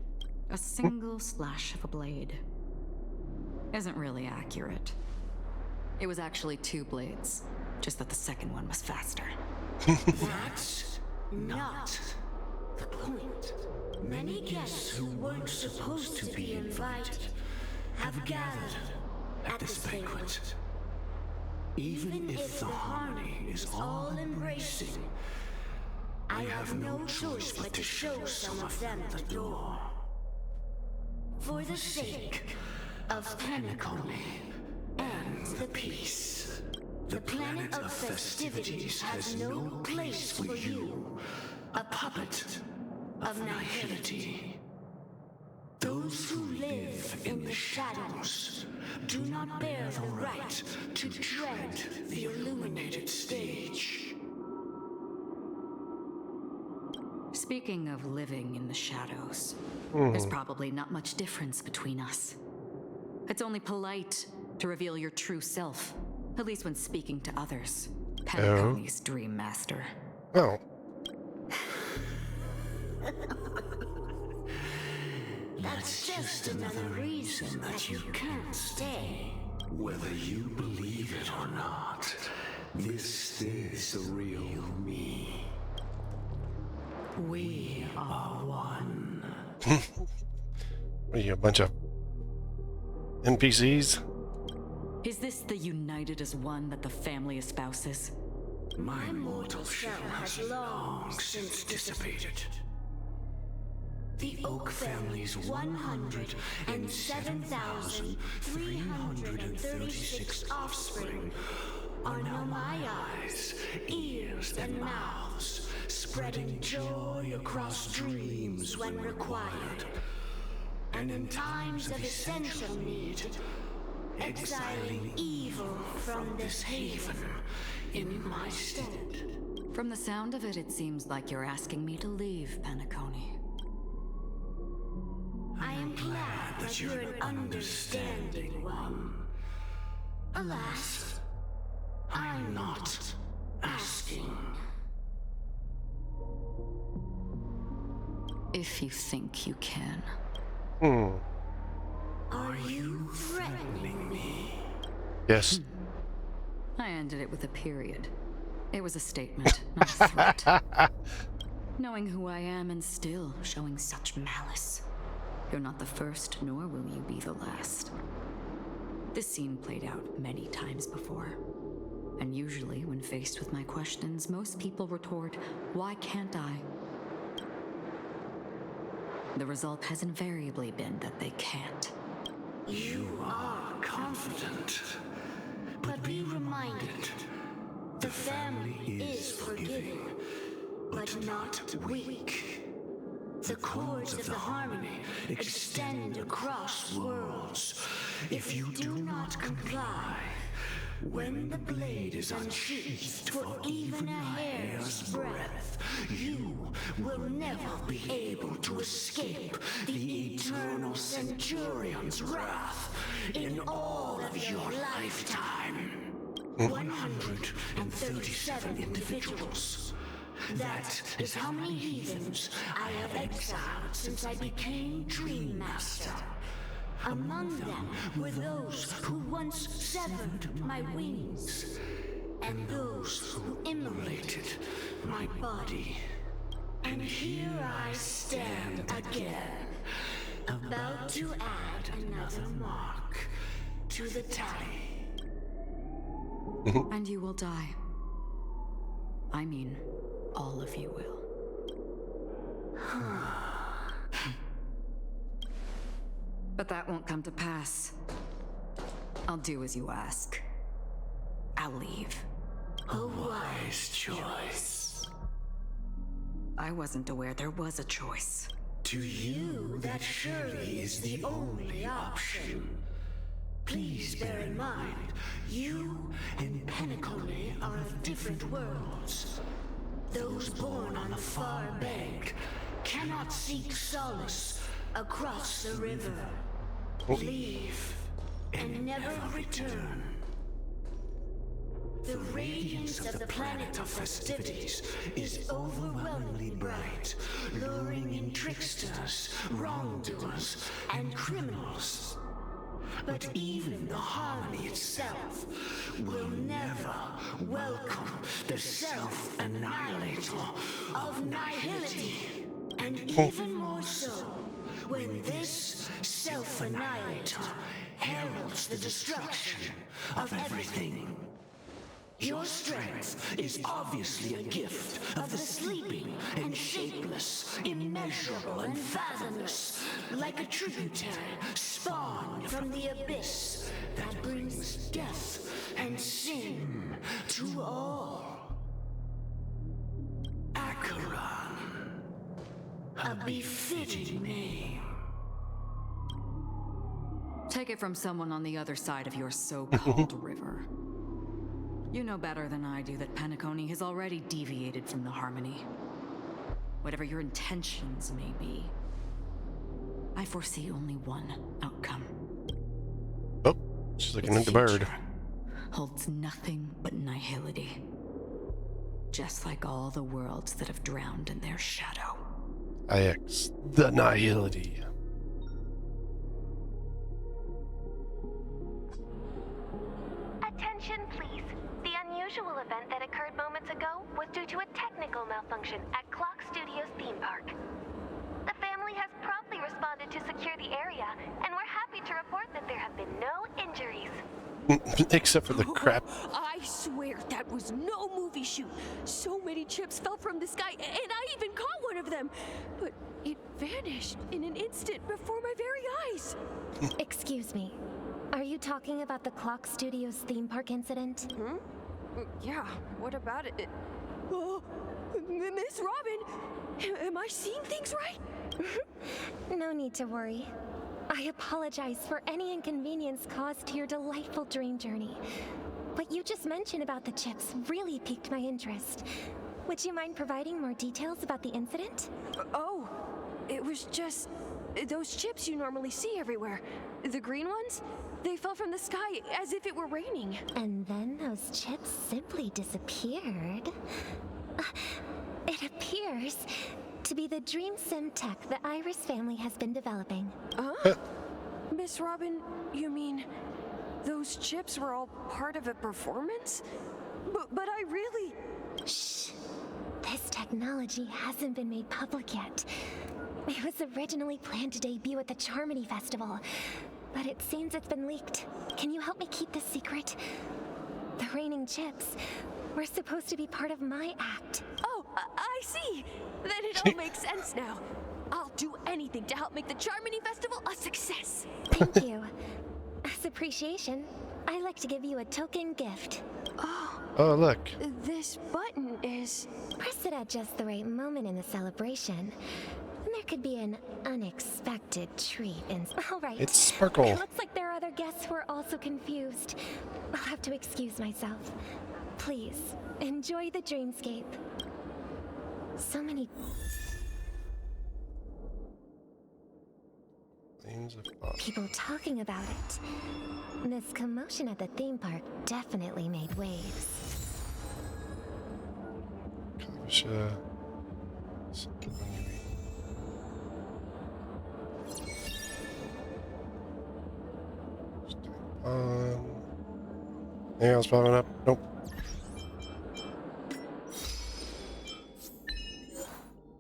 A single slash of a blade isn't really accurate. It was actually 2 blades, just that the second one was faster. That's not the point. Many guests who weren't supposed to be invited have gathered at this banquet. Even if the harmony is all-embracing, I have no choice but to show some of them the door. For the sake of Penacony and the peace. The planet of festivities has no place for you, a puppet of nihility. Those who live in the shadows do not bear the right to tread the illuminated stage. Speaking of living in the shadows, there's probably not much difference between us. It's only polite to reveal your true self, at least when speaking to others. Penacony's dream master. Oh. That's just another reason that you can't stay. Whether you believe it or not, this is the real me. We are one. What are you, a bunch of NPCs? Is this the united as one that the family espouses? My mortal shell has long since dissipated. The Oak family's 107,336 offspring are now my eyes, ears, and mouths, spreading joy across dreams when required, and in times of essential need, exiling evil from this haven in my stead. From the sound of it, it seems like you're asking me to leave, Penacony. I am glad that you're an understanding one. Alas, I'm not asking. If you think you can. Are you threatening me? Yes. I ended it with a period. It was a statement, not a threat. Knowing who I am and still showing such malice. You're not the first, nor will you be the last. This scene played out many times before. And usually, when faced with my questions, most people retort, "Why can't I?" The result has invariably been that they can't. You are confident, but be reminded, The family is forgiving, but not weak. The cords of the harmony extend across worlds. If you do not comply, when the blade is unsheathed for even a hair's breadth, you will never be able to escape the eternal Centurion's wrath in all of your lifetime. 137 individuals. That is how many heathens I have exiled since I became Dream Master. Among them were those who once severed my wings, and those who immolated my body. And here I stand again, about to add another mark to the tally. And you will die. I mean, all of you will. But that won't come to pass. I'll do as you ask. I'll leave. A wise choice. I wasn't aware there was a choice. To you, that surely is the only option. Please bear in mind, you and Penacony are of different worlds. Those born on the far bank cannot seek solace across the river. Leave and never return. The radiance of the planet of festivities is overwhelmingly bright, luring in tricksters, wrongdoers, and criminals. But even the harmony itself will never welcome the self-annihilator of nihility. And even more so, when this self-annihilator heralds the destruction of everything. Your strength is obviously a gift of the sleeping and shapeless, immeasurable and fathomless, like a tributary spawned from the abyss that brings death and sin to all. Acheron, a befitting name. Take it from someone on the other side of your so-called river. You know better than I do that Penacony has already deviated from the harmony. Whatever your intentions may be, I foresee only one outcome. Oh, she's looking at the bird. Holds nothing but nihility. Just like all the worlds that have drowned in their shadow. IX, the nihility. Attention, please. The unusual event that occurred moments ago was due to a technical malfunction at Clock Studios theme park. The family has promptly responded to secure the area, and we're happy to report that there have been no injuries. Except for the crap. I swear that was no movie shoot. So many chips fell from the sky, and I even caught one of them. But it vanished in an instant before my very eyes. Excuse me. Are you talking about the Clock Studios theme park incident? Yeah, what about it? Oh, Miss Robin, am I seeing things right? No need to worry. I apologize for any inconvenience caused to your delightful dream journey. What you just mentioned about the chips really piqued my interest. Would you mind providing more details about the incident? Oh, it was just those chips you normally see everywhere. The green ones? They fell from the sky as if it were raining. And then those chips simply disappeared. It appears to be the Dream Sim tech the Iris family has been developing. Miss Robin, you mean those chips were all part of a performance? But I really... Shh. This technology hasn't been made public yet. It was originally planned to debut at the Charmony Festival, but it seems it's been leaked. Can you help me keep this secret? The raining chips were supposed to be part of my act. Oh, I see. Then it all makes sense now. I'll do anything to help make the Charmony Festival a success. Thank you. As appreciation, I'd like to give you a token gift. Oh, Oh, look. This button is... Press it at just the right moment in the celebration, and there could be an unexpected treat in... All right. It's Sparkle. It looks like there are other guests who are also confused. I'll have to excuse myself. Please, enjoy the dreamscape. So many... people talking about it. This commotion at the theme park definitely made waves. Anything else popping up? Nope.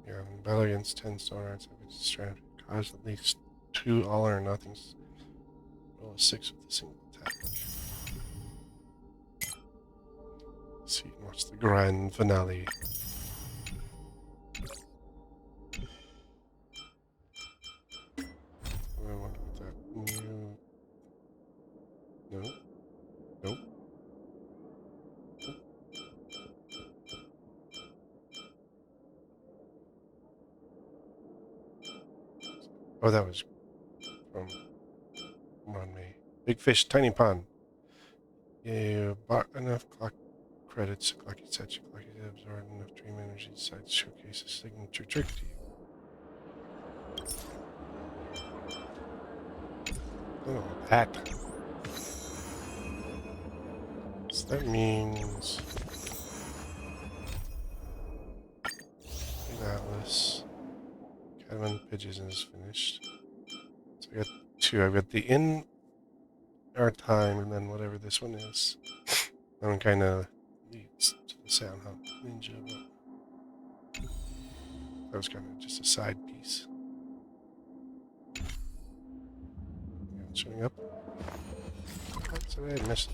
Yeah, battle against 10 stone arts. I've been distracted. Cause at least 2 all or nothings. Roll a 6 with a single attack. Let's see what's the grand finale. I wonder what that new... No. Nope. Oh, that was from on me. Big fish, tiny pond. You bought enough clock credits, clocky set, your clocky absorbed enough dream energy inside to showcase a signature trick to you. Oh, that. So that means Atlas. Cataman Pigeons is finished. So I got 2. I've got the in our time and then whatever this one is. That one kind of leads to the Sound Hunt Ninja, but that was kind of just a side piece. Yeah, it's showing up. That's what I missed.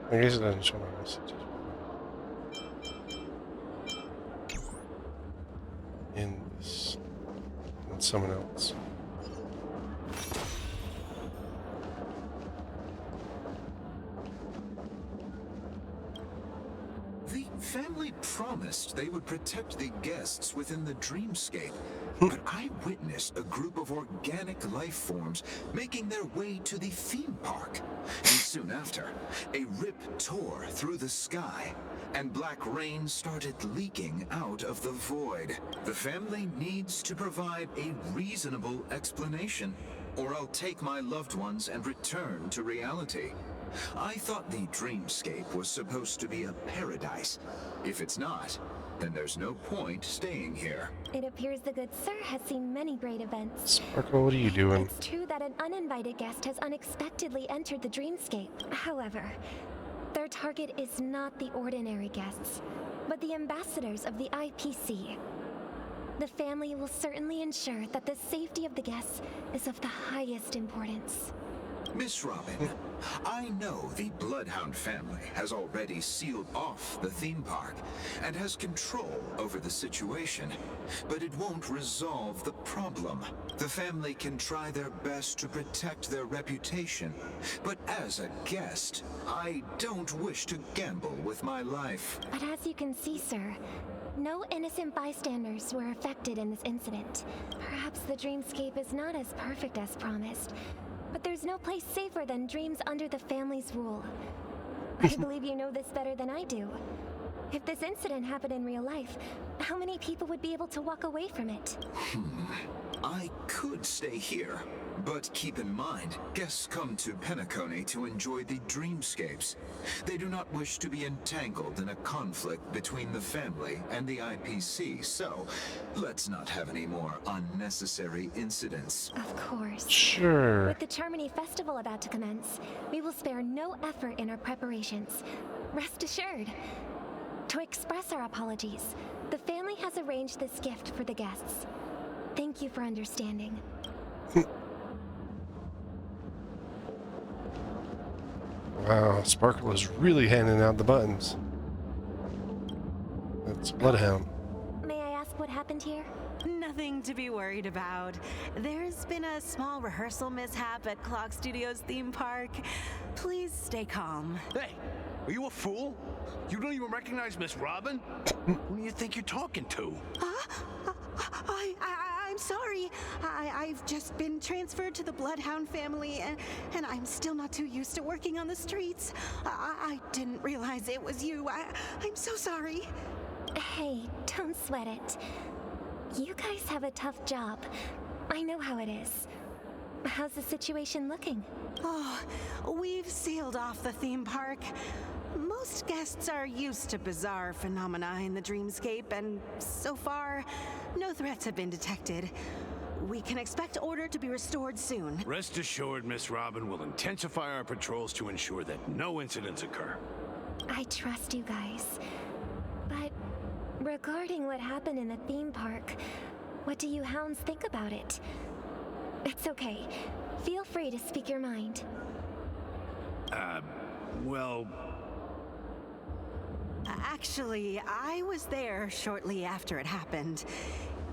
I guess it doesn't show my messages. In this. And someone else. The family promised they would protect the guests within the dreamscape, but I witnessed a group of organic life forms making their way to the theme park. And soon after, a rip tore through the sky, and black rain started leaking out of the void. The family needs to provide a reasonable explanation, or I'll take my loved ones and return to reality. I thought the dreamscape was supposed to be a paradise. If it's not, then there's no point staying here. It appears the good sir has seen many great events. Sparkle, what are you doing? It's true that an uninvited guest has unexpectedly entered the dreamscape. However, their target is not the ordinary guests, but the ambassadors of the IPC. The family will certainly ensure that the safety of the guests is of the highest importance. Miss Robin, I know the Bloodhound family has already sealed off the theme park and has control over the situation, but it won't resolve the problem. The family can try their best to protect their reputation, but as a guest, I don't wish to gamble with my life. But as you can see, sir, no innocent bystanders were affected in this incident. Perhaps the dreamscape is not as perfect as promised, but there's no place safer than dreams under the family's rule. I believe you know this better than I do. If this incident happened in real life, how many people would be able to walk away from it? I could stay here, but keep in mind, guests come to Penacony to enjoy the dreamscapes. They do not wish to be entangled in a conflict between the family and the IPC, so let's not have any more unnecessary incidents. Of course. Sure. With the Charmony Festival about to commence, we will spare no effort in our preparations. Rest assured. To express our apologies, the family has arranged this gift for the guests. Thank you for understanding. Wow, Sparkle is really handing out the buttons. That's Bloodhound. May I ask what happened nothing to be worried about. There's been a small rehearsal mishap at Clock Studios theme park. Please stay calm. Hey, are you a fool? You don't even recognize Miss Robin? Who do you think you're talking to? I'm sorry. I've just been transferred to the Bloodhound family, and I'm still not too used to working on the streets. I didn't realize it was you. I'm so sorry. Hey, don't sweat it. You guys have a tough job. I know how it is. How's the situation looking? Oh, we've sealed off the theme park. Most guests are used to bizarre phenomena in the dreamscape, and so far, no threats have been detected. We can expect order to be restored soon. Rest assured, Miss Robin will intensify our patrols to ensure that no incidents occur. I trust you guys. But regarding what happened in the theme park, what do you hounds think about it? It's okay. Feel free to speak your mind. Well... Actually, I was there shortly after it happened.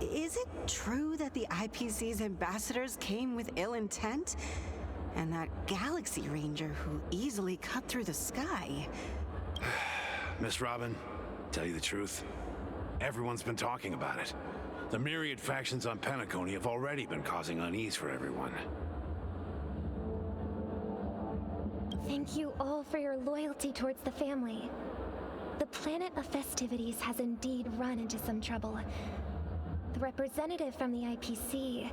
Is it true that the IPC's ambassadors came with ill intent? And that Galaxy Ranger who easily cut through the sky? Miss Robin, tell you the truth, everyone's been talking about it. The myriad factions on Penacony have already been causing unease for everyone. Thank you all for your loyalty towards the family. The planet of festivities has indeed run into some trouble. The representative from the IPC,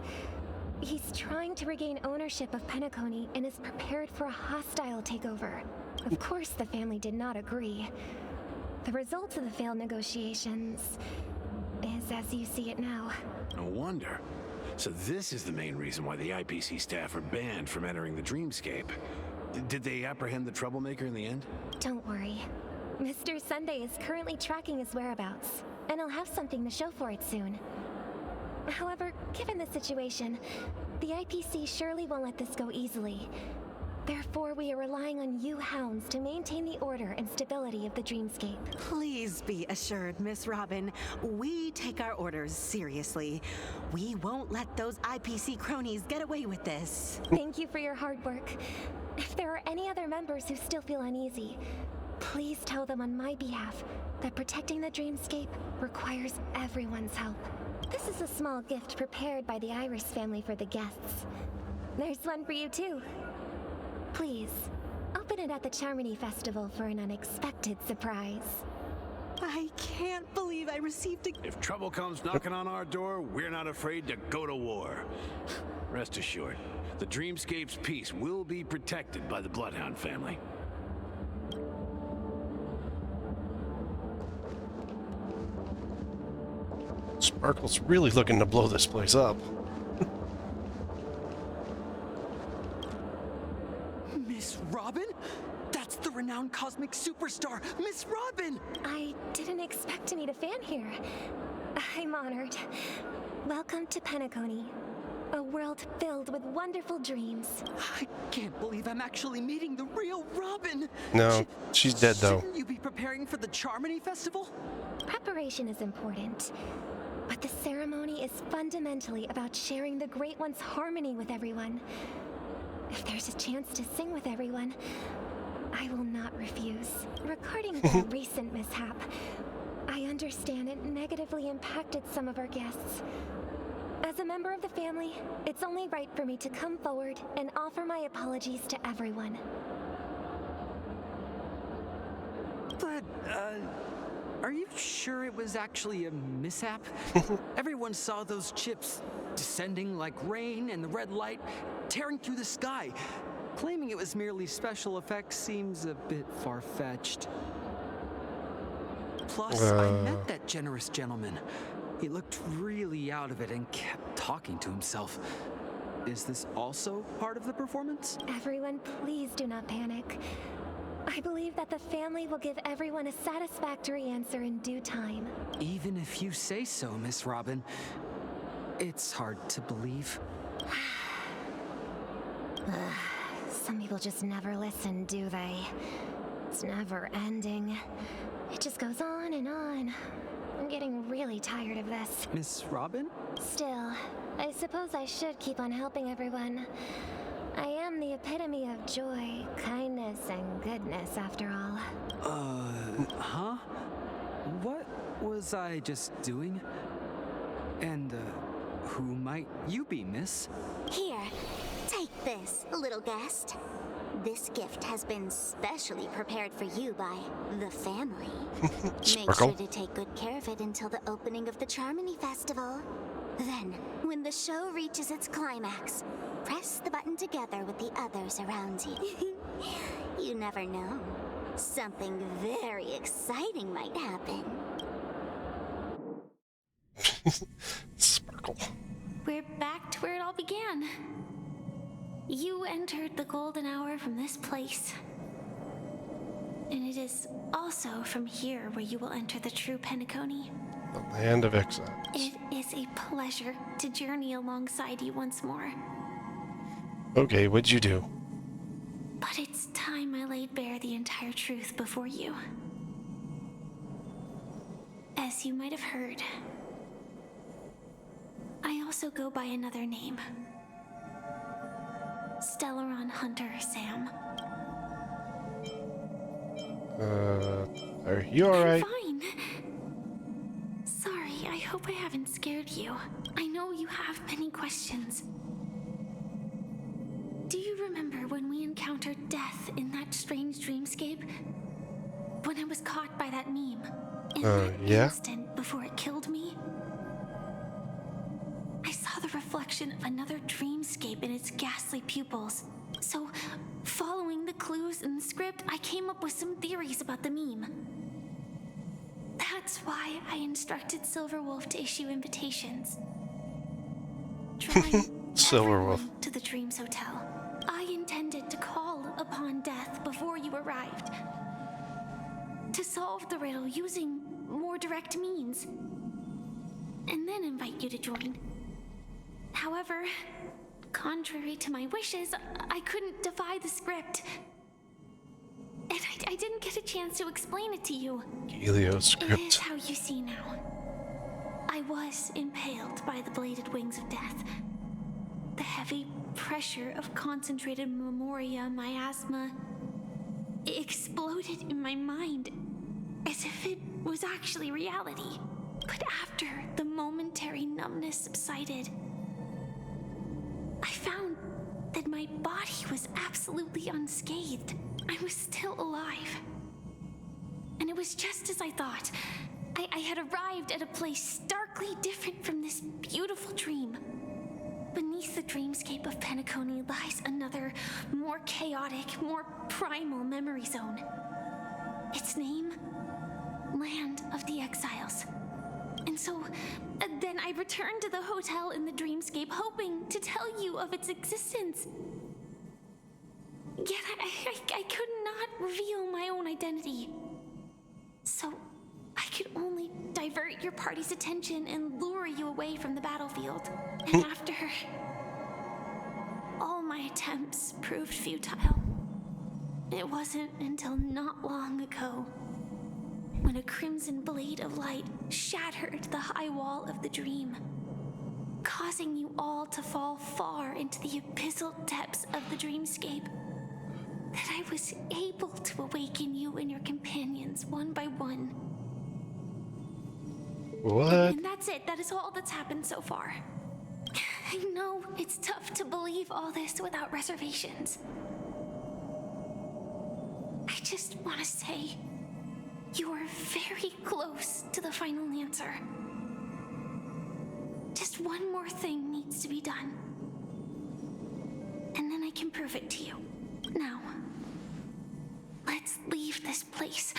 he's trying to regain ownership of Penacony and is prepared for a hostile takeover. Of course, the family did not agree. The result of the failed negotiations is as you see it now. No wonder. So this is the main reason why the IPC staff are banned from entering the dreamscape. Did they apprehend the troublemaker in the end? Don't worry. Mr. Sunday is currently tracking his whereabouts, and I'll have something to show for it soon. However, given the situation, the IPC surely won't let this go easily. Therefore, we are relying on you hounds to maintain the order and stability of the dreamscape. Please be assured, Miss Robin, we take our orders seriously. We won't let those IPC cronies get away with this. Thank you for your hard work. If there are any other members who still feel uneasy, please tell them on my behalf that protecting the dreamscape requires everyone's help. This is a small gift prepared by the Iris family for the guests. There's one for you too. Please, open it at the Charmony Festival for an unexpected surprise. I can't believe I received a... If trouble comes knocking on our door, we're not afraid to go to war. Rest assured, the dreamscape's peace will be protected by the Bloodhound family. Sparkle's really looking to blow this place up. Miss Robin? That's the renowned cosmic superstar, Miss Robin! I didn't expect to meet a fan here. I'm honored. Welcome to Penacony, a world filled with wonderful dreams. I can't believe I'm actually meeting the real Robin! No, she's dead though. Shouldn't you be preparing for the Charmony Festival? Preparation is important, but the ceremony is fundamentally about sharing the Great One's harmony with everyone. If there's a chance to sing with everyone, I will not refuse. Regarding the recent mishap, I understand it negatively impacted some of our guests. As a member of the family, it's only right for me to come forward and offer my apologies to everyone. But, are you sure it was actually a mishap? Everyone saw those chips descending like rain and the red light tearing through the sky. Claiming it was merely special effects seems a bit far-fetched. Plus, I met that generous gentleman. He looked really out of it and kept talking to himself. Is this also part of the performance? Everyone, please do not panic. I believe that the family will give everyone a satisfactory answer in due time. Even if you say so, Miss Robin, it's hard to believe. Some people just never listen, do they? It's never ending. It just goes on and on. getting really tired of this. Miss Robin? Still, I suppose I should keep on helping everyone. I am the epitome of joy, kindness, and goodness, after all. Huh? What was I just doing? And, who might you be, miss? Here, take this, little guest. This gift has been specially prepared for you by the family. Make sure to take good care of it until the opening of the Charmony Festival. Then, when the show reaches its climax, press the button together with the others around you. You never know. Something very exciting might happen. Sparkle. We're back to where it all began. You entered the golden hour from this place. And it is also from here where you will enter the true Penacony. The land of exiles. It is a pleasure to journey alongside you once more. Okay, what'd you do? But it's time I laid bare the entire truth before you. As you might have heard, I also go by another name. Stellaron Hunter Sam. Are you alright? Fine. Sorry, I hope I haven't scared you. I know you have many questions. Do you remember when we encountered death in that strange dreamscape? When I was caught by that meme? In that instant before it killed me? I saw the reflection of another dreamscape in its ghastly pupils. So, following the clues in the script, I came up with some theories about the meme. That's why I instructed Silverwolf to issue invitations. Drawing Silverwolf to the Dreams Hotel. I intended to call upon death before you arrived. To solve the riddle using more direct means. And then invite you to join. However, contrary to my wishes, I couldn't defy the script. And I didn't get a chance to explain it to you. Helio's script. It is how you see now. I was impaled by the bladed wings of death. The heavy pressure of concentrated memoria, miasma, exploded in my mind as if it was actually reality. But after the momentary numbness subsided, I found that my body was absolutely unscathed. I was still alive. And it was just as I thought. I had arrived at a place starkly different from this beautiful dream. Beneath the dreamscape of Penacony lies another, more chaotic, more primal memory zone. Its name? Land of the Exiles. And so, then I returned to the hotel in the dreamscape, hoping to tell you of its existence. Yet I could not reveal my own identity. So, I could only divert your party's attention and lure you away from the battlefield. And after all my attempts proved futile, it wasn't until not long ago when a crimson blade of light shattered the high wall of the dream, causing you all to fall far into the abyssal depths of the dreamscape, that I was able to awaken you and your companions one by one. What? And that's it. That is all that's happened so far. I know it's tough to believe all this without reservations. I just want to say, you are very close to the final answer. Just one more thing needs to be done. And then I can prove it to you. Now, let's leave this place.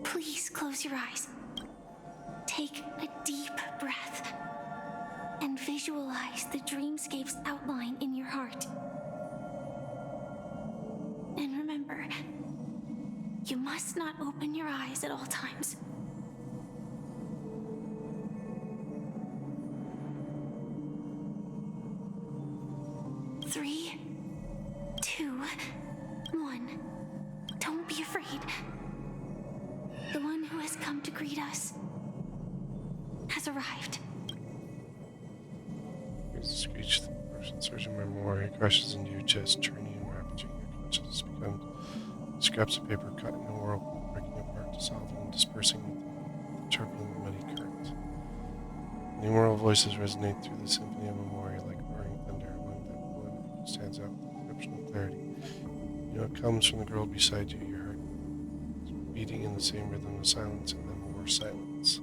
Please close your eyes. Take a deep breath and visualize the dreamscape's outline in your heart. And remember, you must not open your eyes at all times. Three, 2, 1. Don't be afraid. The one who who has come to greet us has arrived. Here's the screech. The person searching memory crashes into your chest, churning and ravaging your consciousness. Becomes scraps of paper cut in a whirlpool, breaking apart, dissolving and dispersing with the turbulent, muddy current. Innumerable voices resonate through the symphony of memory like roaring thunder. Among that one stands out with exceptional clarity. You know it comes from the girl beside you. Your heart is beating in the same rhythm of silence and then more silence.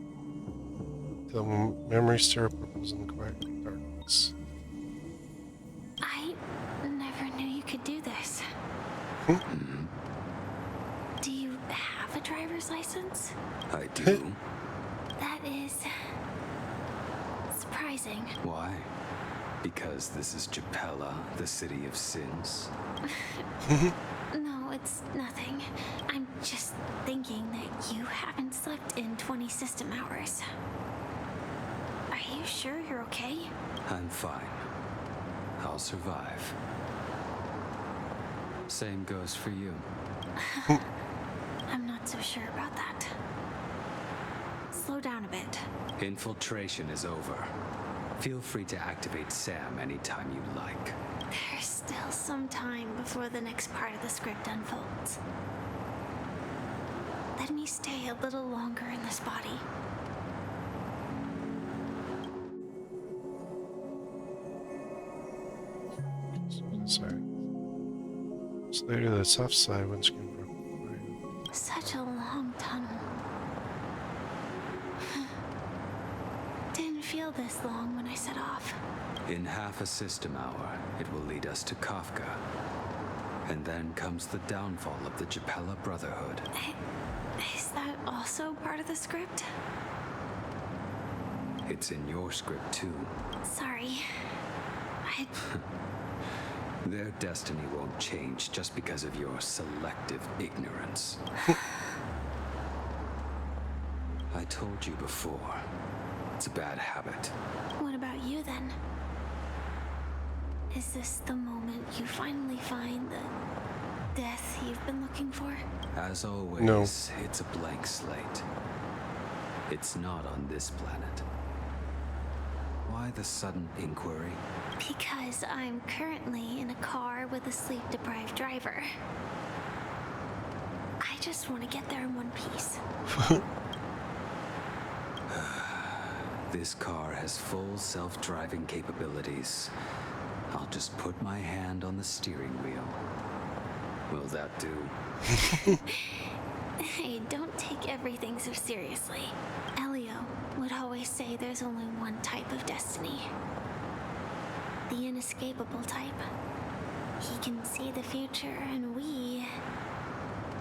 Till memories stir up ripples in the quiet darkness. I never knew you could do this. Do you have a driver's license? I do. That is surprising. Why? Because this is Japella, the city of sins? No, it's nothing. I'm just thinking that you haven't slept in 20 system hours. Are you sure you're okay? I'm fine. I'll survive. Same goes for you. I'm not so sure about that. Slow down a bit. Infiltration is over. Feel free to activate Sam anytime you like. There's still some time before the next part of the script unfolds. Let me stay a little longer in this body. Sorry. It's later the soft side windscreen broke. Such a long tunnel. Didn't feel this long when I set off. In half a system hour, it will lead us to Kafka. And then comes the downfall of the Japella Brotherhood. Is that also part of the script? It's in your script too. Sorry. Their destiny won't change just because of your selective ignorance. I told you before, it's a bad habit. What about you then? Is this the moment you finally find the death you've been looking for? As always, No. It's a blank slate. It's not on this planet. Why the sudden inquiry? Because I'm currently in a car with a sleep-deprived driver. I just want to get there in one piece. This car has full self-driving capabilities. I'll just put my hand on the steering wheel. Will that do? Hey, don't take everything so seriously. Elio would always say there's only one type of destiny. The inescapable type. He can see the future, and we,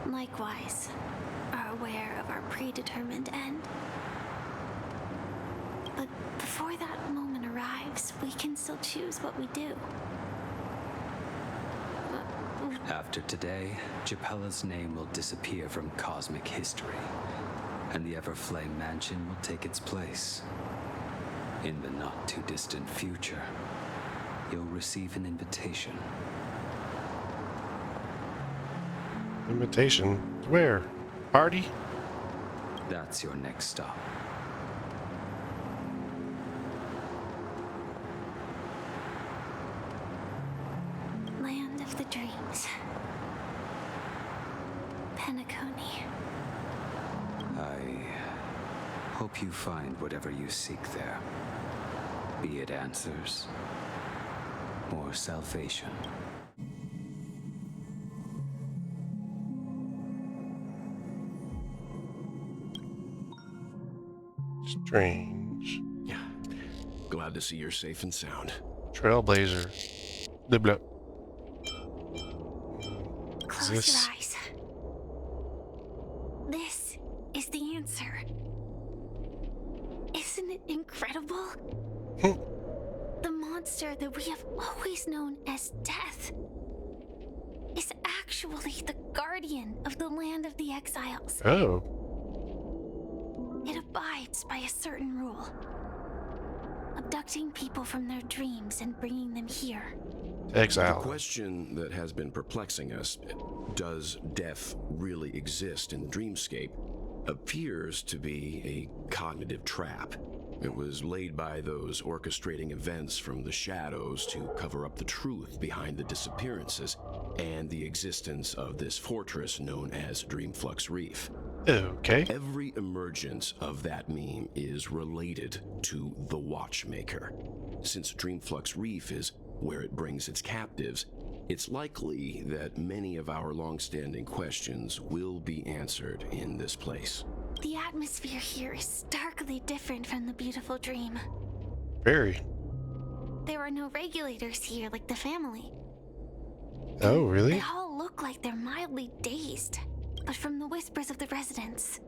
likewise, are aware of our predetermined end. But before that moment arrives, we can still choose what we do. After today, Japella's name will disappear from cosmic history, and the Everflame Mansion will take its place. In the not-too-distant future, you'll receive an invitation. Invitation? Where? Party? That's your next stop. Land of the dreams. Penacony. I hope you find whatever you seek there. Be it answers or salvation. Strange. Yeah. Glad to see you're safe and sound. Trailblazer. Blah, blah. Close your eyes. This is the answer. Isn't it incredible? The monster that we have always known as Death is actually the guardian of the land of the exiles. Oh. It abides by a certain rule. Abducting people from their dreams and bringing them here. Exile. The question that has been perplexing us, does death really exist in Dreamscape? appears to be a cognitive trap. It was laid by those orchestrating events from the shadows to cover up the truth behind the disappearances and the existence of this fortress known as Dreamflux Reef. Okay. Every emergence of that meme is related to the Watchmaker. Since Dreamflux Reef is where it brings its captives, it's likely that many of our long-standing questions will be answered in this place. The atmosphere here is starkly different from the beautiful dream. Very. There are no regulators here like the family. Oh, really? They all look like they're mildly dazed. But from the whispers of the residents,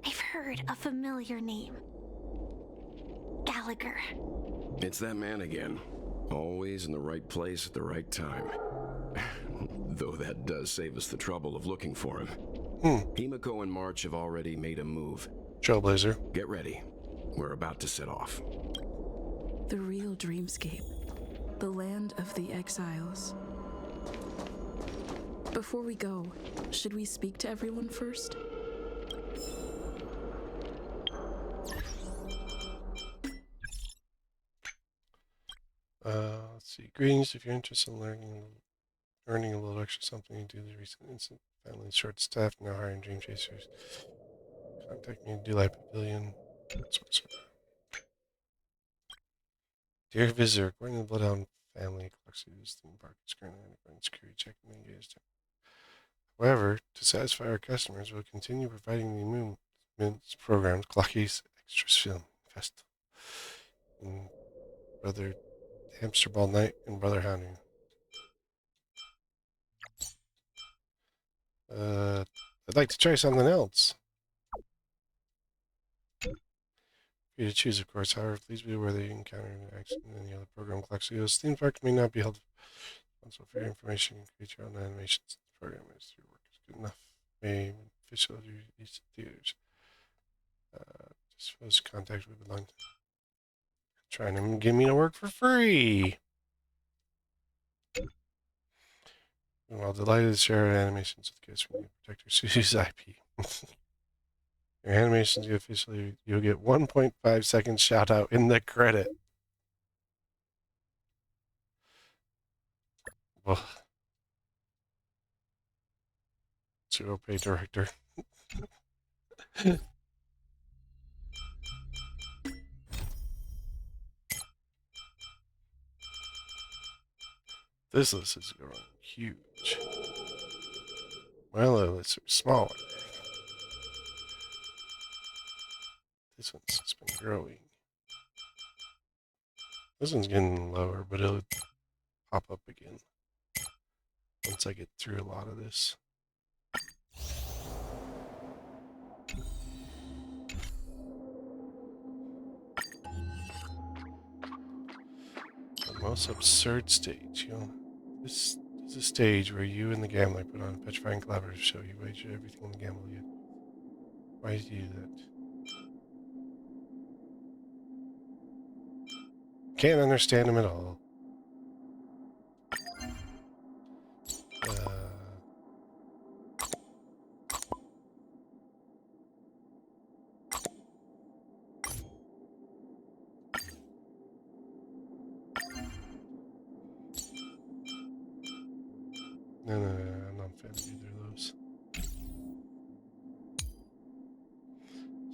I've heard a familiar name. Gallagher. It's that man again. Always in the right place at the right time. Though that does save us the trouble of looking for him. Himiko and March have already made a move. Trailblazer. Get ready. We're about to set off. The real dreamscape. The land of the exiles. Before we go, should we speak to everyone first? Let's see. Greetings. If you're interested in earning a little extra something, you do the recent instant family short staff now hiring dream chasers. Contact me in Delight Pavilion. Dear visitor, according to the Bloodhound family, Clock's theme park is currently undergoing security check and engaged. However, to satisfy our customers, we'll continue providing the amusements programs, Clocky's Extra Film Festival, and Brother Hamster Ball Night, and Brother Hounding. I'd like to try something else. Free to choose, of course. However, please be aware that you encounter an accident in any other program. Clock's theme park may not be held responsible for your information. You can create your own animations. The program is your work is good enough. May official release theaters. Just for this contact we belong to. Trying to get me to work for free. While delighted to share our animations with guests, we need to protect our studio's IP. Your animations you'll get 1.5 seconds shout out in the credit. Well, zero pay director. This list is growing huge. My other lists are smaller. This one's just been growing. This one's getting lower, but it'll pop up again once I get through a lot of this. The most absurd stage, you know. This is a stage where you and the gambler put on a petrifying collaborative show. You wager everything on the gamble you. Why do you do that? Can't understand him at all. No, I'm not a fan of either of those.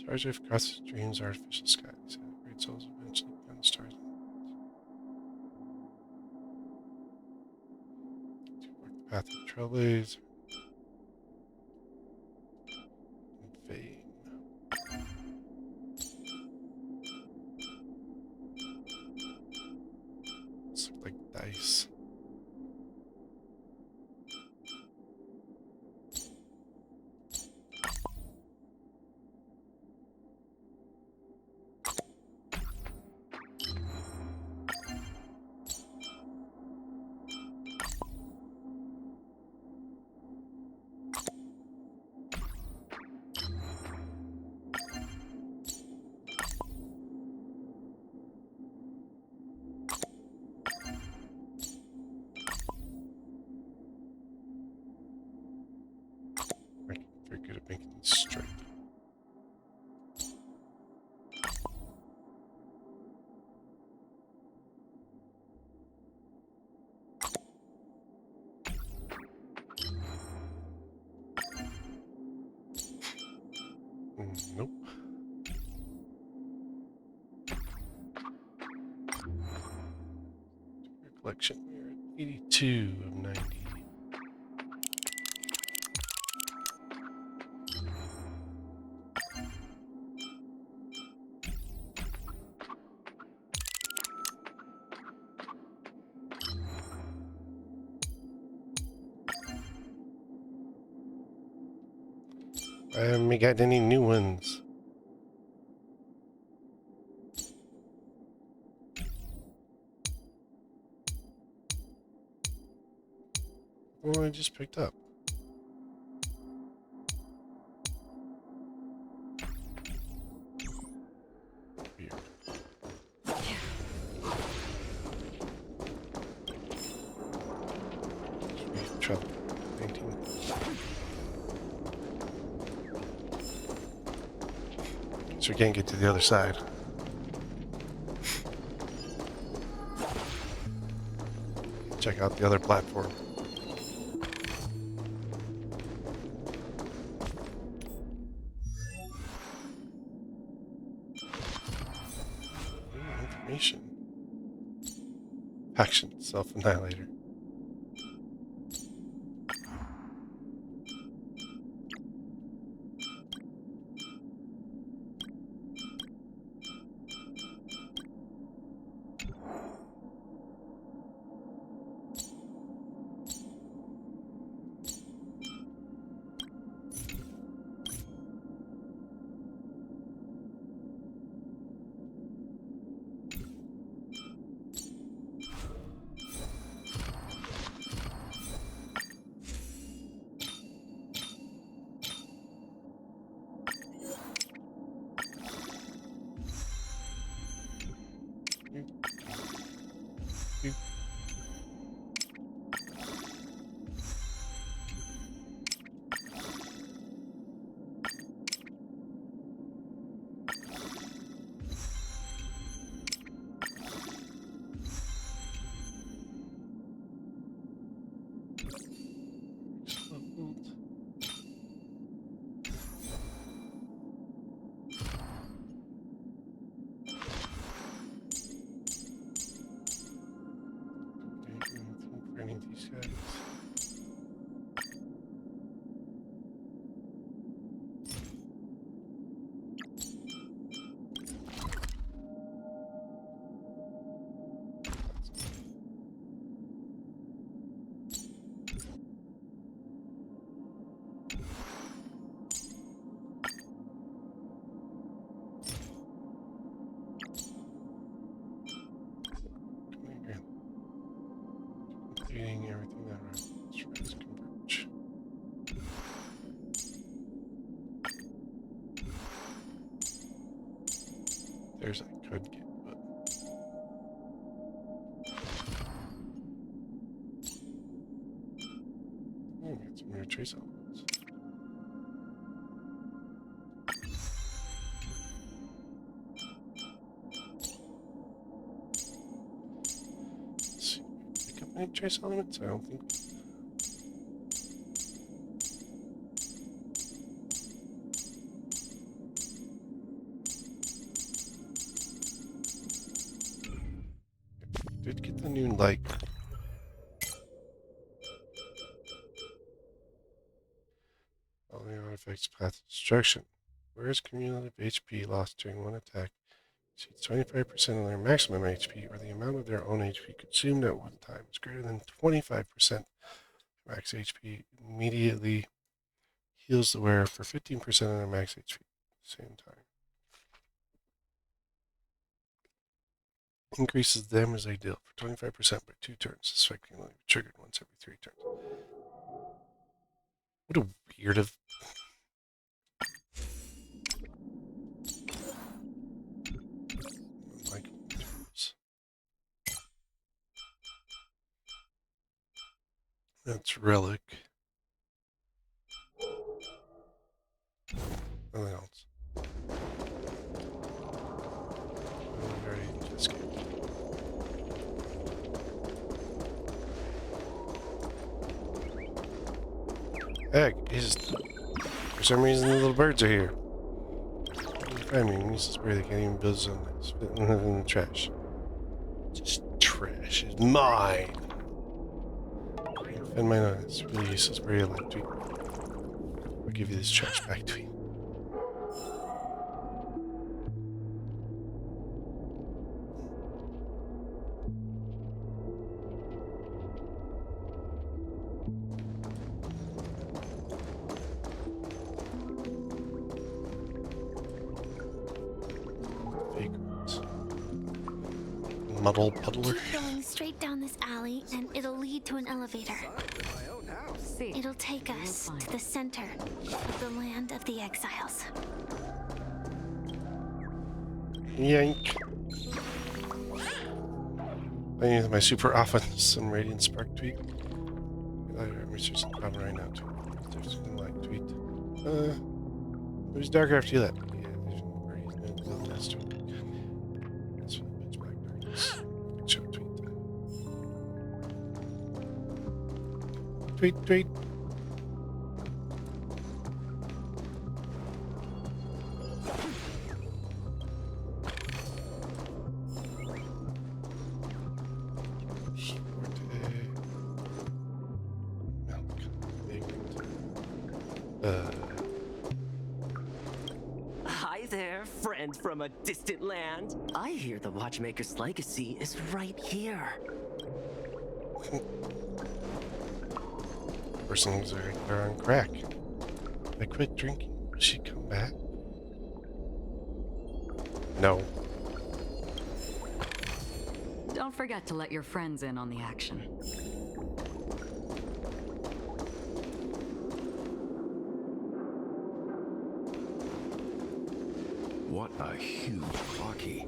Stars drift across the dream's artificial skies. Great souls eventually become the stars. To work the path of trailblaze. And fame. This looks like dice. Very good at making these straight. Nope. Collection. We're at 82 of 90. I haven't got any new ones. Well, I just picked up. Weird. Trouble. 19. So we can't get to the other side. Check out the other platform. Information. Action. Self-annihilator. These guys. Completing everything that runs converge. There's I could get, but oh, we got some rare trace elements. Let's see, pick up any trace elements? I don't think. Did get the new light. All the artifacts path of destruction. Whereas cumulative HP lost during one attack exceeds 25% of their maximum HP, or the amount of their own HP consumed at one time is greater than 25% max HP, immediately heals the wearer for 15% of their max HP at the same time. Increases the damage they deal for 25% by 2 turns. This effect can only be triggered once every 3 turns. What a weird of. That's relic. Nothing else. Already escaped. Heck, for some reason the little birds are here. I mean, this is where they can't even build something. It's in the trash. Just trash. It's mine. Defend mine. It's really useless. Where are you like, tweet? I'll give you this trash back, tweet. Muddle puddler. Keep going straight down this alley, and it'll lead to an elevator. It'll take us to the center of the land of the exiles. Yank. I need my super offense, some radiant spark tweet. Research the problem right now too. There's some light tweet. It was darker after you left. Yeah, there's no test tweet. That's for the pitch black darkness. Show tweet. Tweet, tweet. Hi there, friend from a distant land. I hear the Watchmaker's legacy is right here. Persons are on crack. I quit drinking. Will she come back? No. Don't forget to let your friends in on the action. What a huge clocky.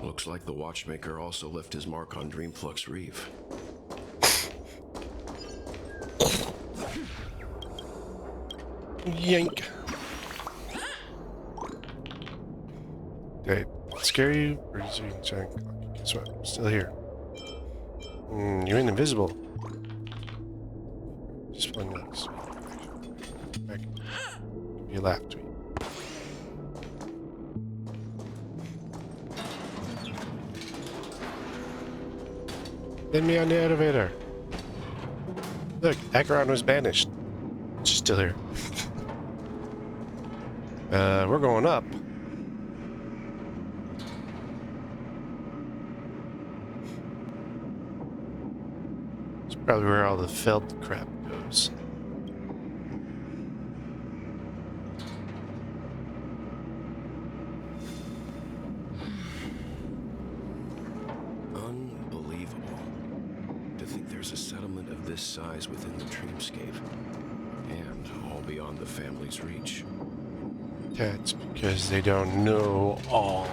Looks like the Watchmaker also left his mark on Dreamflux Reef. Yank. Did it scare you? Or is you giant clocky? Guess what? I'm still here. You ain't invisible. Just one next. Back. Give you a laugh tweet. Get me on the elevator. Look, Acheron was banished. She's still here. We're going up. It's probably where all the felt crap goes. This size within the dreamscape, and all beyond the family's reach. That's because they don't know all.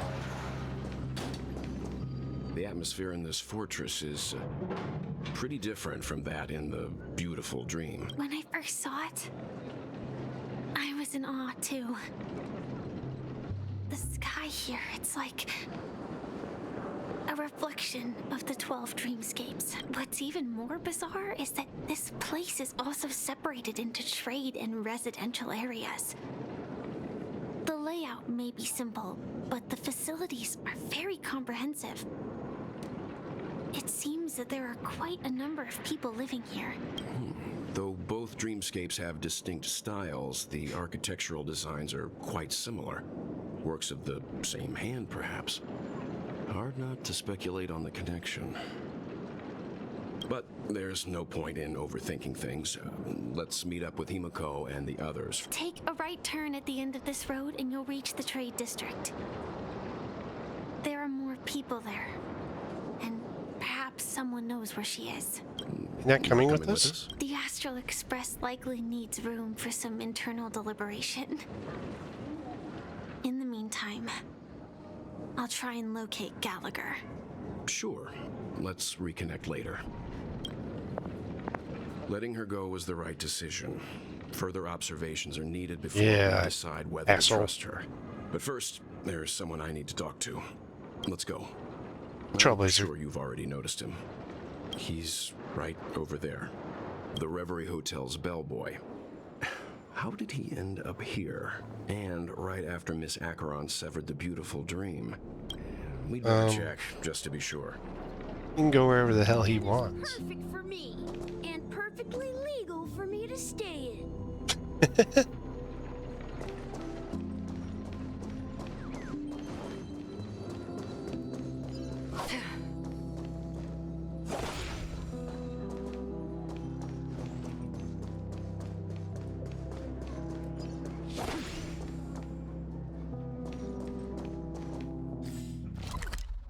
The atmosphere in this fortress is pretty different from that in the beautiful dream. When I first saw it, I was in awe too. The sky here, it's like a reflection of the 12 dreamscapes. What's even more bizarre is that this place is also separated into trade and residential areas. The layout may be simple, but the facilities are very comprehensive. It seems that there are quite a number of people living here. Though both dreamscapes have distinct styles, the architectural designs are quite similar. Works of the same hand, perhaps. Hard not to speculate on the connection. But there's no point in overthinking things. Let's meet up with Himiko and the others. Take a right turn at the end of this road and you'll reach the trade district. There are more people there. And perhaps someone knows where she is. You're not coming with us? The Astral Express likely needs room for some internal deliberation. In the meantime, I'll try and locate Gallagher. Sure. Let's reconnect later. Letting her go was the right decision. Further observations are needed before we decide whether to trust her. But first, there's someone I need to talk to. Let's go. Trailblazer. I'm sure you've already noticed him. He's right over there. The Reverie Hotel's bellboy. how did he end up here? And right after Miss Acheron severed the beautiful dream. We'd better check, just to be sure. He can go wherever the hell he wants. Perfect for me, and perfectly legal for me to stay in.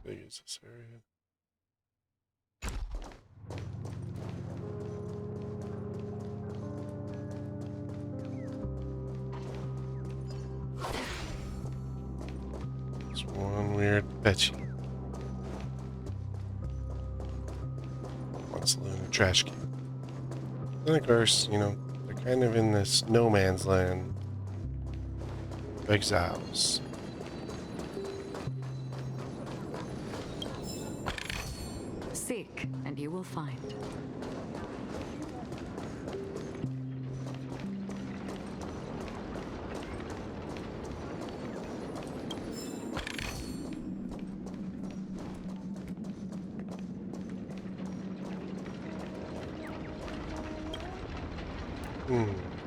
Big is this area? It's one weird Betchy. One saloon, a trash can. And of course, you know, they're kind of in this no man's land of exiles. Seek, and you will find.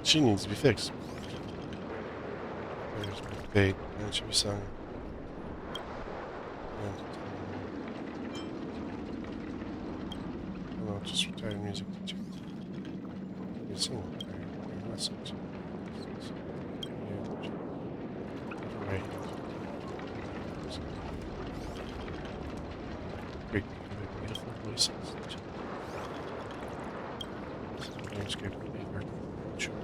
She needs to be fixed. There's bait, and it should be sung. Oh, just retired music teacher. You sing a message. Right. Great, beautiful voices. Landscape will be very sure.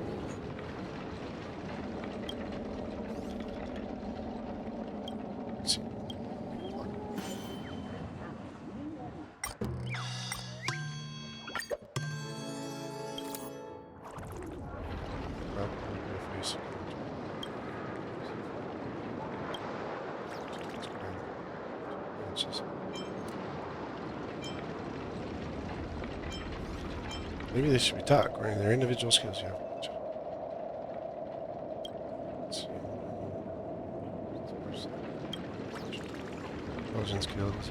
Let's see. Maybe they should be taught according to their individual skills. Yeah. Let's see. Intelligence skills.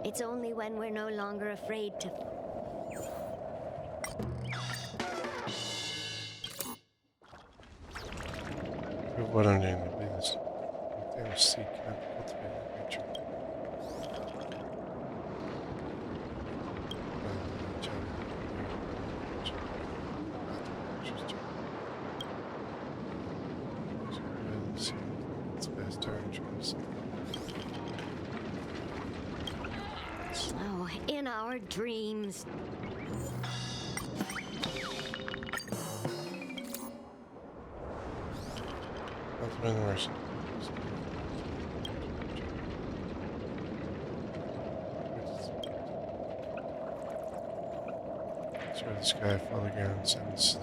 It's only when we're no longer afraid to. What I'm doing, I believe this. They will seek and cultivate nature. Oh, in our dreams. Nothing in the worst. Swear the sky, fall the ground, sends.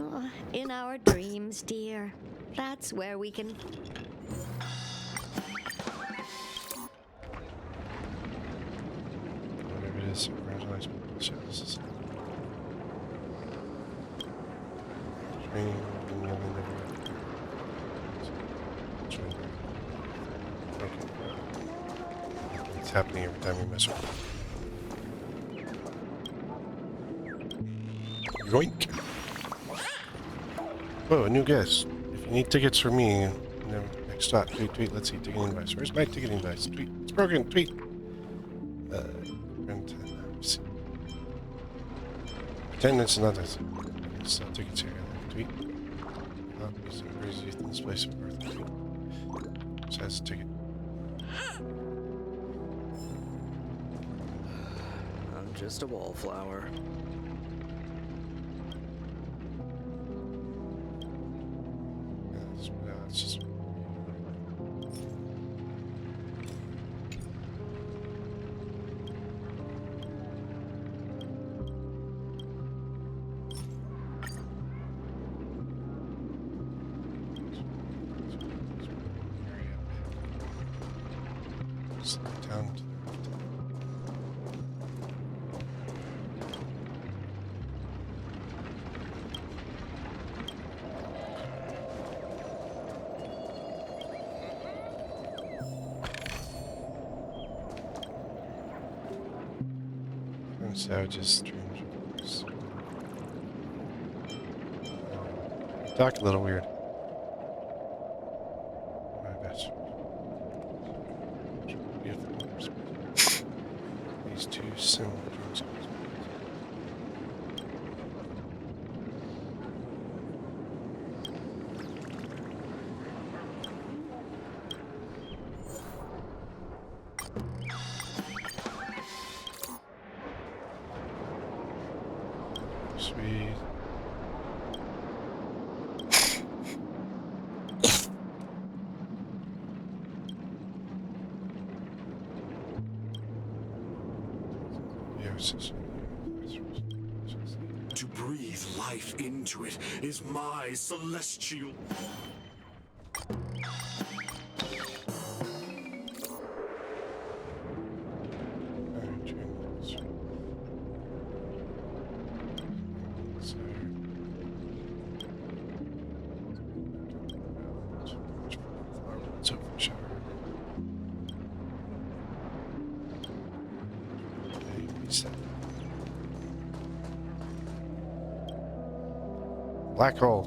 Oh, in our dreams, dear. That's where we can. Whatever it is, congratulations. This is training. Okay. It's happening every time we mess with it. Yoink! Whoa, a new guest. If you need tickets for me, next stop. Tweet. Let's see. Ticketing device. Where's my ticketing device? Tweet. It's broken. Tweet. Attendance and others. Sell tickets here. Tweet. Where's youth in this place of birth? Tweet. Says ticket. I'm just a wallflower. It's just. Slow down to the Savage's dreams. Talk a little weird. My best. These two similar dreams. Sweet. To breathe life into it is my celestial. Black hole.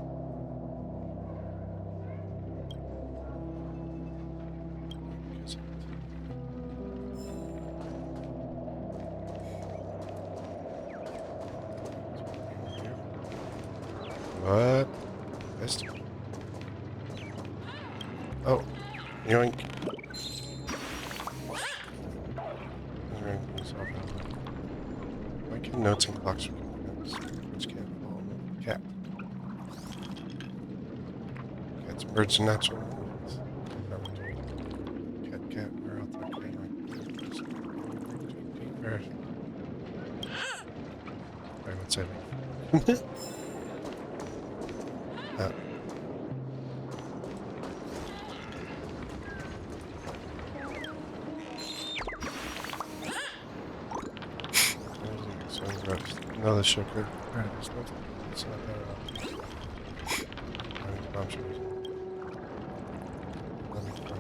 What? Missed. Oh, yoink. Why can notes and clocks which can't follow cat? Cats, birds, and natural animals. Cat, where else? Wait, what's that mean? Another sugar. Right, it's not that at all. I need bomb sugars. Let me try.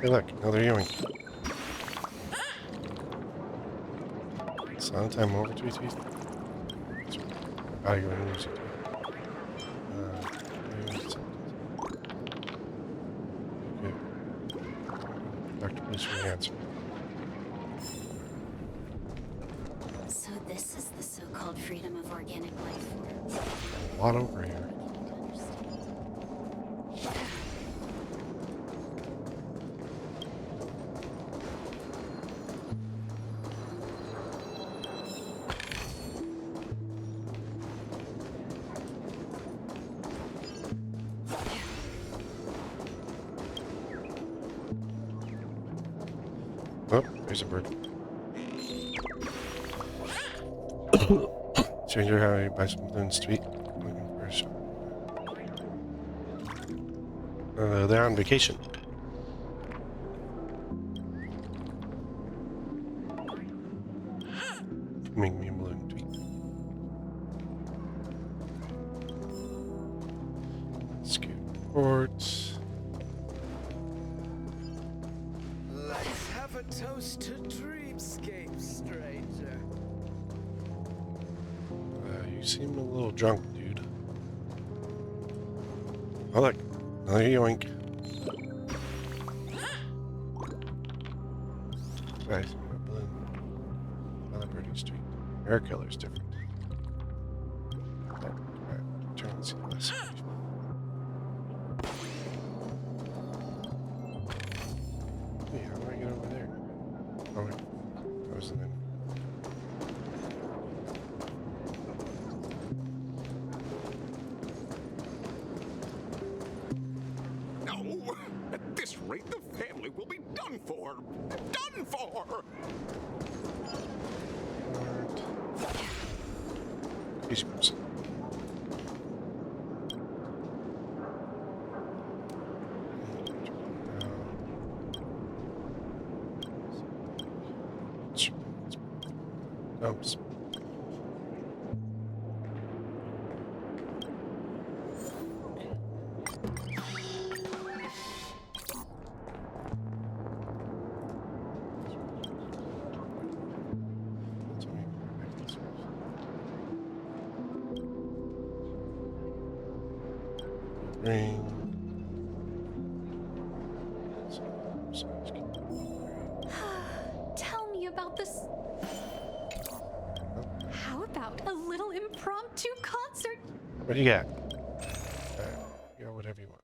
Hey look, another yoink. Silent time over 3 teeth. Gotta go and use it. Answer. So this is the so-called freedom of organic life forms. A lot over here. Oh, there's a bird. Stranger, how you buy some balloons to eat? Looking for a shop. They're on vacation. Make me a balloon to eat. Skateboards. Let's have a toast to dreamscape, stranger. You seem a little drunk, dude. Oh look, another yoink. Nice. Another birdie street. Air color's different. Alright, turn and see this. Hey, how do I get over there? Oh wait, that was the name. No! At this rate, the family will be done for! Done for! Oops. Tell me about this. How about a little impromptu concert? What do you got? You got whatever you want.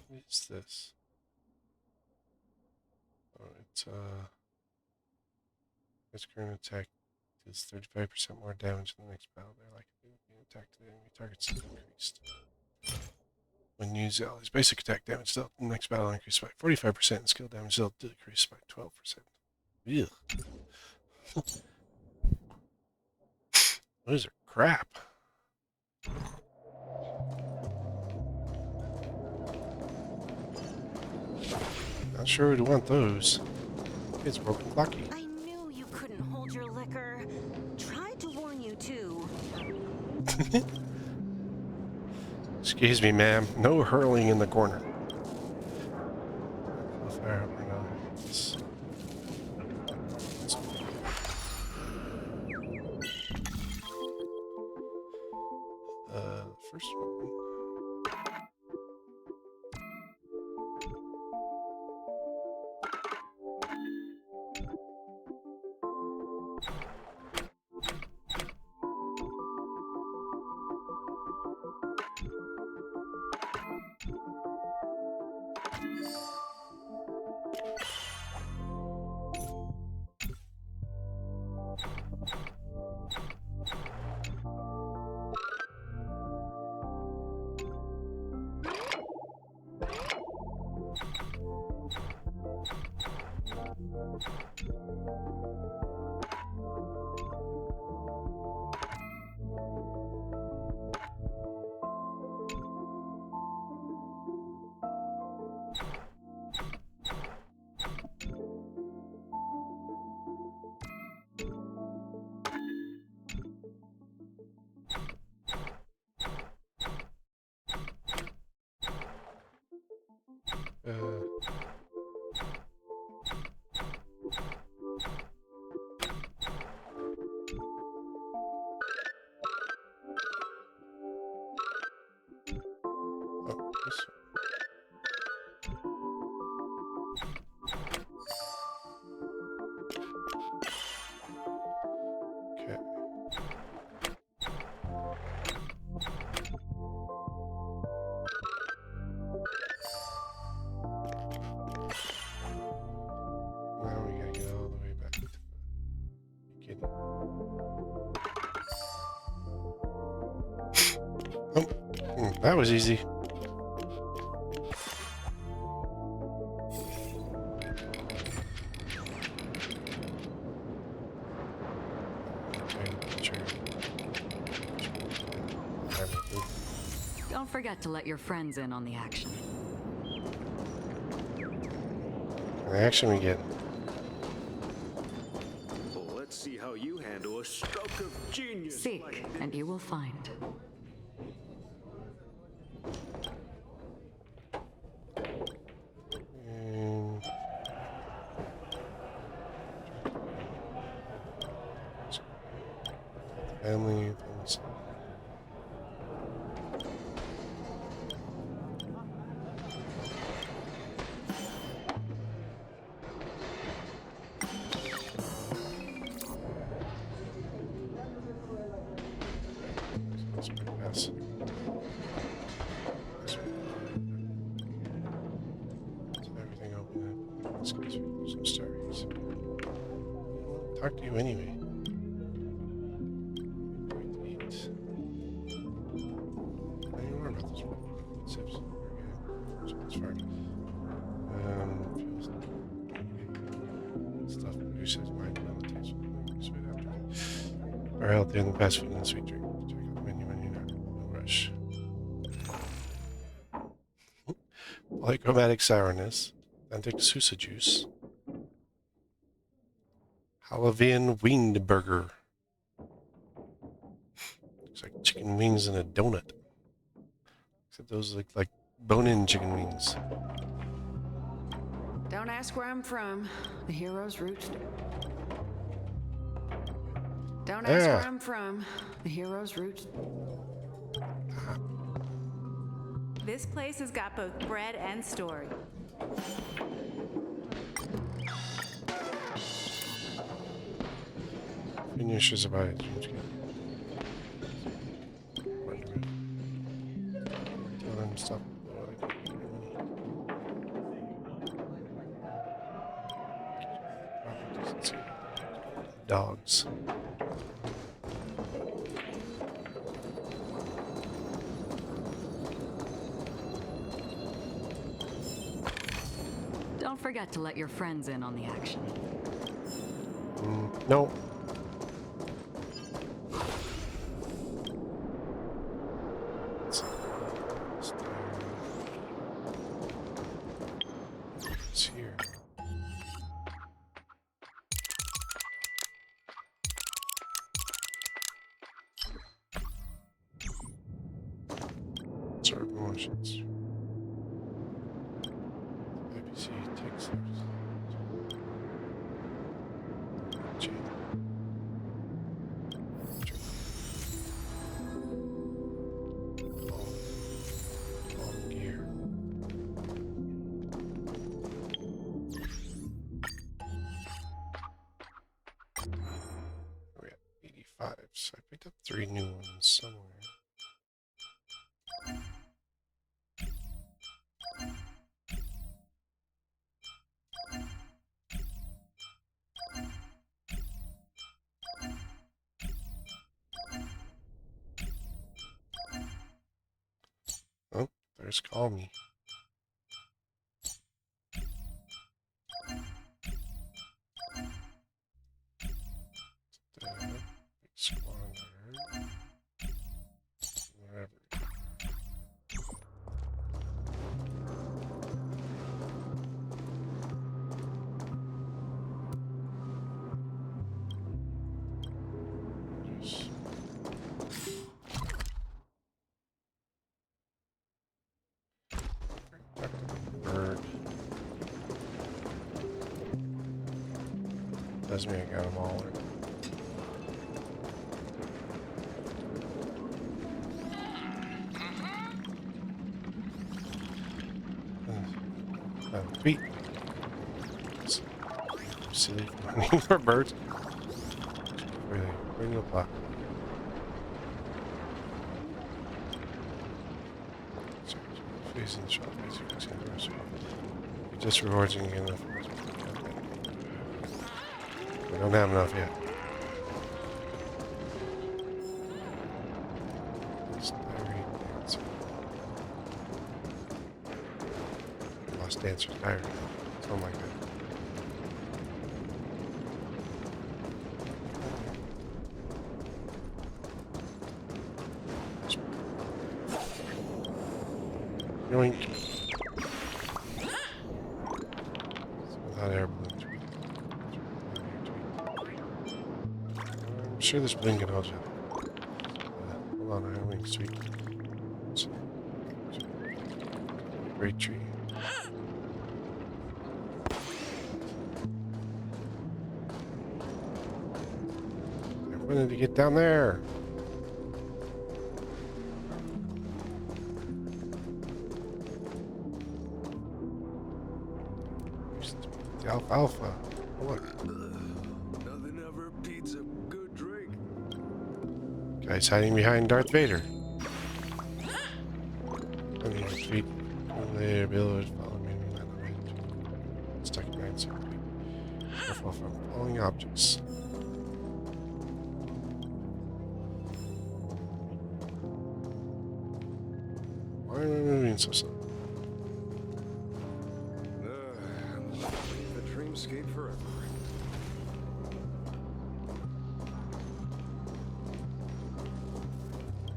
What is this? Oh, its current attack does 35% more damage in the next battle. They're like being attacked. The enemy targets is increased. When used, its basic attack damage dealt in the next battle increased by 45%, and skill damage dealt decreased by 12%. Ugh. Those are crap. Not sure we'd want those. It's broken clocky. I knew you couldn't hold your liquor. Tried to warn you too. Excuse me, ma'am. No hurling in the corner. First one. That was easy. Don't forget to let your friends in on the action. The action we get. Well, let's see how you handle a stroke of genius. Seek, and you will find. Family things. Let's pass. Everything open. Let's go through some stories. Talk to you anyway. Our health in the fast food and sweet drink. Check out the menu now. No rush. Polychromatic sourness. Authentic Sousa juice. Halavian winged burger. Looks like chicken wings and a donut. Except those look like bone-in chicken wings. Don't ask where I'm from. The hero's roots. Don't ask where I'm from. The hero's roots. This place has got both bread and story. Finishes about it. Stop. Dogs. Don't forget to let your friends in on the action. No. It's here. Serve motions. IPC takes gear. We're at 85, so I picked up 3 new ones somewhere. Oh, there's Call Me. Squander. Whatever. Bird. Doesn't mean I got them all. Tweet. Silly money for birds. Really, bring the block. Facing the shop, basically, it just rewards you again. We don't have enough yet. Lost Dancer's Diary. Oh my god. Yoink. Without air balloons. I'm sure this balloon can hold you. Hold on, I have wings. Sweet. Great tree. I wanted to get down there. The alfalfa. Oh, look. Nothing ever beats a good drink. Guy's hiding behind Darth Vader. Tweet. Later, builders follow me. Stuck in mind, so careful from falling objects. Why am I moving so slow? Leave the dreamscape forever.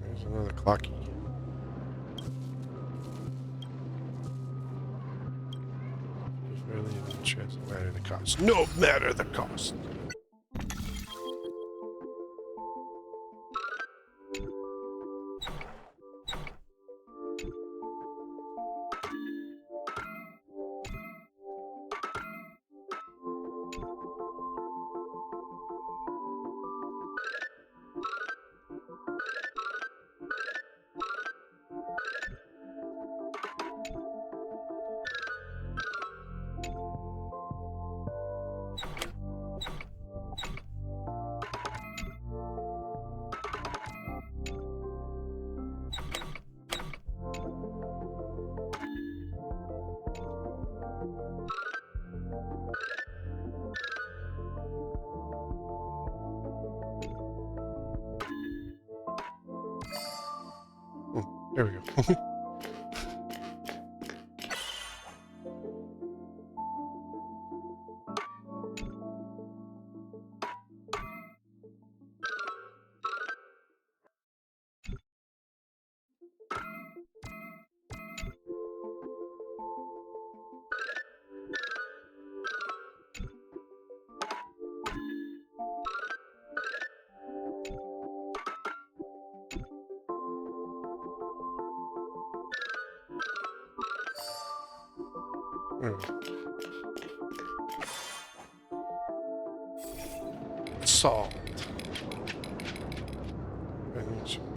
There's another clocky. Sure, it doesn't matter the cost. No matter the cost. There we go. Solved.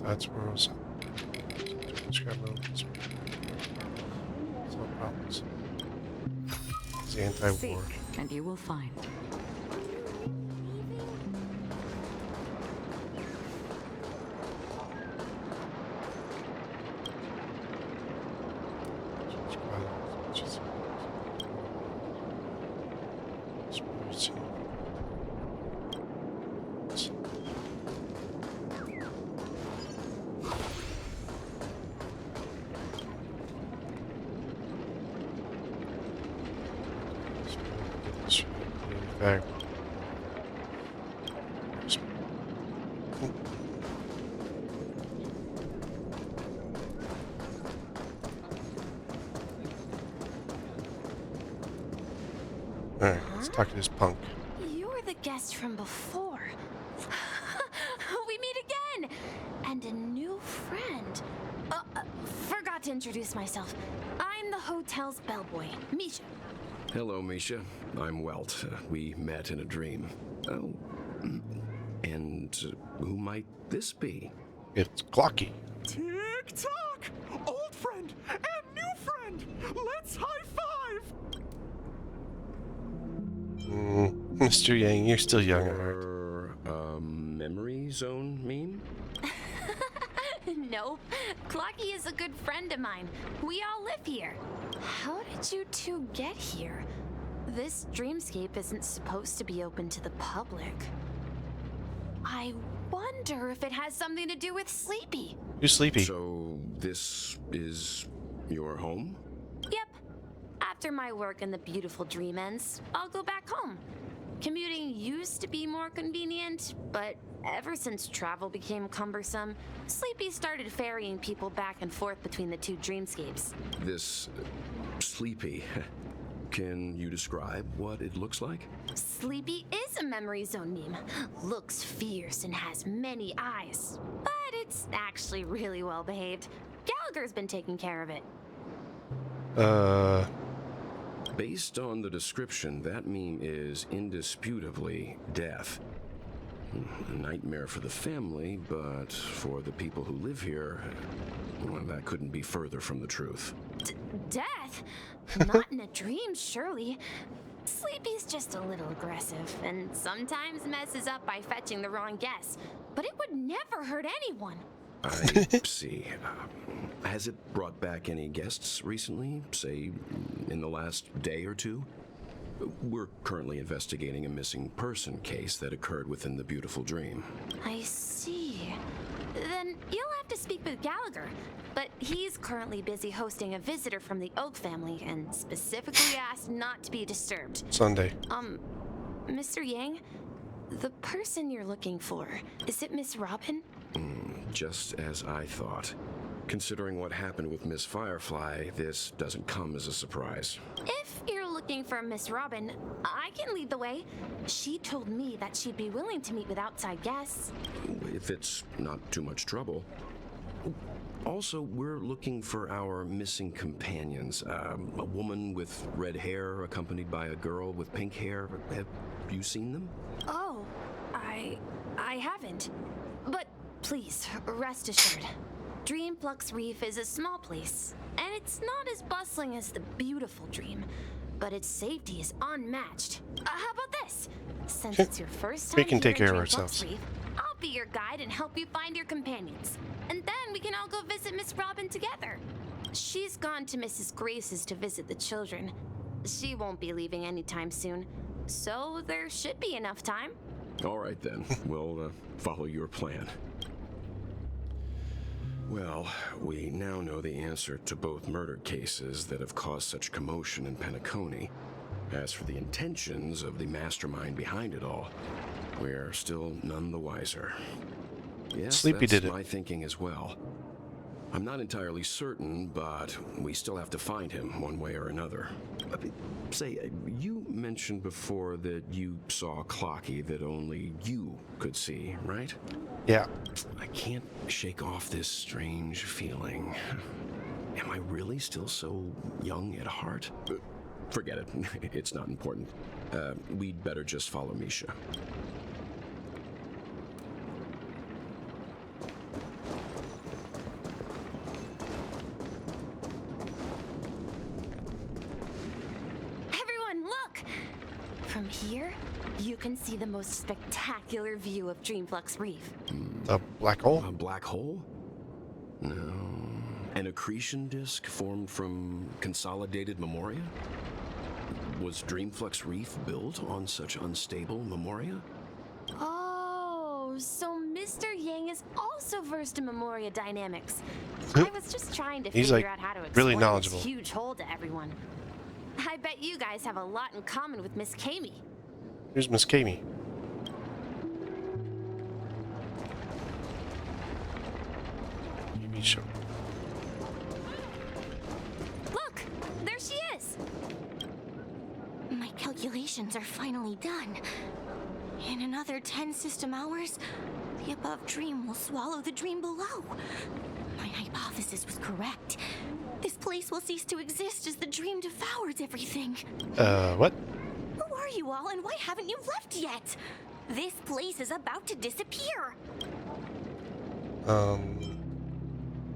That's where I was at. No problems. It's anti-war. Seek, and you will find. Back. Alright, let's talk to this punk. You're the guest from before. We meet again! And a new friend. Forgot to introduce myself. I'm the hotel's bellboy, Misha. Hello, Misha. I'm Welt. We met in a dream. Oh, and who might this be? It's Clocky. Tick-tock! Old friend and new friend! Let's high-five! Mr. Yang, you're still young at heart. Memory zone meme? Nope. Clocky is a good friend of mine. We all live here. How did you two get here? This dreamscape isn't supposed to be open to the public. I wonder if it has something to do with Sleepy. You're sleepy. So this is your home? Yep. After my work in the beautiful dream ends, I'll go back home. Commuting used to be more convenient, but ever since travel became cumbersome, Sleepy started ferrying people back and forth between the two dreamscapes. This Sleepy. Can you describe what it looks like? Sleepy is a memory zone meme. Looks fierce and has many eyes. But it's actually really well behaved. Gallagher's been taking care of it. Based on the description, that meme is indisputably death. A nightmare for the family, but for the people who live here, well, that couldn't be further from the truth. Death? Not in a dream, surely. Sleepy's just a little aggressive, and sometimes messes up by fetching the wrong guess. But it would never hurt anyone. I see. Has it brought back any guests recently, say, in the last day or two? We're currently investigating a missing person case that occurred within the beautiful dream. I see. Then you'll have to speak with Gallagher. But he's currently busy hosting a visitor from the Oak family and specifically asked not to be disturbed. Sunday. Mr. Yang, the person you're looking for, is it Miss Robin? Just as I thought. Considering what happened with Miss Firefly, this doesn't come as a surprise. If you're looking looking for Miss Robin, I can lead the way. She told me that she'd be willing to meet with outside guests. If it's not too much trouble. Also, we're looking for our missing companions. A woman with red hair accompanied by a girl with pink hair. Have you seen them? Oh, I haven't. But please, rest assured. Dreamflux Reef is a small place, and it's not as bustling as the beautiful Dream, but its safety is unmatched. How about this? Since it's your first time We can take here care in of Dreamflux ourselves. Reef, I'll be your guide and help you find your companions. And then we can all go visit Miss Robin together. She's gone to Mrs. Grace's to visit the children. She won't be leaving anytime soon, so there should be enough time. All right, then. We'll follow your plan. Well, we now know the answer to both murder cases that have caused such commotion in Penacony. As for the intentions of the mastermind behind it all, we're still none the wiser. Yes, Sleepy that's did it. my thinking as well. I'm not entirely certain, but we still have to find him one way or another. Say, you mentioned before that you saw a clocky that only you could see, right? Yeah. I can't shake off this strange feeling. Am I really still so young at heart? Forget it. It's not important. We'd better just follow Misha. Everyone, look! From here, you can see the most spectacular view of Dreamflux Reef. A black hole? A black hole? No. An accretion disk formed from consolidated memoria? Was Dreamflux Reef built on such unstable memoria? Oh, so Mr. Yang is also versed in memoria dynamics. I was just trying to He's, figure like, out how to really explain knowledgeable. this huge hole to everyone. I bet you guys have a lot in common with Miss Kami. Here's Miss Kami. Misha. Look, there she is. My calculations are finally done. In another 10 system hours, the above dream will swallow the dream below. My hypothesis was correct. This place will cease to exist as the dream devours everything. What? Who are you all, and why haven't you left yet? This place is about to disappear.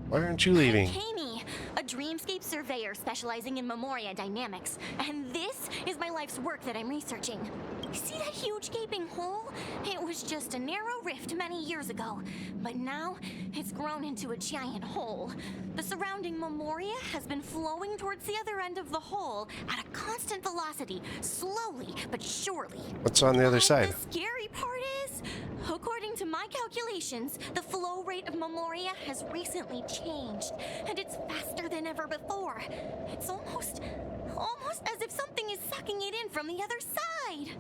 Why aren't you leaving? Kami, a dreamscape surveyor specializing in memoria dynamics. And this is my life's work that I'm researching. See that huge gaping hole? It was just a narrow rift many years ago, but now it's grown into a giant hole. The surrounding memoria has been flowing towards the other end of the hole at a constant velocity, slowly but surely. What's on the other side? The scary part is, according to my calculations, the flow rate of memoria has recently changed, and it's faster than ever before. It's almost as if something is sucking it in from the other side.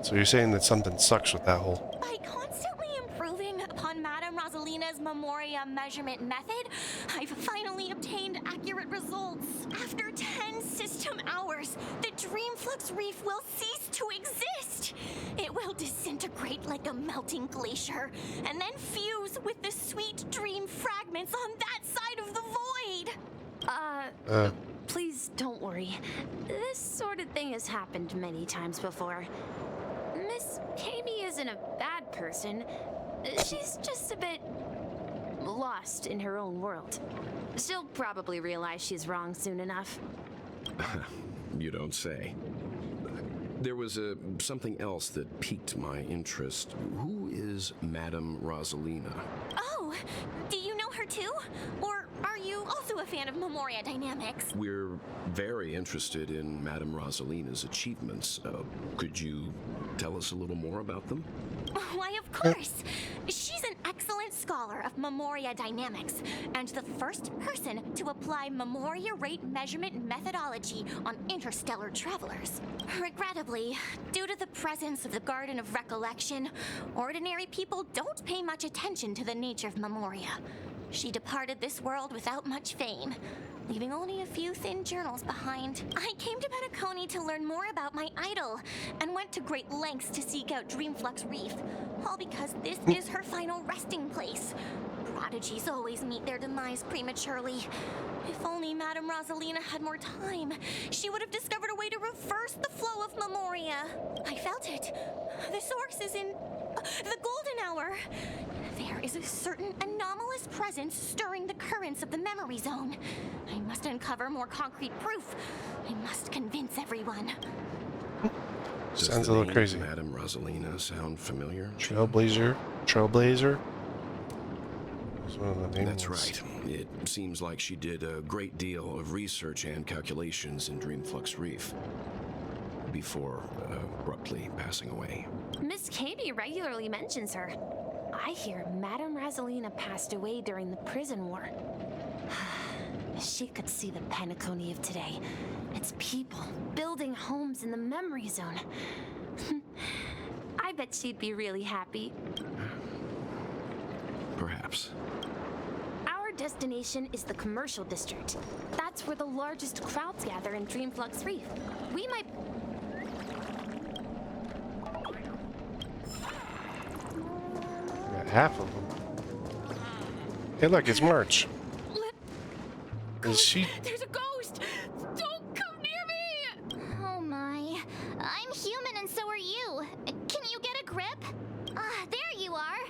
So you're saying that something sucks with that hole? By constantly improving upon Madame Rosalina's memoria measurement method, I've finally obtained accurate results. After 10 system hours, the Dreamflux Reef will cease to exist. It will disintegrate like a melting glacier, and then fuse with the sweet dream fragments on that side of the void. Please don't worry. This sort of thing has happened many times before. Miss Kami isn't a bad person. She's just a bit lost in her own world. She'll probably realize she's wrong soon enough. You don't say. There was something else that piqued my interest. Who is Madame Rosalina? Oh, do you know her too? Or are you also a fan of memoria dynamics? We're very interested in Madame Rosalina's achievements. Could you tell us a little more about them? Why, of course. She's an excellent scholar of memoria dynamics, and the first person to apply memoria rate measurement methodology on interstellar travelers. Regrettably, due to the presence of the Garden of Recollection, ordinary people don't pay much attention to the nature of memoria. She departed this world without much fame, leaving only a few thin journals behind. I came to Penacony to learn more about my idol, and went to great lengths to seek out Dreamflux Reef, all because this is her final resting place. Prodigies always meet their demise prematurely. If only Madame Rosalina had more time, she would have discovered a way to reverse the flow of Memoria. I felt it. The source is in the golden hour. There is a certain anomalous presence stirring the currents of the memory zone. I must uncover more concrete proof. I must convince everyone. Sounds a little crazy. Madame Rosalina sound familiar? Trailblazer. That's right. It seems like she did a great deal of research and calculations in Dreamflux Reef before abruptly passing away. Miss Katie regularly mentions her. I hear Madame Rosalina passed away during the prison war. She could see the Penacony of today. Its people building homes in the memory zone. I bet she'd be really happy. Perhaps. Our destination is the commercial district. That's where the largest crowds gather in Dreamflux Reef. We might... Got half of them. Hey, look, it's March. Is she? There's a ghost! Don't come near me! Oh my. I'm human and so are you. Can you get a grip? There you are.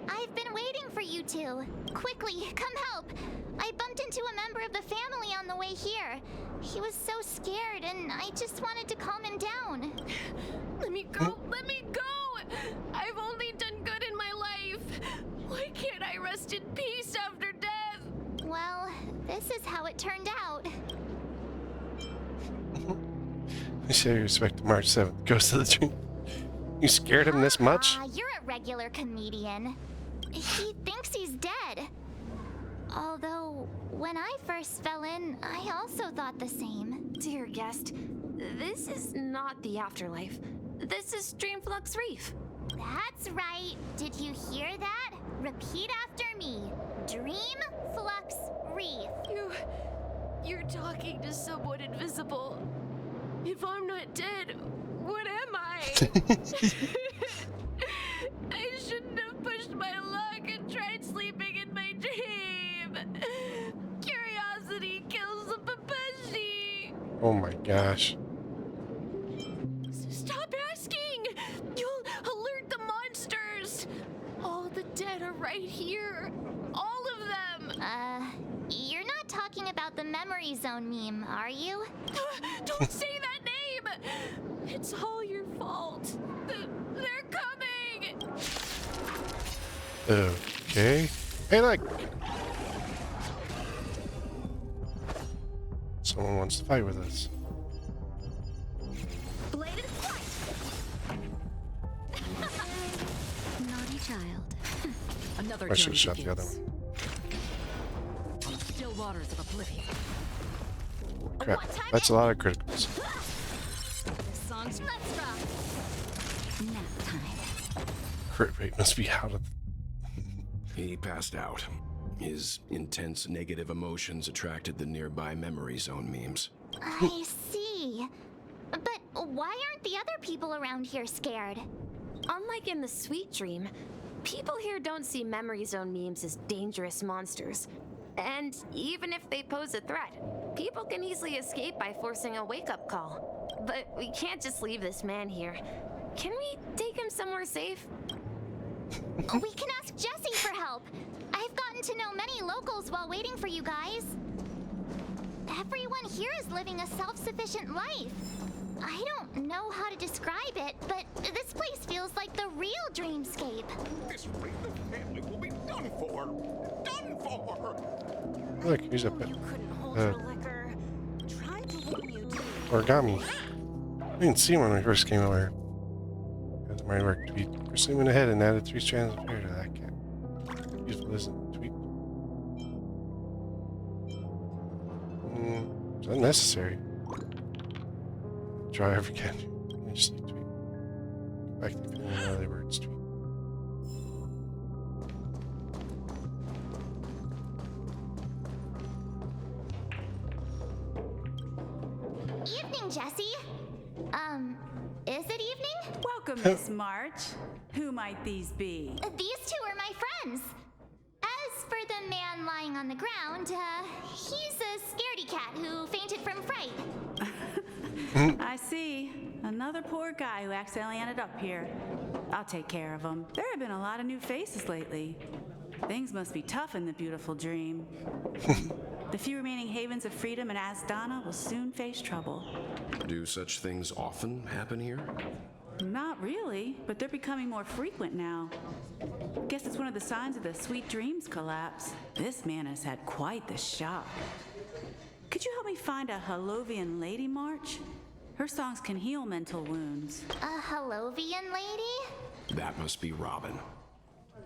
I've been waiting for you two. Quickly, come help. I bumped into a member of the family on the way here. He was so scared and I just wanted to calm him down. Let me go! Let me go! I've only done good in my life. Why can't I rest in peace after death? Well, this is how it turned out. I say you respect March 7th. Ghost of the Dream. You scared him this much? You're a regular comedian. He thinks he's dead. Although, when I first fell in, I also thought the same. Dear guest, this is not the afterlife. This is Dreamflux Reef. That's right. Did you hear that? Repeat after me. Dreamflux Reef. You're talking to someone invisible. If I'm not dead, what am I? I shouldn't have pushed my luck and tried sleeping in my dream. Curiosity kills the Pepeshi. Oh my gosh. Stop asking! You'll alert the monsters! All the dead are right here. All of them! You're not talking about the memory zone meme, are you? Don't say that name! It's all your fault. They're coming! Okay. Hey, look! Someone wants to fight with us. Bladed flight! Naughty child. Another I should have journey shot the other begins. one. Still waters of oblivion. Crap. That's a lot of criticals. This song's nap time. Crit rate must be out of. He passed out. His intense negative emotions attracted the nearby memory zone memes. I see. But why aren't the other people around here scared? Unlike in the Sweet Dream, people here don't see memory zone memes as dangerous monsters. And even if they pose a threat, people can easily escape by forcing a wake-up call. But we can't just leave this man here. Can we take him somewhere safe? We can ask Jessie for help. I've gotten to know many locals while waiting for you guys. Everyone here is living a self-sufficient life. I don't know how to describe it, but this place feels like the real dreamscape. This way the family will be done for. Done for! Look, here's a pet. Tried to warn you too. Origami. I didn't see him when we first came over. That's my work. Tweet. Pursuing ahead and added 3 strands of hair to that cat. Useful, isn't it? Tweet. It's unnecessary. Try every cat. Just tweet. Back to the other words. Tweet. evening, Jesse. Is it evening? Welcome, Miss March. Who might these be? These two are my friends. As for the man lying on the ground, he's a scaredy cat who fainted from fright. I see. Another poor guy who accidentally ended up here. I'll take care of him. There have been a lot of new faces lately. Things must be tough in the beautiful dream. The few remaining havens of freedom in Asdana will soon face trouble. Do such things often happen here? Not really, but they're becoming more frequent now. Guess it's one of the signs of the Sweet Dreams collapse. This man has had quite the shock. Could you help me find a Halovian lady, March? Her songs can heal mental wounds. A Halovian lady? That must be Robin.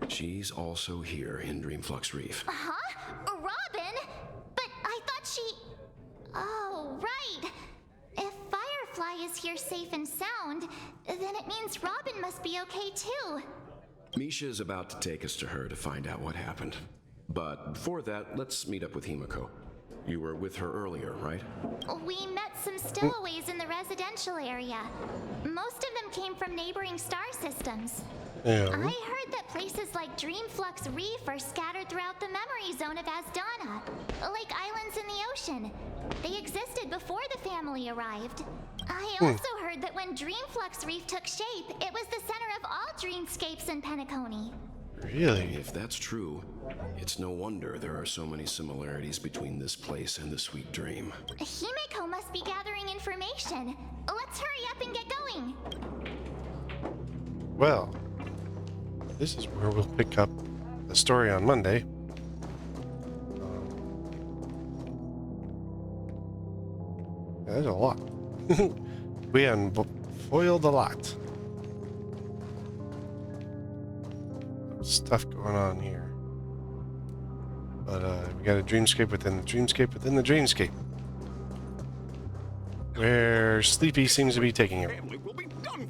She's also here in Dreamflux Reef. Huh? Robin? But I thought she... Oh, right. If Firefly is here safe and sound, then it means Robin must be okay too. Misha's about to take us to her to find out what happened. But before that, let's meet up with Himiko. You were with her earlier, right? We met some stowaways in the residential area. Most of them came from neighboring star systems. Yeah. I heard that places like Dreamflux Reef are scattered throughout the memory zone of Asdana, like islands in the ocean. They existed before the family arrived. I also heard that when Dreamflux Reef took shape, it was the center of all dreamscapes in Penacony. Really? If that's true, it's no wonder there are so many similarities between this place and the Sweet Dream. Himiko must be gathering information. Let's hurry up and get going. Well, this is where we'll pick up the story on Monday. There's a lot. We unfoiled a lot. Stuff going on here. But we got a dreamscape within the dreamscape within the dreamscape. Where Sleepy seems to be taking it.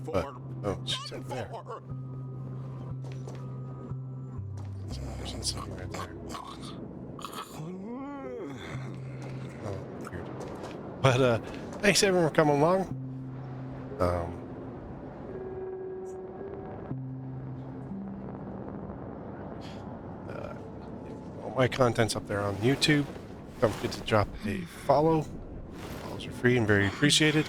But, oh, she's over there. There's something right there. Oh, weird. But thanks everyone for coming along. All my content's up there on YouTube. Don't forget to drop a follow. Follows are free and very appreciated.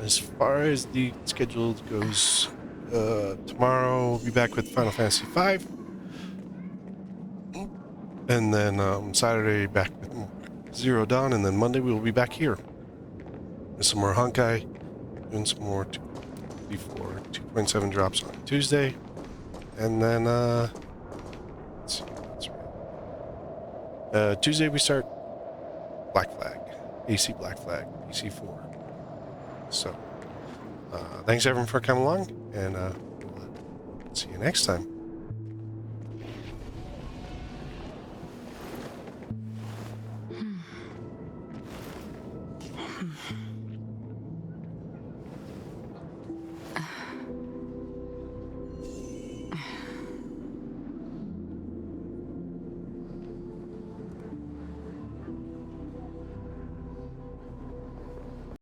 As far as the schedule goes, tomorrow we'll be back with Final Fantasy V. And then Saturday back with Zero Dawn, and then Monday we will be back here. With some more Honkai, doing some more 2.7 drops on Tuesday. And then, let's see, what's right. Tuesday we start Black Flag, AC Black Flag, AC 4. So, thanks everyone for coming along, and we'll see you next time.